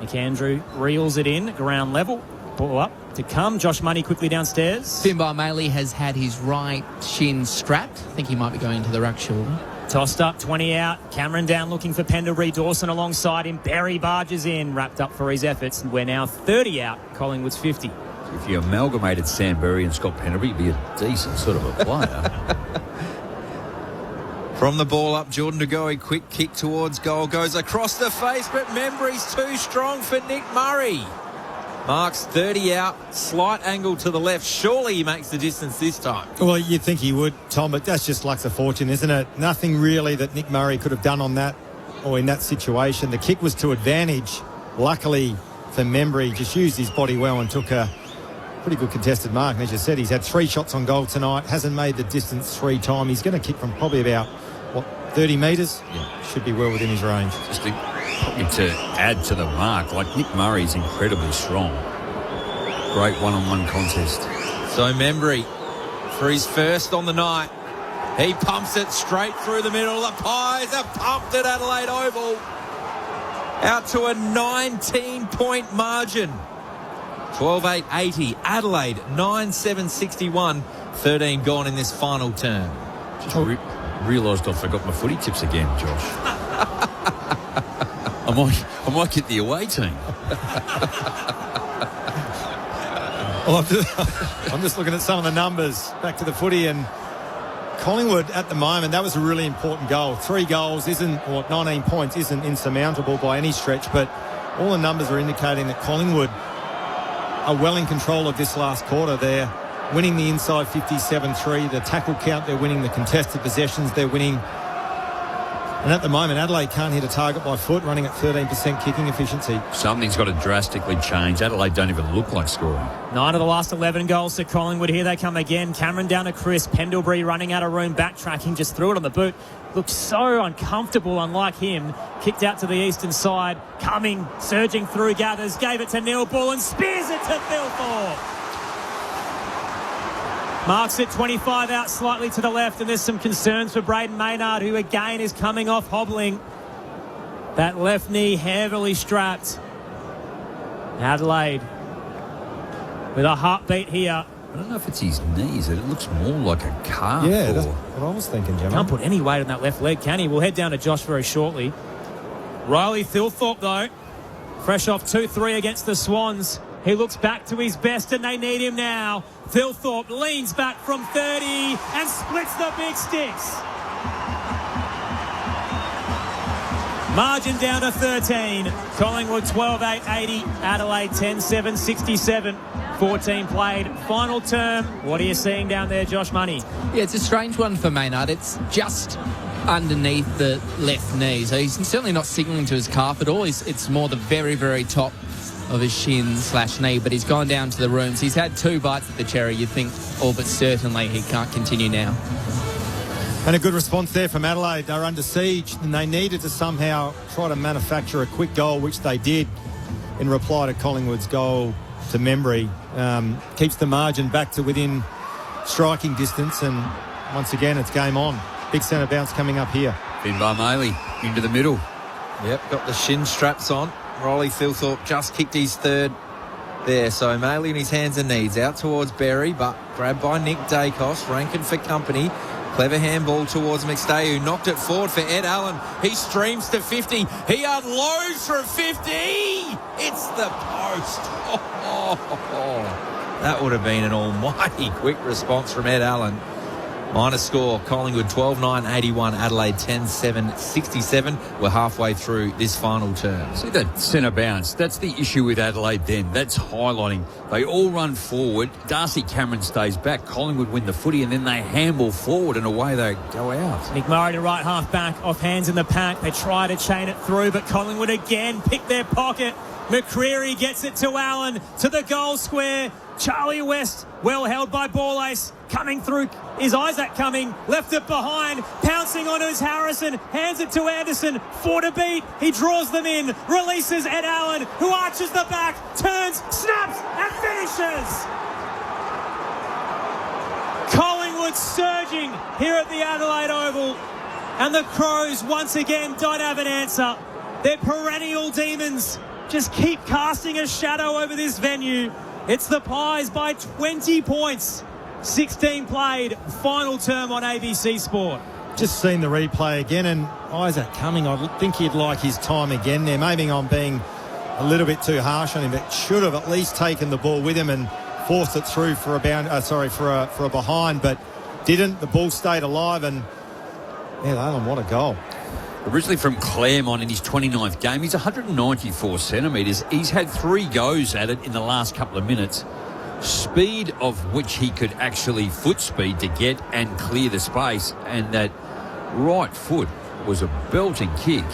McAndrew reels it in, ground level. Ball up. to come. Josh Money quickly downstairs. Finbar Maley has had his right shin strapped. I think he might be going to the ruck shortly. Tossed up, 20 out. Cameron down looking for Pendlebury. Dawson alongside him. Barry barges in, wrapped up for his efforts. And we're now 30 out. Collingwood's 50. If you amalgamated Sam Berry and Scott Pendlebury, you'd be a decent sort of a player. From the ball up, Jordan De Goey, quick kick towards goal, goes across the face, but Membry's too strong for Nick Murray. Marks 30 out, slight angle to the left. Surely he makes the distance this time. Well, you'd think he would, Tom, but that's just luck's of fortune, isn't it? Nothing really that Nick Murray could have done on that or in that situation. The kick was to advantage. Luckily for Membry, just used his body well and took a pretty good contested mark. And as you said, he's had 3 shots on goal tonight, hasn't made the distance 3 times. He's going to kick from probably about, 30 metres? Yeah. Should be well within his range. Just probably to add to the mark, like Nick Murray's incredibly strong. Great one-on-one contest. So Membry, for his first on the night, he pumps it straight through the middle. The Pies have pumped at Adelaide Oval. Out to a 19-point margin. 12-8-80. Adelaide, 9-7-61. 13 gone in this final term. Just realised I forgot my footy tips again, Josh. I might get the away team. Well, I'm just looking at some of the numbers. Back to the footy, and Collingwood at the moment, that was a really important goal. 3 goals 19 points isn't insurmountable by any stretch, but all the numbers are indicating that Collingwood are well in control of this last quarter. They're winning the inside 57-3, the tackle count, they're winning the contested possessions, they're winning. And at the moment, Adelaide can't hit a target by foot, running at 13% kicking efficiency. Something's got to drastically change. Adelaide don't even look like scoring. 9 of the last 11 goals to Collingwood. Here they come again. Cameron down to Chris. Pendlebury running out of room, backtracking, just threw it on the boot. Looks so uncomfortable, unlike him. Kicked out to the eastern side. Coming, surging through, gathers, gave it to Neil Bull and spears it to Thilthorpe. Marks it 25 out slightly to the left, and there's some concerns for Braden Maynard, who again is coming off hobbling. That left knee heavily strapped. Adelaide with a heartbeat here. I don't know if it's his knees. It looks more like a calf. Yeah, that's what I was thinking, Gemma. Can't put any weight on that left leg, can he? We'll head down to Josh very shortly. Riley Thilthorpe, though, fresh off 2-3 against the Swans. He looks back to his best, and they need him now. Thilthorpe leans back from 30 and splits the big sticks. Margin down to 13. Collingwood 12-8-80. Adelaide 10-7-67. 14 played. Final term. What are you seeing down there, Josh Money? Yeah, it's a strange one for Maynard. It's just underneath the left knee. So he's certainly not signalling to his calf at all. It's more the very, very top of his shin/knee, but he's gone down to the rooms. He's had 2 bites at the cherry. You'd think all but certainly he can't continue now. And a good response there from Adelaide. They're under siege, and they needed to somehow try to manufacture a quick goal, which they did in reply to Collingwood's goal to Membry. Keeps the margin back to within striking distance, and once again it's game on. Big centre bounce coming up here. Finbar Maley into the middle. Yep, got the shin straps on. Riley Thilthorpe just kicked his 3rd there. So Maley in his hands and knees out towards Berry, but grabbed by Nick Dacos. Rankin for company. Clever handball towards McStay, who knocked it forward for Ed Allen. He streams to 50. He unloads from 50. It's the post. That would have been an almighty quick response from Ed Allen. Minor score, Collingwood 12-9-81, Adelaide 10-7-67. We're halfway through this final term. See that centre bounce? That's the issue with Adelaide then. That's highlighting. They all run forward. Darcy Cameron stays back. Collingwood win the footy, and then they handball forward, and away they go out. Nick Murray to right half back, off hands in the pack. They try to chain it through, but Collingwood again pick their pocket. McCreary gets it to Allen, to the goal square. Charlie West, well held by Ball-Ace. Coming through is Isaac Cumming. Left it behind. Pouncing on his Harrison. Hands it to Anderson. 4 to beat. He draws them in. Releases Ed Allen, who arches the back. Turns, snaps, and finishes. Collingwood surging here at the Adelaide Oval. And the Crows once again don't have an answer. Their perennial demons just keep casting a shadow over this venue. It's the Pies by 20 points. 16 played, final term on ABC Sport. Just seen the replay again, and Isaac Cumming, I think he'd like his time again there. Maybe I'm being a little bit too harsh on him, but should have at least taken the ball with him and forced it through for a behind, but didn't. The ball stayed alive, and Alan, what a goal. Originally from Claremont in his 29th game, he's 194 centimetres. He's had 3 goes at it in the last couple of minutes. Speed of which he could actually foot speed to get and clear the space, and that right foot was a belting kick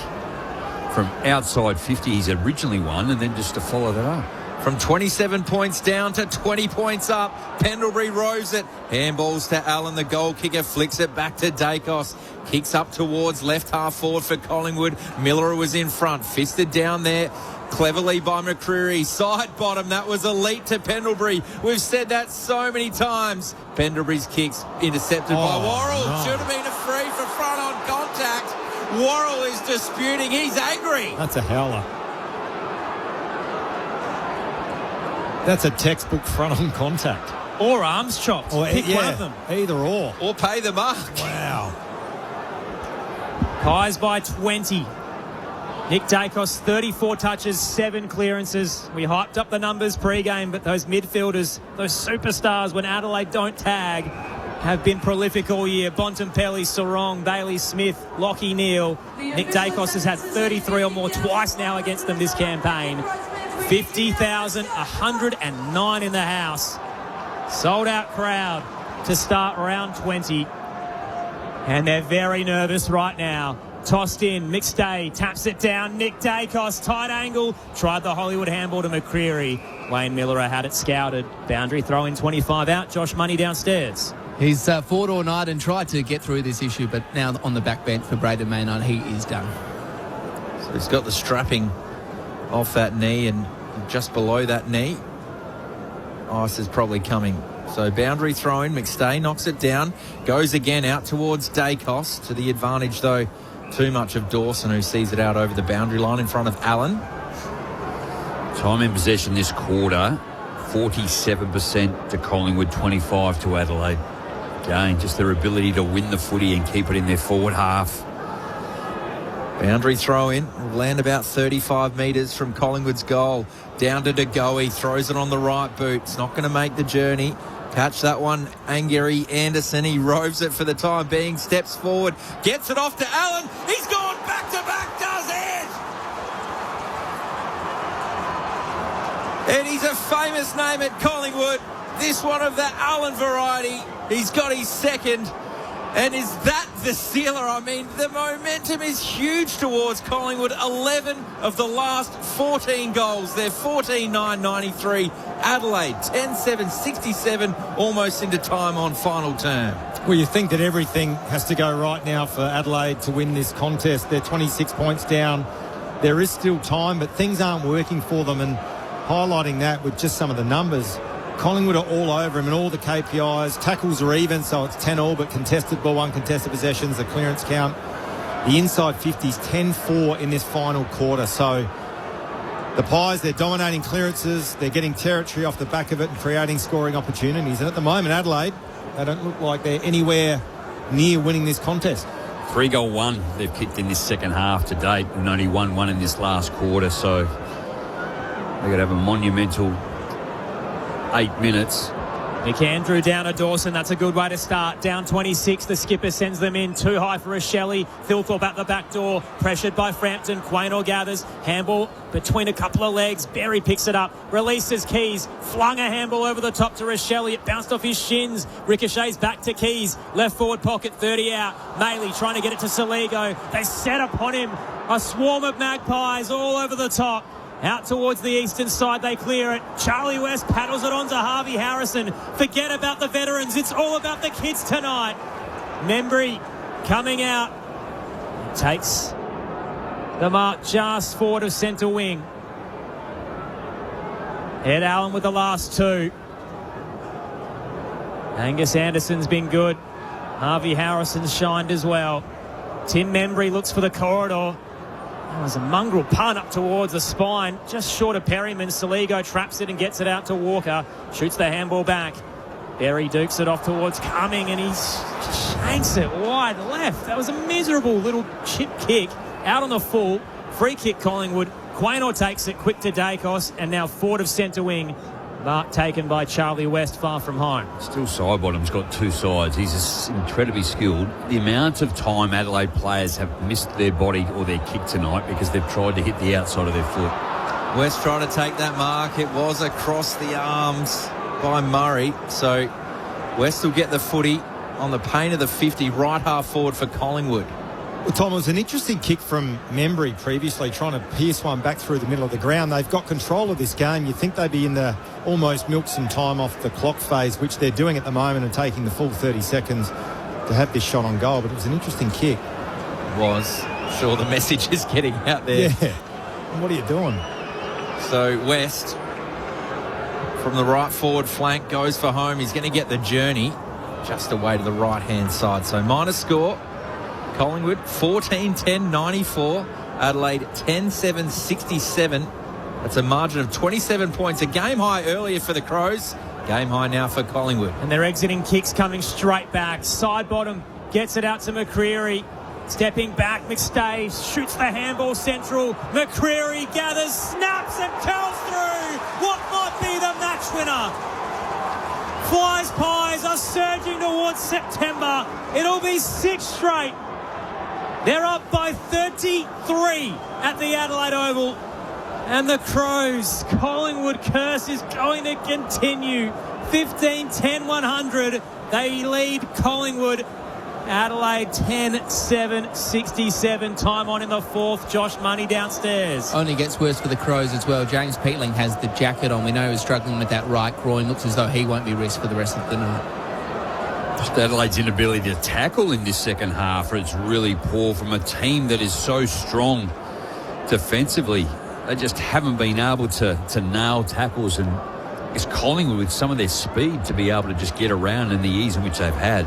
from outside 50 he's originally won, and then just to follow that up. From 27 points down to 20 points up. Pendlebury rows it. Handballs to Allen, the goal kicker. Flicks it back to Dacos. Kicks up towards left half forward for Collingwood. Miller was in front. Fisted down there. Cleverly by McCreary. Side bottom. That was elite to Pendlebury. We've said that so many times. Pendlebury's kicks intercepted by Worrell. No. Should have been a free for front on contact. Worrell is disputing. He's angry. That's a howler. That's a textbook front on contact. Or arms chopped. Pick one of them. Either or. Or pay the mark. Wow. Pies by 20. Nick Dacos, 34 touches, 7 clearances. We hyped up the numbers pre-game, but those midfielders, those superstars when Adelaide don't tag, have been prolific all year. Bontempelli, Sarong, Bailey Smith, Lockie Neal. Nick Dacos has had 33 or more twice now against them this campaign. 50,109 in the house. Sold out crowd to start round 20. And they're very nervous right now. Tossed in, McStay taps it down. Nick Dacos, tight angle. Tried the Hollywood handball to McCreary. Wayne Miller had it scouted. Boundary throw in 25 out. Josh Money downstairs. He's fought all night and tried to get through this issue, but now on the back bench for Braden Maynard, he is done. So he's got the strapping off that knee, and just below that knee, ice is probably coming. So boundary throw in, McStay knocks it down, goes again out towards Dacos, to the advantage though too much of Dawson, who sees it out over the boundary line in front of Allen. Time in possession this quarter, 47% to Collingwood, 25 to Adelaide. Again, just their ability to win the footy and keep it in their forward half. Boundary throw in, will land about 35 metres from Collingwood's goal. Down to De Goey, throws it on the right boot. It's not going to make the journey. Catch that one, Angeri Anderson. He roves it for the time being, steps forward, gets it off to Allen. He's gone back to back, does it? And he's a famous name at Collingwood. This one of the Allen variety. He's got his second. And is that the sealer? I mean, the momentum is huge towards Collingwood. 11 of the last 14 goals. They're 14-9-93. Adelaide, 10-7-67, almost into time on final term. Well, you think that everything has to go right now for Adelaide to win this contest. They're 26 points down. There is still time, but things aren't working for them. And highlighting that with just some of the numbers, Collingwood are all over him in all the KPIs. Tackles are even, so it's 10-all, but contested ball, uncontested possessions, the clearance count. The inside 50s, 10-4 in this final quarter. So the Pies, they're dominating clearances. They're getting territory off the back of it and creating scoring opportunities. And at the moment, Adelaide, they don't look like they're anywhere near winning this contest. 3-goal one they've kicked in this second half to date, and only 1-1 in this last quarter. So they're going to have a monumental 8 minutes. Nick Andrew down to Dawson. That's a good way to start. Down 26. The skipper sends them in. Too high for Rochelle. Thilthorpe at the back door. Pressured by Frampton. Quaynor gathers. Handball between a couple of legs. Berry picks it up. Releases Keys. Flung a handball over the top to Rochelle. It bounced off his shins. Ricochets back to Keys. Left forward pocket. 30 out. Maley trying to get it to Saligo. They set upon him. A swarm of Magpies all over the top. Out towards the eastern side, they clear it. Charlie West paddles it on to Harvey Harrison. Forget about the veterans. It's all about the kids tonight. Membry coming out. Takes the mark just forward of centre wing. Ed Allen with the last two. Angus Anderson's been good. Harvey Harrison's shined as well. Tim Membry looks for the corridor. That was a mongrel punt up towards the spine, just short of Perryman. Saligo traps it and gets it out to Walker. Shoots the handball back. Berry dukes it off towards Cumming, and he shanks it wide left. That was a miserable little chip kick out on the full. Free kick Collingwood. Quaynor takes it quick to Dacos, and now Ford of centre wing. Mark taken by Charlie West, far from home. Still Sidebottom's got two sides. He's just incredibly skilled. The amount of time Adelaide players have missed their body or their kick tonight because they've tried to hit the outside of their foot. West trying to take that mark. It was across the arms by Murray. So West will get the footy on the paint of the 50, right half forward for Collingwood. Well, Tom, it was an interesting kick from Membry previously, trying to pierce one back through the middle of the ground. They've got control of this game. You'd think they'd be in the almost milk some time off the clock phase, which they're doing at the moment, and taking the full 30 seconds to have this shot on goal. But it was an interesting kick. It was. Sure, the message is getting out there. Yeah. What are you doing? So West, from the right forward flank, goes for home. He's going to get the journey just away to the right-hand side. So minor score. Collingwood 14-10-94, Adelaide 10-7-67. That's a margin of 27 points. A game high earlier for the Crows. Game high now for Collingwood. And they're exiting kicks coming straight back. Sidebottom gets it out to McCreery. Stepping back, McStay shoots the handball central. McCreery gathers, snaps and curls through. What might be the match winner? Fly's Pies are surging towards September. It'll be 6 straight. They're up by 33 at the Adelaide Oval. And the Crows' Collingwood curse is going to continue. 15-10-100. They lead Collingwood. Adelaide 10-7-67. Time on in the fourth. Josh Money downstairs. Only gets worse for the Crows as well. James Peatling has the jacket on. We know he's struggling with that right groin. Looks as though he won't be risked for the rest of the night. Adelaide's inability to tackle in this second half is really poor from a team that is so strong defensively. They just haven't been able to nail tackles, and it's Collingwood with some of their speed to be able to just get around in the ease in which they've had.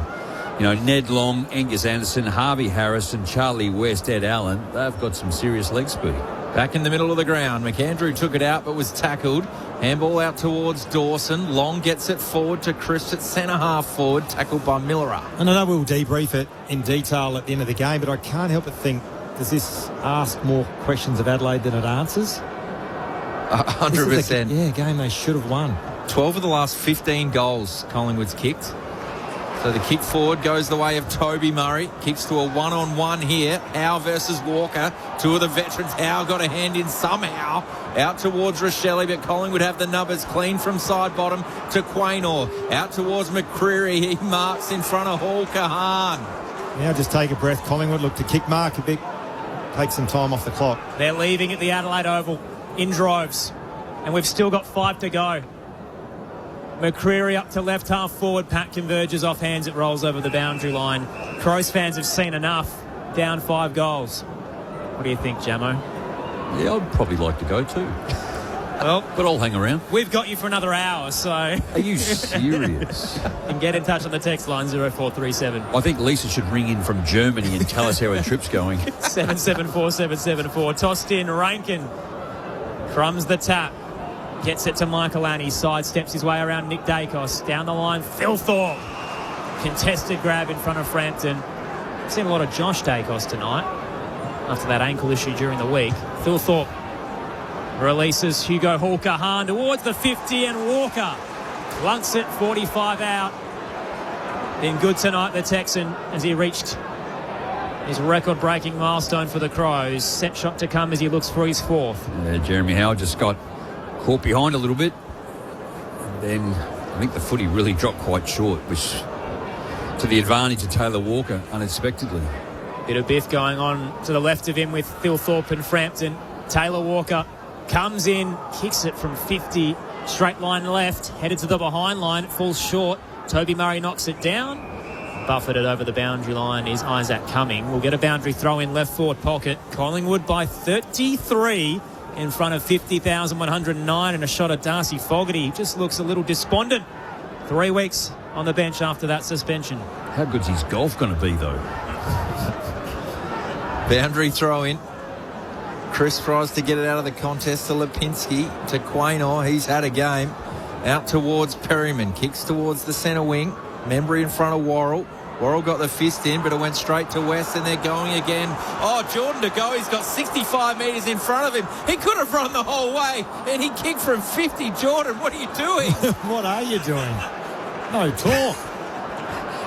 You know, Ned Long, Angus Anderson, Harvey Harrison, Charlie West, Ed Allen, they've got some serious leg speed. Back in the middle of the ground. McAndrew took it out but was tackled. Handball out towards Dawson. Long gets it forward to Chris at centre half forward, tackled by Millerer. And I know we'll debrief it in detail at the end of the game, but I can't help but think, does this ask more questions of Adelaide than it answers? 100%. Yeah, game they should have won. 12 of the last 15 goals Collingwood's kicked. So the kick forward goes the way of Toby Murray. Kicks to a one-on-one here. Howe versus Walker. Two of the veterans. Howe got a hand in somehow. Out towards Rochelle, but Collingwood have the numbers clean from side bottom to Quaynor. Out towards McCreery. He marks in front of Hall Kahan. Now just take a breath. Collingwood look to kick mark a bit. Take some time off the clock. They're leaving at the Adelaide Oval in droves. And we've still got 5 to go. McCreery up to left half forward. Pat converges off hands. It rolls over the boundary line. Crows fans have seen enough. Down 5 goals. What do you think, Jamo? Yeah, I'd probably like to go too. Well, but I'll hang around. We've got you for another hour, so... Are you serious? And get in touch on the text line 0437. I think Lisa should ring in from Germany and tell us how her trip's going. 774-774. Tossed in. Rankin crumbs the tap. Gets it to Michael Annie. Sidesteps his way around Nick Dacos. Down the line, Phil Thorpe. Contested grab in front of Frampton. Seen a lot of Josh Dacos tonight after that ankle issue during the week. Phil Thorpe releases Hugo Hall-Kahan towards the 50, and Walker clunks it 45 out. Been good tonight, the Texan, as he reached his record-breaking milestone for the Crows. Set shot to come as he looks for his 4th. Yeah, Jeremy Howe just got caught behind a little bit, and then I think the footy really dropped quite short, which to the advantage of Taylor Walker unexpectedly. Bit of biff going on to the left of him with Phil Thorpe and Frampton. Taylor Walker comes in, kicks it from 50, straight line left, headed to the behind line, it falls short. Toby Murray knocks it down. Buffeted over the boundary line is Isaac Cumming. We'll get a boundary throw in left forward pocket. Collingwood by 33 in front of 50,109, and a shot at Darcy Fogarty. He just looks a little despondent. 3 weeks on the bench after that suspension. How good's his golf going to be, though? Boundary throw in. Chris tries to get it out of the contest to Lipinski, to Quaynor. He's had a game. Out towards Perryman. Kicks towards the centre wing. Membry in front of Worrell. Worrell got the fist in, but it went straight to West, and they're going again. Oh, Jordan to go. He's got 65 metres in front of him. He could have run the whole way, and he kicked from 50. Jordan, what are you doing? What are you doing? No talk.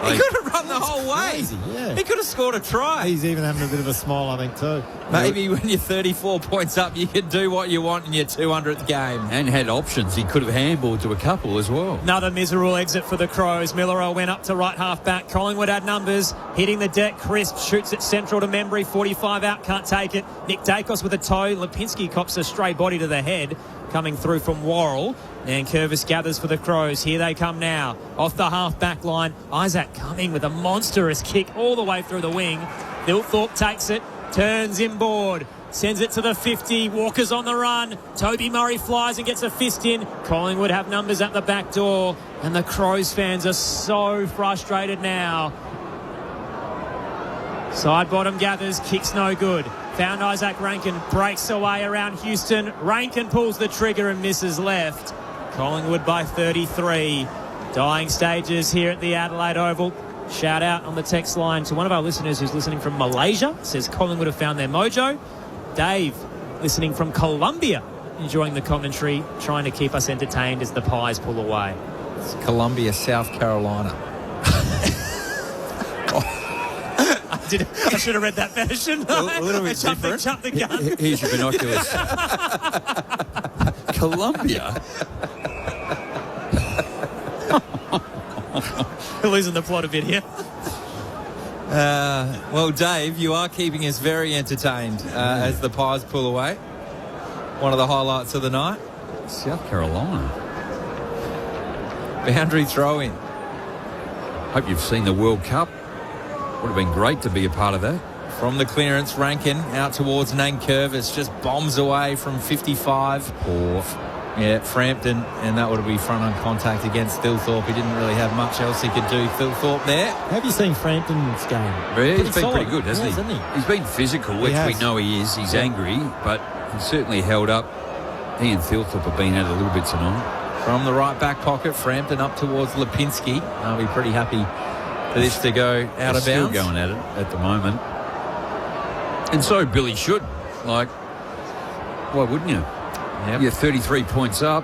He could have run the whole way. Crazy, yeah. He could have scored a try. He's even having a bit of a smile, I think, too. Maybe when you're 34 points up, you can do what you want in your 200th game. And had options. He could have handballed to a couple as well. Another miserable exit for the Crows. Millero went up to right half back. Collingwood had numbers. Hitting the deck. Crisp shoots it central to Membry. 45 out. Can't take it. Nick Dacos with a toe. Lipinski cops a stray body to the head. Coming through from Worrell. And Curvis gathers for the Crows. Here they come now. Off the half-back line. Isaac Cumming with a monstrous kick all the way through the wing. Thilthorpe takes it. Turns inboard. Sends it to the 50. Walker's on the run. Toby Murray flies and gets a fist in. Collingwood have numbers at the back door. And the Crows fans are so frustrated now. Side bottom gathers. Kicks no good. Found Isaac Rankin. Breaks away around Houston. Rankin pulls the trigger and misses left. Collingwood by 33. Dying stages here at the Adelaide Oval. Shout out on the text line to one of our listeners who's listening from Malaysia. Says Collingwood have found their mojo. Dave, listening from Colombia, enjoying the commentary, trying to keep us entertained as the Pies pull away. It's Columbia, South Carolina. I should have read that better, shouldn't I? A little bit different. Jumped the gun. Here's your binoculars. Colombia? We're losing the plot a bit here. Well, Dave, you are keeping us very entertained as the Pies pull away. One of the highlights of the night. South Carolina. Boundary throw-in. Hope you've seen the World Cup. Would have been great to be a part of that. From the clearance, Rankin out towards Nankervis, just bombs away from 55. Poor. Yeah, Frampton, and that would be front on contact against Thilthorpe. He didn't really have much else he could do, Thilthorpe there. Have you seen Frampton's game? Yeah, he's been pretty good, hasn't he? He's been physical, which we know he is. He's angry, but he's certainly held up. He and Thilthorpe have been at it a little bit tonight. From the right back pocket, Frampton up towards Lipinski. I'll be pretty happy for this to go out of bounds. Still going at it at the moment. And so Billy should. Like, why wouldn't you? Yep. You're 33 points up.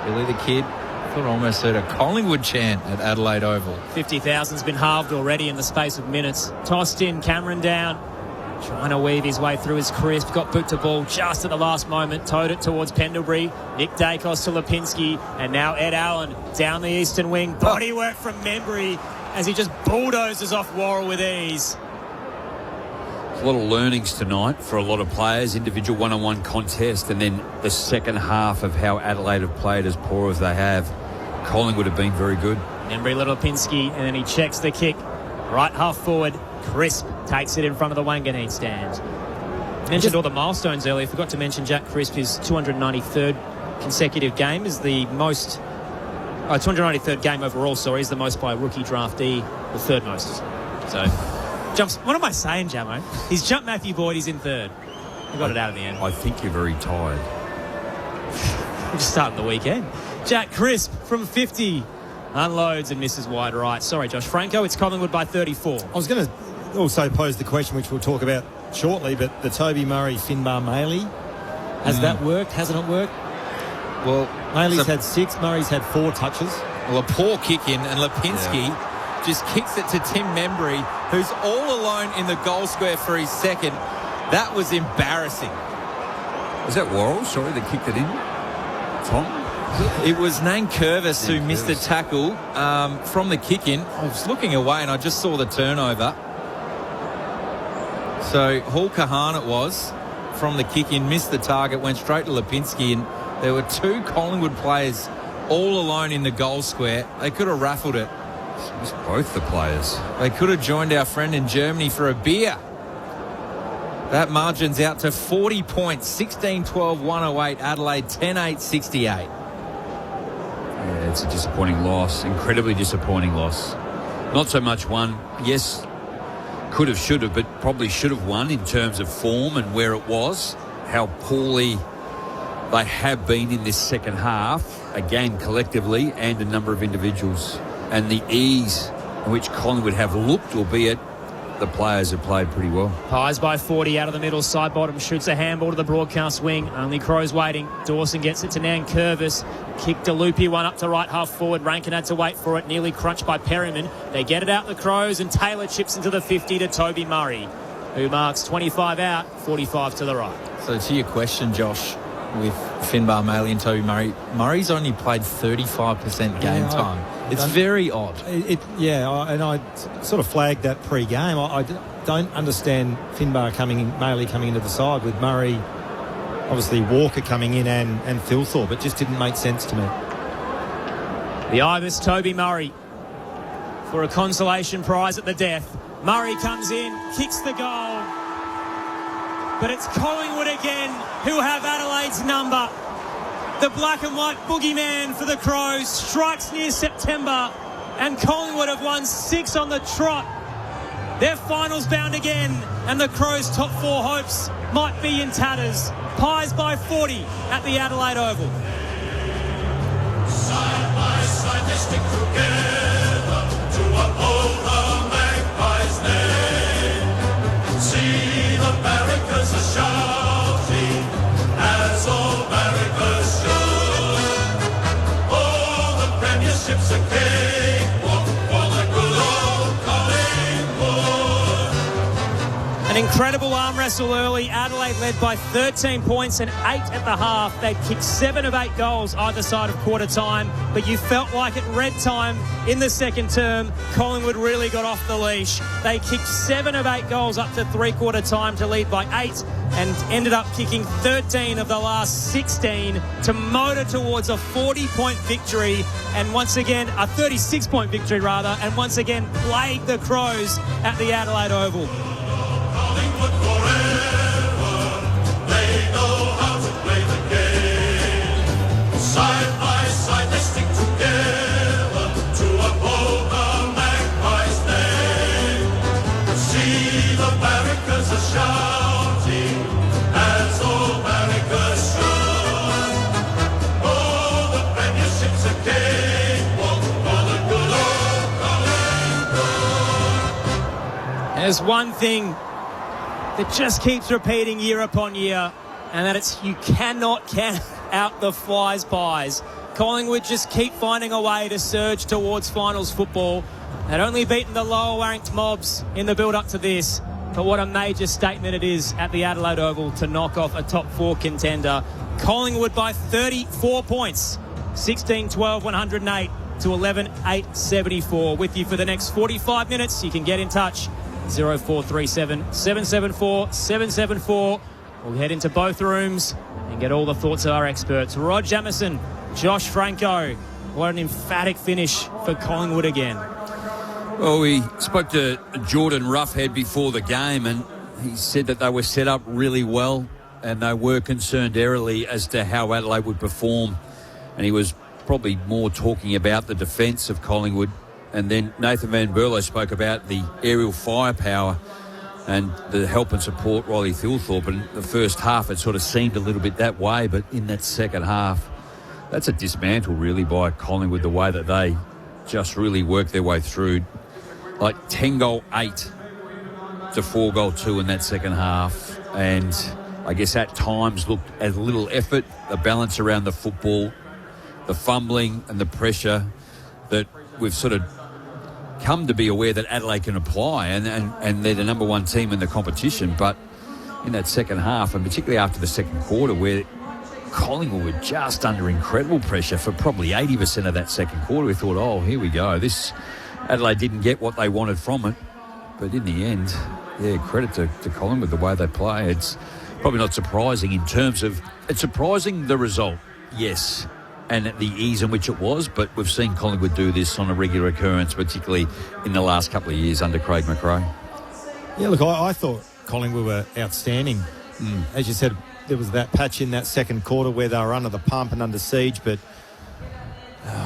Billy the Kid. I thought I almost heard a Collingwood chant at Adelaide Oval. 50,000's been halved already in the space of minutes. Tossed in, Cameron down. Trying to weave his way through his Crisp. Got booked to ball just at the last moment. Towed it towards Pendlebury. Nick Dacos to Lipinski. And now Ed Allen down the eastern wing. Body work from Membry as he just bulldozes off Worrell with ease. A lot of learnings tonight for a lot of players, individual one-on-one contest, and then the second half of how Adelaide have played as poor as they have. Collingwood have been very good. Membry Lipinski, and then he checks the kick. Right half forward, Crisp takes it in front of the Wanganeen stand. Mentioned all the milestones earlier. Forgot to mention Jack Crisp, his 293rd consecutive game is the most... 293rd game overall, sorry, is the most by a rookie draftee, the third most. So... jumps. What am I saying, Jamo? He's jumped Matthew Boyd. He's in third. He got it out in the end. I think you're very tired. We're just starting the weekend. Jack Crisp from 50 unloads and misses wide right. Sorry, Josh Franco. It's Collingwood by 34. I was going to also pose the question, which we'll talk about shortly, but the Toby Murray Finbar Maley, has that worked? Hasn't it worked? Well, Maley's had 6. Murray's had 4 touches. Well, a poor kick in, and Lipinski just kicks it to Tim Membry, who's all alone in the goal square for his second. That was embarrassing. Was that Worrell, sorry, that kicked it in? Tom? It was Nankervis who missed the tackle from the kick-in. I was looking away and I just saw the turnover. So Hall Kahan it was from the kick-in, missed the target, went straight to Lipinski, and there were 2 Collingwood players all alone in the goal square. They could have raffled it. It's both the players. They could have joined our friend in Germany for a beer. That margin's out to 40 points. 16-12, 108. Adelaide, 10-8, 68. Yeah, it's a disappointing loss. Incredibly disappointing loss. Not so much one. Yes, could have, should have, but probably should have won in terms of form and where it was, how poorly they have been in this second half, again collectively and a number of individuals, and the ease in which Collingwood have looked, albeit the players have played pretty well. Pies by 40 out of the middle, side bottom, shoots a handball to the broadcast wing. Only Crows waiting. Dawson gets it to Nankervis. Kicked a loopy one up to right half forward. Rankin had to wait for it. Nearly crunched by Perryman. They get it out the Crows, and Taylor chips into the 50 to Toby Murray, who marks 25 out, 45 to the right. So to your question, Josh, with Finbar, Maley and Toby Murray, Murray's only played 35% game time. It's very odd. And I sort of flagged that pre-game. I don't understand Finbar Maley coming into the side with Murray, obviously Walker coming in and Thilthorpe. It just didn't make sense to me. The Ibis, Toby Murray, for a consolation prize at the death. Murray comes in, kicks the goal. But it's Collingwood again who have Adelaide's number. The black and white boogeyman for the Crows strikes near September, and Collingwood have won 6 on the trot. They're finals bound again, and the Crows' top 4 hopes might be in tatters. Pies by 40 at the Adelaide Oval. Side by side they stick together to uphold the Magpies' name. See the barricades are shouting as all barricades should. Oh, the premiership's a cakewalk for the good old Collingwood. An incredible arm wrestle early. Adelaide led by 13 points and 8 at the half. They'd kicked 7 of 8 goals either side of quarter time, but you felt like at red time in the second term, Collingwood really got off the leash. They kicked 7 of 8 goals up to three-quarter time to lead by 8 and ended up kicking 13 of the last 16 to motor towards a 40-point victory, and once again, a 36-point victory rather, and once again plagued the Crows at the Adelaide Oval. Collingwood forever, they know how to play the game. Side by side they stick together to uphold the Magpies' name. See the barricades are shouting as all barricades should. Oh, the premiership's a cakewalk for the good old Collingwood. There's one thing that just keeps repeating year upon year, and that it's you cannot count out the Fly's Pies. Collingwood just keep finding a way to surge towards finals football. They'd only beaten the lower ranked Mobs in the build up to this, but what a major statement it is at the Adelaide Oval to knock off a top 4 contender. Collingwood by 34 points, 16-12, 108 to 11-8, 74. With you for the next 45 minutes. You can get in touch 0437 774 774. We'll head into both rooms and get all the thoughts of our experts. Rod Jamieson, Josh Franco. What an emphatic finish for Collingwood again. Well, we spoke to Jordan Roughhead before the game, and he said that they were set up really well and they were concerned early as to how Adelaide would perform. And he was probably more talking about the defence of Collingwood. And then Nathan Van Berlo spoke about the aerial firepower and the help and support Riley Thilthorpe. And the first half, it sort of seemed a little bit that way, but in that second half, that's a dismantle really by Collingwood, the way that they just really worked their way through. Like 10-goal-8 to 4-goal-2 in that second half. And I guess at times looked as little effort, the balance around the football, the fumbling and the pressure that we've sort of come to be aware that Adelaide can apply, and they're the number 1 team in the competition. But in that second half, and particularly after the second quarter, where Collingwood were just under incredible pressure for probably 80% of that second quarter, we thought, oh, here we go. This Adelaide didn't get what they wanted from it. But in the end, yeah, credit to Collingwood, the way they play. It's probably not surprising in terms of, it's surprising the result, yes, and at the ease in which it was, but we've seen Collingwood do this on a regular occurrence, particularly in the last couple of years under Craig McRae. Yeah, look, I thought Collingwood were outstanding. As you said, there was that patch in that second quarter where they were under the pump and under siege, but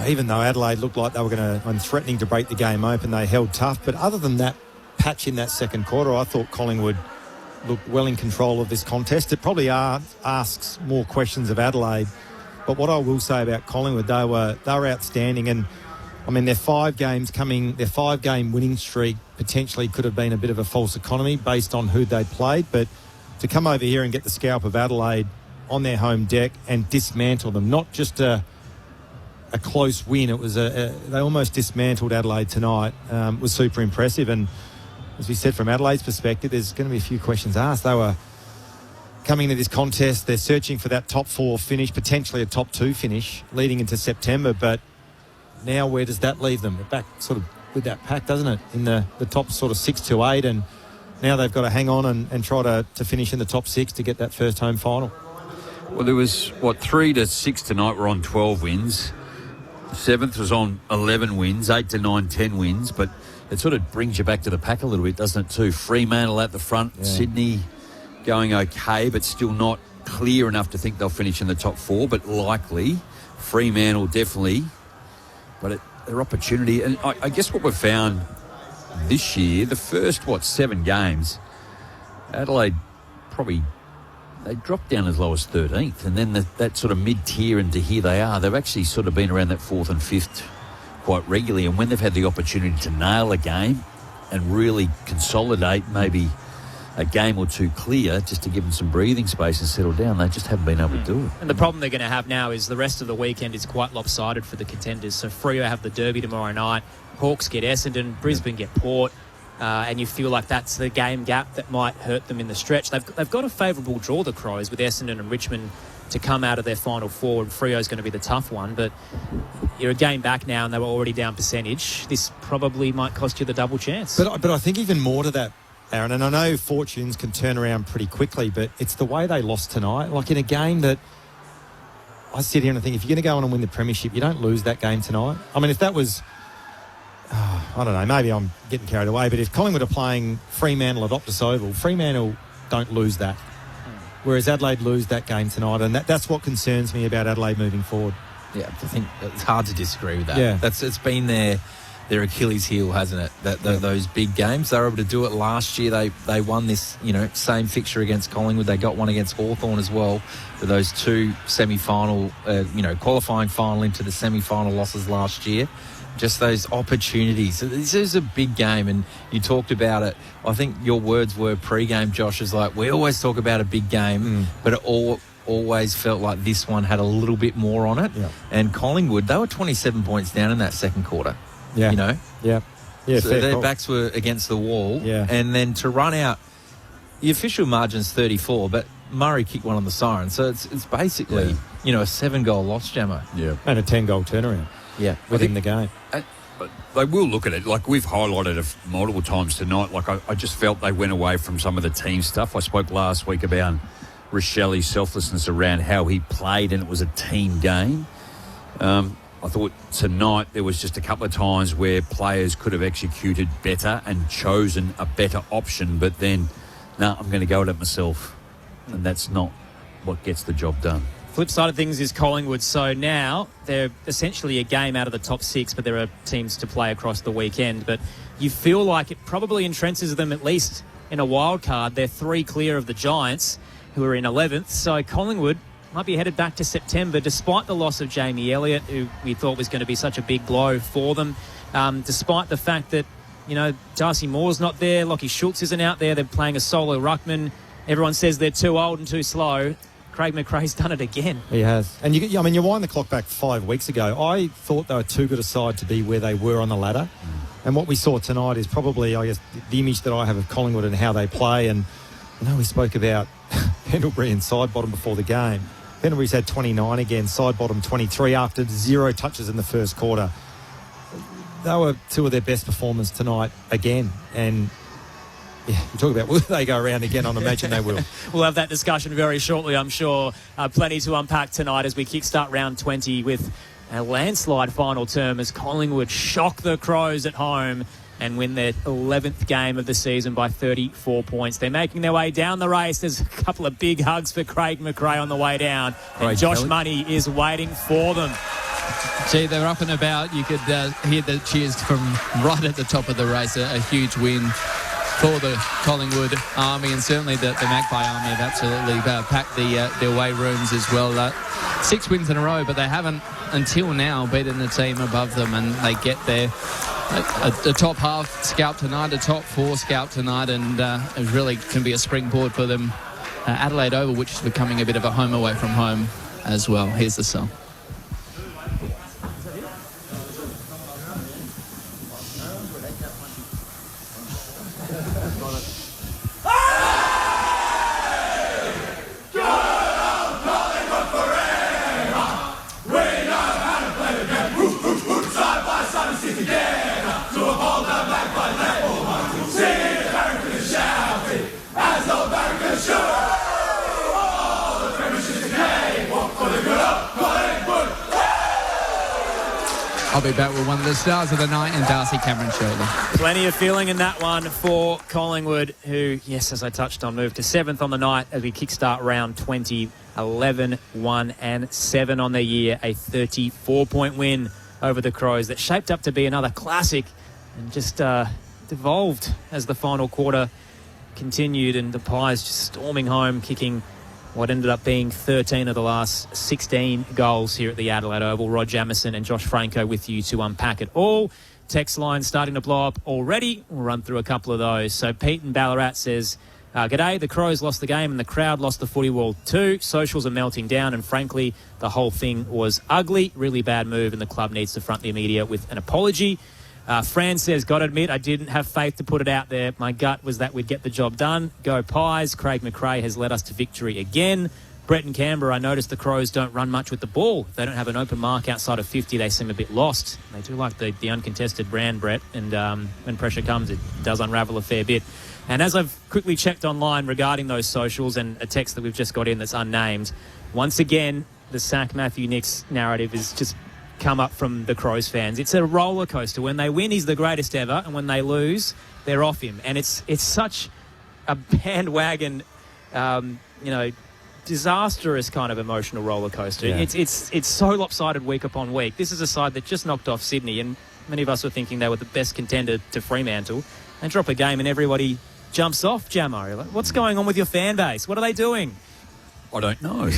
even though Adelaide looked like they were going to, and threatening to break the game open, they held tough. But other than that patch in that second quarter. I thought Collingwood looked well in control of this contest. It probably asks more questions of Adelaide. But what I will say about Collingwood, they were outstanding. And, I mean, their 5-game winning streak potentially could have been a bit of a false economy based on who they played. But to come over here and get the scalp of Adelaide on their home deck and dismantle them, not just a close win, it was they almost dismantled Adelaide tonight, was super impressive. And as we said, from Adelaide's perspective, there's going to be a few questions asked. They were coming into this contest, they're searching for that top 4 finish, potentially a top 2 finish leading into September. But now where does that leave them? They're back sort of with that pack, doesn't it? In the top sort of 6 to 8. And now they've got to hang on and try to finish in the top 6 to get that first home final. Well, there was, 3 to 6 tonight were on 12 wins. 7th was on 11 wins, 8 to 9, 10 wins. But it sort of brings you back to the pack a little bit, doesn't it, too? Fremantle at the front, yeah. Sydney going okay, but still not clear enough to think they'll finish in the top 4, but likely. Fremantle definitely. But their opportunity, and I guess what we've found this year, the first, 7 games, Adelaide probably, they dropped down as low as 13th, and then that sort of mid-tier, and to here they are. They've actually sort of been around that 4th and 5th quite regularly, and when they've had the opportunity to nail a game and really consolidate maybe a game or two clear just to give them some breathing space and settle down, they just haven't been able to do it. And the problem they're going to have now is the rest of the weekend is quite lopsided for the contenders. So Freo have the Derby tomorrow night, Hawks get Essendon, Brisbane get Port, and you feel like that's the game gap that might hurt them in the stretch. They've got a favourable draw, the Crows, with Essendon and Richmond to come out of their final 4, and Freo's going to be the tough one. But you're a game back now, and they were already down percentage. This probably might cost you the double chance. But I think even more to that, Aaron, and I know fortunes can turn around pretty quickly, but it's the way they lost tonight. Like in a game that I sit here and think, if you're going to go on and win the premiership, you don't lose that game tonight. I mean, if that was, I don't know, maybe I'm getting carried away, but if Collingwood are playing Fremantle at Optus Oval, Fremantle don't lose that. Whereas Adelaide lose that game tonight, and that's what concerns me about Adelaide moving forward. Yeah, I think it's hard to disagree with that. Yeah. It's been their Achilles heel, hasn't it? Those big games. They were able to do it last year. They won this, same fixture against Collingwood. They got one against Hawthorn as well. For those 2 semi-final, qualifying final into the semi-final losses last year. Just those opportunities. This is a big game, and you talked about it. I think your words were pre-game, Josh, is like, we always talk about a big game, but it always felt like this one had a little bit more on it. Yeah. And Collingwood, they were 27 points down in that second quarter. Yeah. Yeah. So their backs were against the wall. Yeah. And then to run out, the official margin's 34, but Murray kicked one on the siren. So it's basically, a 7-goal loss, Jammer. Yeah. And a 10-goal turnaround. Yeah. Within the game. But they will look at it. Like we've highlighted it multiple times tonight. Like I just felt they went away from some of the team stuff. I spoke last week about Rochelli's selflessness around how he played, and it was a team game. I thought tonight there was just a couple of times where players could have executed better and chosen a better option, but then, I'm going to go at it myself. And that's not what gets the job done. Flip side of things is Collingwood. So now they're essentially a game out of the top 6, but there are teams to play across the weekend. But you feel like it probably entrenches them at least in a wild card. They're 3 clear of the Giants, who are in 11th. So Collingwood might be headed back to September, despite the loss of Jamie Elliott, who we thought was going to be such a big blow for them. Despite the fact that, Darcy Moore's not there, Lockie Schultz isn't out there, they're playing a solo ruckman. Everyone says they're too old and too slow. Craig McRae's done it again. He has. And you wind the clock back 5 weeks ago. I thought they were too good a side to be where they were on the ladder. And what we saw tonight is probably, I guess, the image that I have of Collingwood and how they play. And we spoke about Pendlebury and Sidebottom before the game. Pendlebury's had 29 again, Sidebottom 23 after 0 touches in the first quarter. They were 2 of their best performers tonight again. And you talk about will they go around again? I imagine they will. We'll have that discussion very shortly, I'm sure. Plenty to unpack tonight as we kickstart round 20 with a landslide final term as Collingwood shock the Crows at home and win their 11th game of the season by 34 points. They're making their way down the race. There's a couple of big hugs for Craig McRae on the way down. And Josh Money is waiting for them. Gee, they're up and about. You could hear the cheers from right at the top of the race. A huge win for the Collingwood Army, and certainly the Magpie Army have absolutely packed their away rooms as well. 6 wins in a row, but they haven't until now beaten the team above them, and they get there. A top half scalp tonight, a top 4 scalp tonight, and it really can be a springboard for them. Adelaide Oval, which is becoming a bit of a home away from home as well. Here's the song. I'll be back with one of the stars of the night and Darcy Cameron shortly. Plenty of feeling in that one for Collingwood, who, yes, as I touched on, moved to 7th on the night as we kickstart round 20. 11, 1 and 7 on the year. A 34-point win over the Crows that shaped up to be another classic and just devolved as the final quarter continued, and the Pies just storming home, kicking what ended up being 13 of the last 16 goals here at the Adelaide Oval. Rod Jamieson and Josh Franco with you to unpack it all. Text line starting to blow up already. We'll run through a couple of those. So Pete in Ballarat says, g'day, the Crows lost the game and the crowd lost the footy wall too. Socials are melting down, and frankly, the whole thing was ugly. Really bad move, and the club needs to front the media with an apology. Fran says, got to admit, I didn't have faith to put it out there. My gut was that we'd get the job done. Go Pies. Craig McRae has led us to victory again. Brett in Canberra, I noticed the Crows don't run much with the ball. If they don't have an open mark outside of 50, they seem a bit lost. They do like the uncontested brand, Brett, and when pressure comes, it does unravel a fair bit. And as I've quickly checked online regarding those socials and a text that we've just got in that's unnamed, once again, the sack Matthew Nicks narrative is just come up from the Crows fans. It's a roller coaster. When they win, he's the greatest ever, and when they lose, they're off him. And it's such a bandwagon, disastrous kind of emotional roller coaster. Yeah. It's so lopsided week upon week. This is a side that just knocked off Sydney, and many of us were thinking they were the best contender to Fremantle, and drop a game and everybody jumps off, Jamo. Like, what's going on with your fan base? What are they doing? I don't know.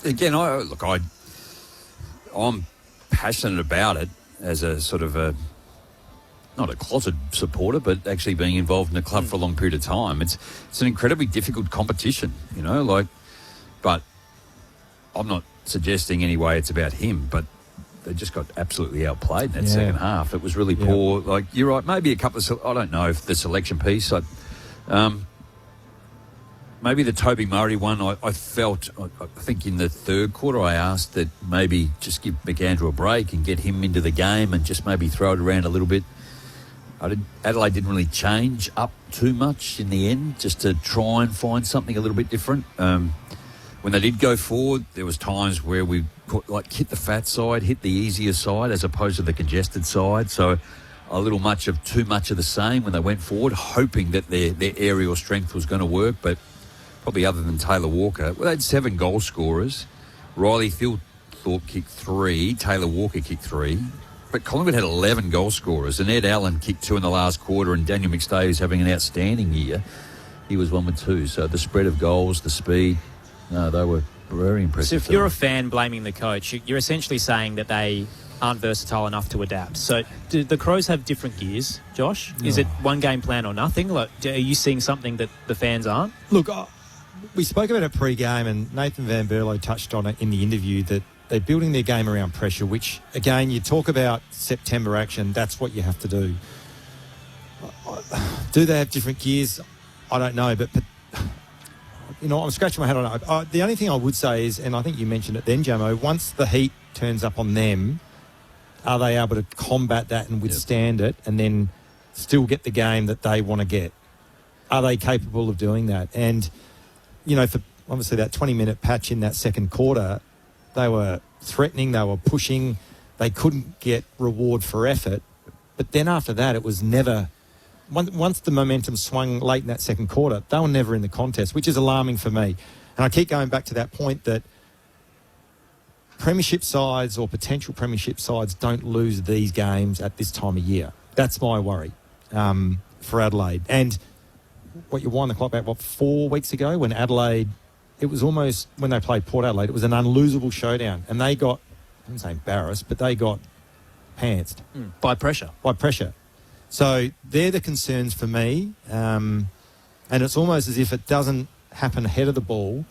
Again, I'm passionate about it as a sort of not a closet supporter, but actually being involved in the club for a long period of time. It's an incredibly difficult competition, but I'm not suggesting anyway it's about him, but they just got absolutely outplayed in that second half. It was really poor. Like, you're right, maybe a couple of, I don't know if the selection piece, maybe the Toby Murray one, I felt, I think in the third quarter I asked that maybe just give McAndrew a break and get him into the game and just maybe throw it around a little bit. Adelaide didn't really change up too much in the end, just to try and find something a little bit different. When they did go forward, there was times where we hit the fat side, hit the easier side as opposed to the congested side. So a little too much of the same when they went forward, hoping that their aerial strength was going to work, but probably other than Taylor Walker. Well, they had 7 goal scorers. Riley Thorpe kicked 3. Taylor Walker kicked 3. But Collingwood had 11 goal scorers, and Ed Allen kicked 2 in the last quarter, and Daniel McStay is having an outstanding year. He was 1 with 2. So the spread of goals, the speed, they were very impressive. So if you're a fan blaming the coach, you're essentially saying that they aren't versatile enough to adapt. So do the Crows have different gears, Josh? No. Is it one game plan or nothing? Like, are you seeing something that the fans aren't? Look, we spoke about it pre-game, and Nathan Van Berlo touched on it in the interview, that they're building their game around pressure, which, again, you talk about September action, that's what you have to do. Do they have different gears? I don't know, but I'm scratching my head on it. The only thing I would say is, and I think you mentioned it then, Jamo, once the heat turns up on them, are they able to combat that and withstand it and then still get the game that they want to get? Are they capable of doing that? And, for obviously that 20-minute patch in that second quarter, they were threatening, they were pushing, they couldn't get reward for effort. But then after that, it was never... Once the momentum swung late in that second quarter, they were never in the contest, which is alarming for me. And I keep going back to that point that premiership sides or potential premiership sides don't lose these games at this time of year. That's my worry. for Adelaide. And what you wind the clock back, 4 weeks ago when Adelaide, it was almost, when they played Port Adelaide, it was an unlosable showdown. And they got, I wouldn't say embarrassed, but they got pantsed. By pressure. By pressure. So they're the concerns for me. And it's almost as if it doesn't happen ahead of the ball.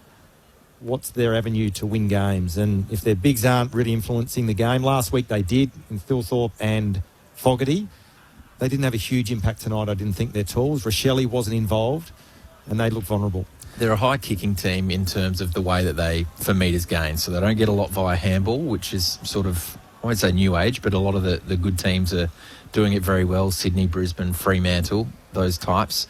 What's their avenue to win games? And if their bigs aren't really influencing the game, last week they did in Thilthorpe and Fogarty. They didn't have a huge impact tonight, I didn't think, their tools. Rochelle wasn't involved, and they looked vulnerable. They're a high kicking team in terms of the way that they, for metres gained. So they don't get a lot via handball, which is sort of, I won't say new age, but a lot of the good teams are doing it very well. Sydney, Brisbane, Fremantle, those types.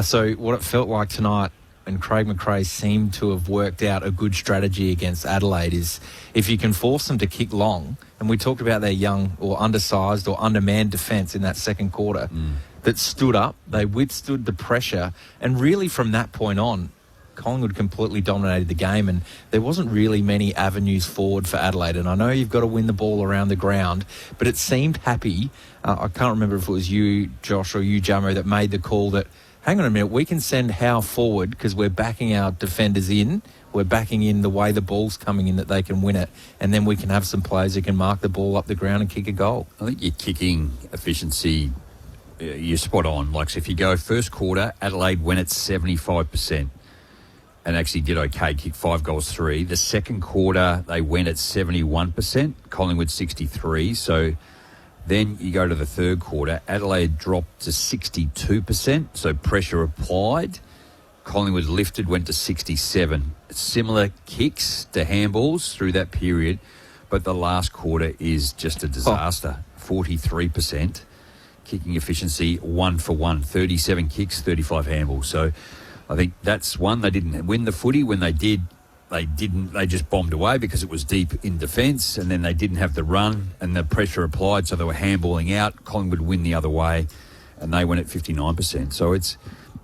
So what it felt like tonight, and Craig McRae seemed to have worked out a good strategy against Adelaide, is if you can force them to kick long, and we talked about their young or undersized or undermanned defence in that second quarter that stood up, they withstood the pressure, and really from that point on, Collingwood completely dominated the game, and there wasn't really many avenues forward for Adelaide. And I know you've got to win the ball around the ground, but it seemed happy. I can't remember if it was you, Josh, or you, Jamo, that made the call that, hang on a minute, we can send Howe forward because we're backing our defenders in. We're backing in the way the ball's coming in that they can win it. And then we can have some players who can mark the ball up the ground and kick a goal. I think your kicking efficiency, you're spot on. Like, so if you go first quarter, Adelaide went at 75% and actually did okay, kicked 5 goals, 3. The second quarter, they went at 71%, Collingwood 63%. So then you go to the third quarter, Adelaide dropped to 62%, so pressure applied. Collingwood lifted, went to 67. Similar kicks to handballs through that period, but the last quarter is just a disaster. 43% kicking efficiency, 1 for 1, 37 kicks, 35 handballs. So I think that's one. They didn't win the footy. When they did, they just bombed away because it was deep in defence, and then they didn't have the run and the pressure applied, so they were handballing out. Collingwood win the other way, and they went at 59%. So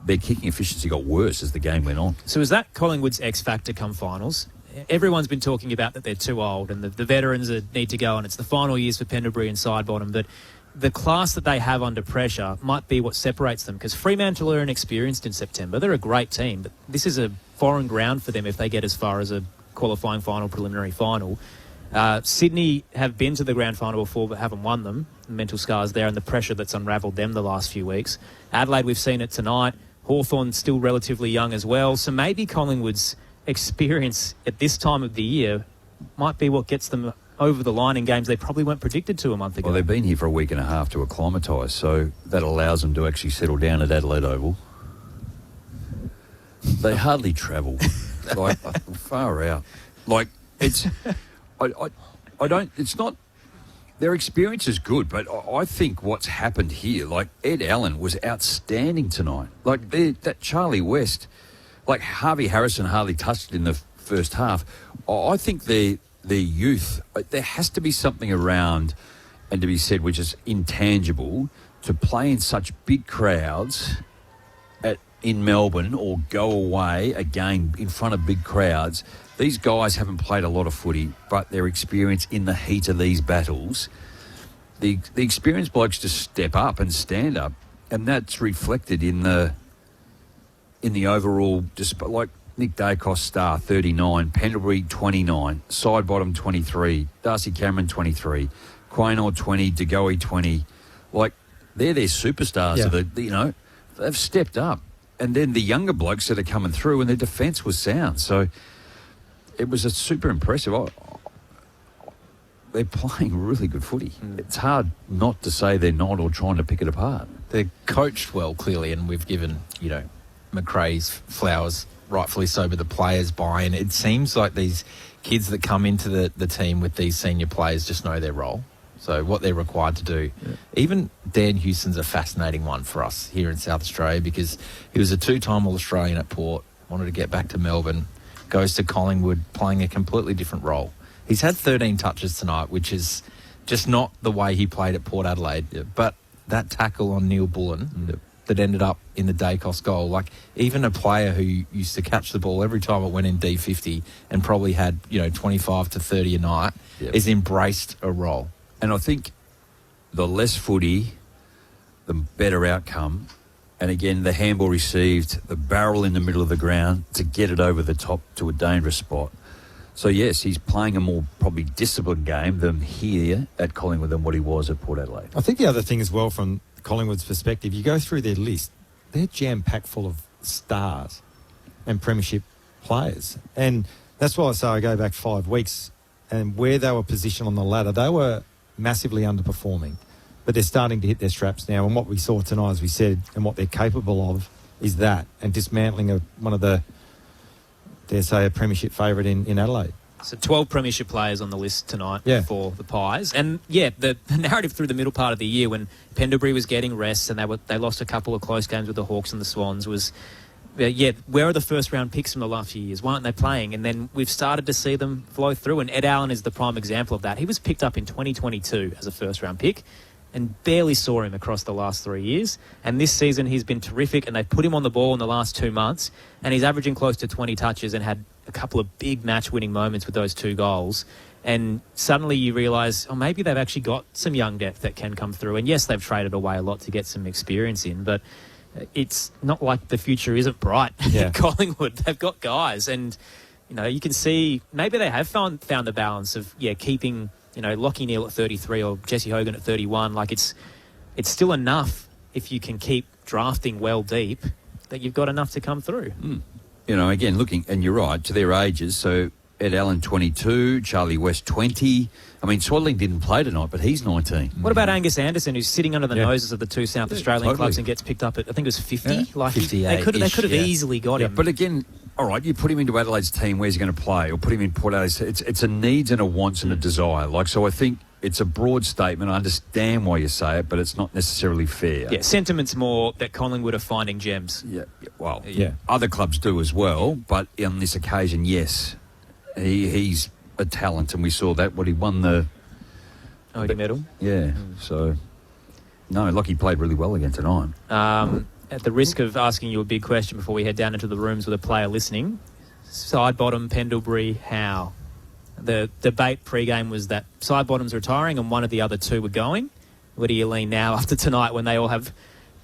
their kicking efficiency got worse as the game went on. So is that Collingwood's X factor come finals? Everyone's been talking about that they're too old and the veterans need to go, and it's the final years for Pendlebury and Sidebottom, but the class that they have under pressure might be what separates them, because Fremantle are inexperienced in September. They're a great team, but this is a foreign ground for them if they get as far as a qualifying final, preliminary final. Sydney have been to the grand final before but haven't won them. The mental scars there and the pressure that's unravelled them the last few weeks. Adelaide, we've seen it tonight. Hawthorn still relatively young as well. So maybe Collingwood's experience at this time of the year might be what gets them over the line in games they probably weren't predicted to a month ago. Well, they've been here for a week and a half to acclimatise, so that allows them to actually settle down at Adelaide Oval. They hardly travel, like far out. Like it's, I don't. It's not. Their experience is good, but I think what's happened here, like Ed Allen was outstanding tonight. Like that Charlie West, like Harvey Harrison hardly touched it in the first half. I think their youth, there has to be something around and to be said which is intangible to play in such big crowds in Melbourne or go away again in front of big crowds. These guys haven't played a lot of footy, but their experience in the heat of these battles, the experienced blokes just step up and stand up, and that's reflected in the overall. Just like Nick Dacos, star 39, Pendlebury 29, Sidebottom 23, Darcy Cameron 23, Quaynor 20, DeGoey 20. Like they're their superstars. Yeah. They've stepped up, and then the younger blokes that are coming through, and their defence was sound. So it was a super impressive. They're playing really good footy. It's hard not to say they're not or trying to pick it apart. They're coached well, clearly, and we've given, McRae's flowers, rightfully so, but the players buy in. It seems like these kids that come into the team with these senior players just know their role. So what they're required to do. Yeah. Even Dan Houston's a fascinating one for us here in South Australia, because he was a 2-time All-Australian at Port, wanted to get back to Melbourne, goes to Collingwood playing a completely different role. He's had 13 touches tonight, which is just not the way he played at Port Adelaide. Yeah. But that tackle on Neil Bullen that ended up in the Dacos goal, like even a player who used to catch the ball every time it went in D50 and probably had 25 to 30 a night, has embraced a role. And I think the less footy, the better outcome. And again, the handball received, the barrel in the middle of the ground to get it over the top to a dangerous spot. So, yes, he's playing a more probably disciplined game than here at Collingwood than what he was at Port Adelaide. I think the other thing as well from Collingwood's perspective, you go through their list, they're jam-packed full of stars and premiership players. And that's why I say I go back 5 weeks and where they were positioned on the ladder, they were massively underperforming. But they're starting to hit their straps now. And what we saw tonight, as we said, and what they're capable of is that, and dismantling one of the, dare say, a premiership favourite in Adelaide. So 12 premiership players on the list tonight for the Pies. And, the narrative through the middle part of the year when Pendlebury was getting rest and they lost a couple of close games with the Hawks and the Swans was, where are the first-round picks from the last few years? Why aren't they playing? And then we've started to see them flow through, and Ed Allen is the prime example of that. He was picked up in 2022 as a first-round pick and barely saw him across the last 3 years. And this season he's been terrific, and they've put him on the ball in the last 2 months, and he's averaging close to 20 touches and had a couple of big match-winning moments with those 2 goals. And suddenly you realise, maybe they've actually got some young depth that can come through. And yes, they've traded away a lot to get some experience in, but it's not like the future isn't bright in Collingwood. They've got guys, and you can see maybe they have found the balance of keeping Lockie Neal at 33 or Jesse Hogan at 31. Like it's still enough if you can keep drafting well deep that you've got enough to come through. Again, looking, and you're right, to their ages. So Ed Allen 22, Charlie West 20. I mean, Swaddling didn't play tonight, but he's 19. What about Angus Anderson, who's sitting under the noses of the 2 South Australian clubs and gets picked up at, I think it was 50? Yeah. Like 58. They could have easily got him. But again, all right, you put him into Adelaide's team, where's he going to play? Or put him in Port Adelaide's. It's a needs and a wants and a desire. So I think it's a broad statement. I understand why you say it, but it's not necessarily fair. Yeah, sentiment's more that Collingwood are finding gems. Other clubs do as well, but on this occasion, yes, he's a talent, and we saw that when he won the Odie medal. Yeah, so no, Lockie played really well again tonight. At the risk of asking you a big question before we head down into the rooms with a player listening, side bottom Pendlebury, how? The debate pre-game was that side bottom's retiring and one of the other 2 were going. Where do you lean now after tonight when they all have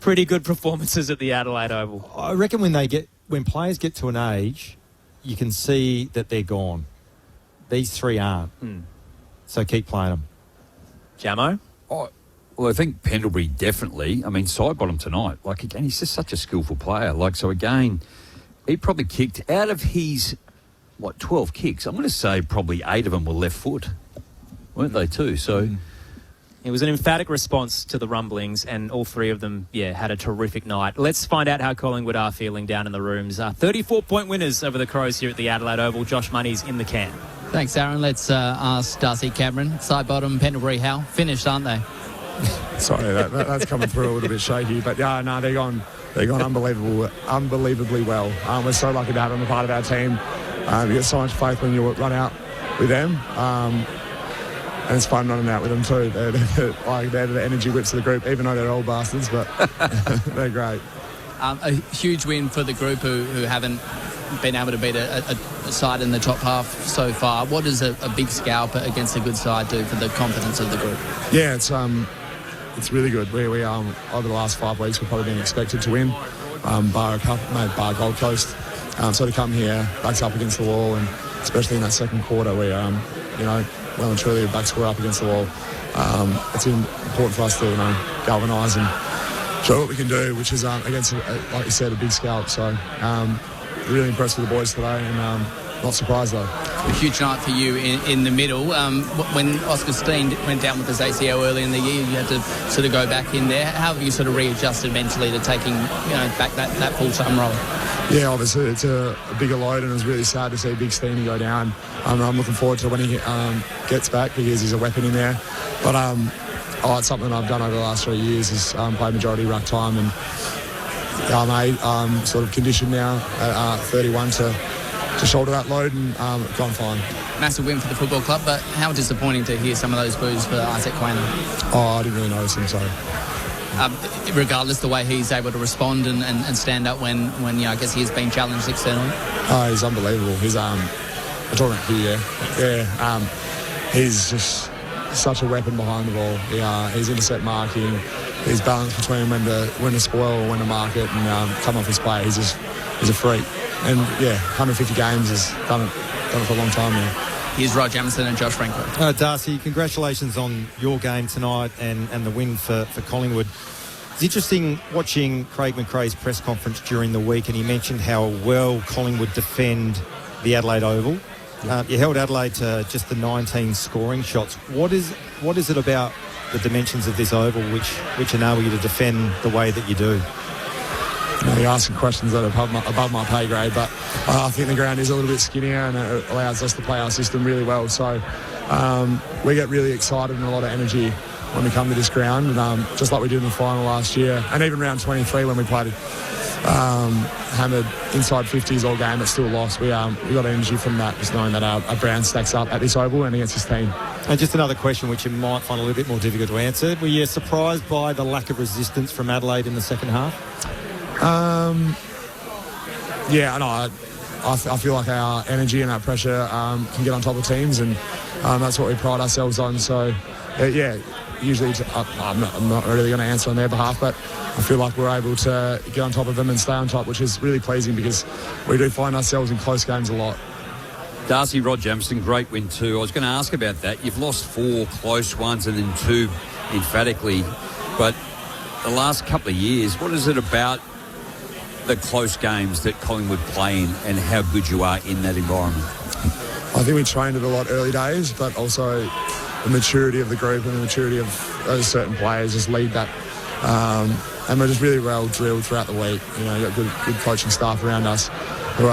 pretty good performances at the Adelaide Oval? I reckon when players get to an age, you can see that they're gone. These 3 aren't. So keep playing them. Jamo? Well, I think Pendlebury definitely. I mean, side bottom tonight. Again, he's just such a skillful player. So again, he probably kicked out of his 12 kicks. I'm going to say probably 8 of them were left foot, weren't they too? So it was an emphatic response to the rumblings, and all 3 of them, had a terrific night. Let's find out how Collingwood are feeling down in the rooms. 34-point winners over the Crows here at the Adelaide Oval. Josh Money's in the can. Thanks, Aaron. Let's ask Darcy Cameron. Side bottom, Pendlebury, how? Finished, aren't they? Sorry, that's coming through a little bit shaky, but they're gone unbelievably well. We're so lucky to have them a part of our team. You get so much faith when you run out with them, and it's fun running out with them too. They're the energy whips of the group, even though they're old bastards, but they're great. A huge win for the group who haven't been able to beat a side in the top half so far. What does a big scalp against a good side do for the confidence of the group? Yeah, it's really good. We over the last 5 weeks we've probably been expected to win, bar Gold Coast. So to come here, backs up against the wall, and especially in that second quarter, we well and truly backs were up against the wall. It's important for us to galvanise and show what we can do, which is against, like you said, a big scalp. So really impressed with the boys today, and not surprised though. A huge night for you in the middle. When Oscar Steen went down with his ACL early in the year, you had to sort of go back in there. How have you sort of readjusted mentally to taking back that full-time role? Yeah, obviously it's a bigger load, and it was really sad to see Big Steenie go down. I'm looking forward to when he gets back, because he's a weapon in there. But it's something I've done over the last 3 years is play majority ruck time, and I'm sort of conditioned now at 31 to shoulder that load, and gone fine. Massive win for the football club, but how disappointing to hear some of those boos for Isaac Quaynor. I didn't really notice him, sorry. Regardless the way he's able to respond and stand up when I guess he has been challenged externally. He's unbelievable. He's I'm talking about Hugh, he's just such a weapon behind the ball. He's intercept marking. his balance between when to spoil or when to market and come off his play. He's a freak. And, 150 games has done it for a long time now. Here's Rog Jamison and Josh Franco. Darcy, congratulations on your game tonight and the win for Collingwood. It's interesting watching Craig McRae's press conference during the week, and he mentioned how well Collingwood defend the Adelaide Oval. You held Adelaide to just the 19 scoring shots. What is it about the dimensions of this oval which enable you to defend the way that you do? You're asking questions that are above my pay grade, but I think the ground is a little bit skinnier and it allows us to play our system really well. So we get really excited and a lot of energy when we come to this ground, and just like we did in the final last year, and even round 23 when we played hammered inside 50s all game but still lost. We got energy from that, just knowing that our brand stacks up at this oval and against this team. And just another question which you might find a little bit more difficult to answer. Were you surprised by the lack of resistance from Adelaide in the second half? I feel like our energy and our pressure can get on top of teams, and that's what we pride ourselves on. So, usually I'm not really going to answer on their behalf, but I feel like we're able to get on top of them and stay on top, which is really pleasing because we do find ourselves in close games a lot. Darcy, Rod Jamison, great win too. I was going to ask about that. You've lost 4 close ones and then 2 emphatically, but the last couple of years, what is it about the close games that Collingwood play in and how good you are in that environment? I think we trained it a lot early days, but also the maturity of the group and the maturity of those certain players just lead that. And we're just really well drilled throughout the week. Got good coaching staff around us who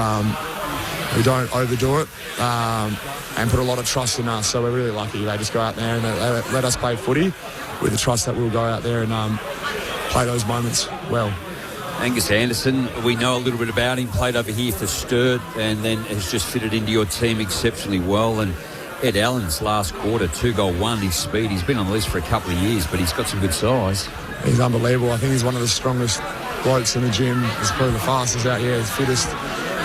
don't overdo it and put a lot of trust in us. So we're really lucky. They just go out there and they let us play footy with the trust that we'll go out there and play those moments well. Angus Anderson, we know a little bit about him, played over here for Sturt and then has just fitted into your team exceptionally well. And Ed Allen's last quarter, 2-goal 1, his speed. He's been on the list for a couple of years, but he's got some good size. He's unbelievable. I think he's one of the strongest blokes in the gym. He's probably the fastest out here, the fittest.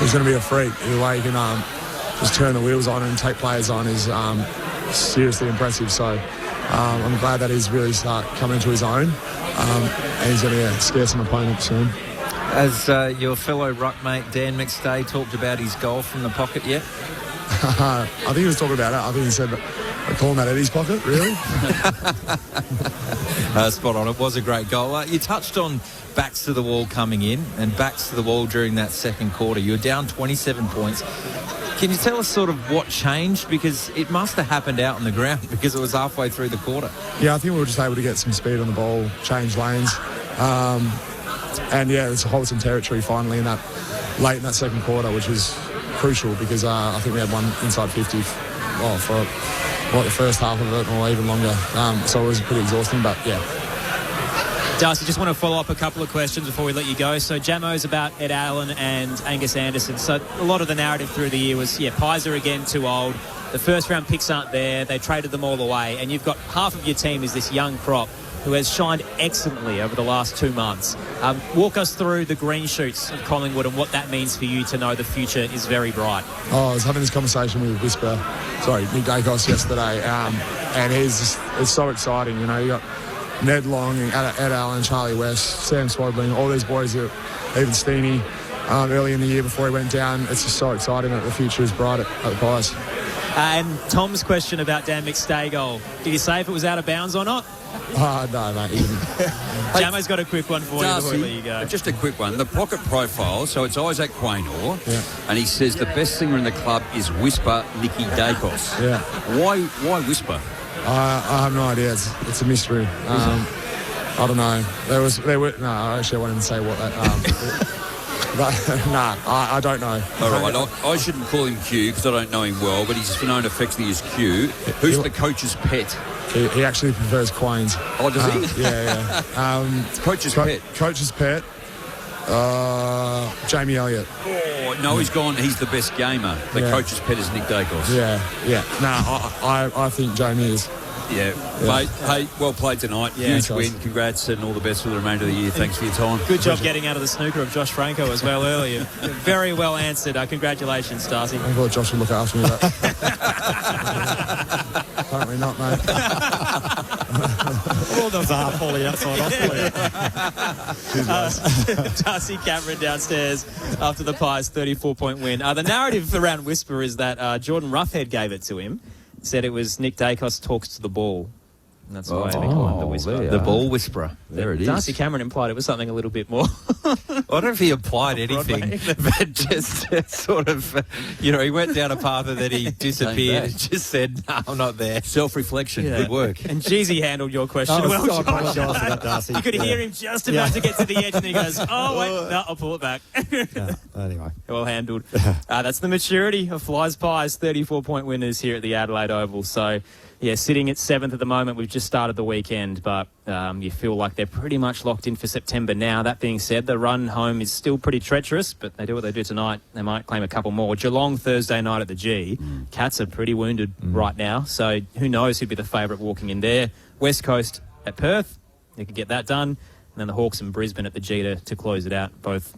He's going to be a freak. The way he can just turn the wheels on and take players on is seriously impressive. So I'm glad that he's really coming into his own and he's going to scare some opponents soon. Has your fellow ruckmate Dan McStay talked about his goal from the pocket yet? I think he was talking about it. I think he said, I call him that Eddie's pocket, really? Spot on. It was a great goal. You touched on backs to the wall coming in and backs to the wall during that second quarter. You were down 27 points. Can you tell us sort of what changed? Because it must have happened out on the ground because it was halfway through the quarter. Yeah, I think we were just able to get some speed on the ball, change lanes. It's a hold some territory finally late in that second quarter, which was crucial because I think we had one inside 50 for the first half of it or even longer. So it was pretty exhausting, but yeah. Darcy, just want to follow up a couple of questions before we let you go. So Jamo's about Ed Allen and Angus Anderson. So a lot of the narrative through the year was, Pies are again too old. The first round picks aren't there. They traded them all away. And you've got half of your team is this young crop who has shined excellently over the last 2 months. Walk us through the green shoots of Collingwood and what that means for you to know the future is very bright. I was having this conversation with Nick Dacos yesterday, and it's so exciting. You got Ned Long, Ed Allen, Charlie West, Sam Swadling, all these boys, even Steenie, early in the year before he went down. It's just so exciting that the future is bright at the Pies. And Tom's question about Dan McStay goal. Did he say if it was out of bounds or not? No, mate. Jamo's got a quick one for Darcy, you before we let you go. Just a quick one. The pocket profile, so it's Isaac Quaynor, and he says the best singer in the club is Whisper Nicky Dacos. Yeah. Why Whisper? I have no idea. It's a mystery. I don't know. Actually, I wanted to say what that... I don't know. All right, I shouldn't call him Q because I don't know him well, but he's known affectionately as Q. Who's the coach's pet? He actually prefers Quains. Oh, does he? Yeah. Coach's pet? Coach's pet, Jamie Elliott. Oh, no, he's gone. He's the best gamer. The coach's pet is Nick Dacos. Yeah. No, I think Jamie is. Yeah. Mate, hey, well played tonight. Huge win. Congrats and all the best for the remainder of the year. Thanks for your time. Good job getting out of the snooker of Josh Franco as well earlier. Very well answered. Congratulations, Darcy. I thought Josh would look after me. Apparently not, mate. Well, there was a half volley outside off. Darcy Cameron downstairs after the Pies 34-point win. The narrative around Whisper is that Jordan Roughhead gave it to him, said it was Nick Dacos talks to the ball. And that's why they call him the Whisperer. The ball whisperer. There it is. Darcy Cameron implied it was something a little bit more. I don't know if he applied anything, but just sort of, he went down a path and then he disappeared and just said, no, I'm not there. Self-reflection. Yeah. Good work. And Jeezy handled your question well, I Josh. apologise for that, Darcy. You could hear him just about to get to the edge and he goes, oh, wait, no, I'll pull it back. Anyway. Well handled. That's the maturity of Fly's Pies, 34-point winners here at the Adelaide Oval. So, yeah, sitting at 7th at the moment. We've just started the weekend, but you feel like they're pretty much locked in for September now. That being said, the run home is still pretty treacherous, but they do what they do tonight. They might claim a couple more. Geelong Thursday night at the G. Cats are pretty wounded right now, so who knows who'd be the favourite walking in there. West Coast at Perth, they could get that done. And then the Hawks and Brisbane at the G to close it out. Both,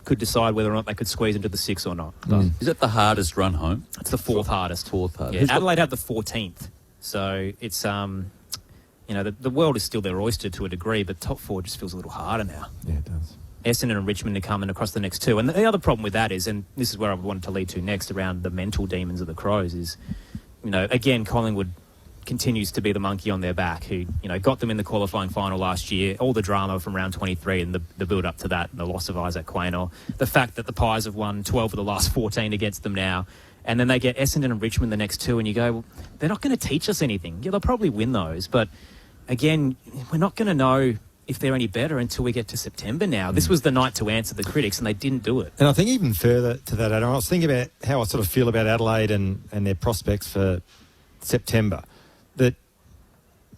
could decide whether or not they could squeeze into the 6 or not. Is that the hardest run home? It's the 4th hardest. Fourth hardest. Yeah, Adelaide have the 14th. So it's, the world is still their oyster to a degree, but top 4 just feels a little harder now. Yeah, it does. Essendon and Richmond are coming across the next 2. And the other problem with that is, and this is where I wanted to lead to next, around the mental demons of the Crows is, again, Collingwood continues to be the monkey on their back who, got them in the qualifying final last year. All the drama from round 23 and the build-up to that, and the loss of Isaac Quaynor. The fact that the Pies have won 12 of the last 14 against them now. And then they get Essendon and Richmond the next 2, and you go, well, they're not going to teach us anything. Yeah, they'll probably win those. But, again, we're not going to know if they're any better until we get to September now. This was the night to answer the critics, and they didn't do it. And I think even further to that, Adam, I was thinking about how I sort of feel about Adelaide and their prospects for September. That,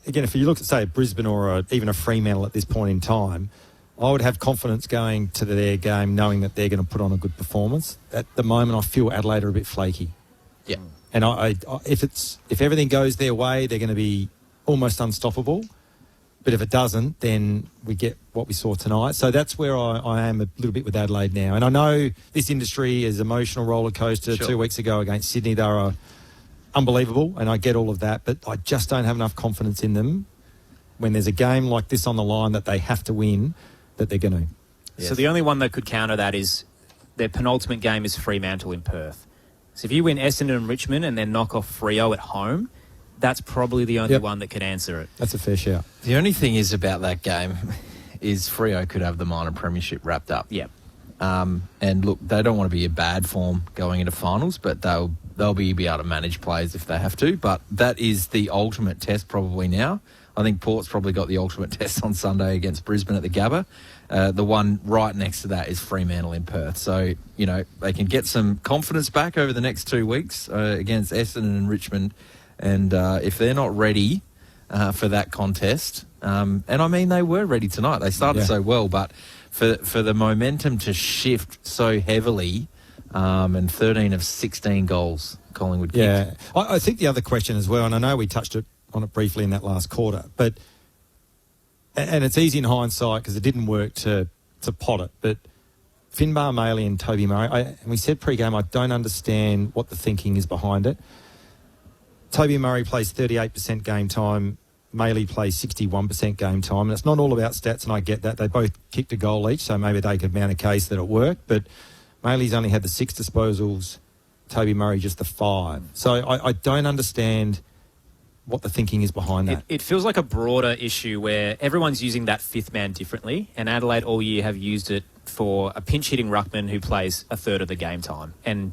again, if you look at, say, Brisbane or even a Fremantle at this point in time, I would have confidence going to their game knowing that they're going to put on a good performance. At the moment, I feel Adelaide are a bit flaky. Yeah. And if everything goes their way, they're going to be almost unstoppable. But if it doesn't, then we get what we saw tonight. So that's where I am a little bit with Adelaide now. And I know this industry is emotional roller coaster. Sure. 2 weeks ago against Sydney, they were unbelievable, and I get all of that. But I just don't have enough confidence in them when there's a game like this on the line that they have to win, that they're going to. Yes. So the only one that could counter that is their penultimate game is Fremantle in Perth. So if you win Essendon and Richmond and then knock off Freo at home, that's probably the only one that could answer it. That's a fair shout. The only thing is about that game is Freo could have the minor premiership wrapped up. Yeah. And look, they don't want to be in bad form going into finals, but they'll be able to manage players if they have to. But that is the ultimate test probably now. I think Port's probably got the ultimate test on Sunday against Brisbane at the Gabba. The one right next to that is Fremantle in Perth. So, they can get some confidence back over the next 2 weeks against Essendon and Richmond. And if they're not ready for that contest, and I mean, they were ready tonight. They started so well, but for the momentum to shift so heavily, and 13 of 16 goals Collingwood kicked. Yeah. I think the other question as well, and I know we touched on it briefly in that last quarter, and it's easy in hindsight because it didn't work to pot it, but Finbar Maley and Toby Murray, and we said pre-game, I don't understand what the thinking is behind it. Toby Murray plays 38% game time, Maley plays 61% game time, and it's not all about stats, and I get that. They both kicked a goal each, so maybe they could mount a case that it worked, but Maley's only had the 6 disposals, Toby Murray just the 5. So I don't understand what the thinking is behind that. It feels like a broader issue where everyone's using that 5th man differently, and Adelaide all year have used it for a pinch-hitting ruckman who plays a third of the game time. And,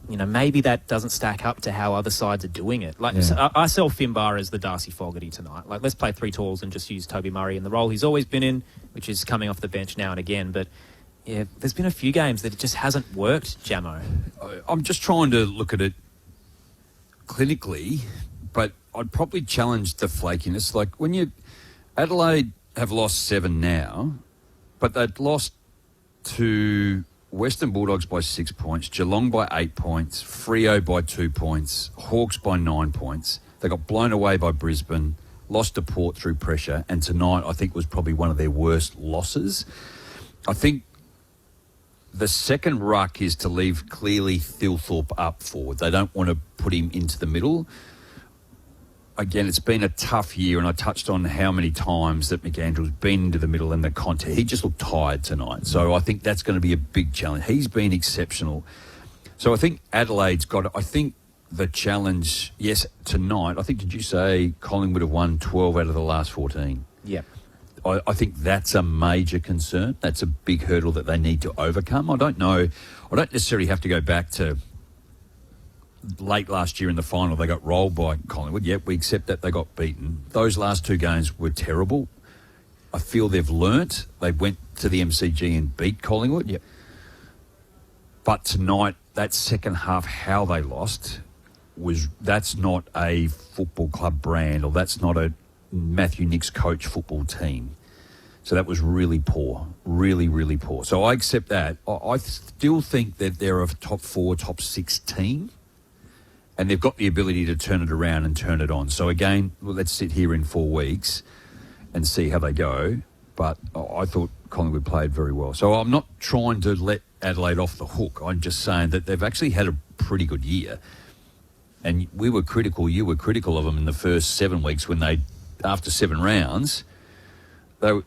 maybe that doesn't stack up to how other sides are doing it. So I sell Finbar as the Darcy Fogarty tonight. Let's play 3 talls and just use Toby Murray in the role he's always been in, which is coming off the bench now and again. But, yeah, there's been a few games that it just hasn't worked, Jamo. I'm just trying to look at it clinically, but I'd probably challenge the flakiness. Like Adelaide have lost 7 now, but they'd lost to Western Bulldogs by 6 points, Geelong by 8 points, Freo by 2 points, Hawks by 9 points. They got blown away by Brisbane, lost to Port through pressure, and tonight I think was probably one of their worst losses. I think the second ruck is to leave clearly Thilthorpe up forward. They don't want to put him into the middle. again, it's been a tough year, and I touched on how many times that McAndrew's been into the middle in the contest. He just looked tired tonight. So I think that's going to be a big challenge. He's been exceptional. So I think Adelaide's got it. I think the challenge, yes, tonight, I think, did you say Collingwood have won 12 out of the last 14? Yeah. I think that's a major concern. That's a big hurdle that they need to overcome. I don't know. I don't necessarily have to go back to late last year in the final. They got rolled by Collingwood. Yep, we accept that they got beaten. Those last two games were terrible. I feel they've learnt. They went to the MCG and beat Collingwood. Yep. But tonight, that second half, how they lost, that's not a football club brand, or that's not a Matthew Nick's coach football team. So that was really poor, really, really poor. So I accept that. I still think that they're a top 4, top 6 team, and they've got the ability to turn it around and turn it on. So again, let's sit here in 4 weeks and see how they go. But I thought Collingwood played very well. So I'm not trying to let Adelaide off the hook. I'm just saying that they've actually had a pretty good year. And we were critical, you were critical of them in the first 7 weeks when they, after 7 rounds, they were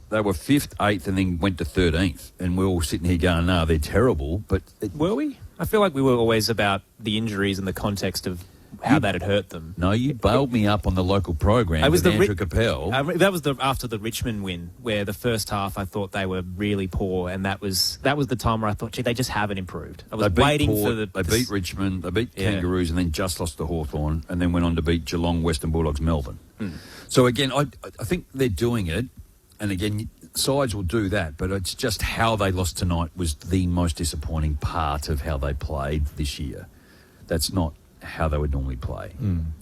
5th, 8th, and then went to 13th. And we're all sitting here going, no, they're terrible. But were we? I feel like we were always about the injuries and the context of how that had hurt them. No, you bailed me up on the local program with Andrew Capel. That was after the Richmond win, where the first half I thought they were really poor, and that was the time where I thought, gee, they just haven't improved. I was waiting for the... They beat Richmond, they beat Kangaroos, and then just lost to Hawthorn, and then went on to beat Geelong, Western Bulldogs, Melbourne. So again, I think they're doing it, and again, sides will do that, but it's just how they lost tonight was the most disappointing part of how they played this year. That's not how they would normally play.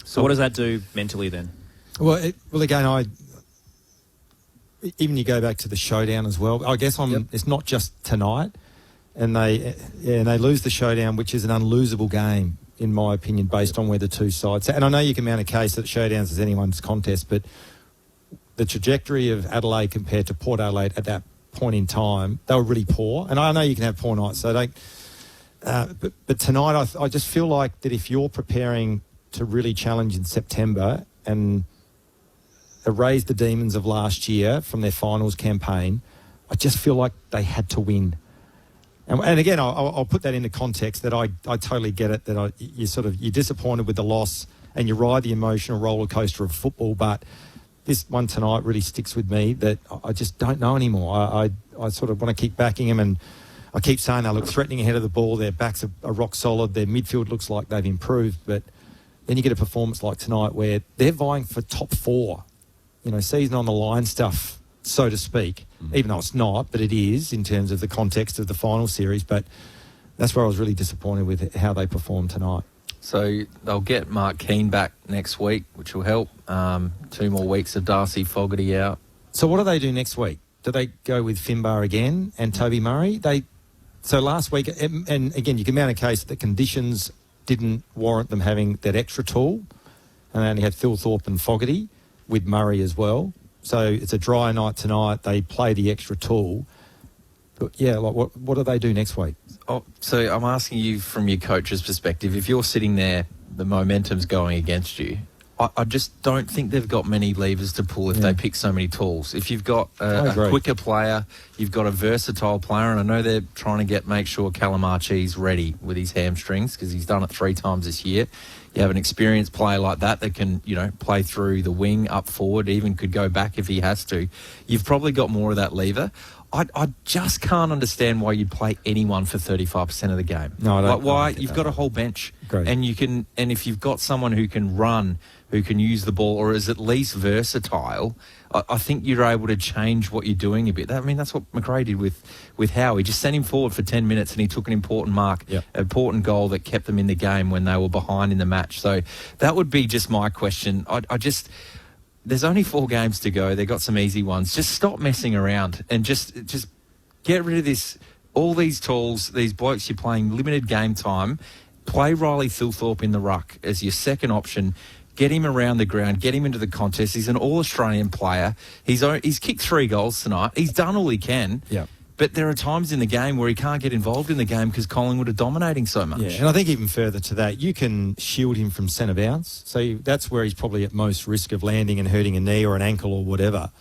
So what does that do mentally then? Well, again, even you go back to the showdown as well. I guess it's not just tonight, and they lose the showdown, which is an unlosable game in my opinion, based on where the two sides. And I know you can mount a case that showdowns is anyone's contest, but the trajectory of Adelaide compared to Port Adelaide at that point in time, they were really poor. And I know you can have poor nights, so don't. But tonight, I just feel like that if you're preparing to really challenge in September and erase the demons of last year from their finals campaign, I just feel like they had to win. And again, I'll put that into context that I totally get it, that you're disappointed with the loss and you ride the emotional roller coaster of football, but this one tonight really sticks with me that I just don't know anymore. I sort of want to keep backing them, and I keep saying they look threatening ahead of the ball. Their backs are rock solid. Their midfield looks like they've improved. But then you get a performance like tonight where they're vying for top 4, season on the line stuff, so to speak, even though it's not, but it is in terms of the context of the final series. But that's where I was really disappointed with how they performed tonight. So they'll get Mark Keane back next week, which will help. 2 more weeks of Darcy Fogarty out. So what do they do next week? Do they go with Finbar again and Toby Murray? So last week, and again, you can mount a case that the conditions didn't warrant them having that extra tool, and they only had Phil Thorpe and Fogarty with Murray as well. So it's a dry night tonight. They play the extra tool. But yeah, what do they do next week? Oh, so I'm asking you from your coach's perspective, if you're sitting there, the momentum's going against you, I just don't think they've got many levers to pull if they pick so many tools. If you've got a quicker player, you've got a versatile player, and I know they're trying to make sure Calamarchi's ready with his hamstrings because he's done it 3 times this year. You have an experienced player like that can, play through the wing, up forward, even could go back if he has to. You've probably got more of that lever. I just can't understand why you'd play anyone for 35% of the game. No, I don't. Why you've got a whole bench, Great. and if you've got someone who can run, who can use the ball, or is at least versatile, I think you're able to change what you're doing a bit. I mean, that's what McRae did with Howe. He just sent him forward for 10 minutes, and he took an important mark, an important goal that kept them in the game when they were behind in the match. So that would be just my question. There's only 4 games to go. They've got some easy ones. Just stop messing around and just get rid of this. All these tools, these blokes you're playing limited game time. Play Riley Thilthorpe in the ruck as your second option. Get him around the ground. Get him into the contest. He's an All-Australian player. He's kicked 3 goals tonight. He's done all he can. Yeah. But there are times in the game where he can't get involved in the game because Collingwood are dominating so much. Yeah, and I think even further to that, you can shield him from centre bounce. So that's where he's probably at most risk of landing and hurting a knee or an ankle or whatever.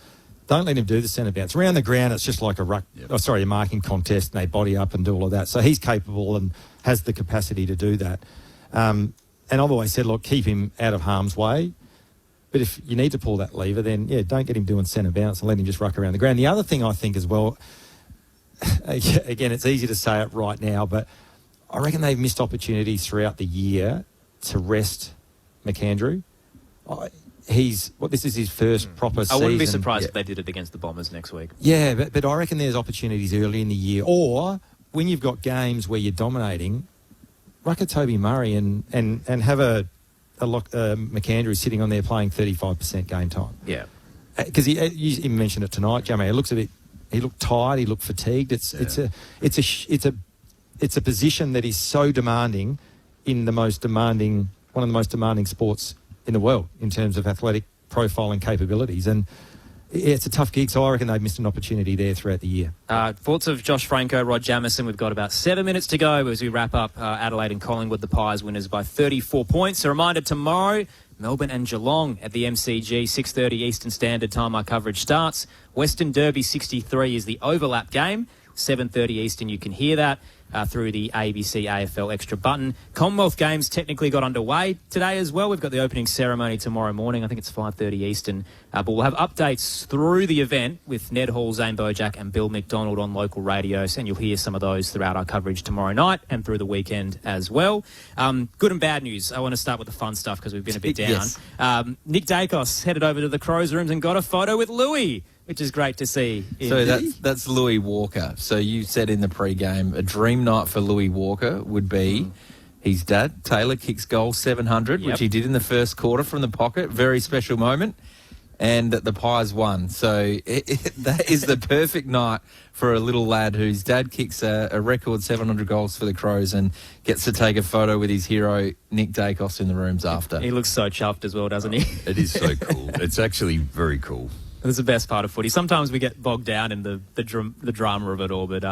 Don't let him do the centre bounce. Around the ground, it's just like a marking contest, and they body up and do all of that. So he's capable and has the capacity to do that. And I've always said, look, keep him out of harm's way. But if you need to pull that lever, then, don't get him doing centre bounce and let him just ruck around the ground. The other thing I think as well, again, it's easy to say it right now, but I reckon they've missed opportunities throughout the year to rest McAndrew. This is his first proper season. I wouldn't be surprised if they did it against the Bombers next week. Yeah, but I reckon there's opportunities early in the year. Or when you've got games where you're dominating, ruck at Toby Murray and have a McAndrew sitting on there playing 35% game time. Yeah. Because you mentioned it tonight, Jamie. He looked tired. He looked fatigued. It's a position that is so demanding in one of the most demanding sports in the world in terms of athletic profile and capabilities. And it's a tough gig, so I reckon they've missed an opportunity there throughout the year. Thoughts of Josh Franco, Rod Jamieson. We've got about 7 minutes to go as we wrap up Adelaide and Collingwood, the Pies winners by 34 points. A reminder, tomorrow, Melbourne and Geelong at the MCG, 6:30 Eastern Standard Time. Our coverage starts. Western Derby 63 is the overlap game. 7:30 Eastern, you can hear that through the ABC AFL Extra button. Commonwealth Games technically got underway today as well. We've got the opening ceremony tomorrow morning. I think it's 5:30 Eastern. But we'll have updates through the event with Ned Hall, Zane Bojack and Bill McDonald on local radios, and you'll hear some of those throughout our coverage tomorrow night and through the weekend as well. Good and bad news. I want to start with the fun stuff because we've been a bit down. Yes. Nick Dacos headed over to the Crows rooms and got a photo with Louis, which is great to see. So that's Louis Walker. So you said in the pre-game, a dream night for Louis Walker would be his dad, Taylor, kicks goal 700, which he did in the first quarter from the pocket. Very special moment. And the Pies won. So that is the perfect night for a little lad whose dad kicks a record 700 goals for the Crows and gets to take a photo with his hero, Nick Dacos, in the rooms after. He looks so chuffed as well, doesn't he? It is so cool. It's actually very cool. That's the best part of footy. Sometimes we get bogged down in the drama of it all, but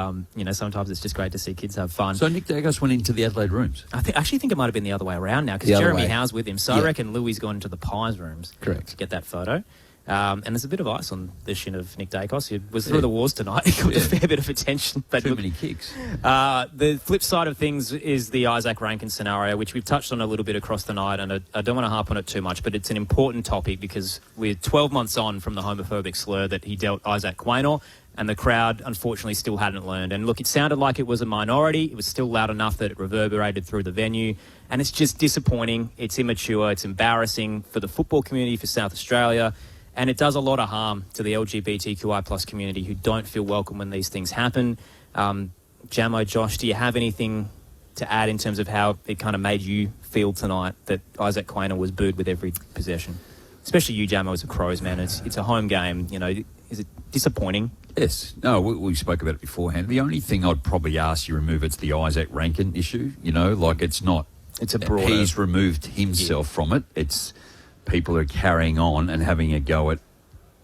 sometimes it's just great to see kids have fun. So Nick Dacos went into the Adelaide rooms. I actually think it might have been the other way around now because Jeremy Howe's with him. So I reckon Louis gone into the Pies rooms. Correct. To get that photo. And there's a bit of ice on the shin of Nick Dacos. He was through the wars tonight. He got a fair bit of attention. But Too many kicks. The flip side of things is the Isaac Rankin scenario, which we've touched on a little bit across the night, and I don't want to harp on it too much, but it's an important topic because we're 12 months on from the homophobic slur that he dealt Isaac Quaynor, and the crowd, unfortunately, still hadn't learned. And look, it sounded like it was a minority. It was still loud enough that it reverberated through the venue. And it's just disappointing. It's immature. It's embarrassing for the football community, for South Australia. And it does a lot of harm to the LGBTQI plus community who don't feel welcome when these things happen. Jamo, Josh, do you have anything to add in terms of how it kind of made you feel tonight that Isaac Quaynor was booed with every possession? Especially you, Jamo, as a Crows man. It's a home game. Is it disappointing? Yes. No, we spoke about it beforehand. The only thing I'd probably ask you remove, it's the Isaac Rankin issue. It's not. It's a broader. He's removed himself from it. It's people are carrying on and having a go at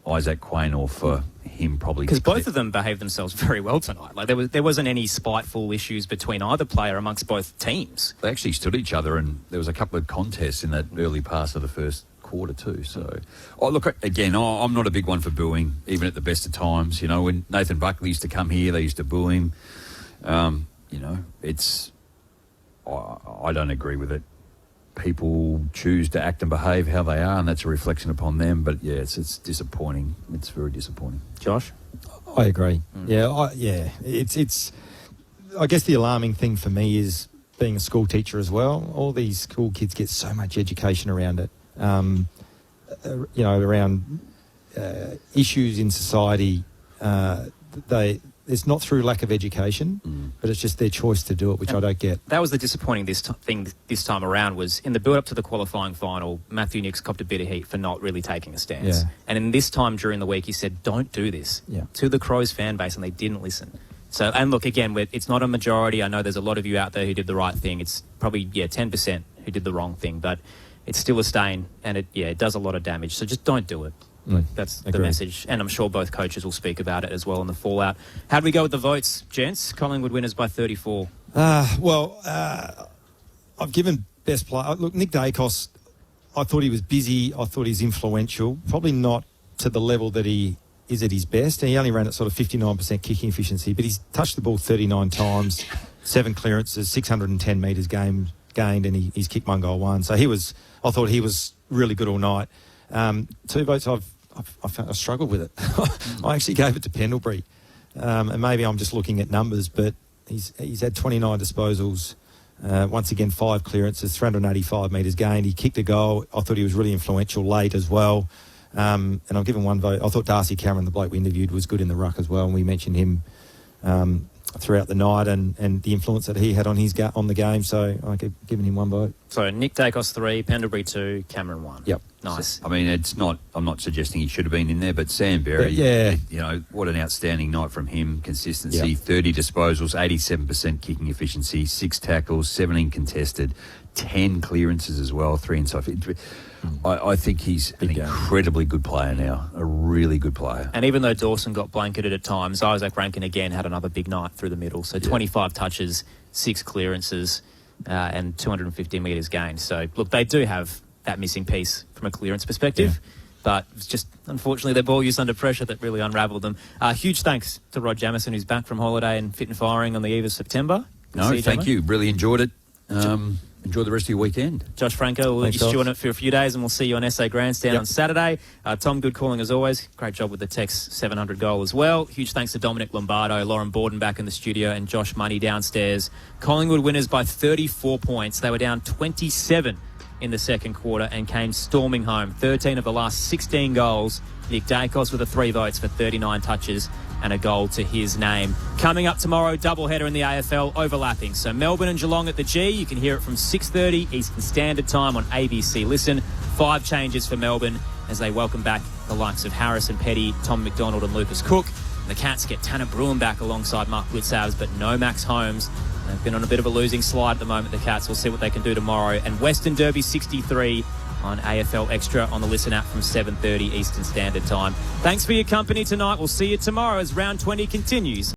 Isaac Quaynor for him probably. Because both of them behaved themselves very well tonight. Like there wasn't any spiteful issues between either player amongst both teams. They actually stood each other, and there was a couple of contests in that early part of the first quarter too. So, look, again, I'm not a big one for booing, even at the best of times. When Nathan Buckley used to come here, they used to boo him. It's I don't agree with it. People choose to act and behave how they are, and that's a reflection upon them. But yeah, it's disappointing. It's very disappointing. Josh, I agree. It's. I guess the alarming thing for me is being a school teacher as well. All these school kids get so much education around it. Around issues in society. It's not through lack of education, but it's just their choice to do it, which I don't get. That was the disappointing thing this time around was in the build-up to the qualifying final, Matthew Nicks copped a bit of heat for not really taking a stance. Yeah. And in this time during the week, he said, don't do this to the Crows fan base, and they didn't listen. So, and look, again, it's not a majority. I know there's a lot of you out there who did the right thing. It's probably, 10% who did the wrong thing, but it's still a stain, and it does a lot of damage. So just don't do it. That's the Agree. message. And I'm sure both coaches will speak about it as well in the fallout. How do we go with the votes, gents? Collingwood winners by 34. I've given best player. Look, Nick Dacos, I thought he was busy. I thought he's influential. Probably not to the level that he is at his best. And he only ran at sort of 59% kicking efficiency, but he's touched the ball 39 times, 7 clearances, 610 metres gained, and he's kicked 1 goal, 1. So I thought he was really good all night. 2 votes, I've struggled with it. I actually gave it to Pendlebury. And maybe I'm just looking at numbers, but he's had 29 disposals. Once again, 5 clearances, 385 metres gained. He kicked a goal. I thought he was really influential late as well. And I've given 1 vote. I thought Darcy Cameron, the bloke we interviewed, was good in the ruck as well. And we mentioned him throughout the night and the influence that he had on the game. So I've given him 1 vote. So Nick Dacos 3, Pendlebury 2, Cameron 1. Yep. Nice. I mean, I'm not suggesting he should have been in there, but Sam Berry, you know, what an outstanding night from him. Consistency, Yep. 30 disposals, 87% kicking efficiency, 6 tackles, 17 contested, 10 clearances as well, 3 inside. I think he's an incredibly good player now, a really good player. And even though Dawson got blanketed at times, Isaac Rankin again had another big night through the middle. So 25 touches, 6 clearances, and 250 metres gained. So, look, they do have that missing piece from a clearance perspective. But it's just, unfortunately, their ball use under pressure that really unravelled them. Huge thanks to Rod Jamieson, who's back from holiday and fit and firing on the eve of September. No, thank you. Really enjoyed it. Enjoy the rest of your weekend. Josh Franco, we'll let you stew on it for a few days, and we'll see you on SA Grandstand on Saturday. Tom, good calling as always. Great job with the Tex 700 goal as well. Huge thanks to Dominic Lombardo, Lauren Borden back in the studio, and Josh Money downstairs. Collingwood winners by 34 points. They were down 27 in the second quarter and came storming home. 13 of the last 16 goals. Nick Dacos with the 3 votes for 39 touches and a goal to his name. Coming up tomorrow, doubleheader in the AFL overlapping. So Melbourne and Geelong at the G. You can hear it from 6:30 Eastern Standard Time on ABC Listen. 5 changes for Melbourne as they welcome back the likes of Harrison Petty, Tom McDonald and Lucas Cook. And the Cats get Tanner Bruin back alongside Mark Blitzavs, but no Max Holmes. They've been on a bit of a losing slide at the moment, the Cats. We'll see what they can do tomorrow. And Western Derby 63 on AFL Extra on the Listen app from 7:30 Eastern Standard Time. Thanks for your company tonight. We'll see you tomorrow as round 20 continues.